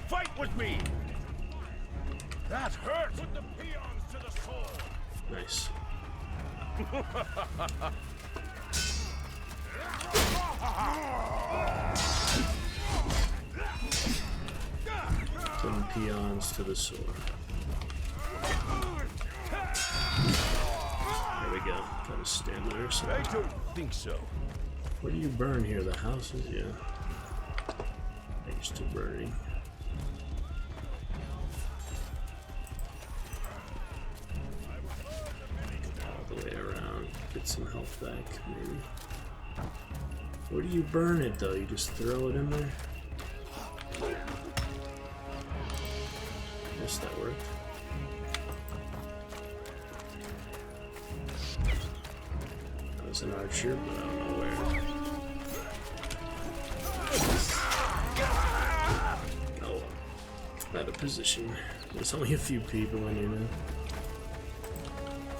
Fight with me! That hurt! Put the peons to the sword! Nice. Putting peons to the sword. There we go. Gotta stand there. So. I don't think so. What do you burn here? The houses? Yeah. Thanks to burning. All the way around. Get some health back, maybe. Where do you burn it, though? You just throw it in there? I guess that worked. I was an archer, but I don't know where. Oh, out of position. There's only a few people in here now.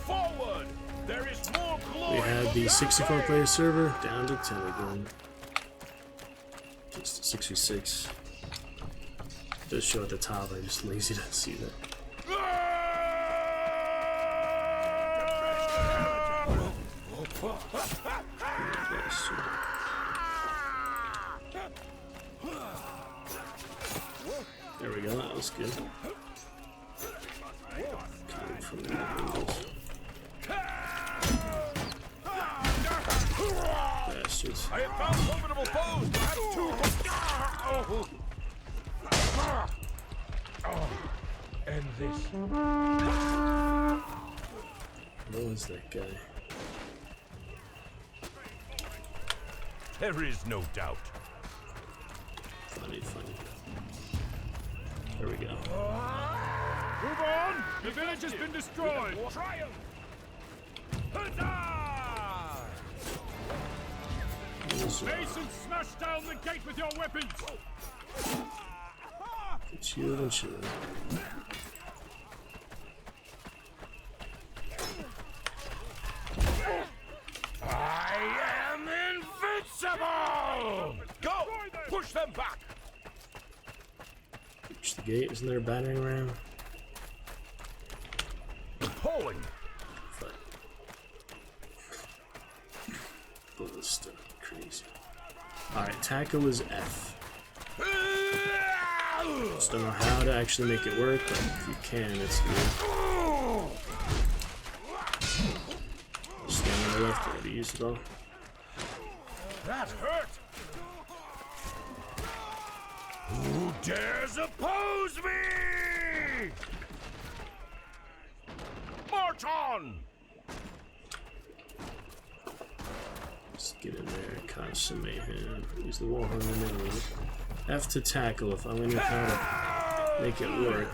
Forward! There is more glory. We had the 64-player server down to 10 again. Just 66. It does show at the top. I'm just lazy to see that. There we go, that was good. Coming from the angles. Bastards. I have found formidable foes, perhaps two. And this. What was that guy? There is no doubt. Funny, funny. There we go. Move on! The village has been destroyed! Triumph! Huzzah! What was Mason, smash down the gate with your weapons! Get you eventually. I am invincible! Go! Push them back! Push the gate. Isn't there a battering ram? Appalling! Ballista. Crazy. Alright, tackle is F. Just don't know how to actually make it work, but if you can, it's good. Stand on the left, already used it all. That hurt! Who dares oppose me? March on! Just get in there, consummate him. Use the wall on the middle. F to tackle if I only know how to make it work.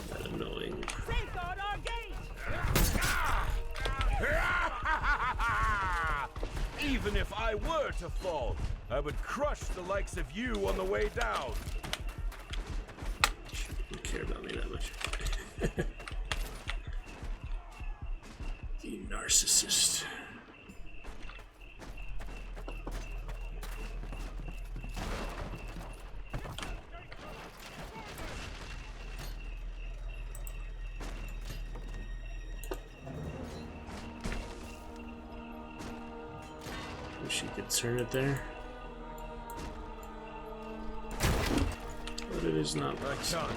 That annoying. Even if I were to fall, I would crush the likes of you on the way down. You don't care about me that much. You narcissist. Wish you could turn it there. But it is not possible.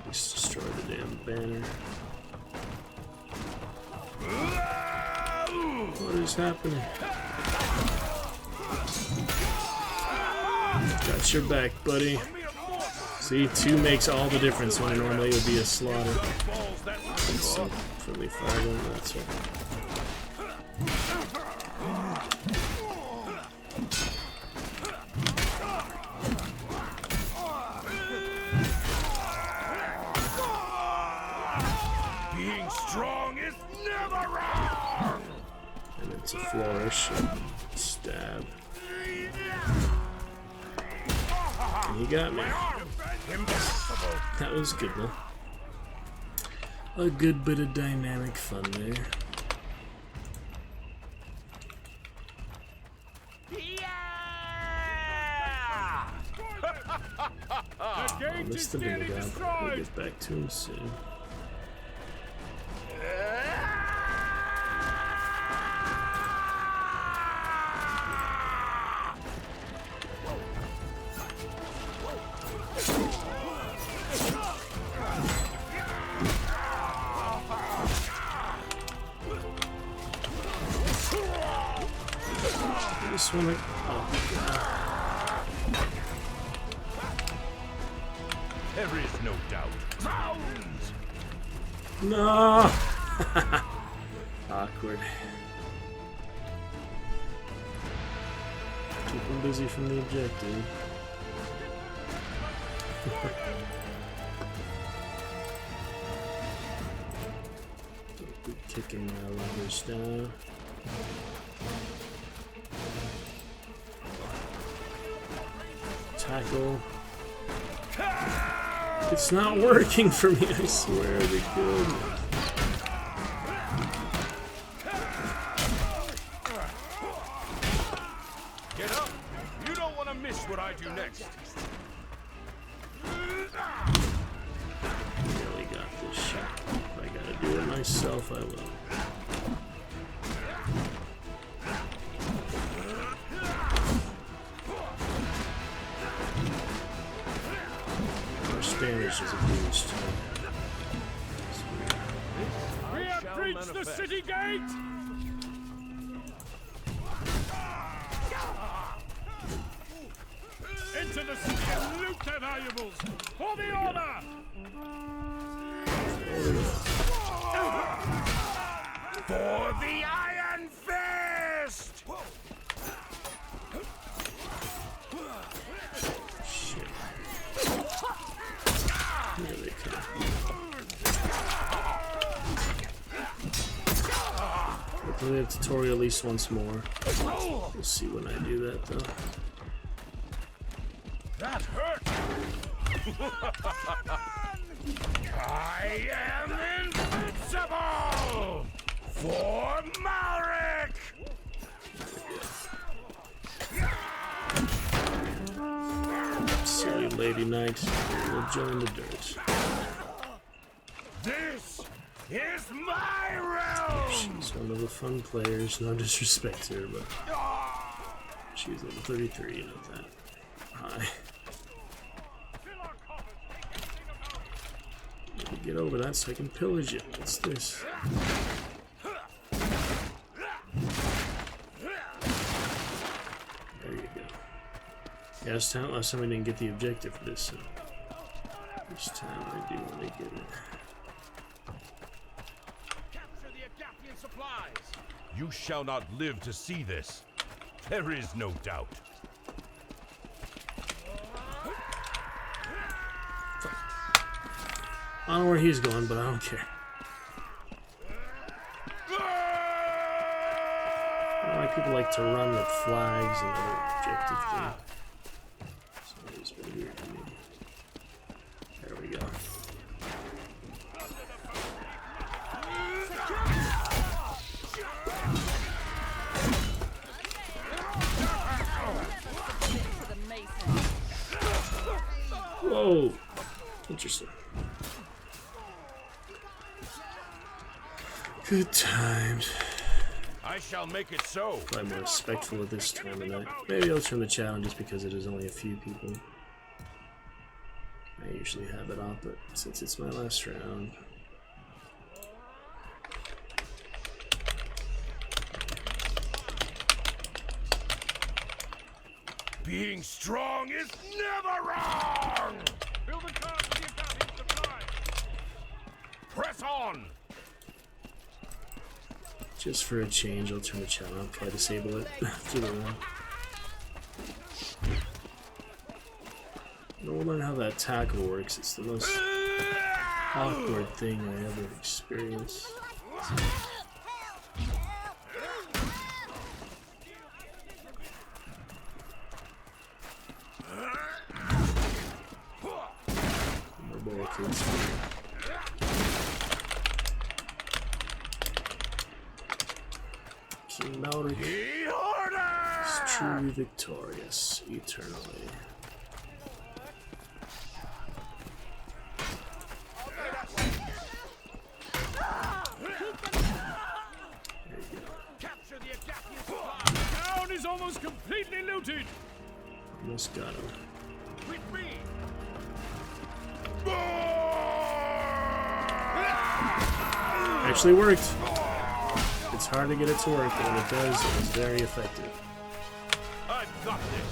Let's destroy the damn banner. What is happening? Got your back, buddy. See, 2 makes all the difference when normally it would be a slaughter. Some friendly fire gun, that's right. Being strong is never wrong! And it's a flourish. Stab. And he got me. That was good though. A good bit of dynamic fun there. I missed the big guy, but we'll get back to him soon. This one, like, oh god. There is no doubt. Crowns! No! Awkward. Keep him busy from the objective. Kicking my lovers down. Tackle. It's not working for me, I swear to goodness. Get up! You don't want to miss what I do next. Really got this shit. If I gotta do it myself, I will. Spanish is a boost. We have breached the city gate! Into the city and loot their valuables! For the order! For the Iron Definitely a tutorial at least once more. We'll see when I do that though. That hurt! I am invincible! For Malric! Silly lady knight, we'll join the dirt. This is my realm! She's one of the fun players, no disrespect to her, but she's level 33, you know that. Hi. Let me get over that so I can pillage it. What's this? There you go. Yeah, last time we didn't get the objective for this, so this time I do want to get it. Capture the Agapian supplies! You shall not live to see this. There is no doubt. I don't know where he's going, but I don't care. I don't know why people like to run with flags and other objective things. So it's been weird to me. There we go. Whoa! Interesting. Good times. I shall make it so. Probably more respectful at this time of night. Maybe I'll turn the chat on just because it is only a few people. I usually have it off, but since it's my last round. Being strong is never wrong! Build a car for the Agapian supply! Press on! Just for a change, I'll turn the chat on. Probably disable it through the round. We'll learn how that tackle works. It's the most awkward thing I ever experienced. More barricades. King Malric is truly victorious eternally. Capture the Agapian supply! The town is almost completely looted! Almost got him. With me! Actually worked. It's hard to get it to work, but when it does, it is very effective. I've got this!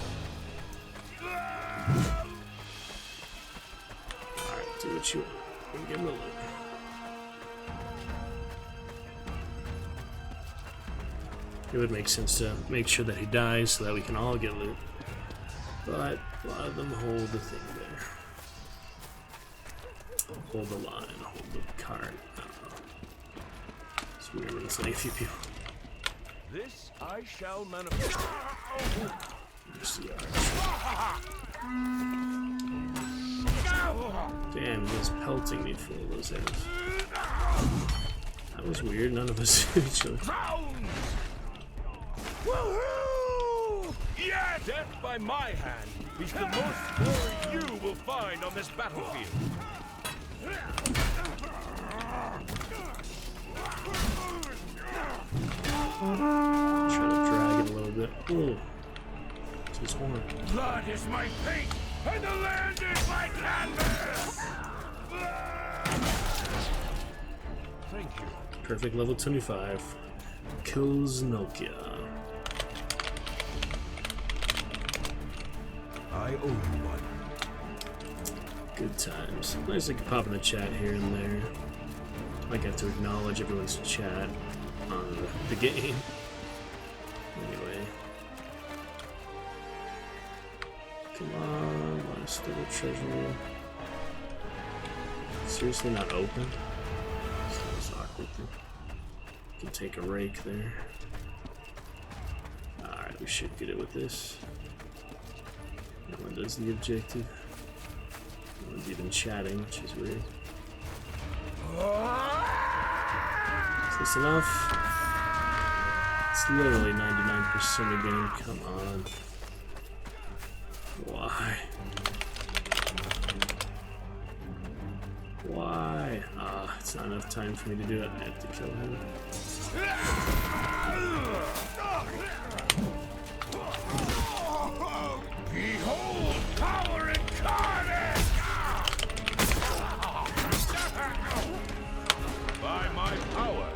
Alright, do what you want. And give him a look. It would make sense to make sure that he dies so that we can all get loot. But a lot of them hold the thing there. Hold the line, hold the cart. I don't know. It's weird when it's only a few people. This I shall manifest. There's the arch. Damn, he was pelting me full of those arrows. That was weird, none of us knew each other. Woohoo! Yeah! Death by my hand is the most glory you will find on this battlefield. Try to drag it a little bit. Ooh. It's his horn. Blood is my paint, and the land is my canvas! Thank you. Perfect level 25. Kills Nokia. I owe you one. Good times. Nice I can pop in the chat here and there. Like I have to acknowledge everyone's chat on the game. Anyway. Come on, last little treasure. Seriously not open? It's the most awkward thing. Can take a rake there. Alright, we should get it with this. No one does the objective. No one's even chatting, which is weird. Is this enough? It's literally 99% again. Come on. Why? Why? Ah, it's not enough time for me to do it. I have to kill him. Behold power incarnate! By my power,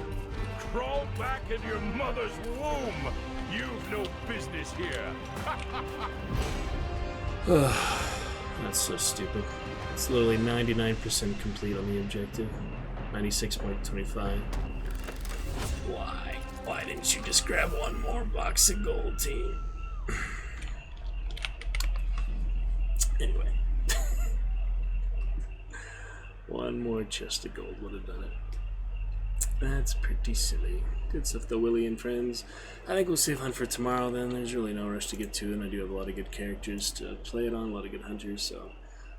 crawl back in your mother's womb. You've no business here. That's so stupid. It's literally 99% complete on the objective. 96.25. Why? Why didn't you just grab one more box of gold, team? Anyway. One more chest of gold would have done it. That's pretty silly. Good stuff though, Willie and friends. I think we'll save hunt for tomorrow then. There's really no rush to get to it, and I do have a lot of good characters to play it on, a lot of good hunters, so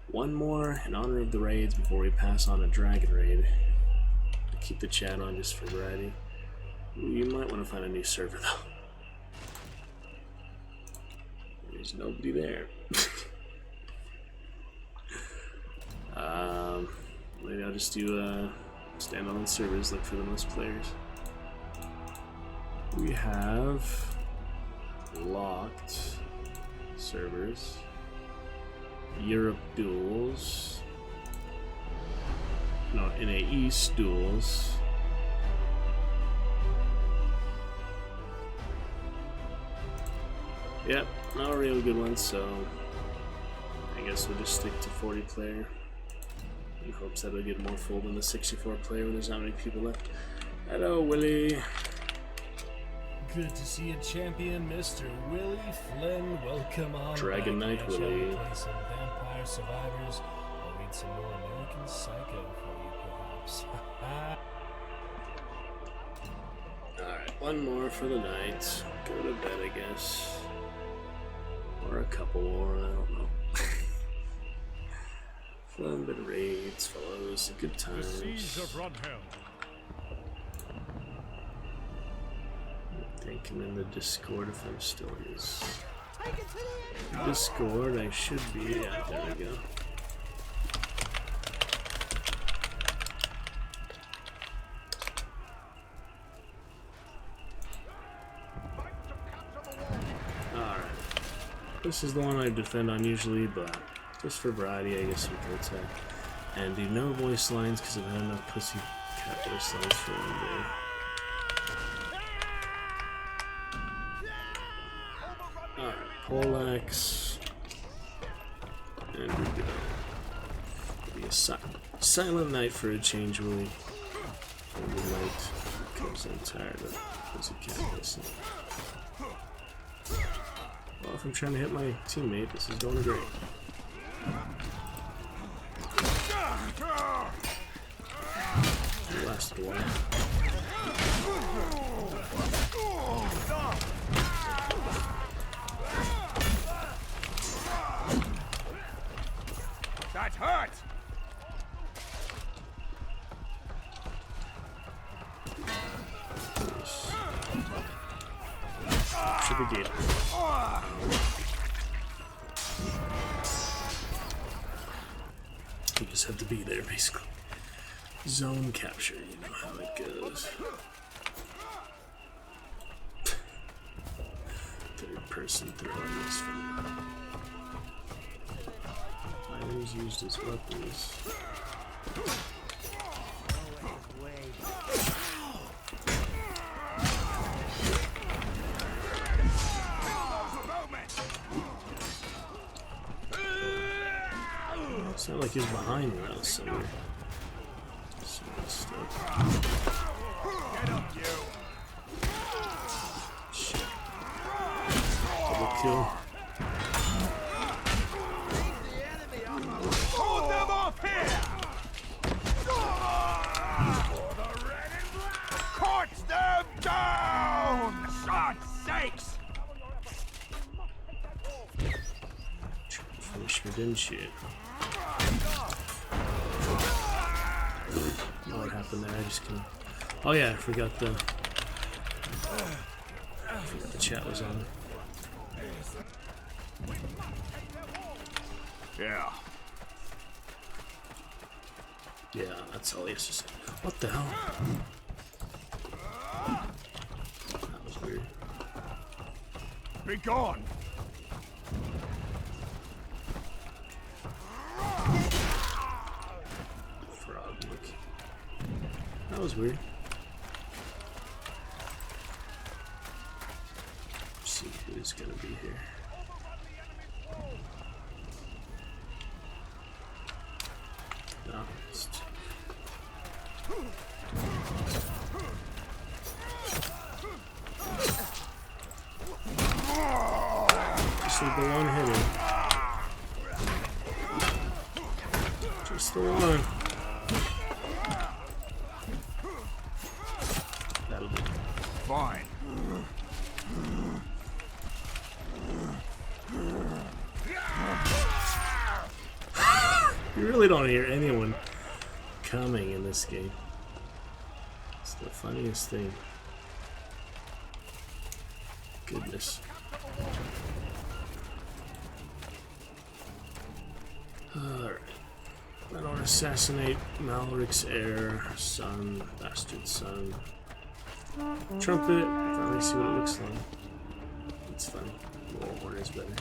one more in honor of the raids before we pass on a dragon raid. Keep the chat on just for variety. Ooh, you might want to find a new server though. There's nobody there. Maybe I'll just do standalone servers, look for the most players. We have locked servers, Europe duels, no, NA East duels, yep, not a real good one, so I guess we'll just stick to 40 player in hopes that it'll get more full than the 64 player when there's not many people left. Hello, Willie. Good to see you, champion, Mr. Willie Flynn. Welcome on Dragon back. Knight Shall we Willie. play some Vampire Survivors? I'll read some more American Psycho for you, perhaps. Alright, one more for the night. Go to bed, I guess. Or a couple more, I don't know. Fun bit of raids, fellows, good times. The siege of Runhelm. I think I'm in the Discord if I'm still in this Discord. I should be. Yeah, there we go. Alright. This is the one I defend on usually, but just for variety, I guess we can attack. And do no voice lines because I've had enough pussy cat voice lines for one day. Alright, poleaxe. And we go. It'll be a silent night for a change, Willie. And the night because I'm tired of pussy cat voice. Well, if I'm trying to hit my teammate, this is going great. It lasted a while. That hurt! To the gate. You just have to be there, basically. Zone capture, you know how it goes. Third person throwing this from items used as weapons. It's not like he was behind me, I was somewhere. So Get up, you! shit. Double kill. Hold them off here! For the red and black! Corpse them! didn't you? What happened there? I just can. Oh yeah, I forgot the chat was on. Yeah. Yeah, that's all he has to say. What the hell? That was weird. Be gone. Frog monkey. That was weird. Let's see who's gonna be here. No, just... Just need the one hitter. Just the one. That'll do. Fine. You really don't hear anyone coming in this game. It's the funniest thing. Goodness. Alright. I don't assassinate Malric's heir, son, bastard son. Trumpet. Finally see what it looks like. It's funny. Warhorn is better.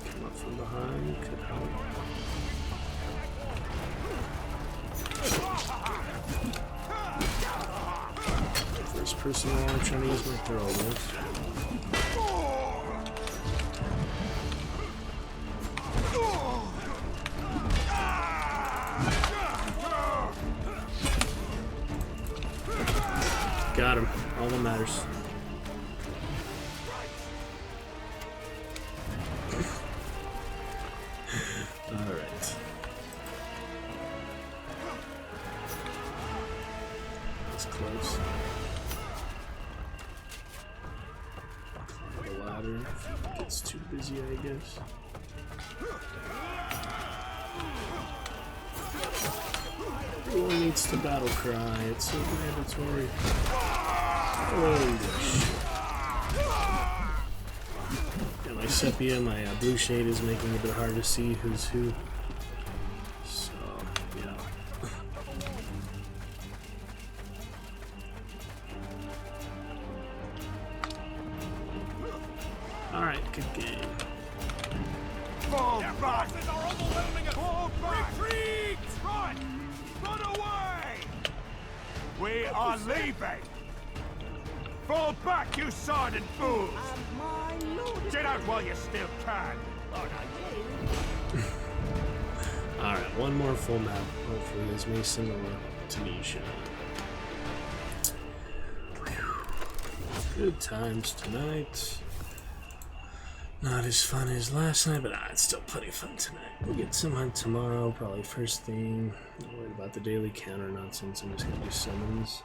Come up from behind. Could help. First person while trying to use my throw list. Got him. All that matters. Alright. That's close. The ladder if it gets too busy, I guess. Everyone needs to battle cry. It's so mandatory. Holy shit. Yeah, my sepia, my blue shade is making it a bit hard to see who's who. So, yeah. Alright, good game. Fall back! Fall back! Retreat! Run! Run away! We are leaving! Fall back, you sodden fools! Get out while you still can! Alright, one more full map. Hopefully there's Mason or Tunisia. Good times tonight. Not as fun as last night, but it's still plenty fun tonight. We'll get some hunt tomorrow, probably first thing. Not worried about the daily counter nonsense. I'm just gonna do summons.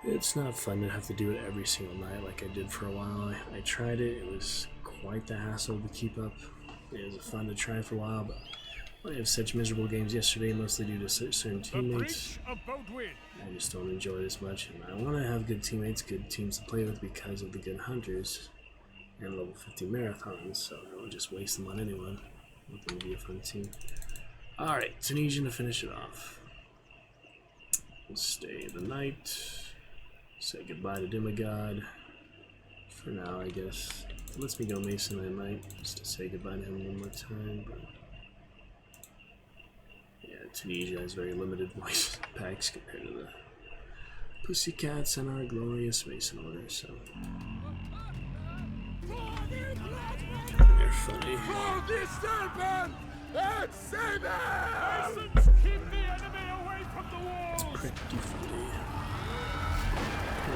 It's not fun to have to do it every single night like I did for a while. I tried it. It was quite the hassle to keep up. It was fun to try for a while, but I had such miserable games yesterday, mostly due to certain teammates. I just don't enjoy it as much, and I want to have good teammates, good teams to play with because of the good hunters and level 50 marathons, so I don't just waste them on anyone. I want them to be a fun team. Alright, Tunisian to finish it off. We'll stay the night. Say goodbye to Demigod. For now, I guess. It lets me go Mason at night, just to say goodbye to him one more time, but... yeah, Tunisia has very limited voice packs compared to the Pussycats and our glorious Mason order, so... they're funny. Keep the enemy away from the walls! Pretty funny.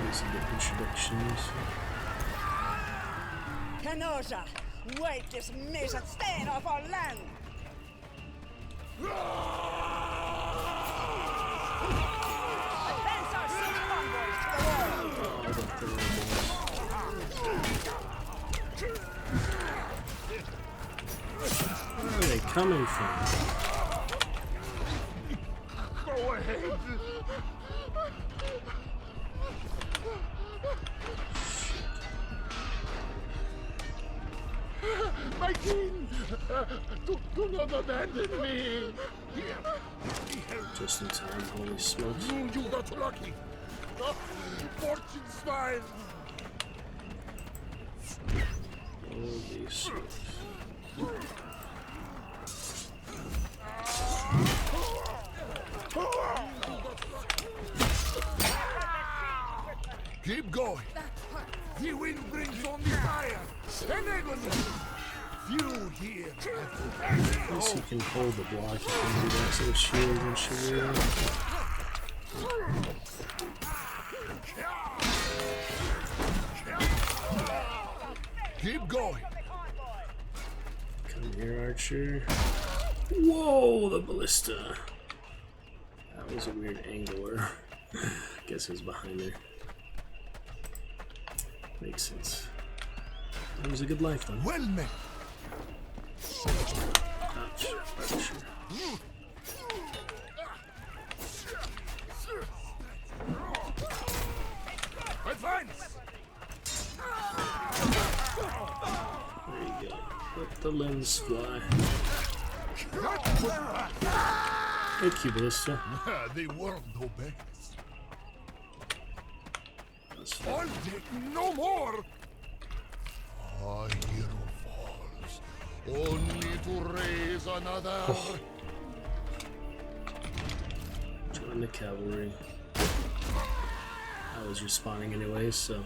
These are the introductions. Canoja, wake this mission, stand off our land! coming from? Go ahead. My king! Do not abandon me! Just in time, holy smokes. You got lucky! Fortune smiles! Holy smokes. Keep going! The wind brings on the fire! Enable me! Few here! At least he can hold the block. He can do that so shield and shit. Keep going! Come here, Archer. Whoa, the ballista. That was a weird angle. Guess it was behind there. Makes sense. That was a good life, though. Well met! Ouch. Archer. Advance! There you go. Let the limbs fly. Thank you, ballista. They weren't obeyed. That's fine. I'll take no more! A hero falls, only to raise another. Join the cavalry. I was respawning anyway, so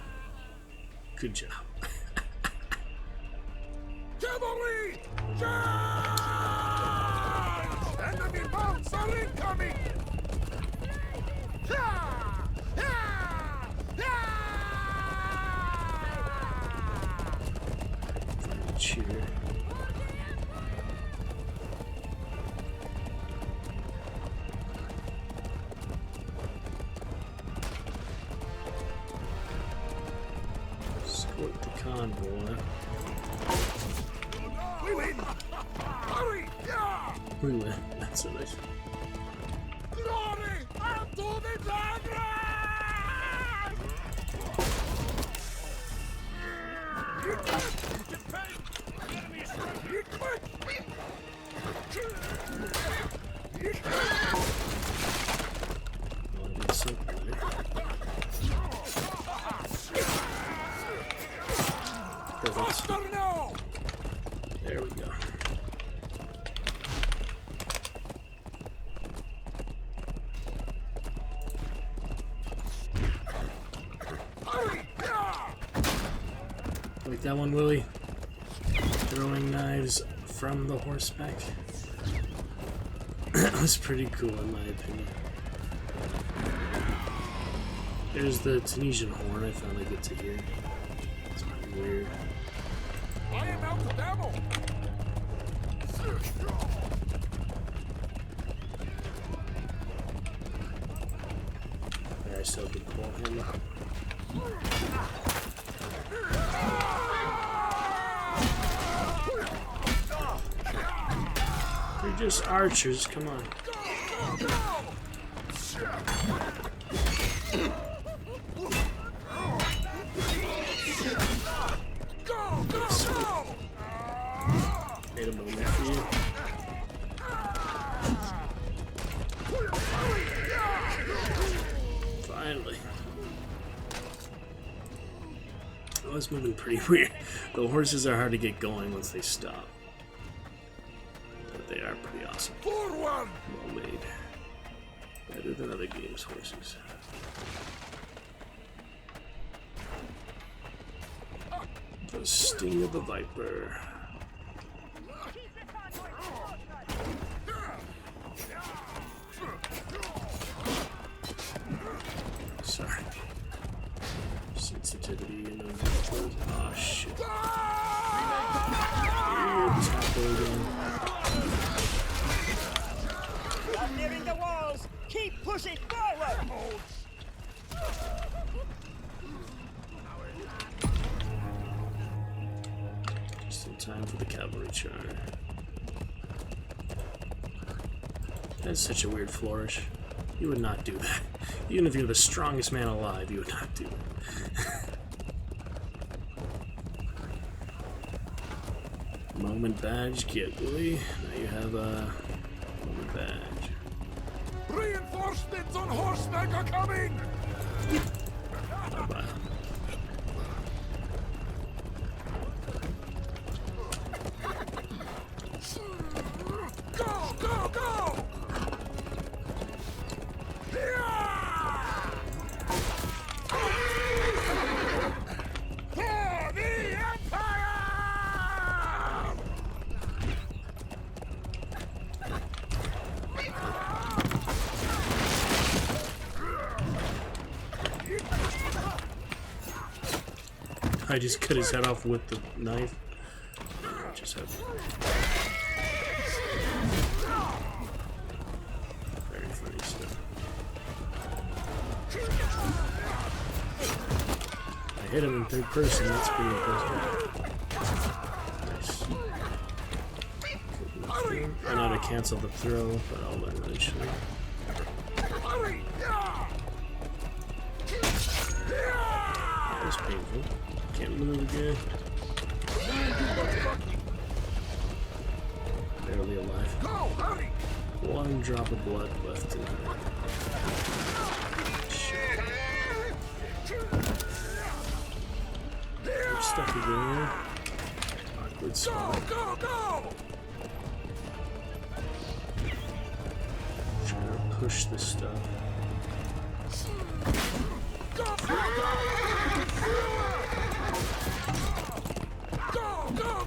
good job. Cavalry! Charge! Enemy bombs are incoming! Cheer. Escort the convoy. We win! Hurry! We win. That's a nice. Glory unto the dragon! There we go. Like that one, Willie. Throwing knives from the horseback. That was pretty cool in my opinion. There's the Tunisian horn I finally get to hear. It's pretty weird. I am out of ammo! Yeah, I still can pull him. They're just archers, come on. Made a moment for you. Finally. I was moving pretty weird. The horses are hard to get going once they stop. But they are pretty awesome. Forward! Well made. Better than other games' horses. The sting of the viper. Sorry. Sensitivity and oh shit. I'm nearing the walls! Keep pushing forward! Just in time for the cavalry charge. That's such a weird flourish. You would not do that. Even if you're the strongest man alive, you would not do that. Moment badge, get Willie. Now you have a moment badge. Reinforcements on horseback are coming! Bye-bye. Go, go, go! For the Empire! I just cut his head off with the knife. Just have very funny stuff. I hit him in third person. That's pretty impressive. Nice. I know to cancel the throw, but I'll learn eventually. That was painful. Can't move again. Barely alive. One drop of blood left in him. We're stuck again. Awkward spot. Trying to push this stuff.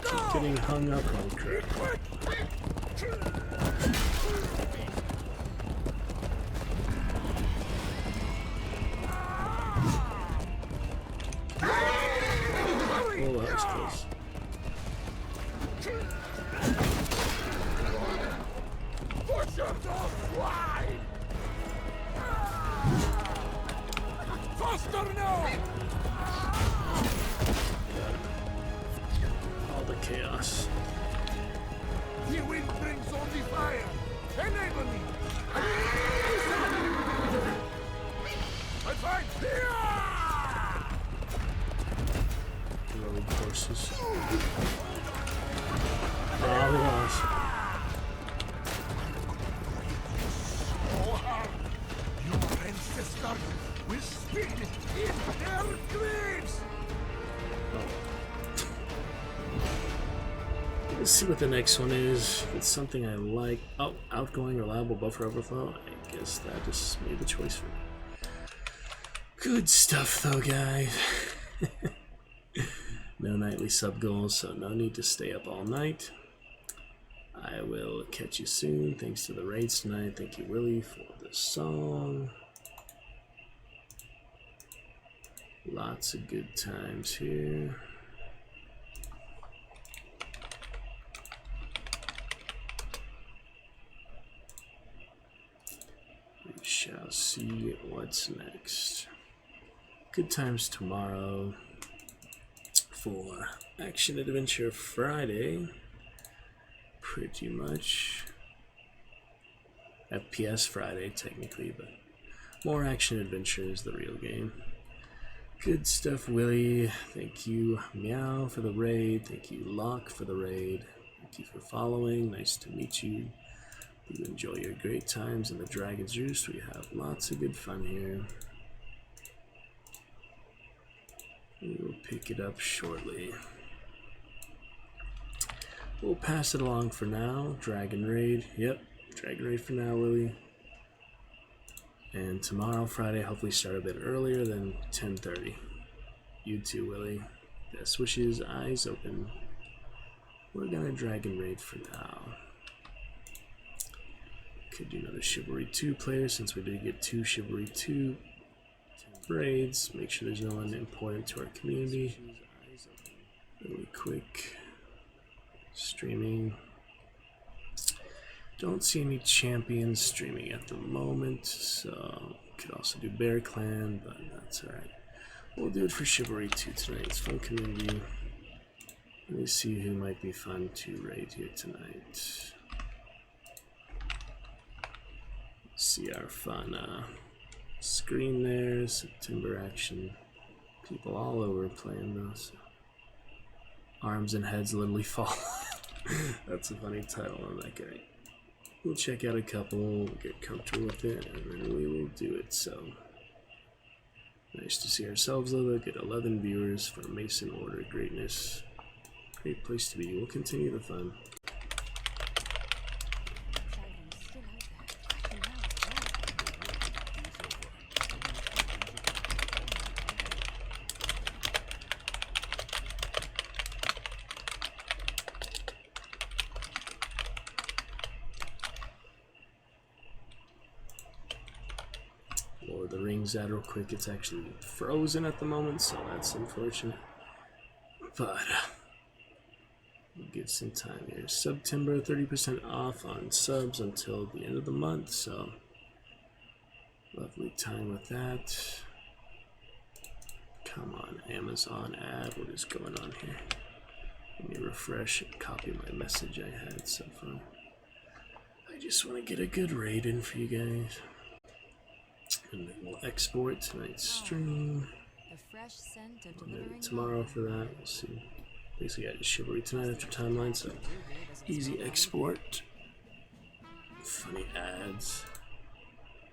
Keep getting hung up on crap. Oh, that was close. All the chaos. The wind brings on the fire. Enable me. I fight. Road horses. Oh, we lost. Your ancestors will spin in their graves. Let's see what the next one is. If it's something I like. Oh, outgoing, reliable buffer overflow. I guess that just made the choice for me. Good stuff, though, guys. No nightly sub goals, so no need to stay up all night. I will catch you soon. Thanks to the raids tonight. Thank you, Willie, for the song. Lots of good times here. We shall see what's next. Good times tomorrow for Action Adventure Friday. Pretty much. FPS Friday, technically, but more Action Adventure is the real game. Good stuff, Willie. Thank you, Meow, for the raid. Thank you, Locke, for the raid. Thank you for following. Nice to meet you. You enjoy your great times in the Dragon's Roost. We have lots of good fun here. We will pick it up shortly. We'll pass it along for now. Dragon Raid. Yep, Dragon Raid for now, Willie. And tomorrow, Friday, hopefully start a bit earlier than 10:30. You too, Willie. Best wishes, eyes open. We're gonna Dragon Raid for now. Could do another Chivalry 2 player since we did get 2 Chivalry 2 raids. Make sure there's no one important to our community. Really quick. Streaming. Don't see any champions streaming at the moment, so could also do Bear Clan, but that's alright. We'll do it for Chivalry 2 tonight. It's fun community. Let me see who might be fun to raid here tonight. See our fun screen there. September action. People all over playing those. Arms and heads literally fall. That's a funny title on that guy. We'll check out a couple, get comfortable with it, and then we will do it. So nice to see ourselves though. Get 11 viewers for Mason Order Greatness. Great place to be. We'll continue the fun. Lord of the Rings out real quick. It's actually frozen at the moment, so that's unfortunate. But we'll get some time here. SUBtember, 30% off on subs until the end of the month, so lovely time with that. Come on, Amazon ad. What is going on here? Let me refresh and copy my message I had so far. I just want to get a good raid in for you guys. And then we'll export tonight's stream. The fresh scent of And then delivering tomorrow for that, we'll see. Basically, I just chivalry tonight after timeline, so easy export. Funny ads.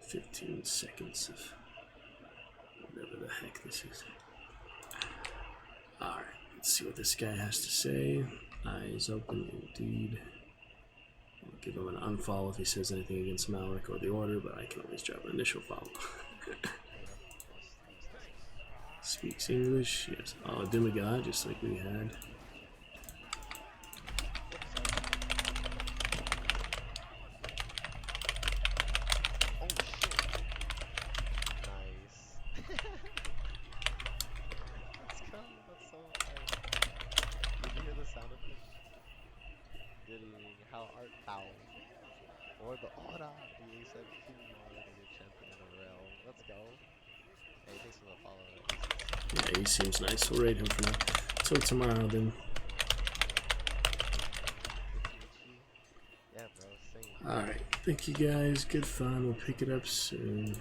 15 seconds of whatever the heck this is. Alright, let's see what this guy has to say. Eyes open indeed. I'll give him an unfollow if he says anything against Malric or the Order, but I can always drop an initial follow. Speaks English, yes. Oh, demigod, just like we had. How art thou? Or the Aura, the A17 already a champion in a realm. Let's go. Hey, thanks for the follow. Yeah, he seems nice. We'll raid him for now. Till tomorrow, then. Yeah, bro, same. Alright, thank you guys. Good fun. We'll pick it up soon.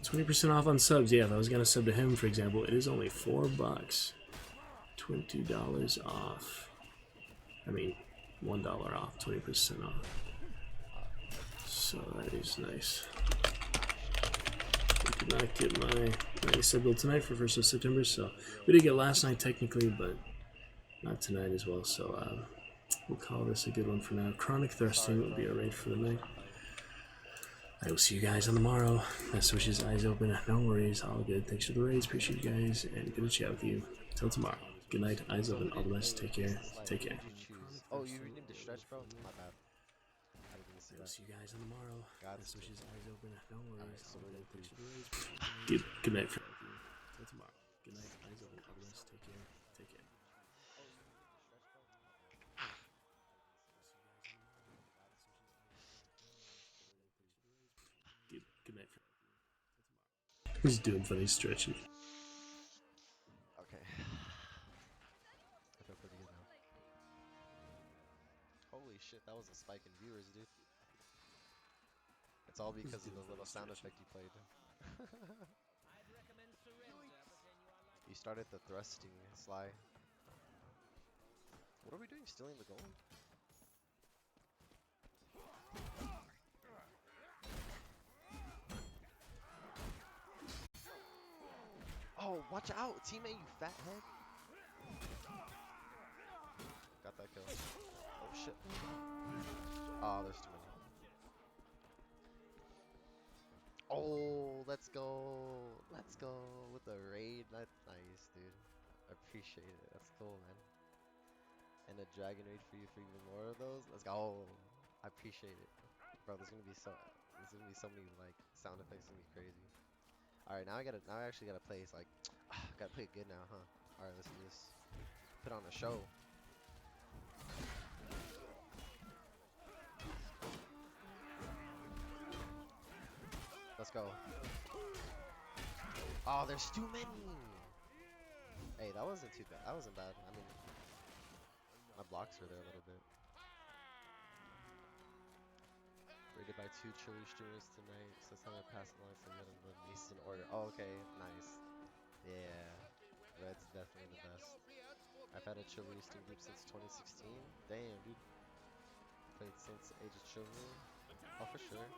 20% off on subs. Yeah, if I was gonna sub to him, for example, it is only $4. $20 off. I mean, $1 off, 20% off. So that is nice. We did not get my sub build tonight for 1st of September, so we did get last night technically, but not tonight as well. So we'll call this a good one for now. Chronic Thirsting will be our raid for the night. I will see you guys on the morrow. Best wishes, eyes open. No worries, all good. Thanks for the raids, appreciate you guys, and good to chat with you. Till tomorrow. Good night, eyes open, all the best. Take care. Take care. Oh, you renamed the stretch, bro? My bad. I didn't see that. See you guys on the morrow. Best wishes, eyes open. No worries. So we're gonna Thanks for the raids. Good night, friend. Till tomorrow. Good night, eyes open, all the best. Take care. Take care. Good night, friend. He's doing funny stretches. Okay. I feel pretty good now. Holy shit, that was a spike in viewers, dude. It's all because of the little sound effect you played. You started the thrusting, Sly. What are we doing? Stealing the gold? Oh, watch out, teammate, you fat head. Got that kill. Oh shit. Oh, there's too many. Oh, let's go. Let's go with the raid. That's nice, dude. I appreciate it. That's cool, man. And a dragon raid for you for even more of those. Let's go. I appreciate it. Bro, there's gonna be so many like sound effects. It's gonna be crazy. Alright, now I actually gotta play. It's like gotta play it good now, huh? Alright, let's do this. Put on a show. Let's go. Oh, there's too many. Hey, that wasn't too bad. That wasn't bad. I mean, my blocks were there a little bit. Rated by 2 Chile streamers tonight, so tell me to pass along to get them the least in order. Oh, okay, nice. Yeah, Red's definitely the best. I've had a Chile stream group since 2016. Damn, dude. Played since Age of Chivalry. Oh, for sure.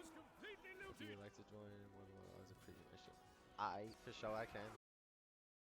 If you would like to join, more than one, always appreciate my shit. For sure I can.